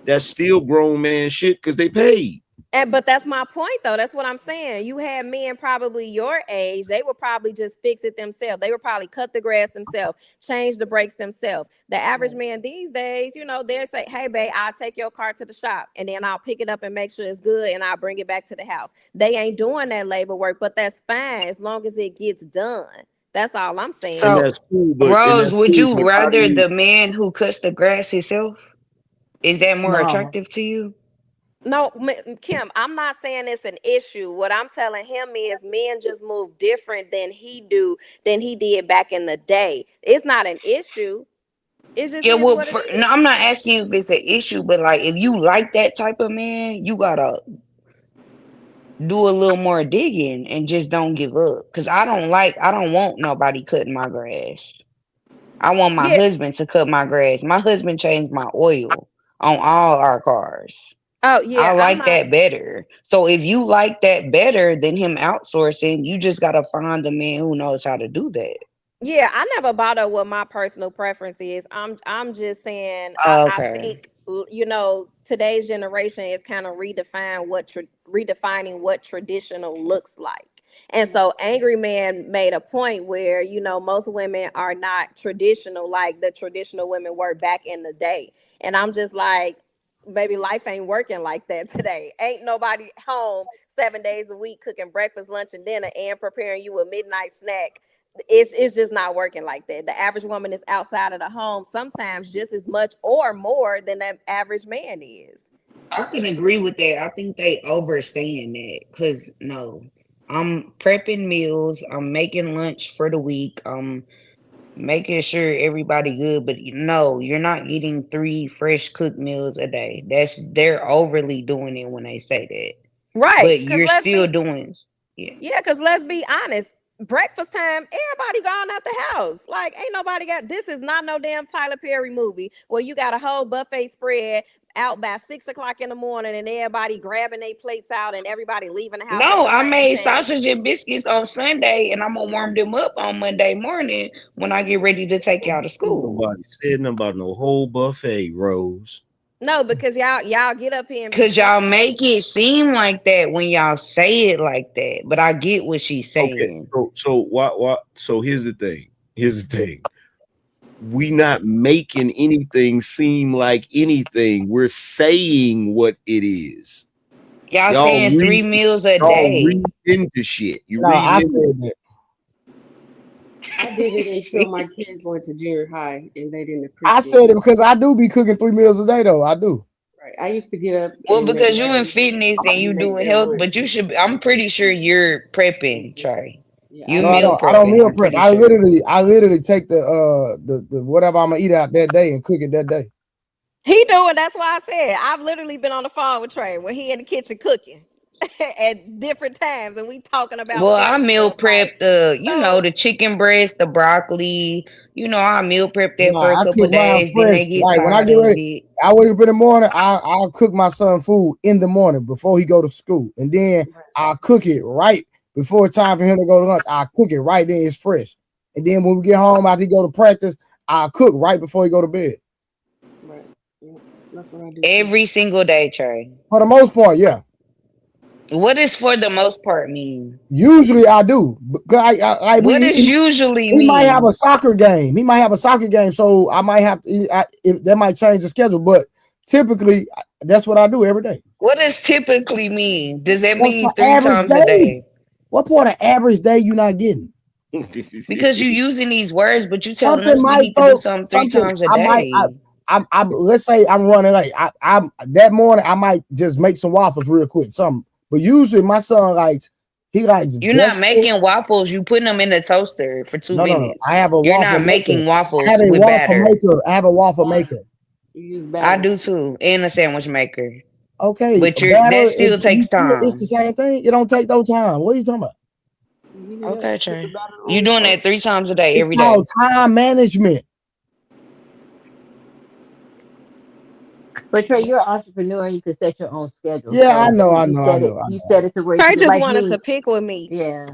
P: that's still grown man shit because they paid.
Q: But that's my point, though. That's what I'm saying. You had men probably your age, they would probably just fix it themselves. They would probably cut the grass themselves, change the brakes themselves. The average man these days, they'll say, hey, babe, I'll take your car to the shop and then I'll pick it up and make sure it's good and I'll bring it back to the house. They ain't doing that labor work, but that's fine as long as it gets done. That's all I'm saying.
P: And
R: So,
P: that's cool,
R: Rose, would you
P: but how do
R: rather
P: you?
R: the man who cuts the grass himself? Is that more
S: No.
R: attractive to you?
Q: No, Kim, I'm not saying it's an issue. What I'm telling him is men just move different than he did back in the day. It's not an issue. It just
R: Yeah,
Q: is
R: well,
Q: what it
R: no,
Q: is.
R: I'm not asking you if it's an issue, but like if you like that type of man, you gotta do a little more digging and just don't give up. Cause I don't want nobody cutting my grass. I want my
Q: Yeah.
R: husband to cut my grass. My husband changed my oil on all our cars.
Q: Oh
R: I
Q: yeah, I'm
R: like
Q: not.
R: that better. So if you like that better than him outsourcing, you just gotta find a man who knows how to do that.
Q: Yeah, I never bother what my personal preference is. I'm just saying I
R: Okay.
Q: think today's generation is kind of redefining what traditional looks like. And so Angry Man made a point where most women are not traditional like the traditional women were back in the day. And I'm just like, baby, life ain't working like that today. Ain't nobody home 7 days a week cooking breakfast, lunch, and dinner and preparing you a midnight snack. It's just not working like that. The average woman is outside of the home sometimes just as much or more than that average man is.
R: I can agree with that. I think they overstaying that. Cause no, I'm prepping meals, I'm making lunch for the week, I'm making sure everybody good, but no, you're not getting 3 fresh cooked meals a day. They're overly doing it when they say that.
Q: Right.
R: But you're still doing, yeah.
Q: Because let's be honest, breakfast time, everybody gone out the house. Like, ain't nobody this is not no damn Tyler Perry movie where you got a whole buffet spread out by 6 o'clock in the morning and everybody grabbing their plates out and everybody leaving the house at
R: No,
Q: the
R: I
Q: same
R: made
Q: time.
R: sausage and biscuits on Sunday and I'm gonna warm them up on Monday morning when I get ready to take y'all to school.
P: Nobody said nothing about no whole buffet, Rose.
Q: No, because y'all get up here and
R: Cause y'all make it seem like that when y'all say it like that. But I get what she's saying.
P: Okay, so what? So here's the thing. We not making anything seem like anything. We're saying what it is.
R: Y'all saying 3 meals a day.
P: Read into shit. You
B: No,
P: read
B: I
P: into
B: said that.
T: I did it until my kids went to junior high and they didn't
B: I
T: appreciate
B: said it because I do be cooking 3 meals a day though. I do.
T: Right. I used to get up
R: Well,
T: and
R: because
T: make
R: you in fitness and you
T: make
R: doing
T: their
R: health,
T: lunch.
R: but you should. I'm pretty sure you're prepping, Trey.
T: Yeah,
R: You
B: No, I
R: meal
B: don't. I don't
R: prepping.
B: meal
R: I'm
B: prep.
R: pretty
B: I
R: sure.
B: literally take the whatever I'm gonna eat out that day and cook it that day.
Q: He doing. That's why I said I've literally been on the phone with Trey when he in the kitchen cooking at different times, and we talking about
R: Well, I
Q: petty
R: meal
Q: stuff.
R: prep the chicken breast, the broccoli. I meal prep that
B: No,
R: for a
B: I
R: couple
B: cook
R: of
B: mine
R: days. Then
B: fresh.
R: they get
B: Like when I
R: tired
B: get
R: of
B: ready,
R: it.
B: I wake up in the morning. I'll cook my son food in the morning before he go to school, and then I'll cook it right before it's time for him to go to lunch. I'll cook it right then. It's fresh, and then when we get home after he go to practice, I'll cook right before he go to bed.
T: Right. Yeah. That's what I do.
R: Every single day, Trey.
B: For the most part, yeah.
R: What does for the most part mean?
B: Usually I do. Because
R: What does usually
B: he might have
R: mean?
B: a soccer game. He might have a soccer game, so I might have to. That might change the schedule, but typically that's what I do every day.
R: What does typically mean? Does that
B: What's
R: mean
B: the
R: 3
B: average
R: times a
B: day?
R: day?
B: What part of average day you not getting?
R: Because you using these words, but you telling
B: Something
R: us we
B: might
R: need to do something 3 times a day.
B: I'm let's say I'm running late. I'm that morning I might just make some waffles real quick. Something, but usually my son likes
R: You're not
B: vegetables.
R: making waffles. You putting them in the toaster for 2
B: No.
R: minutes.
B: I have a
R: You're
B: waffle
R: not
B: maker.
R: making
B: I
R: waffles
B: have a
R: with
B: waffle
R: batter.
B: maker. I have a waffle maker.
R: I do too, and a sandwich maker.
B: Okay,
R: But
B: batter.
R: that still takes
B: It's the
R: time.
B: same thing. It don't take no time. What are you talking about?
R: Okay, Trey. You doing that 3 times a day,
B: It's
R: every day.
B: called time management.
S: But Trey, you're an entrepreneur and you can set your own schedule.
B: Yeah, I
S: So
B: know.
S: you set it to where you
Q: Trey
S: can,
Q: just
S: like
Q: wanted
S: me.
Q: to pick with me.
S: Yeah.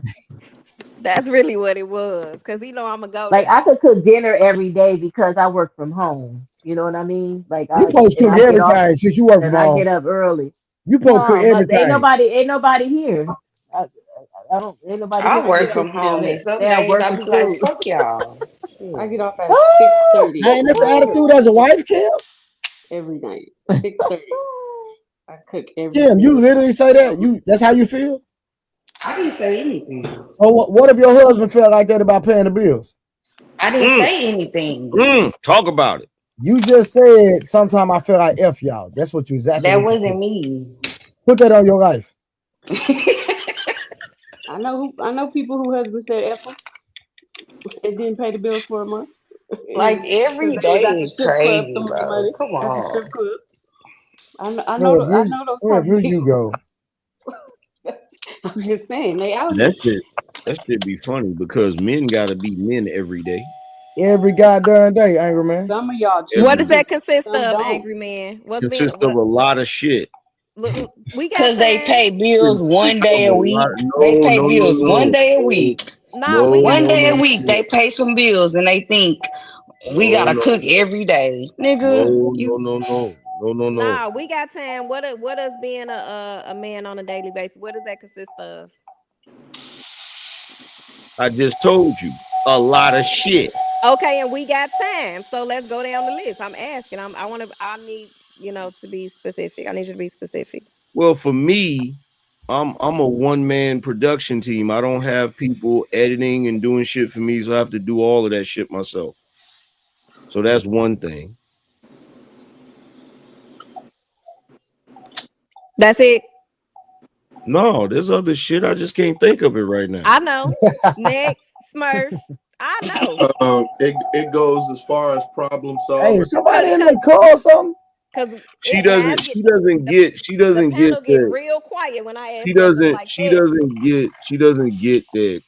Q: That's really what it was, because I'm a go.
S: Like I could cook dinner every day because I work from home. You know what I mean? Like
B: You supposed to cook
S: I get off
B: everything since you work from
S: and I
B: home.
S: get up early.
B: You supposed to cook
S: No, but ain't
B: everything.
S: nobody here. I don't. Ain't nobody here
R: I
S: for me to
R: work from
S: cook for them.
R: home, and some
S: They are
R: days I
S: working
R: be like,
S: too.
R: fuck y'all.
T: I get off at 6:30
B: Hey, that's the attitude as a wife, Kim.
T: every night. 6:30. I cook every
B: Kim, you
T: single
B: literally say that? That's how you feel?
R: I didn't say anything.
B: So what if your husband felt like that about paying the bills?
R: I didn't say anything.
P: Talk about it.
B: You just said sometime I feel like F y'all. That's what you exactly
R: That
B: what you
R: wasn't
B: said.
R: me.
B: Put that on your life.
T: I know people who husbands said F them and didn't pay the bills for a month.
R: Like every
T: Because they was at
R: day
T: the
R: is
T: strip club
R: crazy,
T: throwing
R: bro.
T: money
R: Come
T: at the strip
R: on.
T: club. I
B: Well,
T: know those type of
B: here you
T: people.
B: go.
T: I'm just saying they out here.
P: That should be funny because men gotta be men every day.
B: Every goddamn day, angry man.
T: Some of y'all
Q: What does
T: choose
Q: that
T: to,
Q: consist
T: some
Q: of,
T: don't.
Q: angry man? What's being
P: Consists of a lot of shit.
Q: Look, we got
R: Because they
Q: time.
R: pay bills one day a week. They
P: No,
R: pay
P: no,
R: bills
P: no,
R: one day a
P: no.
R: week.
Q: Nah, we got
R: One day a
Q: time.
R: week, they pay some bills and they think we gotta cook every day. Nigga,
P: No.
Q: Nah, we got time. What does being a man on a daily basis? What does that consist of?
P: I just told you a lot of shit.
Q: Okay, and we got time, so let's go down the list. I'm asking. I need to be specific. I need you to be specific.
P: Well, for me, I'm a one-man production team. I don't have people editing and doing shit for me, so I have to do all of that shit myself. So that's one thing.
Q: That's it.
P: No, there's other shit. I just can't think of it right now.
Q: I know. Next, Smurf. I know.
L: It goes as far as problem solving.
B: Hey, somebody in there call something?
Q: Because
P: She doesn't get
Q: panel get
P: that.
Q: real quiet when I ask
P: She
Q: questions like
P: doesn't get that.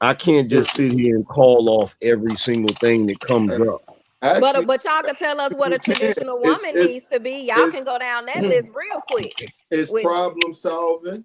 P: I can't just sit here and call off every single thing that comes up.
L: Actually,
Q: but y'all can tell us what a traditional woman needs to be. Y'all can go down that list real quick.
L: It's problem solving.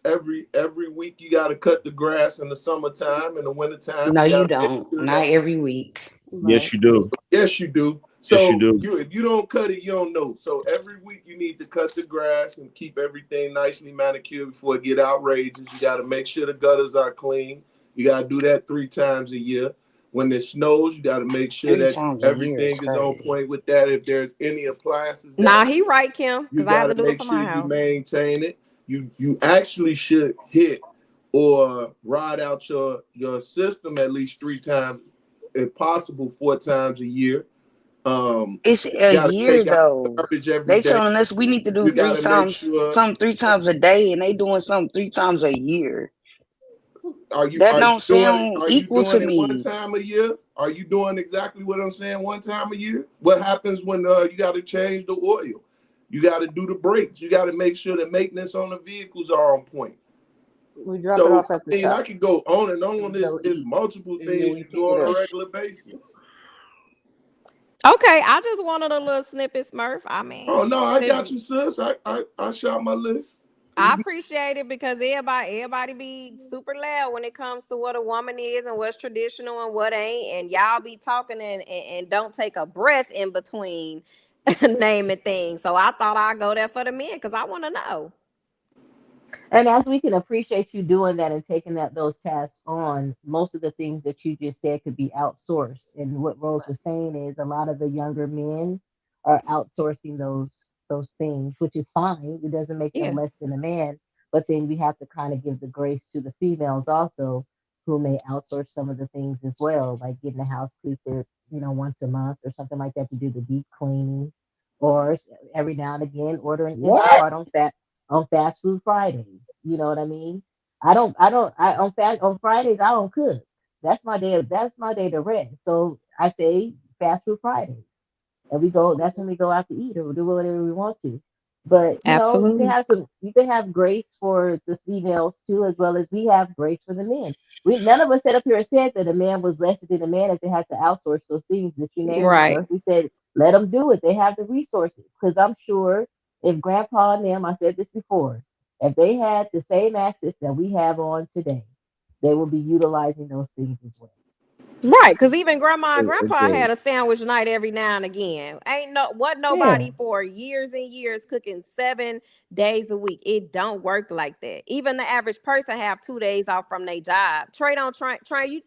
L: Every week you got to cut the grass in the summertime. In the wintertime,
R: no, you don't. Not every week.
P: Yes, you do.
L: Yes, you do. So
P: yes, you do.
L: if you don't cut it, you don't know. So every week you need to cut the grass and keep everything nicely manicured before it get outrageous. You got to make sure the gutters are clean. You got to do that 3 times a year. When it snows, you got to make sure
R: 3
L: that
R: times a year
L: everything
R: is
L: is on
R: crazy.
L: point with that. If there's any appliances that
Q: Nah, he right, Kim,
L: you
Q: because I have
L: got
Q: to
L: to
Q: do it
L: make
Q: for
L: sure
Q: my
L: you
Q: house.
L: maintain it. You actually should hit or ride out your system at least 3 times, if possible 4 times a year.
R: It's
L: You
R: a
L: gotta
R: year
L: take out
R: though.
L: garbage every
R: They
L: day.
R: telling us we need to do
L: You
R: 3
L: gotta make
R: times,
L: sure.
R: something 3 times a day, and they doing something 3 times a year.
L: Are you
R: That don't sound equal to
L: doing it one
R: me.
L: time a year? Are you doing exactly what I'm saying one time a year? What happens when you got to change the oil? You got to do the brakes. You got to make sure the maintenance on the vehicles are on point.
T: We drop it
L: So
T: off at the
L: I mean,
T: shop.
L: I could go on and on.
T: They'll
L: There's
T: eat,
L: multiple
T: and then
L: things
T: we
L: you
T: pick
L: do
T: it
L: on a
T: up.
L: regular basis.
Q: Okay, I just wanted a little snippet, Smurf. I mean,
L: Oh no, I got you, sis. I shot my list.
Q: I appreciate it because everybody be super loud when it comes to what a woman is and what's traditional and what ain't, and y'all be talking and don't take a breath in between naming things. So I thought I'd go there for the men because I want to know.
S: And as we can appreciate you doing that and taking those tasks on, most of the things that you just said could be outsourced. And what Rose was saying is a lot of the younger men are outsourcing those things, which is fine. It doesn't make them
Q: Yeah.
S: less than a man. But then we have to kind of give the grace to the females also who may outsource some of the things as well, like getting the house cleaner, once a month or something like that to do the deep cleaning, or every now and again ordering
B: What?
S: Instacart on fast food Fridays. You know what I mean? On Fridays I don't cook. That's my day to rest. So I say fast food Fridays. And that's when we go out to eat or do whatever we want to. But
Q: Absolutely.
S: you can have grace for the females too, as well as we have grace for the men. None of us sat up here and said that a man was less than a man if they had to outsource those things that you named,
Q: Right.
S: Smurf. We said let them do it. They have the resources. Because I'm sure if Grandpa and them, I said this before, if they had the same access that we have on today, they will be utilizing those things as well.
Q: Right, because even grandma and grandpa
P: Okay.
Q: had a sandwich night every now and again. What
S: Yeah.
Q: nobody for years and years cooking 7 days a week. It don't work like that. Even the average person have 2 days off from their job. Trey don't train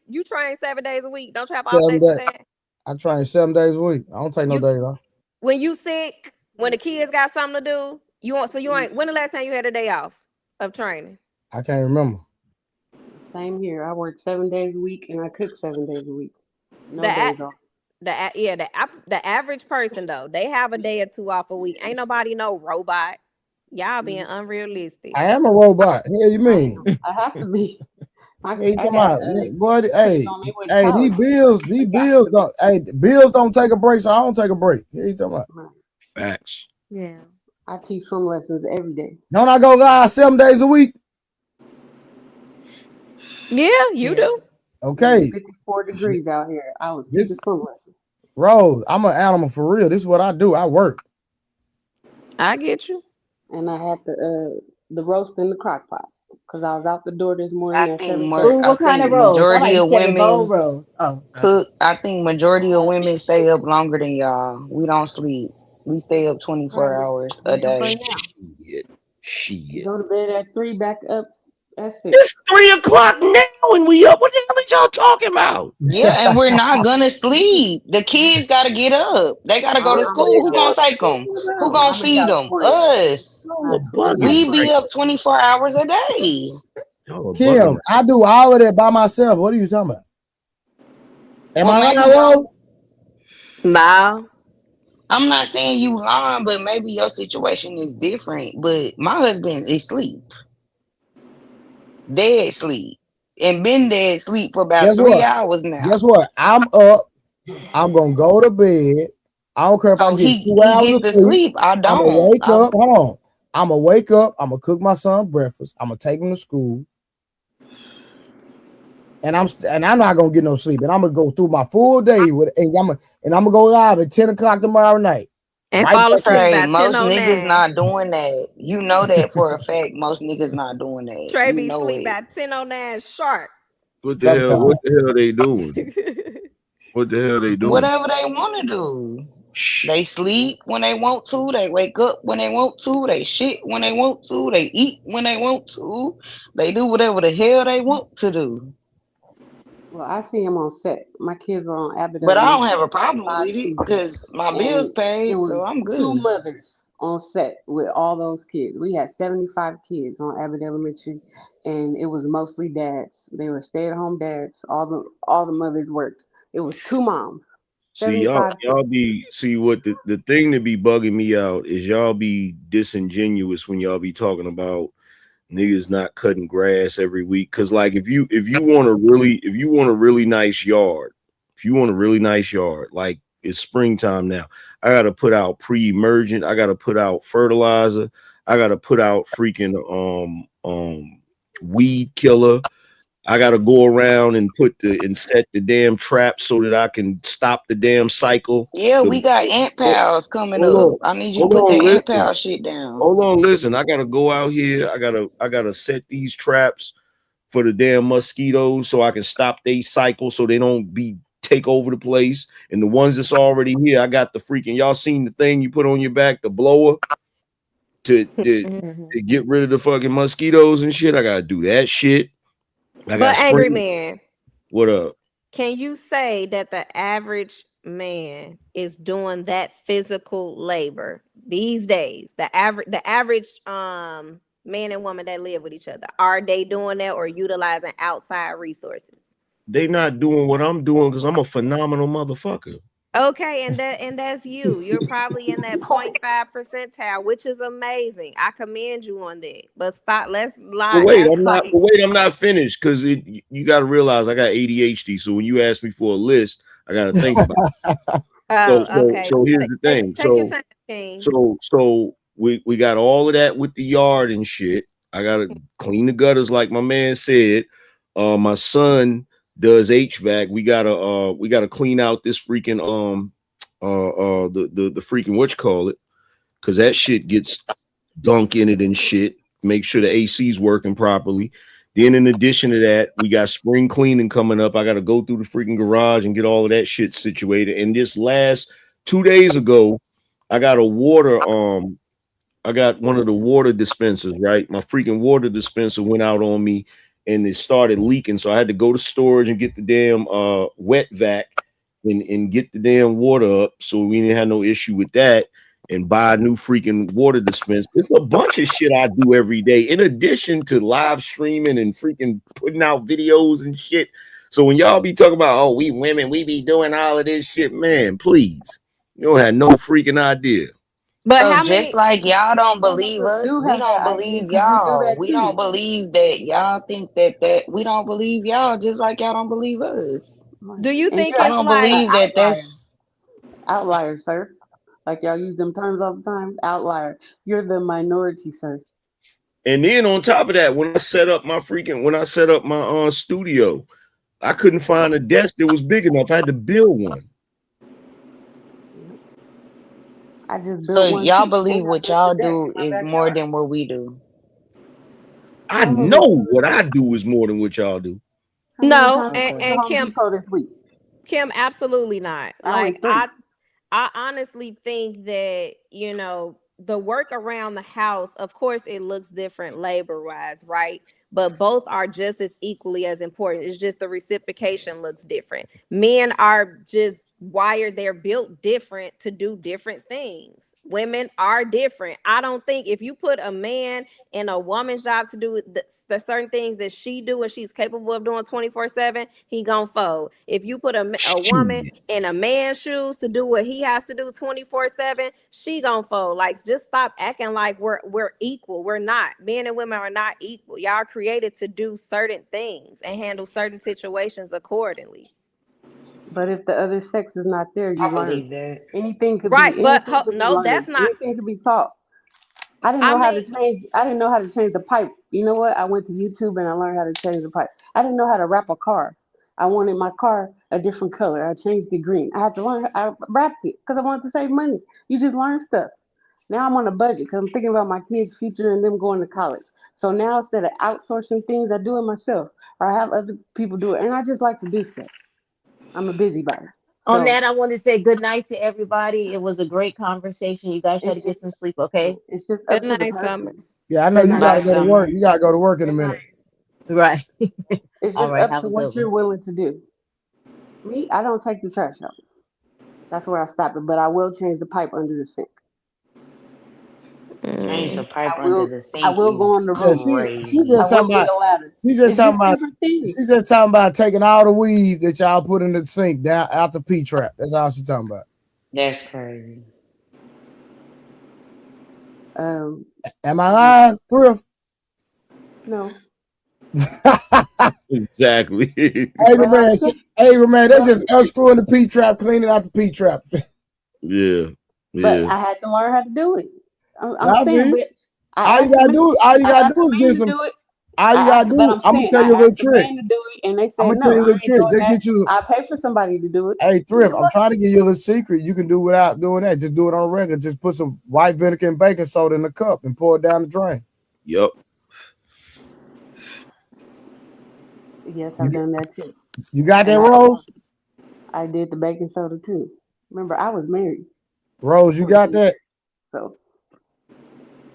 Q: you train 7 days a week. Don't you have off
B: 7
Q: days for
B: days.
Q: 10?
B: I train 7 days a week. I don't take no
Q: You
B: days off.
Q: when you sick, when the kids got something to do, you ain't when the last time you had a day off of training?
B: I can't remember.
T: Same here. I work 7 days a week and I cook 7 days a week. No
Q: The
T: days off.
Q: the average person though, they have a day or 2 off a week. Ain't nobody no robot. Y'all being unrealistic.
B: I am a robot. Hell you mean?
T: I have to be. I
B: Hey, you talking
T: got
B: about, boy?
T: kids
B: Hey,
T: on me with
B: hey,
T: college.
B: these bills don't. Hey, bills don't take a break, so I don't take a break. Here you talking about?
P: Facts.
T: Yeah. I teach swim lessons every day.
B: Don't I go live 7 days a week?
Q: Yeah, you do.
B: Okay.
T: 54 degrees out here. I was
B: This
T: teaching swim lessons.
B: Rose, I'm an animal for real. This is what I do. I work.
Q: I get you.
T: And I had the roast in the crock pot because I was out the door this morning
R: I
T: at
R: think
T: 7:30.
S: What kind of rolls? I
R: majority
S: like
R: of
S: 7 bone
R: women
S: rolls. Oh,
R: cook. I think majority of women stay up longer than y'all. We don't sleep. We stay up 24
T: Right.
R: hours a
T: We up
R: day.
T: right now.
P: Shit.
T: Go to bed at 3, back up at 6.
P: It's 3:00 now and we up. What the hell is y'all talking about?
R: Yeah, and we're not gonna sleep. The kids gotta get up. They gotta go to
T: I'm
R: school. Who gonna
T: in
R: take them? Who gonna
T: I'm in
R: feed them?
T: California.
R: Us.
P: Y'all are bugging
R: We
P: right
R: be up 24 hours a day.
P: Y'all are bugging
B: Kim,
P: right.
B: I do all of that by myself. What are you talking about? Am
R: Well,
B: I
R: maybe
B: lying, Rose?
Q: Nah.
R: I'm not saying you lying, but maybe your situation is different. But my husband is asleep, dead sleep, and been dead sleep for about
B: Guess
R: 3
B: what?
R: hours now.
B: Guess what? I'm up. I'm gonna go to bed. I don't care if I
R: So
B: get
R: he
B: 2
R: he
B: hours of
R: gets to
B: sleep.
R: sleep. I
B: I'm gonna
R: don't.
B: wake up. Hold on. I'm gonna wake up. I'm gonna cook my son breakfast. I'm gonna take him to school. And I'm not gonna get no sleep. And I'm gonna go through my full day and I'm gonna go live at 10 o'clock tomorrow night.
Q: And
B: Right
Q: fall
B: back
Q: asleep
R: Trey,
Q: by
R: most niggas
Q: 10:09.
R: not doing that. You know that for a fact. Most niggas not doing that.
Q: Trey
R: You
Q: be
R: know
Q: sleep
R: it.
Q: by 10:09 sharp.
P: What
B: sometimes.
P: the hell they doing? What the hell they doing?
R: Whatever they want to do. They sleep when they want to. They wake up when they want to. They shit when they want to. They eat when they want to. They do whatever the hell they want to do.
T: Well, I see him on set. My kids were on Abbott
R: But I don't
T: Elementary
R: have a
T: for
R: problem
T: 5
R: with it
T: seasons,
R: because my bills
T: and it
R: paid, so
T: was
R: I'm
T: two
R: good.
T: mothers on set with all those kids. We had 75 kids on Abbott Elementary, and it was mostly dads. They were stay-at-home dads. All the mothers worked. It was two moms,
P: See, y'all
T: 75
P: y'all
T: kids.
P: be see what the thing that be bugging me out is y'all be disingenuous when y'all be talking about niggas not cutting grass every week. Cause like if you want a really nice yard, if you want a really nice yard, like it's springtime now, I gotta put out pre-emergent, I gotta put out fertilizer, I gotta put out freaking weed killer. I gotta go around and set the damn trap so that I can stop the damn cycle.
R: Yeah,
P: The
R: we got ant pals coming
P: hold
R: up.
P: on,
R: I need you to
P: hold
R: put that
P: on,
R: ant
P: listen.
R: pal shit down.
P: Hold on, listen. I gotta go out here. I gotta set these traps for the damn mosquitoes so I can stop their cycle so they don't take over the place. And the ones that's already here, I got the freaking y'all seen the thing you put on your back, the blower to get rid of the fucking mosquitoes and shit. I gotta do that shit. I got
Q: But Angry
P: spring.
Q: Man,
P: What up?
Q: can you say that the average man is doing that physical labor these days? The average man and woman that live with each other, are they doing that or utilizing outside resources?
P: They not doing what I'm doing because I'm a phenomenal motherfucker.
Q: Okay, and that's you. You're probably in that 0.5 percentile, which is amazing. I commend you on that. But stop, let's
P: But
Q: not
P: wait,
Q: act like
P: I'm not finished because you got to realize I got ADHD. So when you ask me for a list, I got to think about it.
Q: oh, okay.
P: So here's the thing.
Q: Take your time, King.
P: So we got all of that with the yard and shit. I gotta clean the gutters like my man said. My son does HVAC. We gotta clean out this freaking the freaking what you call it, because that shit gets gunk in it and shit. Make sure the AC's working properly. Then in addition to that, we got spring cleaning coming up. I got to go through the freaking garage and get all of that shit situated. And this last 2 days ago, I got I got one of the water dispensers, right? My freaking water dispenser went out on me and it started leaking. So I had to go to storage and get the damn wet vac and get the damn water up. So we didn't have no issue with that. And buy a new freaking water dispenser. It's a bunch of shit I do every day, in addition to live streaming and freaking putting out videos and shit. So when y'all be talking about, oh, we women, we be doing all of this shit, man, please. You don't have no freaking idea.
Q: But
R: So
Q: how
R: just
Q: many?
R: like y'all don't
T: Some of
R: believe
T: us
R: us,
T: do
R: we
T: have
R: don't
T: that idea
R: believe
T: because we do
R: y'all.
T: that
R: We
T: too.
R: don't believe that y'all think that we don't believe y'all just like y'all don't believe us.
Q: Do you
T: And
Q: think
T: you're
R: We
Q: it's
R: don't
T: actually an
Q: like?
R: believe that
T: outlier.
R: that's
T: Outlier, sir. Like y'all use them terms all the time. Outlier. You're the minority, sir.
P: And then on top of that, when I set up my studio, I couldn't find a desk that was big enough. I had to build one.
T: I just
R: so
T: built one
R: y'all
T: too,
R: believe
T: and I
R: what
T: built the
R: y'all
T: deck
R: do
T: in my
R: is more
T: backyard.
R: than what we do.
P: I
T: Some of us
P: know
T: do.
P: what I do is more than what y'all do.
T: How many
Q: No,
T: times you
Q: and,
T: went to
Q: and
T: Home
Q: Kim,
T: Depot this week?
Q: absolutely not.
T: I
Q: Like
T: went 3.
Q: I honestly think that, the work around the house, of course, it looks different labor wise, right? But both are just as equally as important. It's just the reciprocation looks different. Men are just wired, they're built different to do different things. Women are different. I don't think if you put a man in a woman's job to do the certain things that she do and she's capable of doing 24/7, he gonna fold. If you put a woman in a man's shoes to do what he has to do 24/7, she gonna fold. Like, just stop acting like we're equal. We're not. Men and women are not equal. Y'all are created to do certain things and handle certain situations accordingly.
T: But if the other sex is not there, you
R: I
T: learn.
R: believe that.
Q: Right, but
T: Anything could be
Q: no, that's
T: learned.
Q: not.
T: Anything could be taught. I didn't
Q: I
T: know how to
Q: mean,
T: change. I didn't know how to change the pipe. You know what? I went to YouTube and I learned how to change the pipe. I didn't know how to wrap a car. I wanted my car a different color. I changed it green. I had to learn. I wrapped it because I wanted to save money. You just learn stuff. Now I'm on a budget because I'm thinking about my kids' future and them going to college. So now instead of outsourcing things, I do it myself or I have other people do it. And I just like to do stuff. I'm a busybody.
S: On
T: So
S: that, I want to say good night to everybody. It was a great conversation. You guys try to
T: it's
S: get
T: just
S: some sleep, okay?
T: it's just
N: Good
T: up to the
N: night, Summer.
T: person.
B: Yeah, I know
T: Good
B: you
T: night.
B: gotta
R: Bye,
B: go to work.
R: Summer.
B: You gotta go to work in a
T: Good
B: minute.
T: night.
S: Right.
T: It's
S: All
T: just
S: right.
T: up
S: Have
T: to
S: a
T: what
S: good
T: you're
S: one.
T: willing to do. Me, I don't take the trash out. That's where I stop it. But I will change the pipe under the sink.
R: Change the pipe
T: I
R: under
T: will.
R: the
T: I
R: sink
T: will
R: is
T: go on the
B: Yeah,
T: roof.
B: she's
R: crazy.
T: I
B: just
T: will
B: talking
T: get
B: about.
T: a ladder.
B: She's just
T: It's
B: talking
T: just
B: about.
T: different things.
B: She's just talking about taking all the weave that y'all put in the sink down out the P trap. That's all she's talking about.
R: That's crazy.
B: Am I lying, Thrift?
T: No.
P: Exactly.
B: Angry man, they just unscrewing the P trap, cleaning out the P trap.
P: Yeah.
T: But
P: Yeah.
T: I had to learn how to do it. I'm
B: I
T: saying,
B: see.
T: but I
B: All you
T: asked the
B: gotta
T: man.
B: do,
T: I asked the
B: is
T: man
B: get
T: to
B: some.
T: do it.
B: All you
T: I
B: gotta
T: asked, but
B: do,
T: I'm
B: I'm gonna
T: saying
B: tell
T: I
B: you a little
T: asked the
B: trick.
T: man to do it, and they
B: I'm
T: said
B: gonna tell
T: no.
B: you a
T: I
B: little
T: ain't
B: trick.
T: doing
B: Just
T: that.
B: get you.
T: I pay for somebody to do it.
B: Hey,
T: You
B: Thrift,
T: know
B: I'm
T: what?
B: trying to give you a little secret. You can do without doing that. Just do it on regular. Just put some white vinegar and baking soda in a cup and pour it down the drain.
P: Yep.
T: Yes, I've done that too.
B: You got that,
T: And
B: Rose?
T: I did the baking soda too. Remember, I was married
B: Rose, you got
T: 14 years,
B: that?
T: so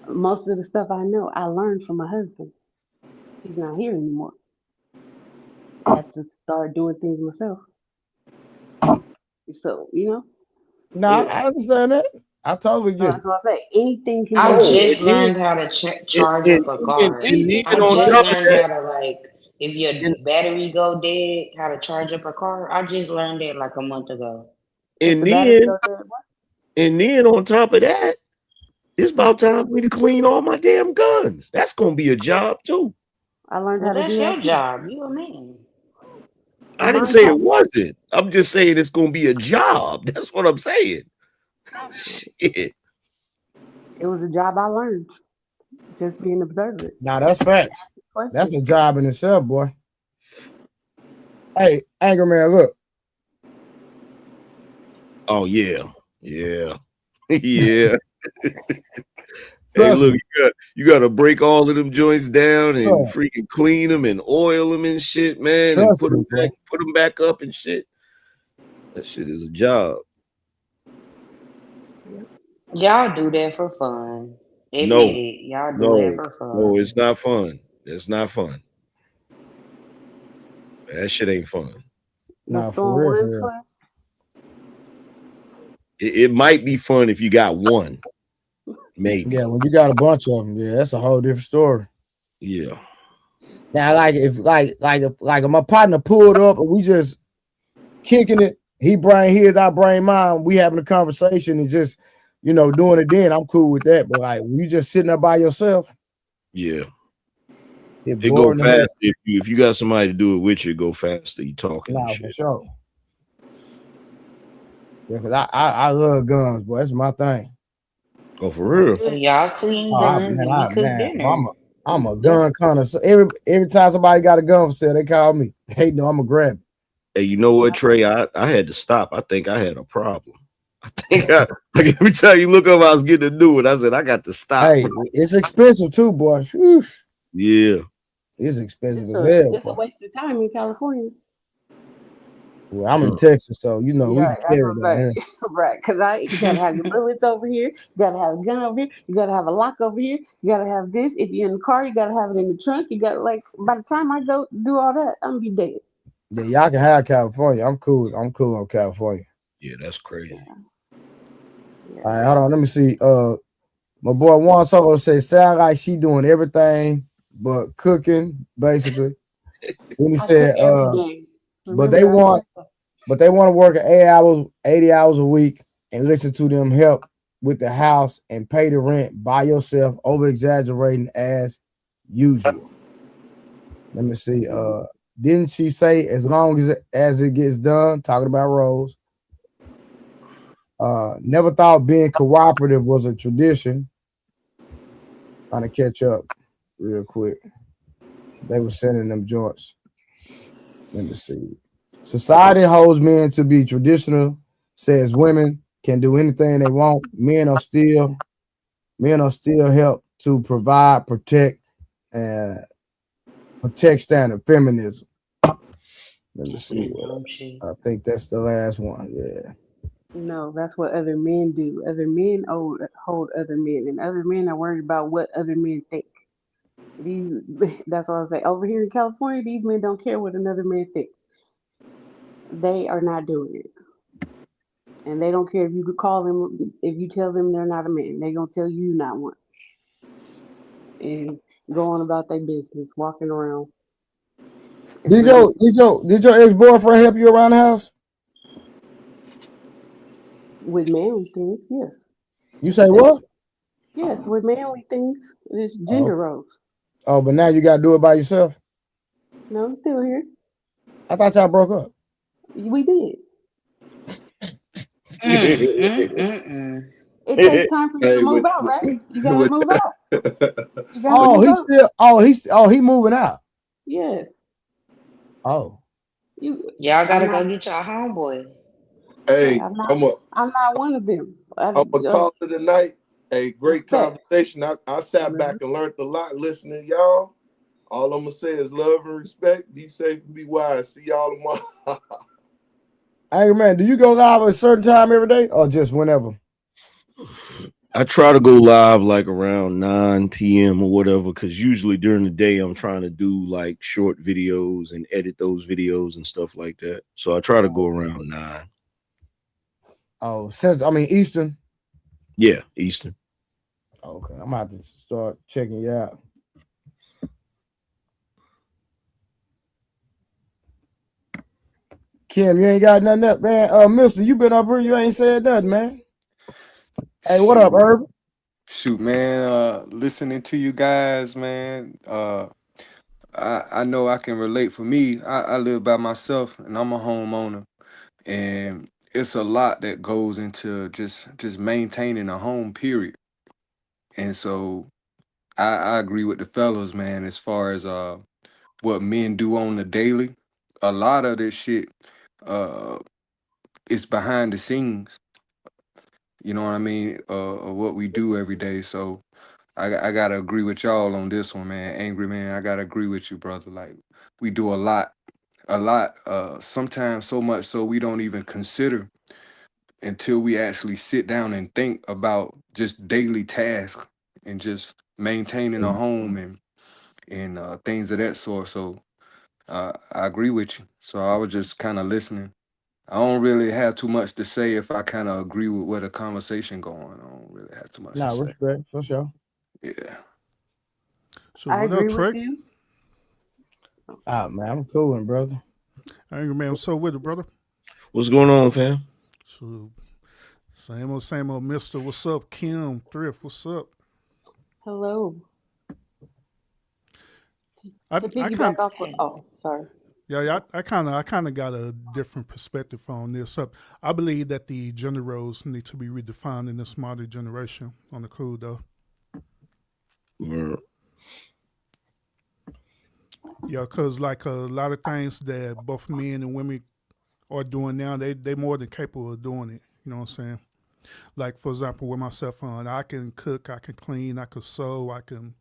T: most of the stuff I know, I learned from my husband. He's not here anymore. I had to start doing things myself. So
B: No, I understand that. I totally
T: so
B: get
T: that's
B: it.
T: what I say. Anything can be
R: I
T: done.
R: just learned how to charge up a car.
T: Anything
R: I
T: can be
R: just
T: done.
R: learned how to if your battery go dead, how to charge up a car. I just learned that like a month ago.
T: If the
P: And
T: battery
P: then,
T: goes dead, what?
P: on top of that, it's about time for me to clean all my damn guns. That's gonna be a job too.
T: I learned
R: Well,
T: how to do
R: that's
T: that
R: your
T: too.
R: job. You a man.
P: I didn't
T: Mine
P: say
T: too.
P: it wasn't. I'm just saying it's gonna be a job. That's what I'm saying. Shit.
T: It was a job I learned. Just being observant.
B: Now that's facts. That's a job in itself, boy. Hey, Angry Man, look.
P: Oh yeah. Yeah. Yeah. Hey,
B: Trust
P: look,
B: me.
P: you got to break all of them joints down and
B: Look,
P: freaking clean them and oil them and shit, man, and
B: trust me, bro.
P: put them back up and shit. That shit is a job.
R: Y'all do that for fun. Admit
P: No,
R: it. Y'all do that
P: no,
R: for fun.
P: no, it's not fun. It's not fun. That shit ain't fun.
B: Nah, for real, for real.
P: It might be fun if you got one, maybe.
B: Yeah, when you got a bunch of them, yeah, that's a whole different story.
P: Yeah.
B: Now, if my partner pulled up and we just kicking it, he bring his, I bring mine, we having a conversation and just, doing it then, I'm cool with that. But like, when you just sitting there by yourself,
P: Yeah.
B: it
P: It go
B: boring.
P: fast if you got somebody to do it with you. It go faster. You talking and
B: Nah,
P: shit.
B: for sure. Yeah, because I love guns, boy. That's my thing.
P: Oh, for real?
R: So y'all clean guns and we cook dinner.
B: I'm a gun connoisseur. Every time somebody got a gun for sale, they call me. They know I'm gonna grab it.
P: Hey, you know what, Trey? I had to stop. I think I had a problem. I think every time you look up, I was getting a new one. I said, I got to stop.
B: Hey, it's expensive too, boy. Whoosh.
P: Yeah.
B: It's expensive as hell.
T: It's a waste of time in California.
B: Well, I'm in Texas, so we can
T: That's
B: carry
T: what I'm
B: that.
T: saying. Right, because you gotta have your bullets over here, you gotta have a gun over here, you gotta have a lock over here, you gotta have this. If you're in the car, you gotta have it in the trunk. You got by the time I go do all that, I'm gonna be dead.
B: Yeah, y'all can have California. I'm cool. I'm cool on California.
P: Yeah, that's crazy.
B: All right, hold on. Let me see. My boy Juan Solo said, sound like she doing everything but cooking, basically. Then he said, but they want to work 80 hours a week and listen to them help with the house and pay the rent by yourself, over exaggerating as usual. Let me see. Didn't she say as long as it gets done? Talking about Rose. Never thought being cooperative was a tradition. Trying to catch up real quick. They were sending them joints. Let me see. Society holds men to be traditional, says women can do anything they want. Men are still help to protect standard feminism. Let me
R: That's
B: see
R: that
B: what.
R: dumb shit.
B: I think that's the last one. Yeah.
T: No, that's what other men do. Other men hold other men, and other men are worried about what other men think. These, that's what I say. Over here in California, these men don't care what another man thinks. They are not doing it, and they don't care if you could call them. If you tell them they're not a man, they gonna tell you not one, and go on about their business, walking around. It's ridiculous.
B: Did your ex boyfriend help you around the house?
T: With manly things, yes.
B: You say
T: That's
B: what?
T: yes, with manly things, it's
B: Oh,
T: gender roles.
B: oh, but now you got to do it by yourself.
T: No, I'm still here.
B: I thought y'all broke up.
T: We did. It
L: Hey,
T: takes time for you to move out, right? You gotta
L: with
T: move out. You gotta
B: Oh,
T: move out.
B: he moving out.
T: Yeah.
B: Oh,
R: Y'all
T: I'm
R: gotta go
T: not.
R: get y'all homeboy.
L: hey,
T: I'm not.
L: I'm a
T: I'm not one of them.
L: I'm a call it a night. A great
T: Respect.
L: conversation. I sat back and learned a lot listening to y'all. All I'm gonna say is love and respect. Be safe and be wise. See y'all tomorrow.
B: Angry Man, do you go live at a certain time every day or just whenever?
P: I try to go live like around 9 p.m. or whatever, because usually during the day I'm trying to do like short videos and edit those videos and stuff like that. So I try to go around 9.
B: Oh, Eastern.
P: Yeah, Eastern.
B: Okay, I'm about to start checking you out. Kim, you ain't got nothing up, man. Mister, you been up here, you ain't said nothing, man. Hey, what up, Herb?
U: Shoot, man. Listening to you guys, man. I know I can relate. For me, I live by myself and I'm a homeowner, and it's a lot that goes into just maintaining a home, period. And so I agree with the fellows, man, as far as what men do on the daily. A lot of this shit uh is behind the scenes. You know what I mean? Of what we do every day. So I gotta agree with y'all on this one, man. Angry Man, I gotta agree with you, brother. Like we do a lot. Sometimes so much so we don't even consider until we actually sit down and think about just daily tasks and just maintaining a home and things of that sort. So I agree with you. So I was just kind of listening. I don't really have too much to say if I kind of agree with where the conversation going. I don't really have too much to
B: Nah,
U: say.
B: respect for sure.
U: Yeah.
V: So
T: I
V: what up,
T: agree with
V: Trey?
T: you.
B: Ah, man, I'm cool, brother.
V: Angry Man, what's up with it, brother?
P: What's going on, fam?
V: So same old Mister. What's up, Kim Thrift? What's up?
T: Hello.
V: I
T: To
V: kind
T: piggyback off what? Oh, sorry.
V: yeah, I kind of got a different perspective on this. I believe that the gender roles need to be redefined in this modern generation. On the cool though. Yeah, cause like a lot of things that both men and women are doing now, they more than capable of doing it. You know what I'm saying? Like for example, with myself on, I can cook, I can clean, I can sew, I can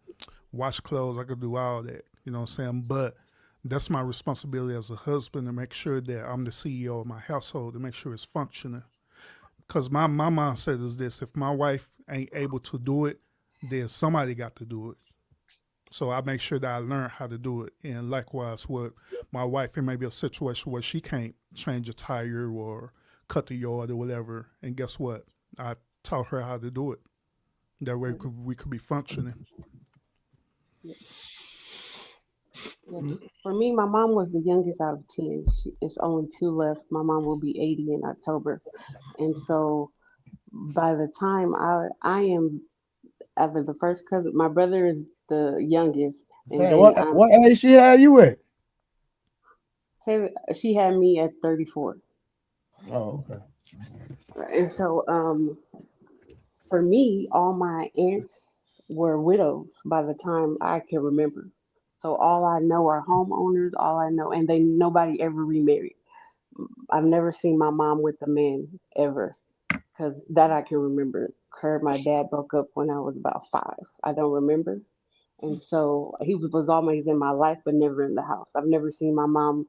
V: wash clothes, I can do all that. You know what I'm saying? But that's my responsibility as a husband to make sure that I'm the CEO of my household, to make sure it's functioning. Because my mindset is this: if my wife ain't able to do it, then somebody got to do it. So I make sure that I learn how to do it. And likewise with my wife, it may be a situation where she can't change a tire or cut the yard or whatever. And guess what? I taught her how to do it. That way we could be functioning.
T: Yes. For me, my mom was the youngest out of 10. It's only 2 left. My mom will be 80 in October. And so by the time I am either the first cousin, my brother is the youngest, and
B: Hey,
T: then
B: what age she had you at?
T: say she had me at 34.
B: Oh, okay.
T: And so for me, all my aunts were widows by the time I can remember. So all I know are homeowners, all I know, and nobody ever remarried. I've never seen my mom with a man ever, because that I can remember. Her, my dad broke up when I was about 5. I don't remember. And so he was always in my life, but never in the house. I've never seen my mom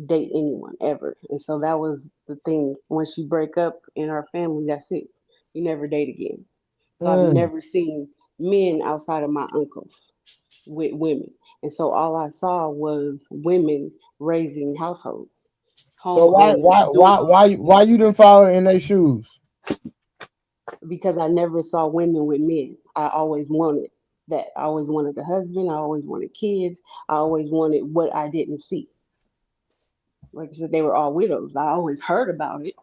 T: date anyone ever. And so that was the thing. Once you break up in our family, that's it. You never date again. So I've never seen men outside of my uncles with women. And so all I saw was women raising households,
B: So
T: homeowners, doing all these
B: why
T: things.
B: you didn't follow in their shoes?
T: Because I never saw women with men. I always wanted that. I always wanted a husband. I always wanted kids. I always wanted what I didn't see. Like I said, they were all widows. I always heard about it.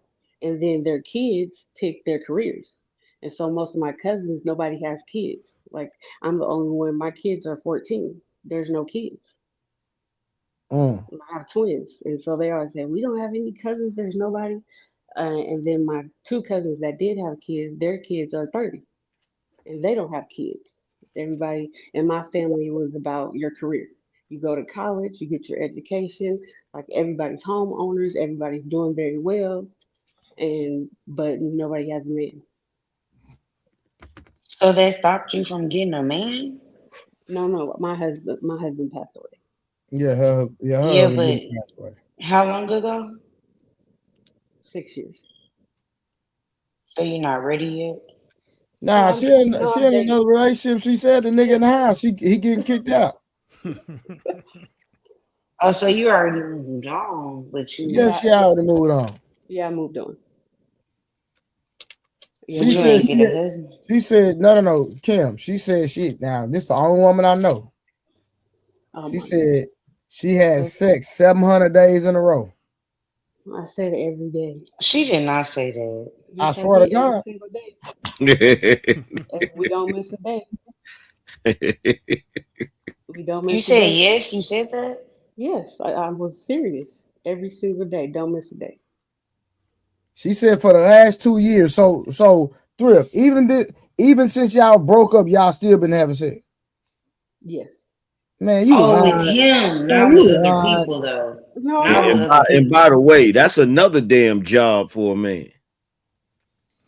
T: And then their kids picked their careers. And so most of my cousins, nobody has kids. Like I'm the only one. My kids are 14. There's no kids. I have twins. And so they always say, we don't have any cousins. There's nobody. And then my two cousins that did have kids, their kids are 30 and they don't have kids. Everybody in my family was about your career. You go to college, you get your education. Like everybody's homeowners, everybody's doing very well, and but nobody has a man.
R: So that stopped you from getting a man?
T: No, no, my husband passed away
B: Yeah, her
R: Yeah,
B: husband
R: but
B: did pass away.
R: how long ago?
T: 6 years.
R: So you're not ready yet?
T: No,
B: Nah, she in
T: dating.
B: another relationship. She said the nigga in the house, he getting kicked out.
R: Oh, so you already moved on, but
B: Yeah,
R: you
B: she already moved on.
T: Yeah, I moved on. Yeah,
B: She
R: but you
B: said
R: ain't get a husband.
B: no, Kim. She said now this the only woman I know.
T: oh
B: She
T: my
B: said
T: goodness.
B: she had
T: Listen,
B: sex 700 days in a row.
T: I say it every day.
R: She did not say that.
B: I
T: Yes, I
B: swear to
T: did every
B: God.
T: single day. And we don't miss a day. We don't
R: You
T: miss a
R: said
T: day.
R: yes, you said that?
T: Yes, I was serious. Every single day. Don't miss a day.
B: She said for the last 2 years. So Thrift, even since y'all broke up, y'all still been having sex.
T: Yes.
B: Man, you
R: Oh, with
B: lying.
R: him,
B: Man,
R: not with
B: you
R: other
B: lying.
R: people though.
T: No,
R: Not with
P: And
T: no.
R: other
P: by, and
R: people.
P: by the way, that's another damn job for a man.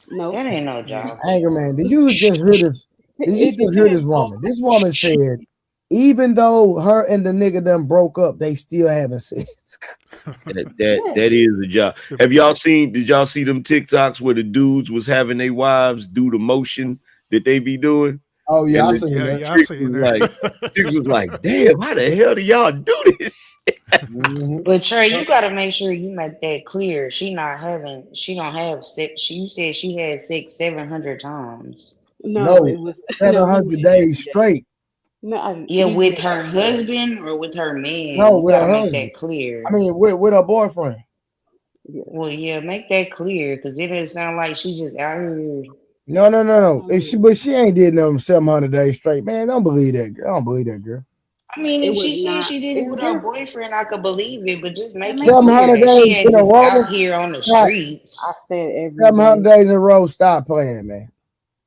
T: No.
R: That ain't no job for
B: Anger
R: him.
B: man, did you just hear this? Did you
T: It
B: just hear this
T: depends on
B: woman? This woman said, even though her and the nigga done broke up, they still having sex.
T: yes.
P: That is a job. Did y'all see them TikToks where the dudes was having their wives do the motion that they be doing?
B: Oh yeah,
P: And
B: I
P: the
B: seen that.
V: Yeah, I
P: chick
V: seen
P: was
V: that.
P: like, damn, how the hell do y'all do this?
R: But Trey, you gotta make sure you make that clear. She don't have sex. You said she had sex 700 times.
T: No,
B: No,
T: it was no, we
B: 700
T: went
B: days
T: every day.
B: straight.
T: No,
R: Yeah,
T: we
R: with
T: went
R: her
T: every day.
R: husband or with her man.
B: No,
R: You
B: with
R: gotta
B: her
R: make
B: husband.
R: that clear.
B: I mean, with her boyfriend.
T: Yeah.
R: Well, yeah, make that clear because it doesn't sound like she just out here.
B: No.
T: No,
B: But she ain't did them 700 days straight. Man, don't believe that girl. I don't believe that girl.
R: I mean,
T: it
R: if
T: was
R: she said
T: not.
R: she did it with her boyfriend, I could believe it, but just make it clear
B: 700
R: that she
B: days
R: ain't
B: in a
R: just out
B: row.
R: here on the
B: Stop.
T: I
R: streets.
T: said every
B: 700
T: day.
B: days in a row. Stop playing, man.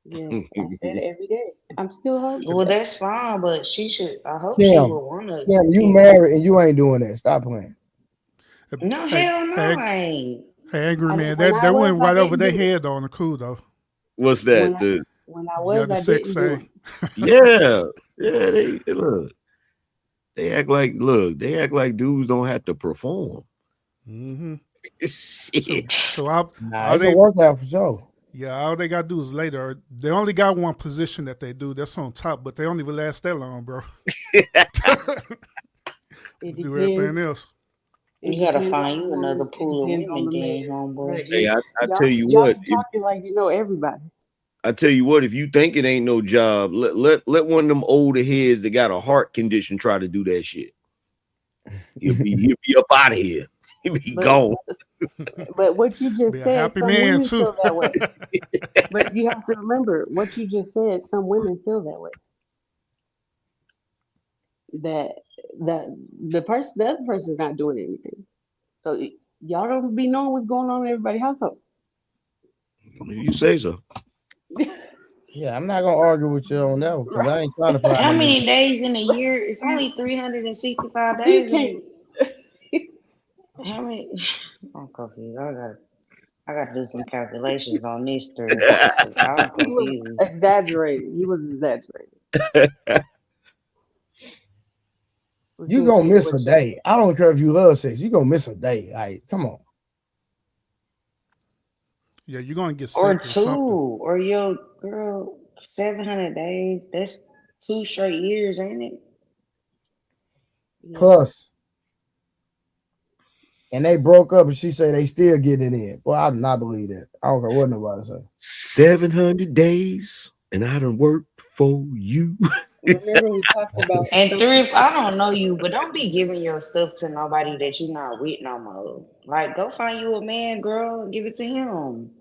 T: Yes, I said every day. I'm still holding
R: Well,
T: it.
R: that's fine, but she should. I hope she
B: Kim,
R: would want to
B: you
R: get.
B: married and you ain't doing that. Stop playing.
R: No,
V: hey,
R: hell no,
V: hey,
R: I ain't.
V: hey, angry
T: I mean,
V: man,
T: when I
V: that
T: was,
V: went
T: I
V: right over
T: didn't
V: their
T: do it.
V: head on the crew though.
P: What's
T: When
P: that?
T: I when I
V: Yeah,
T: was,
V: the
T: I
V: sex
T: didn't do
V: thing.
T: it.
P: Yeah. They look. They act like dudes don't have to perform.
V: Mm-hmm.
P: Shit.
V: So
B: Nah,
V: all
B: it's a
V: they
B: workout for sure.
V: yeah, all they gotta do is later. They only got one position that they do. That's on top, but they don't even last that long, bro.
T: It
V: Do everything
T: depends.
V: else.
T: It
R: You gotta
T: depends on
R: find
T: the
R: you another
T: woman. It
R: pool of
T: depends on
R: women,
T: the
R: then,
T: man.
R: homeboy.
T: But
P: Hey,
T: you,
P: I tell you
T: y'all
P: what,
T: be talking like you know everybody.
P: if you think it ain't no job, let one of them older heads that got a heart condition try to do that shit. He'll be up out of here. He'll be
T: But
P: gone.
T: but what you
V: Be
T: just
V: a
T: said,
V: happy
T: some
V: man
T: women
V: too.
T: feel that way. But you have to remember what you just said. Some women feel that way. That that the other person's not doing anything. So y'all don't be knowing what's going on in everybody's household.
P: You say so.
B: Yeah, I'm not gonna argue with you on that one because I ain't trying to find
R: How
B: no
R: many
B: nigga.
R: days in a year? It's only 365
T: He
R: days
T: can't.
R: in how many? I'm confused. I gotta do some calculations on this trip. I'm
T: He was
R: confused.
T: exaggerating. He was exaggerating.
B: You gonna miss a day. I don't care if you love sex. You gonna miss a day. Like, come on.
V: Yeah, you're gonna get sick
R: Or
V: or
R: two,
V: something.
R: or your girl, 700 days. That's 2 straight years, ain't it?
B: Plus, and they broke up, and she said they still getting it in. Well, I do not believe that. I don't care what nobody say.
P: 700 days, and I done worked for you.
T: Remember we talked about
R: And Thrift, I don't know you, but don't be giving your stuff to nobody that you're not with no more. Like, go find you a man, girl, and give it to him.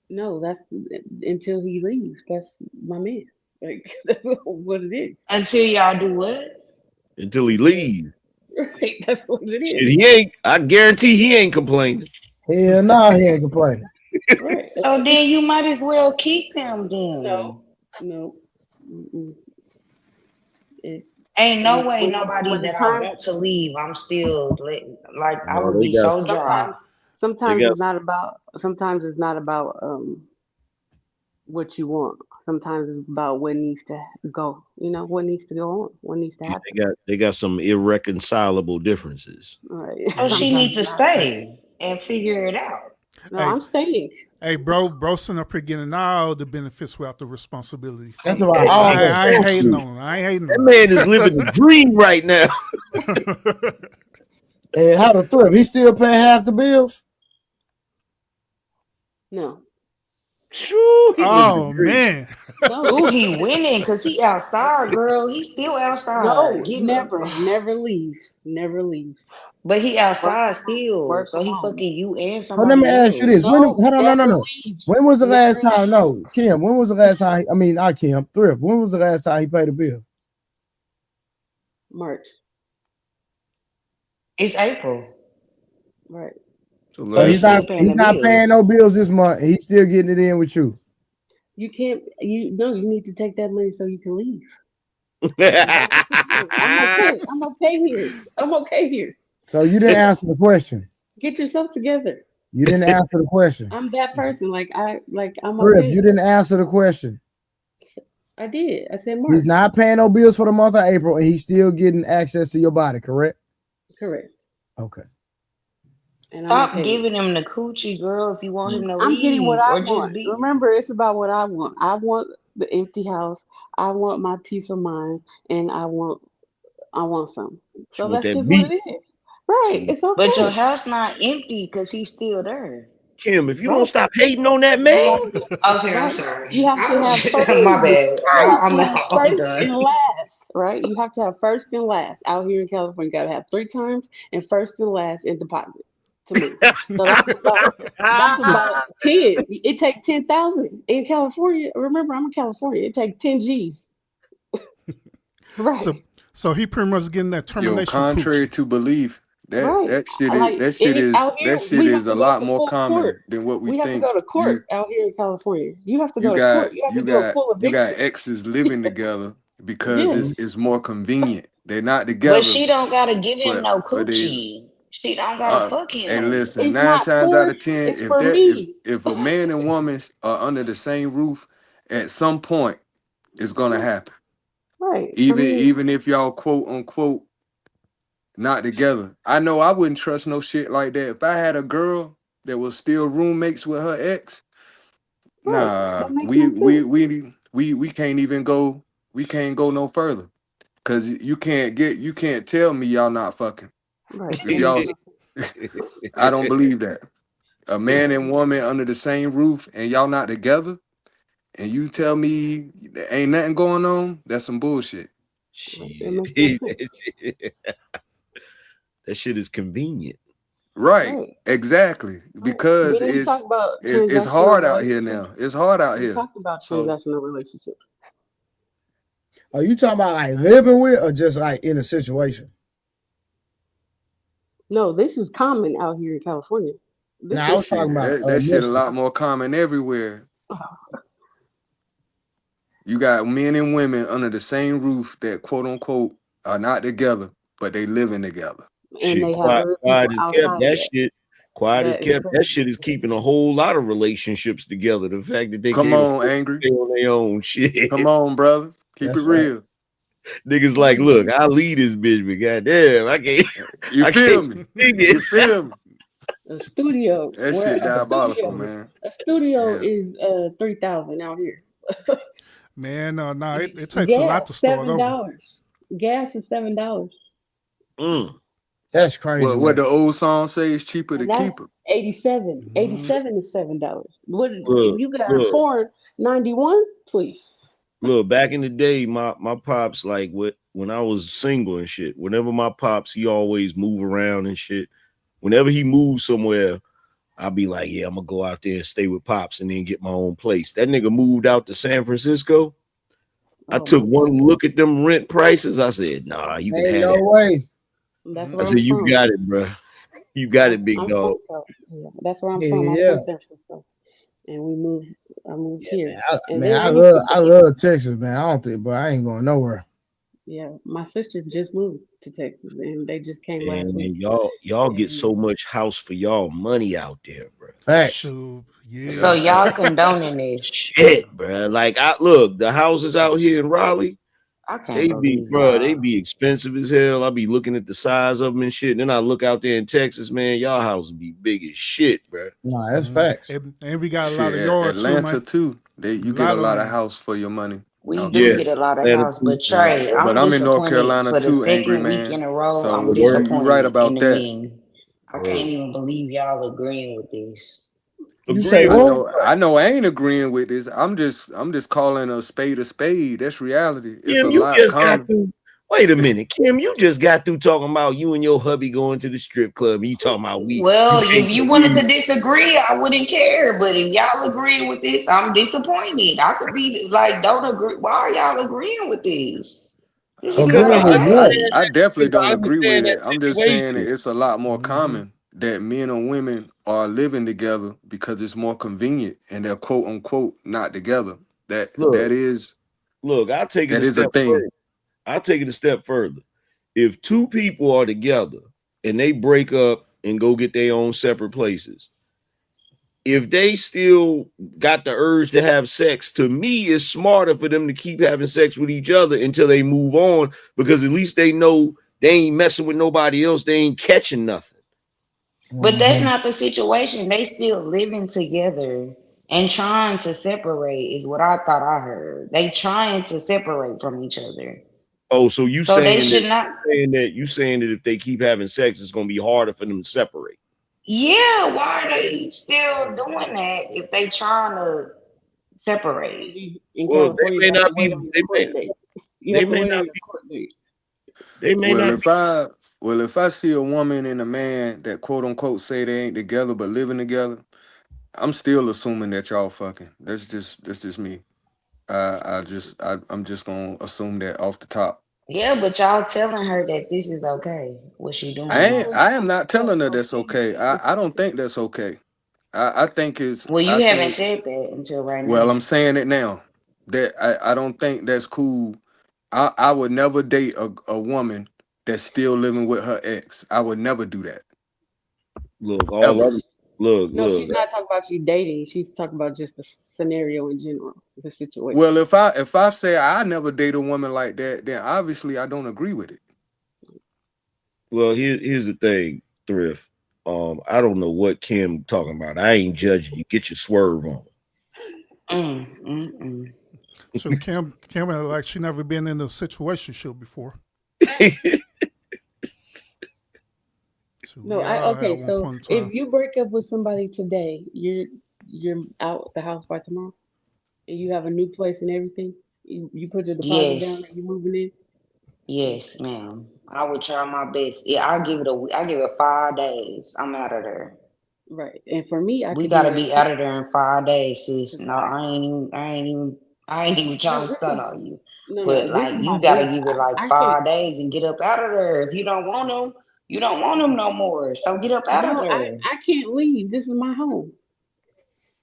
T: No, that's until he leaves. That's my man. Like that's what it is.
R: Until y'all do what?
P: Until he leaves.
T: Right, that's what it
P: Shit,
T: is.
P: he ain't. I guarantee he ain't complaining.
B: Hell no, he ain't complaining.
T: Right.
R: So then you might as well keep him then.
T: No.
R: Ain't no way
T: when
R: nobody
T: the
R: that I
T: time
R: want to leave, I'm still like I
P: No,
R: would
P: they
R: be
P: got
R: so dry.
T: sometimes
P: got
T: it's not about what you want. Sometimes it's about what needs to go. You know, what needs to go on, what needs to happen.
P: they got some irreconcilable differences.
T: Right.
R: So she
T: Sometimes
R: needs to
T: it's not.
R: stay and figure it out.
T: No,
B: Hey,
T: I'm staying.
V: Hey, bro, sitting up here getting all the benefits without the responsibility.
B: That's about all.
V: I ain't hating on him. I ain't hating
P: That
V: on him.
P: man is living the dream right now.
B: And how the Thrift? He still paying half the bills?
T: No.
P: Sure.
V: Oh man.
R: Ooh, he winning because he outside, girl. He's still outside.
T: No, never leaves. Never leaves.
R: But he outside
T: Work
R: still. So
T: from
R: he
T: home.
R: fucking you and
B: So let me
R: somebody
B: ask you
R: else.
B: this. When?
T: No,
B: Hold on,
T: never
B: no.
T: leaves.
B: When was the last
T: Never
B: time? No, Kim. When was the last time? I mean, not Kim. Thrift. When was the last time he paid a bill?
T: March.
R: It's April.
T: Right.
B: So he's not paying no bills this month. And he's still getting it in with you.
T: You can't. You need to take that money so you can leave. I'm okay. I'm okay here.
B: So you didn't answer the question.
T: Get yourself together.
B: You didn't answer the question.
T: I'm that person. I'm
B: Thrift,
T: okay.
B: you didn't answer the question.
T: I did. I said March.
B: He's not paying no bills for the month of April, and he's still getting access to your body, correct?
T: Correct.
B: Okay.
T: And
R: Stop giving him the coochie, girl, if you want him to
T: I'm
R: leave.
T: getting what I
R: Or just
T: want.
R: be
T: Remember, it's about what I want. I want the empty house. I want my peace of mind, and I want some. So
P: want
T: that's
P: that
T: just
P: meat.
T: what it is. Right. It's okay.
R: But your house not empty because he's still there.
P: Kim, if you don't stop hating on that man.
R: Okay, I'm sorry.
T: You have to have first.
R: My bad. I'm
T: first
R: done.
T: and last, right? You have to have first and last. Out here in California, you gotta have 3 times and first and last in deposit to move. So that's about 10. It takes 10,000 in California. Remember, I'm in California. It takes 10 G's. Right.
V: So he pretty much getting that termination.
U: Contrary to belief, that shit is a lot more common than what we
T: have
U: think.
T: to go to court out here in California. You have to go to court. You have to do a full
U: you
T: eviction.
U: got exes living together because it's more convenient. They're not together.
R: But she don't gotta give him no coochie. She don't gotta fuck him.
U: And listen,
T: It's
U: 9
T: not
U: times
T: for-
U: out of 10,
T: it's for me.
U: if a man and woman are under the same roof, at some point it's gonna happen.
T: Right.
U: Even if y'all quote unquote not together. I know I wouldn't trust no shit like that. If I had a girl that was still roommates with her ex, nah, we can't even go. We can't go no further because you can't tell me y'all not fucking.
T: Right.
U: If y'all, I don't believe that. A man and woman under the same roof and y'all not together, and you tell me there ain't nothing going on, that's some bullshit.
P: That shit is convenient.
U: Right. Exactly. Because
T: Then we talk about
U: it's
T: transactional
U: hard out here now.
T: relationships.
U: It's hard out
T: We
U: here.
T: talked about
U: So
T: transactional relationships.
B: Are you talking about like living with or just like in a situation?
T: No, this is common out here in California.
B: I was talking about
U: that shit a lot more common everywhere. You got men and women under the same roof that quote unquote are not together, but they living together.
T: And they have other
P: quiet
T: people
P: is kept.
T: outside
P: That
T: of that.
P: shit. Quiet is
T: That is
P: kept. That
T: crazy.
P: shit is keeping a whole lot of relationships together. The fact that they
U: Come
P: can't
U: on,
P: afford to
U: Angry.
P: stay on their own shit.
U: Come on, brother. Keep
B: That's
U: it real.
P: Niggas like, look, I'll leave this bitch, but goddamn, I can't.
U: You
P: I
U: feel
P: can't
U: me?
P: sing
U: You
P: it.
U: feel me?
T: A studio.
U: That
T: Where
U: shit diabolical, man.
T: a studio
U: Yeah.
T: is 3,000 out here.
V: Man, nah, it takes a lot
T: Gas
V: to start over.
T: $7. Gas is $7.
B: That's crazy.
U: What the old song say is cheaper to
T: And that's
U: keep it.
T: 87. 87 is $7. What
P: Look,
T: if you got a
P: look,
T: Ford 91? Please.
P: look. Back in the day, my pops, like, when I was single and shit. Whenever my pops, he always move around and shit. Whenever he moved somewhere, I'll be like, yeah, I'm gonna go out there and stay with pops and then get my own place. That nigga moved out to San Francisco. I took one look at them rent prices. I said, nah, you can
B: Ain't
P: have
B: no
P: that.
B: way.
T: That's
P: I
T: where
P: said,
T: I'm
P: you
T: from.
P: got it, bro. You got it, big
T: I'm
P: dog.
T: from That's where I'm
B: Yeah,
T: from. I'm
B: yeah.
T: from San Francisco. And I moved here.
B: I love Texas, man. I don't think, but I ain't going nowhere.
T: Yeah, my sister just moved to Texas, and they just came last
P: And
T: week.
P: y'all get so much house for y'all money out there, bro.
B: Facts.
V: Shoot, yeah.
R: So y'all condoning this?
P: Shit, bro. Like, look, the houses out here in Raleigh,
R: I can't
P: they be,
R: believe
P: bro,
R: y'all.
P: they be expensive as hell. I be looking at the size of them and shit. And then I look out there in Texas, man, y'all houses be big as shit, bro.
B: Nah, that's facts.
V: And we got a lot of
U: Shit,
V: yard
U: Atlanta
V: too, man.
U: you get a lot of
V: land.
U: house for your money.
R: We
U: out
R: do
U: there.
R: get a lot of
P: Atlanta
R: house,
P: too.
R: but Trey,
U: But
R: I'm
U: I'm in North
R: disappointed
U: Carolina
R: for the
U: too, angry
R: second week
U: man.
R: in a row.
U: So
R: I'm
U: you right
R: disappointed
U: about
R: in the
U: that.
R: men. I can't even believe y'all agreeing with this.
B: You say
U: I
B: what?
U: know I ain't agreeing with this. I'm just calling a spade a spade. That's reality. It's a
P: Kim, you
U: lot
P: just got
U: common.
P: through. Wait a minute, Kim, you just got through talking about you and your hubby going to the strip club. And you talking about
R: Well,
P: you
R: if you wanted to disagree, I wouldn't care. But if y'all agree with this, I'm disappointed. I could be like, don't agree. Why are y'all agreeing with this? This is
U: Because
R: not okay.
U: I definitely don't agree with
P: understand
U: it.
P: that
U: I'm just saying
P: situation.
U: it's a lot more common that men and women are living together because it's more convenient and they're quote unquote not together. That is
P: I'll take it
U: that
P: a
U: is a
P: step
U: thing.
P: further. I'll take it a step further. If two people are together and they break up and go get their own separate places, if they still got the urge to have sex, to me, it's smarter for them to keep having sex with each other until they move on, because at least they know they ain't messing with nobody else. They ain't catching nothing.
R: But that's not the situation. They still living together and trying to separate is what I thought I heard. They trying to separate from each other.
P: Oh, so you
R: So they
P: saying
R: should
P: that,
R: not.
P: you saying that if they keep having sex, it's gonna be harder for them to separate.
R: Yeah, why are they still doing that if they trying to separate?
T: In
P: Well, they
T: California,
P: may
T: you have
P: not
T: to
P: be.
T: wait on your court date. You
P: They
T: have to
P: may
T: wait
P: not
T: on your
P: be.
T: court date.
P: They may
U: Well,
P: not be.
U: if I see a woman and a man that quote unquote say they ain't together but living together, I'm still assuming that y'all fucking. That's just me. I'm just gonna assume that off the top.
R: Yeah, but y'all telling her that this is okay. What she doing?
U: I am not telling her that's okay. I don't think that's okay. I think
R: Well, you
U: I
R: haven't
U: think
R: said that until right
U: well,
R: now.
U: I'm saying it now. That I don't think that's cool. I would never date a woman that's still living with her ex. I would never do that.
P: Look,
U: Ever.
T: No, she's not talking about you dating. She's talking about just the scenario in general, the situation.
U: Well, if I say I never date a woman like that, then obviously I don't agree with it.
P: Well, here's the thing, Thrift. I don't know what Kim talking about. I ain't judging you. Get your swerve on.
V: So Kim like she never been in a situationship before. So
T: No, okay. So if you break up with somebody today, you're out the house by tomorrow, and you have a new place and everything. You put your deposit down and
R: Yes.
T: you moving in.
R: Yes, ma'am. I would try my best. Yeah, I give it 5 days. I'm out of there.
T: Right. And for me, I
R: We
T: could do
R: gotta
T: that
R: be
T: too.
R: out of there in 5 days, sis. No, I ain't even trying to stun on you.
T: No,
R: But
T: this
R: like,
T: is my
R: you gotta
T: best.
R: give it like
T: I can't.
R: 5 days and get up out of there. If you don't want them, you don't want them no more. So get up out of
T: No,
R: there.
T: I can't leave. This is my home.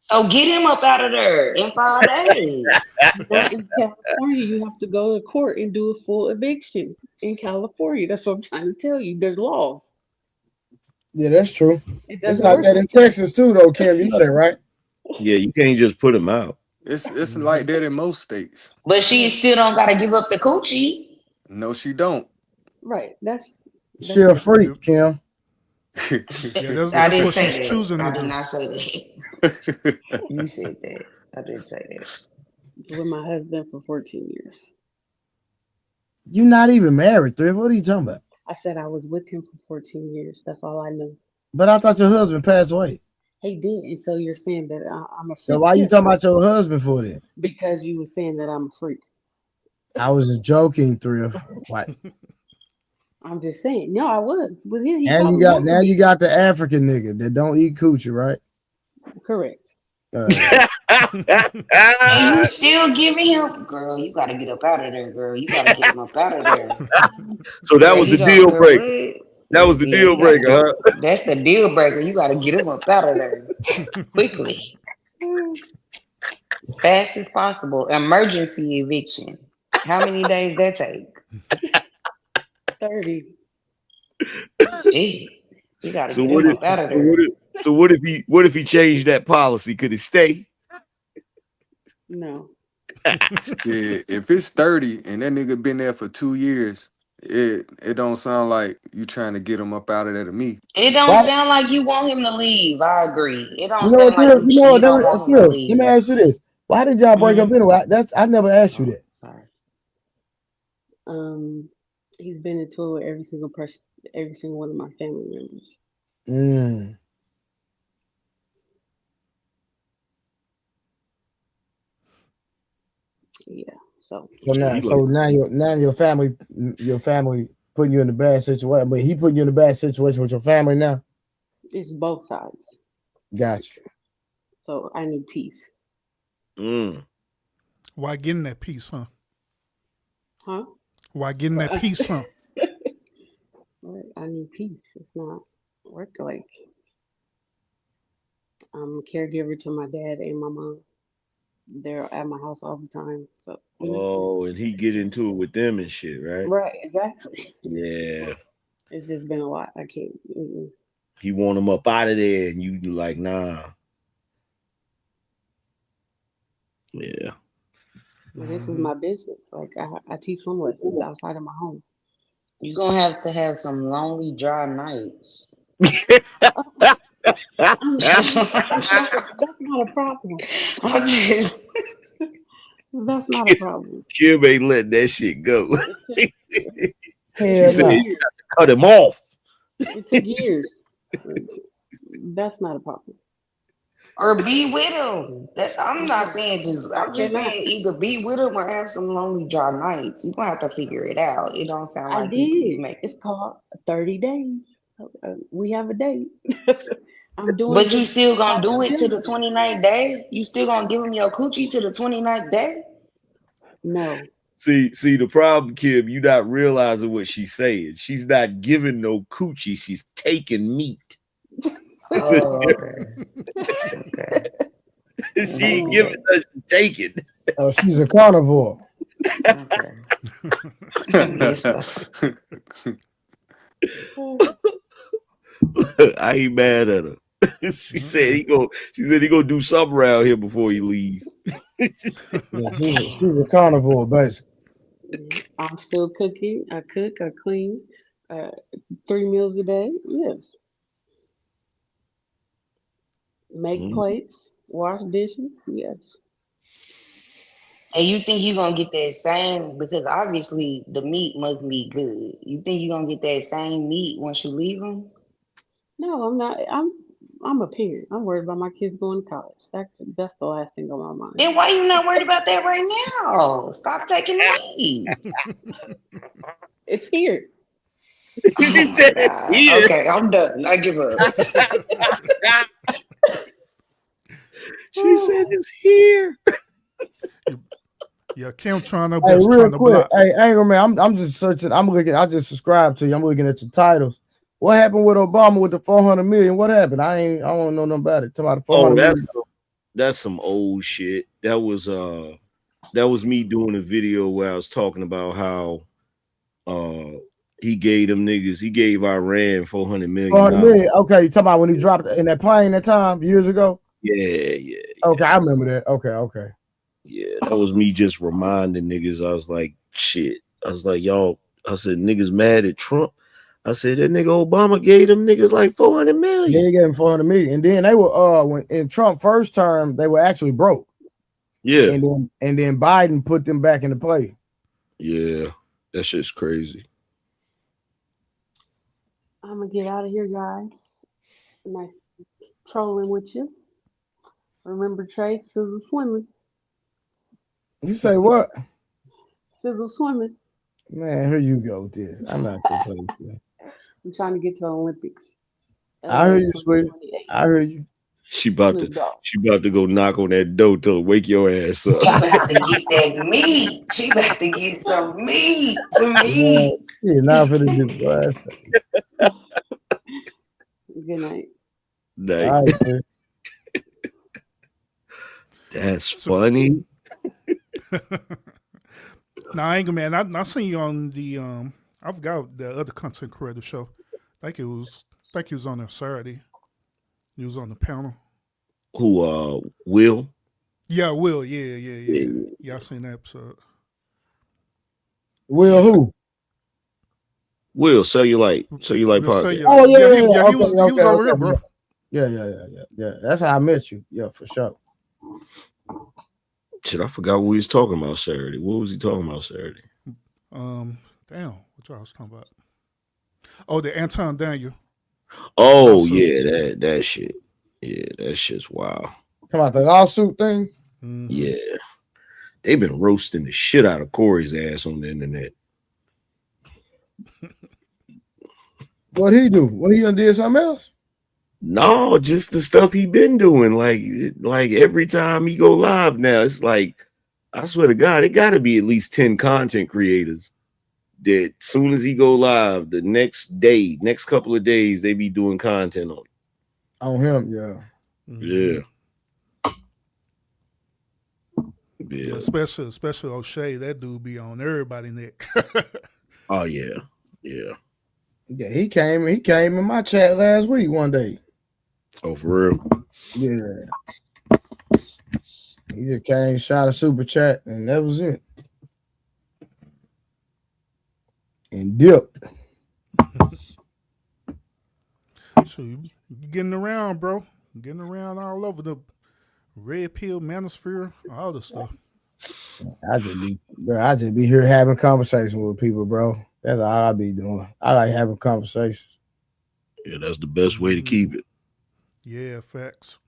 R: So get him up out of there in 5 days.
T: Not in California. You have to go to court and do a full eviction in California. That's what I'm trying to tell you. There's laws.
B: Yeah, that's true.
T: It
B: It's
T: doesn't
B: like
T: work
B: that
T: like
B: in Texas too, though, Kim. You know that, right?
P: Yeah, you can't just put them out.
U: It's like that in most states.
R: But she still don't gotta give up the coochie.
U: No, she don't.
T: Right. That's
B: She a freak, Kim.
V: Yeah,
R: I
V: that's
R: didn't
V: what
R: say
V: she's
R: that.
V: choosing
R: I
V: to
R: did
V: do.
R: not say that. You said that. I didn't say that.
T: with my husband for 14 years.
B: You not even married, Thrift. What are you talking about?
T: I said I was with him for 14 years. That's all I know.
B: But I thought your husband passed away.
T: He did, and so you're saying that I'm a freak.
B: So why you talking about your husband for then?
T: Because you were saying that I'm a freak.
B: I was just joking, Thrift. Why?
T: I'm just saying. No, I was. With him, he
B: And
T: told
B: you
T: me
B: got
T: not to
B: now
T: be.
B: you got the African nigga that don't eat coochie, right?
T: Correct.
R: And you still giving him, girl, you gotta get up out of there, girl. You gotta get him up out of there.
P: So that
R: Girl,
P: was
R: you
P: the
R: don't,
P: deal
R: girl,
P: breaker.
R: what?
P: That was the
R: Yeah,
P: deal
R: you gotta,
P: breaker, huh?
R: that's the deal breaker. You gotta get him up out of there quickly. Fast as possible. Emergency eviction. How many days that take?
T: 30.
R: Shit. You gotta
P: So
R: get
P: what
R: him
P: if
R: up out of there.
P: what if he changed that policy? Could it stay?
T: No.
U: Yeah, if it's 30 and that nigga been there for 2 years, it don't sound like you trying to get him up out of there to me.
R: It don't
B: Why?
R: sound like you want him to leave. I agree. It don't
B: You know what,
R: sound like
B: Thrift?
R: you don't want him to
B: Thrift, let
R: leave.
B: me ask you this. Why did y'all break up
R: Mhm.
B: anyway? I never asked you that.
T: He's been into it with every single person, every single one of my family members.
B: Mm.
T: Yeah. So
B: now your family putting you in a bad situation. But he putting you in a bad situation with your family now.
T: it's both sides.
B: Gotcha.
T: So I need peace.
V: Why getting that piece, huh?
T: Huh?
V: Why getting that piece, huh?
T: Right, I need peace. It's not work like I'm a caregiver to my dad and my mom. They're at my house all the time. So
P: Oh, and he get into it with them and shit, right?
T: right, exactly.
P: Yeah.
T: It's just been a lot. I can't.
P: He want him up out of there, and you like, nah. Yeah.
T: But this is my business. Like I teach swim lessons outside of my home.
R: You're gonna have some lonely, dry nights.
T: That's not a problem. That's not a problem.
P: Kim ain't letting that shit go.
B: Hell
P: She said
B: no.
P: you got to cut him off.
T: It took years. That's not a problem.
R: Or be with him. I'm not saying I'm just
T: Cannot.
R: saying either be with him or have some lonely, dry nights. You're gonna have to figure it out. It don't sound
T: I
R: like
T: did.
R: you make
T: It's called 30 days. We have a date. I'm doing
R: But you
T: this
R: still gonna
T: by
R: do it to the
T: September.
R: 29th day? You still gonna give him your coochie to the 29th day?
T: No.
P: See, the problem, Kim, you not realizing what she's saying. She's not giving no coochie. She's taking meat.
R: Oh, okay.
P: She ain't giving her, she's taking.
B: Oh, she's a carnivore.
R: Okay.
P: I ain't mad at her. She said he gonna do something around here before he leave.
B: Yeah, she's a carnivore, basically.
T: I'm still cooking. I cook. I clean. 3 meals a day. Yes. Make plates. Wash dishes. Yes.
R: And you think you're gonna get that same, because obviously the meat must be good. You think you're gonna get that same meat once you leave them?
T: No, I'm not. I'm a parent. I'm worried about my kids going to college. That's the last thing on my mind.
R: Then why you not worried about that right now? Stop taking the meat.
T: It's here.
R: Oh my God. Okay, I'm done. I give up.
P: She said it's here.
V: Yeah, Kim trying to
B: Hey, real
V: trying to
B: quick.
V: block.
B: Hey, Angry Man, I'm just searching. I just subscribed to you. I'm looking at your titles. What happened with Obama with the 400 million? What happened? I don't know nothing about it. Talking about the 400 million.
P: That's some old shit. That was me doing a video where I was talking about how he gave Iran 400 million.
B: 400 million. Okay, you talking about when he dropped in that plane that time years ago?
P: Yeah.
B: Okay, I remember that. Okay.
P: Yeah, that was me just reminding niggas. I was like, shit. I was like, y'all, I said, niggas mad at Trump. I said, that nigga Obama gave them niggas like 400 million.
B: Yeah, he gave them 400 million. And then they were when in Trump first term, they were actually broke.
P: Yeah.
B: And then Biden put them back into play.
P: Yeah, that shit's crazy.
T: I'm gonna get out of here, guys. Nice trolling with you. Remember, Trey, sizzle swimming.
B: You say what?
T: Sizzle swimming.
B: Man, here you go with this. I'm not gonna play with you.
T: I'm trying to get to the Olympics.
B: I hear you, sweetie. I hear you.
P: She about to go knock on that door to wake your ass up.
R: She about to get that meat. She about to get some meat. Some meat.
B: Yeah, now for the device.
T: Good night.
P: Night.
B: Right,
P: that's funny.
V: Nah, I ain't gonna, man. I seen you on the I forgot the other content creator show. I think he was on there Saturday. He was on the panel.
P: Who Will?
V: Yeah, Will. Yeah, I seen that episode.
B: Will who?
P: Will Cellulite podcast.
B: Oh yeah.
V: He was over here, bro.
B: Yeah. That's how I met you. Yeah, for sure.
P: Shit, I forgot what we was talking about Saturday. What was he talking about Saturday?
V: Damn, what y'all was talking about? Oh, the Anton Daniel.
P: Oh
V: lawsuit.
P: yeah, that shit. Yeah, that shit's wild.
B: Come out the lawsuit thing.
V: Mm-hmm.
P: Yeah, they've been roasting the shit out of Corey's ass on the internet.
B: What'd he do? What, he done did something else?
P: No, just the stuff he been doing. Like every time he go live now, it's like, I swear to God, it got to be at least 10 content creators that soon as he go live, the next couple of days, they be doing content
B: on him. Yeah.
V: Yeah, especially O'Shea. That dude be on everybody neck.
P: Oh yeah.
B: Yeah, he came in my chat last week one day.
P: Oh, for real?
B: Yeah. He just came, shot a super chat, and that was it. And dipped.
V: So you getting around, bro. Getting around all over the red pill manosphere, all the stuff.
B: I just be here having conversations with people, bro. That's all I be doing. I like having conversations.
P: Yeah, that's the best way to keep it.
V: Yeah, facts.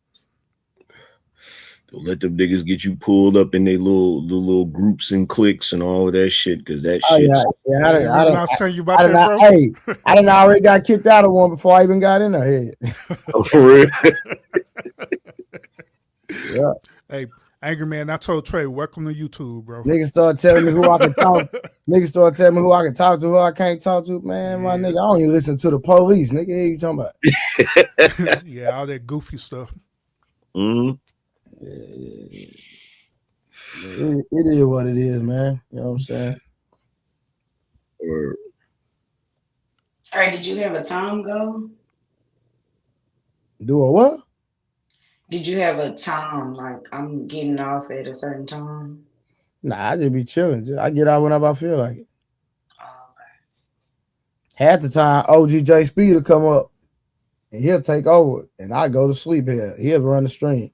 P: Don't let them niggas get you pulled up in their little groups and cliques and all of that shit, because that shit.
B: I didn't already got kicked out of one before I even got in there.
P: Oh, for real?
B: Yeah.
V: Hey, Angry Man, I told Trey, welcome to YouTube, bro.
B: Niggas start telling me who I can talk. Niggas start telling me who I can talk to, who I can't talk to. Man, my nigga, I don't even listen to the police. Nigga, what you talking about?
V: Yeah, all that goofy stuff.
P: Mm-hmm.
B: Yeah. It is what it is, man. You know what I'm saying?
R: All right, did you have a time go?
B: Do a what?
R: Did you have a time, like I'm getting off at a certain time?
B: Nah, I just be chilling. I get out whenever I feel like it. Half the time, OGJ Speed will come up and he'll take over, and I go to sleep here. He'll run the stream.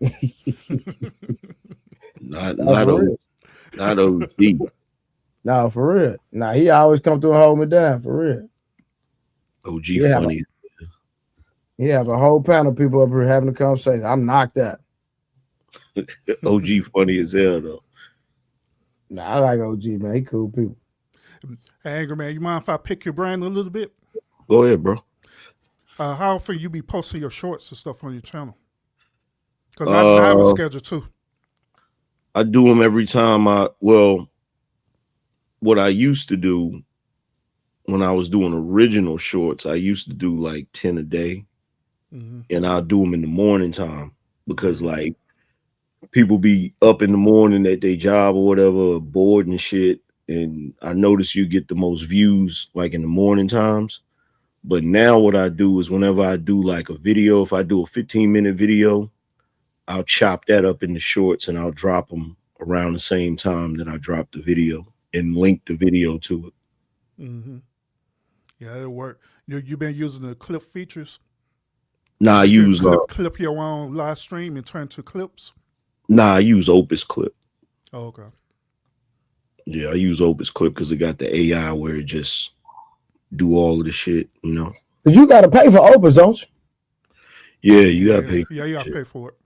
P: not OG.
B: No, for real. Nah, he always come through and hold me down, for real.
P: OG funny.
B: He have a whole panel of people up here having a conversation. I'm knocked out.
P: OG funny as hell, though.
B: Nah, I like OG, man. He cool people.
V: Hey, Angry Man, you mind if I pick your brain a little bit?
P: Go ahead, bro.
V: How often you be posting your shorts and stuff on your channel? Because I have a schedule too.
P: I do them every time what I used to do when I was doing original shorts, I used to do like 10 a day. Mm-hmm. And I'll do them in the morning time because like people be up in the morning at their job or whatever, bored and shit. And I notice you get the most views like in the morning times. But now what I do is whenever I do like a video, if I do a 15-minute video, I'll chop that up into shorts and I'll drop them around the same time that I drop the video. and link the video to it.
V: Mm-hmm. Yeah, it'll work. You've been using the clip features?
P: Nah, I use
V: clip your own live stream and turn to clips?
P: Nah, I use Opus Clip.
V: Oh, okay.
P: Yeah, I use Opus Clip because it got the AI where it just do all of the shit, you know.
B: Cause you gotta pay for Opus, don't you?
P: Yeah, you gotta pay.
V: Yeah, you gotta pay for it.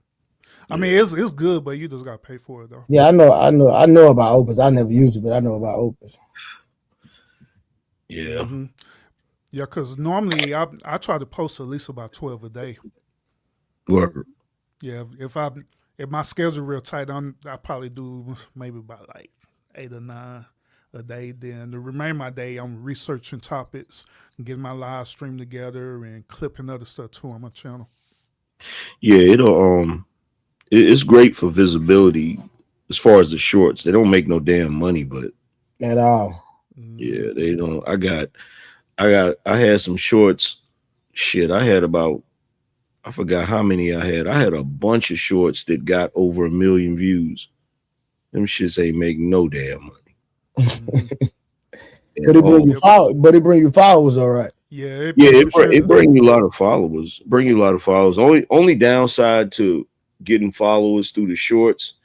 V: I mean, it's good, but you just gotta pay for it though.
B: Yeah, I know about Opus. I never used it, but I know about Opus.
P: Yeah.
V: Mm-hmm. Yeah, because normally I try to post at least about 12 a day.
P: Word.
V: Yeah, if my schedule real tight, I probably do maybe about like 8 or 9 a day. Then the remainder of my day, I'm researching topics, and getting my live stream together, and clipping other stuff too on my channel.
P: Yeah, it's great for visibility as far as the shorts. They don't make no damn money, but
B: at all.
P: Yeah, they don't. I had some shorts. Shit, I forgot how many I had. I had a bunch of shorts that got over 1 million views. Them shits ain't make no damn money.
B: But it bring you followers, all right.
V: Yeah,
P: it bring you a lot of followers. Only downside to getting followers through the shorts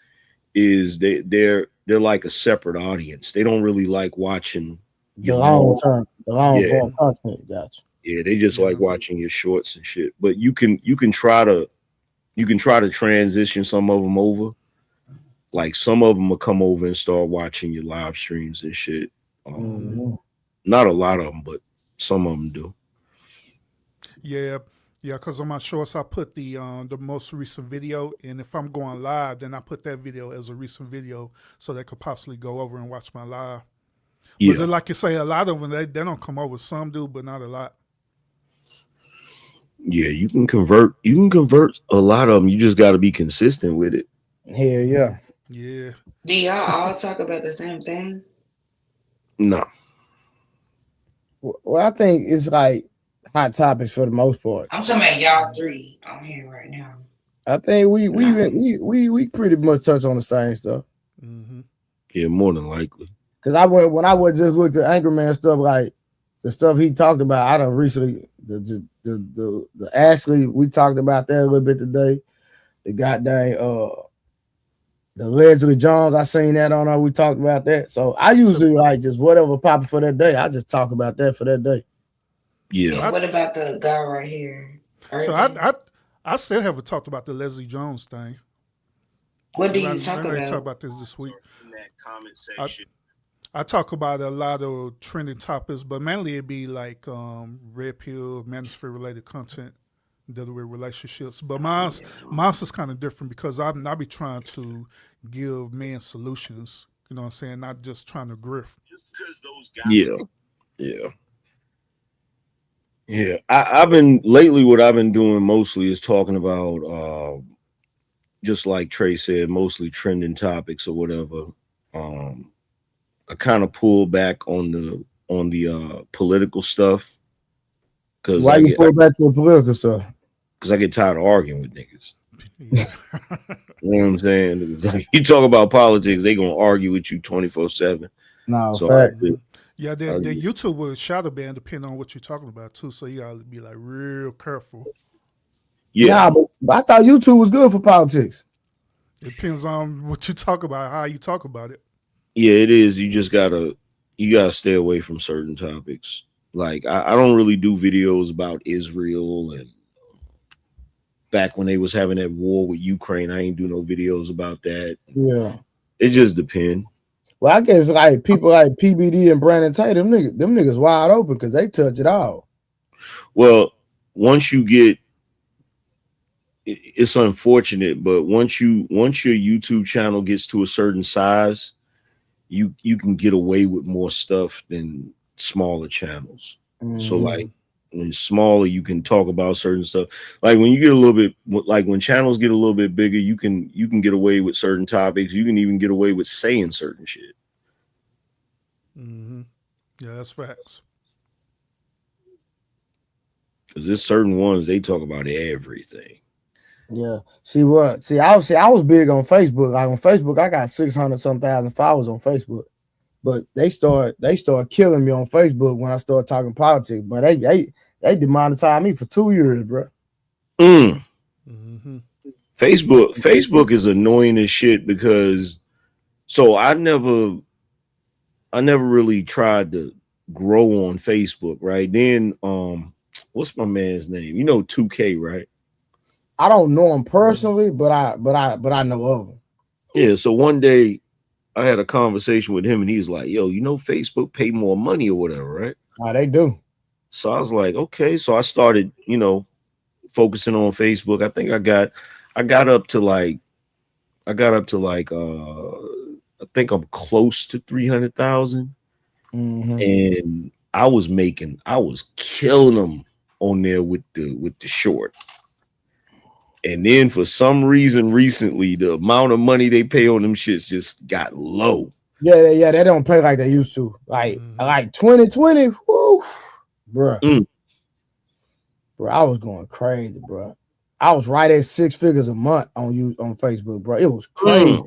P: is they're like a separate audience. They don't really like watching
B: the long form content. Gotcha.
P: Yeah, they just like watching your shorts and shit. But you can try to transition some of them over. Like some of them will come over and start watching your live streams and shit. Not a lot of them, but some of them do.
V: Yeah, because on my shorts I put the most recent video, and if I'm going live, then I put that video as a recent video so they could possibly go over and watch my live.
P: Yeah.
V: But like you say, a lot of them they don't come over. Some do, but not a lot.
P: Yeah, you can convert a lot of them. You just got to be consistent with it.
B: Hell yeah.
V: Yeah.
R: Do y'all all talk about the same thing?
P: No.
B: Well, I think it's like hot topics for the most part.
R: I'm talking about y'all three on here right now.
B: I think we pretty much touch on the same stuff.
V: Mm-hmm.
P: Yeah, more than likely.
B: Because when I went just looked at Anchorman stuff, like the stuff he talked about, I done recently the Ashlee, we talked about that a little bit today. The goddamn the Leslie Jones, I seen that on her. We talked about that. So I usually like just whatever popping for that day. I just talk about that for that day.
P: Yeah.
R: What about the guy right here?
V: So I still haven't talked about the Leslie Jones thing.
R: What do you talk about?
V: Talk about this week.
P: In that comment section.
V: I talk about a lot of trending topics, but mainly it'd be like red pill, manosphere related content dealing with relationships. But mine's is kind of different because I be trying to give men solutions. You know what I'm saying? Not just trying to grift.
P: Yeah. I've been lately. What I've been doing mostly is talking about, just like Trey said, mostly trending topics or whatever. I kind of pull back on the political stuff.
B: Why you pull back to the political stuff?
P: Because I get tired of arguing with niggas. You know what I'm saying? Like, you talk about politics, they gonna argue with you 24/7.
B: No,
P: so
B: fact.
V: Yeah, the YouTube will shadow ban depending on what you're talking about too. So you gotta be like real careful.
P: Yeah,
B: but I thought YouTube was good for politics.
V: It depends on what you talk about, how you talk about it.
P: Yeah, it is. You just gotta stay away from certain topics. Like I don't really do videos about Israel, and back when they was having that war with Ukraine, I ain't do no videos about that.
B: Yeah,
P: it just depends.
B: Well, I guess like people like PBD and Brandon Tate, them niggas wide open because they touch it all.
P: Well, once you get, it's unfortunate, but once your YouTube channel gets to a certain size, you can get away with more stuff than smaller channels. So like when it's smaller, you can talk about certain stuff. Like when you get a little bit, like when channels get a little bit bigger, you can get away with certain topics. You can even get away with saying certain shit.
V: Mm-hmm. Yeah, that's facts.
P: Because there's certain ones they talk about everything.
B: Yeah. See, I was big on Facebook. Like on Facebook, I got 600-some thousand followers on Facebook. But they start killing me on Facebook when I start talking politics. But they demonetized me for 2 years, bro.
P: Facebook is annoying as shit because so I never really tried to grow on Facebook, right? Then what's my man's name? You know 2K, right?
B: I don't know him personally, but I know of him.
P: Yeah, so one day I had a conversation with him and he's like, yo, you know Facebook pay more money or whatever, right?
B: Oh, they do.
P: So I was like, okay. So I started, focusing on Facebook. I think I got up to like I think I'm close to 300,000. And I was killing them on there with the short. And then for some reason recently, the amount of money they pay on them shits just got low.
B: Yeah, they don't pay like they used to. Like 2020, whoo, bro. Bro, I was going crazy, bro. I was right at 6 figures a month on Facebook, bro. It was crazy.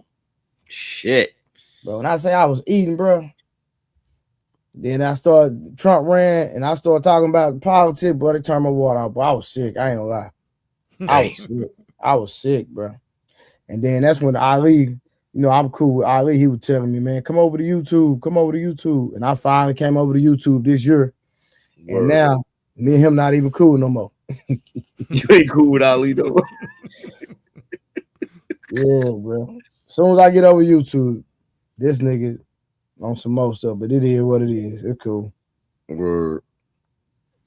P: Shit.
B: Bro, when I say I was eating, bro, then Trump ran, and I started talking about politics, bro. They turned my water off, but I was sick. I ain't gonna lie. I was sick, bro. And then that's when Ali, I'm cool with Ali. He was telling me, man, come over to YouTube. And I finally came over to YouTube this year. Word. And now me and him not even cool no more.
P: You ain't cool with Ali no more.
B: Yeah, bro. As soon as I get over YouTube, this nigga on some more stuff, but it is what it is. It's cool.
P: Word.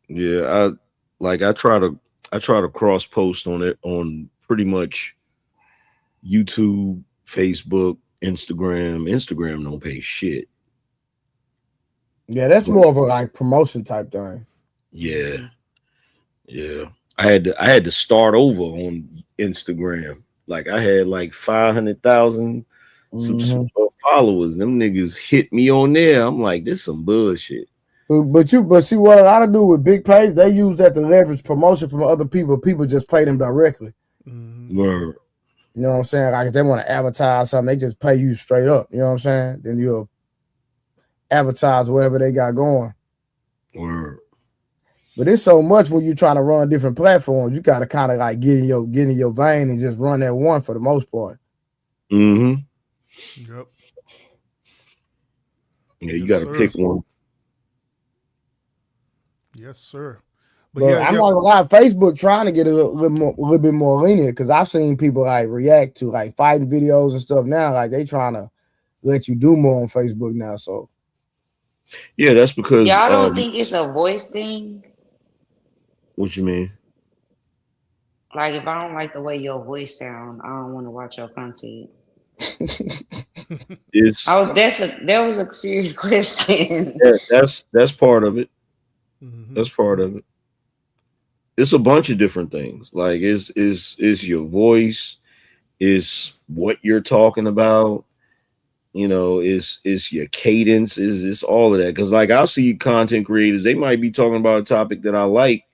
P: Yeah, I try to cross post on it on pretty much YouTube, Facebook, Instagram. Instagram don't pay shit.
B: Yeah, that's more of a like promotion type thing.
P: Yeah. I had to start over on Instagram. Like I had like 500,000 followers. Them niggas hit me on there. I'm like, this some bullshit.
B: But see what a lot of do with big pages, they use that to leverage promotion from other people. People just pay them directly.
P: Word.
B: You know what I'm saying? Like if they want to advertise something, they just pay you straight up. You know what I'm saying? Then you'll advertise whatever they got going.
P: Word.
B: But it's so much when you're trying to run different platforms, you gotta kind of like get in your vein and just run that one for the most part.
V: Yep.
P: Yeah, you gotta pick one.
V: Yes, sir.
B: But I'm not gonna lie, Facebook trying to get a little bit more lenient because I've seen people like react to like fighting videos and stuff now. Like they trying to let you do more on Facebook now. So
P: yeah, that's because
R: y'all don't think it's a voice thing.
P: What you mean?
R: Like if I don't like the way your voice sound, I don't want to watch your content. That was a serious question.
P: Yeah, that's part of it. That's part of it. It's a bunch of different things. Like is your voice, is what you're talking about, is your cadence, is all of that. Because like I'll see content creators, they might be talking about a topic that I like,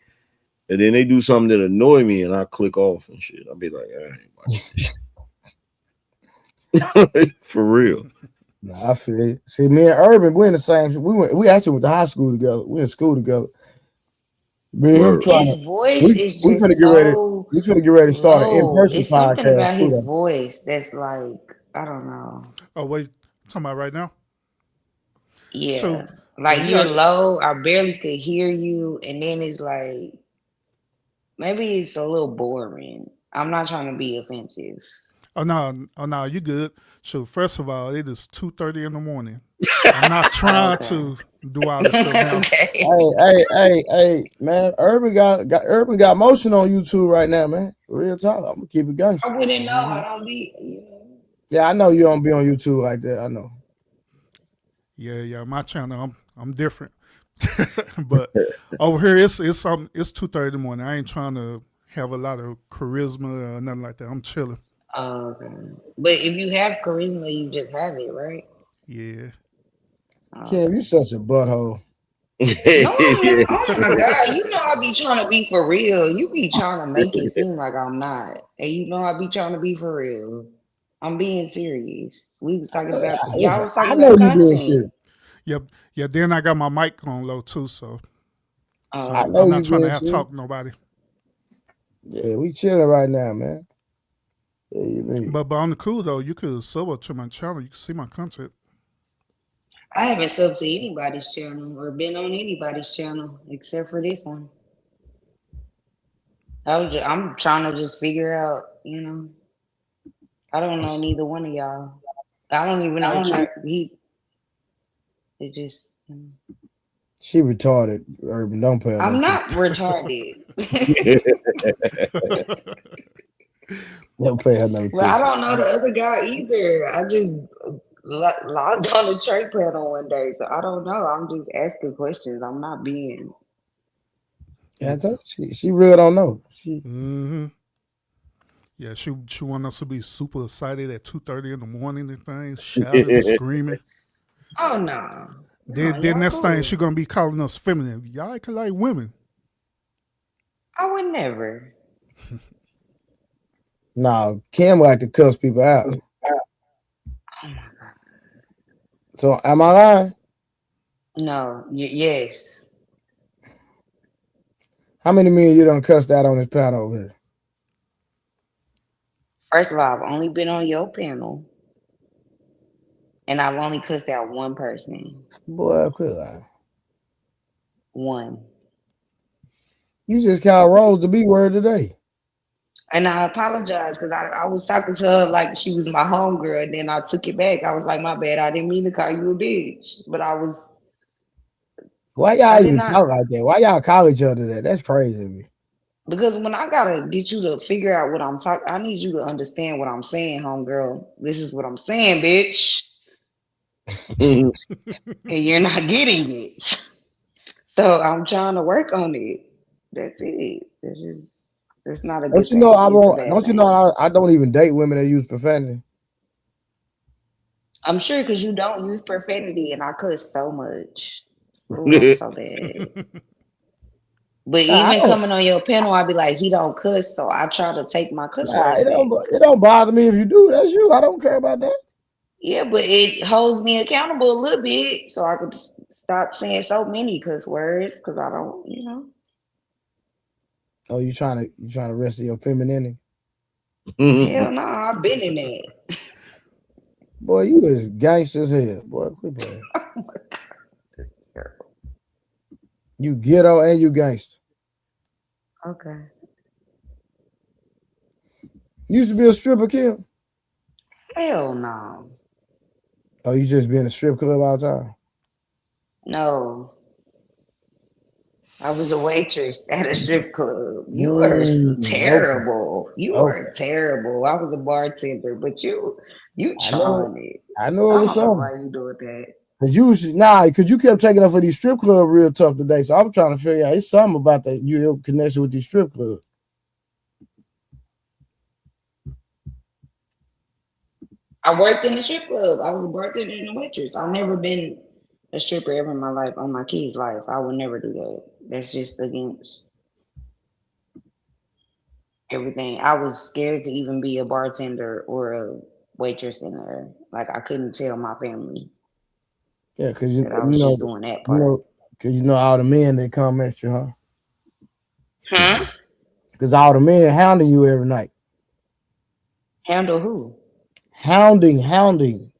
P: and then they do something that annoy me, and I click off and shit. I'll be like, I ain't watching this shit. For real.
B: Nah, I feel it. See, me and Urban, we in the same. We actually went to high school together. We in school together. Me and him trying.
R: His voice
B: We
R: is
B: finna
R: just
B: get ready.
R: so
B: We finna get ready to start an in-person
R: It's something
B: podcast
R: about his
B: too.
R: voice that's like, I don't know.
V: Oh wait, talking about right now?
R: Yeah,
V: So,
R: like you're low. I barely could hear you, and then it's like maybe it's a little boring. I'm not trying to be offensive.
V: Oh no, you good. So first of all, it is 2:30 in the morning. I'm not trying to do all this stuff now.
B: Hey, man, Urban got motion on YouTube right now, man. Real talk. I'm gonna keep it going.
R: I wouldn't know. I don't be.
B: Yeah, I know you don't be on YouTube like that. I know.
V: Yeah, my channel, I'm different. But over here it's 2:30 in the morning. I ain't trying to have a lot of charisma or nothing like that. I'm chilling.
R: Okay. But if you have charisma, you just have it, right?
V: Yeah.
B: Kim, you such a butthole.
R: No, I'm not. Oh my God. You know I be trying to be for real. You be trying to make it seem like I'm not. And you know I be trying to be for real. I'm being serious. We was talking about y'all was talking about content.
V: Yep. Yeah. Then I got my mic on low too, so
B: I
V: I'm
B: know
V: not
B: you
V: trying to
B: good,
V: have
B: too.
V: talk to nobody.
B: Yeah, we chilling right now, man. Yeah, you mean.
V: But on the cool though, you could sub up to my channel. You can see my content.
R: I haven't subbed to anybody's channel or been on anybody's channel except for this one. I'm trying to just figure out, you know. I don't know neither one of y'all. I don't even know it just.
B: She retarded, Urban. Don't pay her no
R: I'm not
B: attention.
R: retarded.
B: Don't pay her no
R: Well, I
B: attention.
R: don't know the other guy either. I just logged on the trade panel one day, so I don't know. I'm just asking questions. I'm not being.
B: Yeah, I told you, she really don't know.
V: Yeah, she want us to be super excited at 2:30 in the morning and things, shouting and screaming.
R: Oh no.
V: Then next thing she gonna be calling us feminine. Y'all acting like women.
R: I would never.
B: No, Kim like to cuss people out. So am I lying?
R: No. Yes.
B: How many men you done cussed out on this panel over here?
R: First of all, I've only been on your panel, and I've only cussed out one person.
B: Boy, quit lying.
R: One.
B: You just called Rose the B word today.
R: And I apologize because I was talking to her like she was my homegirl, and then I took it back. I was like, my bad, I didn't mean to call you a bitch. But I was.
B: Why y'all even talk like that? Why y'all call each other that? That's crazy to me.
R: Because when I gotta get you to figure out what I'm talking, I need you to understand what I'm saying, homegirl. This is what I'm saying, bitch. And you're not getting it. So I'm trying to work on it. That's it. It's not a good
B: Don't you know
R: thing.
B: I
R: It's a
B: won't?
R: bad
B: Don't you
R: thing.
B: know I don't even date women that use profanity?
R: I'm sure because you don't use profanity, and I cuss so much. Ooh, I'm so bad. But even coming on your panel, I'd be like, he don't cuss, so I try to take my cuss words back.
B: It don't bother me if you do. That's you. I don't care about that.
R: Yeah, but it holds me accountable a little bit, so I could stop saying so many cuss words because I don't, you know.
B: Oh, you trying to rest of your femininity?
R: Hell no, I've been in that.
B: Boy, you is gangster as hell. Boy, quit playing. You ghetto and you gangster.
R: Okay.
B: You used to be a stripper, Kim?
R: Hell no.
B: Oh, you just be in a strip club all the time?
R: No. I was a waitress at a strip club. You are terrible.
B: Okay.
R: You are terrible. I was a bartender, but you charmed it.
B: I know it was
R: I don't know
B: something.
R: why you doing that.
B: Cause you kept taking up for these strip clubs real tough today. So I'm trying to figure out it's something about that your connection with these strip clubs.
R: I worked in the strip club. I was a bartender and a waitress. I've never been a stripper ever in my life, on my kids' life. I would never do that. That's just against everything. I was scared to even be a bartender or a waitress in there. Like I couldn't tell my family.
B: Yeah, because you
R: I was just doing that part.
B: Because you know all the men that come at you, huh?
R: Huh?
B: Because all the men hounding you every night.
R: Handle who?
B: Hounding.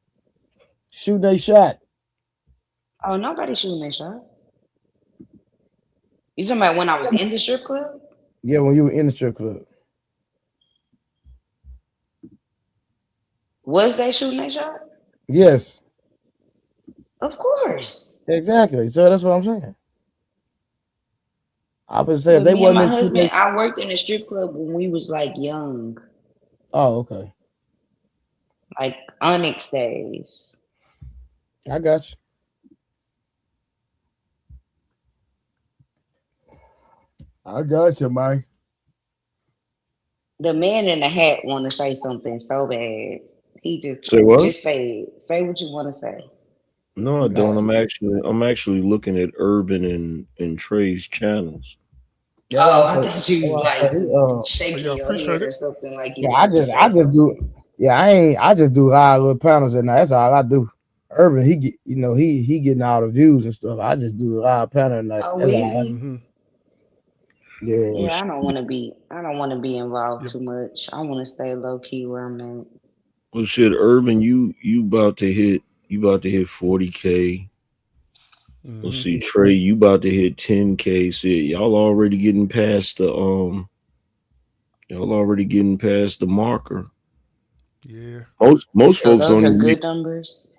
B: Shooting a shot.
R: Oh, nobody's shooting a shot. You talking about when I was in the strip club?
B: Yeah, when you were in the strip club.
R: Was they shooting a shot?
B: Yes.
R: Of course.
B: Exactly. So that's what I'm saying. I would say if
R: But
B: they
R: me and my
B: wasn't
R: husband, I worked in a strip club when we was like young.
B: Oh, okay.
R: Like Onyx days.
B: I got you. I got you, man.
R: The man in the hat want to say something so bad. He just
P: say what?
R: Just say it. Say what you want to say.
P: No, I don't. I'm actually looking at Urban and Trey's channels.
B: Yeah,
R: I thought you was like shaking your head or something like you.
B: Yeah, I just do. Yeah, I just do live little panels at night. That's all I do. Urban, he get, he getting all the views and stuff. I just do the live panel night.
R: Oh,
B: That's
R: is
B: all.
R: he?
B: Yeah.
R: Yeah, I don't want to be involved too much. I want to stay low key where I'm at.
P: Well, shit, Urban, you about to hit 40K. Let's see, Trey, you about to hit 10K. See, y'all already getting past the marker.
V: Yeah.
P: Most
R: So
P: folks
R: those
P: don't
R: are
P: even
R: good numbers.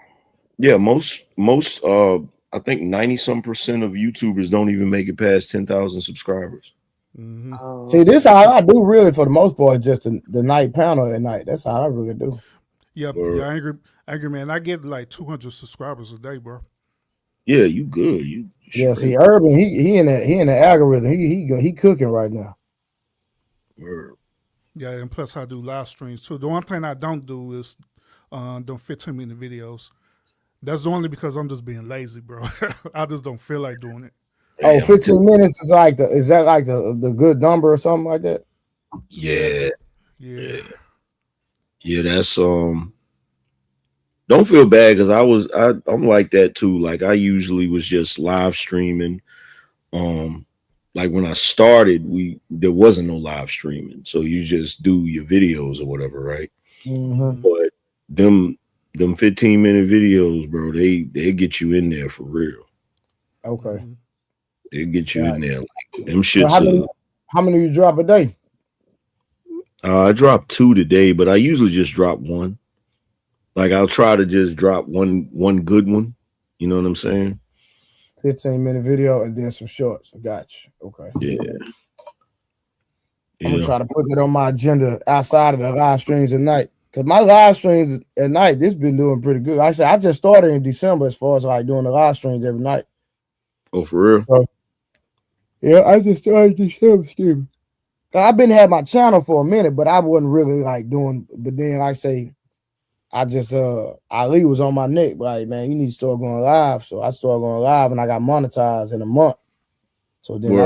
P: Yeah, most I think 90% of YouTubers don't even make it past 10,000 subscribers.
R: Oh,
B: See, this how I do really for the most part, just the night panel at night. That's how I really do.
V: Yeah, angry man. I get like 200 subscribers a day, bro.
P: Yeah, you good. You
B: Yeah, see, Urban, he in the algorithm. He cooking right now.
V: Yeah, and plus I do live streams too. The one thing I don't do is them 15-minute videos. That's only because I'm just being lazy, bro. I just don't feel like doing it.
B: Oh, 15 minutes is like is that like the good number or something like that?
P: Yeah.
V: Yeah.
P: Yeah, that's don't feel bad because I'm like that too. Like I usually was just live streaming. Like when I started, there wasn't no live streaming. So you just do your videos or whatever, right?
B: Mm-hmm.
P: But them 15-minute videos, bro, they get you in there for real.
B: Okay.
P: They get you in there. Like them
B: So
P: shits.
B: how many you drop a day?
P: I dropped 2 today, but I usually just drop 1. Like I'll try to just drop one good one. You know what I'm saying?
B: 15-minute video and then some shorts. I got you. Okay.
P: Yeah.
B: I'm gonna try to put that on my agenda outside of the live streams at night. Cause my live streams at night, this been doing pretty good. I just started in December as far as like doing the live streams every night.
P: Oh, for real?
B: So, yeah, I just started December streaming. I've been had my channel for a minute, but I wasn't really like doing. But then I say, I just Ali was on my neck, like, man, you need to start going live. So I started going live, and I got monetized in a month. So then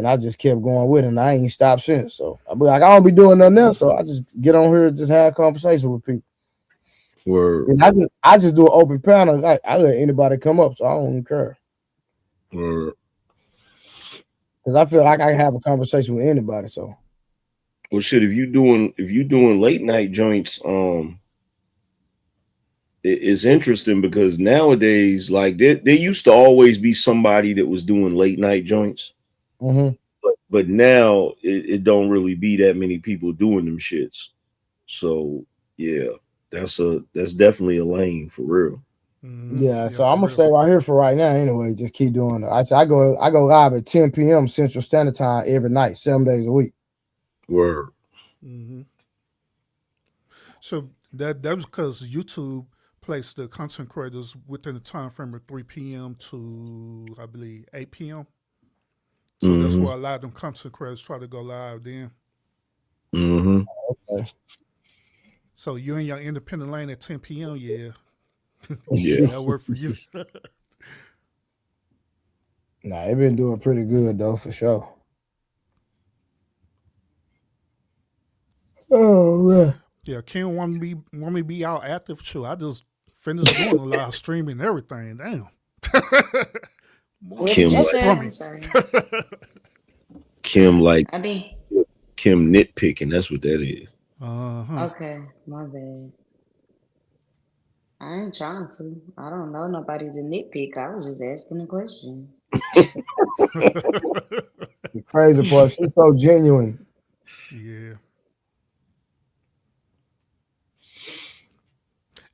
B: I just kept going with it, and I ain't stopped since. So I be like, I don't be doing nothing else, so I just get on here and just have a conversation with people.
P: Word.
B: And I just do an open panel. Like I let anybody come up, so I don't even care.
P: Word.
B: Because I feel like I can have a conversation with anybody. So,
P: well, shit, if you doing late night joints, it's interesting because nowadays, like there used to always be somebody that was doing late night joints, but now it don't really be that many people doing them shits. So yeah, that's definitely a lane for real.
B: Yeah, so I'm gonna stay right here for right now. Anyway, just keep doing it. I go live at 10 p.m. Central Standard Time every night, 7 days a week.
P: Word.
V: So that was because YouTube placed the content creators within the time frame of 3 p.m. to I believe 8 p.m. So that's why a lot of them content creators try to go live then.
B: Okay.
V: So you in your independent lane at 10 p.m. Yeah.
P: Yeah,
V: that worked for you.
B: Nah, it been doing pretty good though, for sure. Oh man.
V: Yeah, Ken want me to be out active. Sure, I just finished doing a live streaming and everything. Damn.
P: Kim like
R: I mean,
P: Kim nitpicking. That's what that is.
R: okay, my bad. I ain't trying to. I don't know nobody to nitpick. I was just asking a question.
B: The crazy part, she's so genuine.
V: Yeah.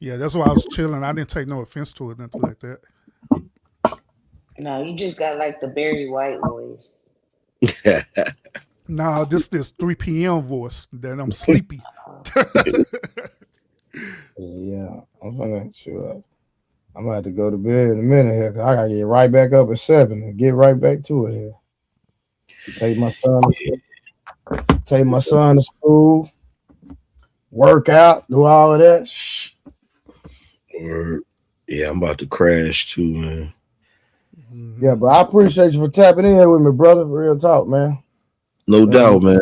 V: Yeah, that's why I was chilling. I didn't take no offense to it, nothing like that.
R: No, you just got like the Barry White voice.
V: Nah, this 3 p.m. voice. Then I'm sleepy.
B: Yeah, I'm gonna have to go to bed in a minute here because I gotta get right back up at 7 and get right back to it here. Take my son to school, work out, do all of that.
P: Yeah, I'm about to crash too, man.
B: Yeah, but I appreciate you for tapping in with me, brother. Real talk, man.
P: No doubt, man.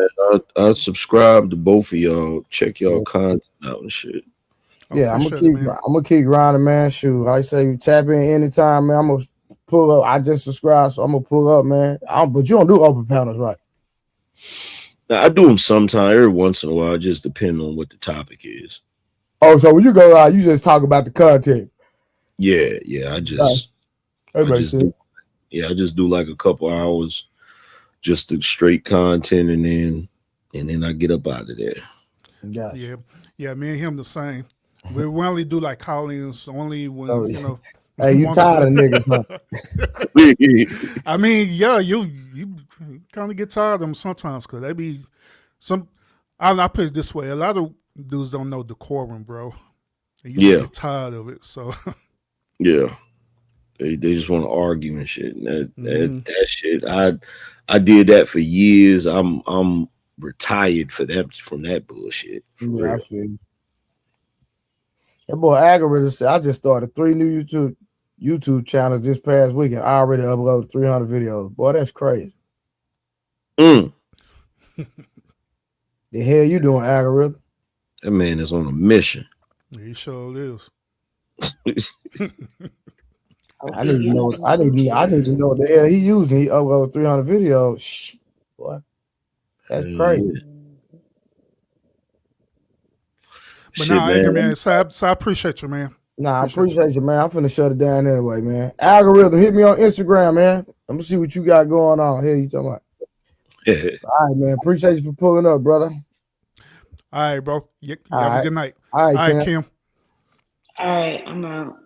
P: I subscribe to both of y'all. Check y'all content out and shit.
B: Yeah, I'm gonna keep grinding, man. Shoot, like I say, you tap in anytime, man. I'm gonna pull up. I just subscribed, so I'm gonna pull up, man. But you don't do open panels, right?
P: Now, I do them sometime, every once in a while, just depending on what the topic is.
B: Oh, so when you go live, you just talk about the content.
P: Yeah. I just do like a couple hours, just the straight content, and then I get up out of there.
V: Gotcha. Yeah. Me and him the same. We only do like call-ins only when you know.
B: Hey, you tired of niggas, huh?
V: I mean, yeah, you kind of get tired of them sometimes because they be some. I'll put it this way: a lot of dudes don't know decorum, bro. And you get tired of it, so.
P: Yeah, they just want to argue and shit. And that shit, I did that for years. I'm retired from that bullshit.
B: Yeah, I feel you. That boy Algorithm said I just started 3 new YouTube channels this past weekend. I already uploaded 300 videos. Boy, that's crazy. The hell you doing, Algorithm?
P: That man is on a mission.
V: He sure is.
B: I need to know what the hell he using. He uploaded 300 videos. Shh, boy, that's crazy.
V: But now, man, so I appreciate you, man.
B: Nah, I appreciate you, man. I'm finna shut it down anyway, man. Algorithm, hit me on Instagram, man. I'm gonna see what you got going on. Here you talking about. All right, man. Appreciate you for pulling up, brother.
V: All right, bro. You have a good night.
B: All right,
V: Kim.
R: All right, I'm out.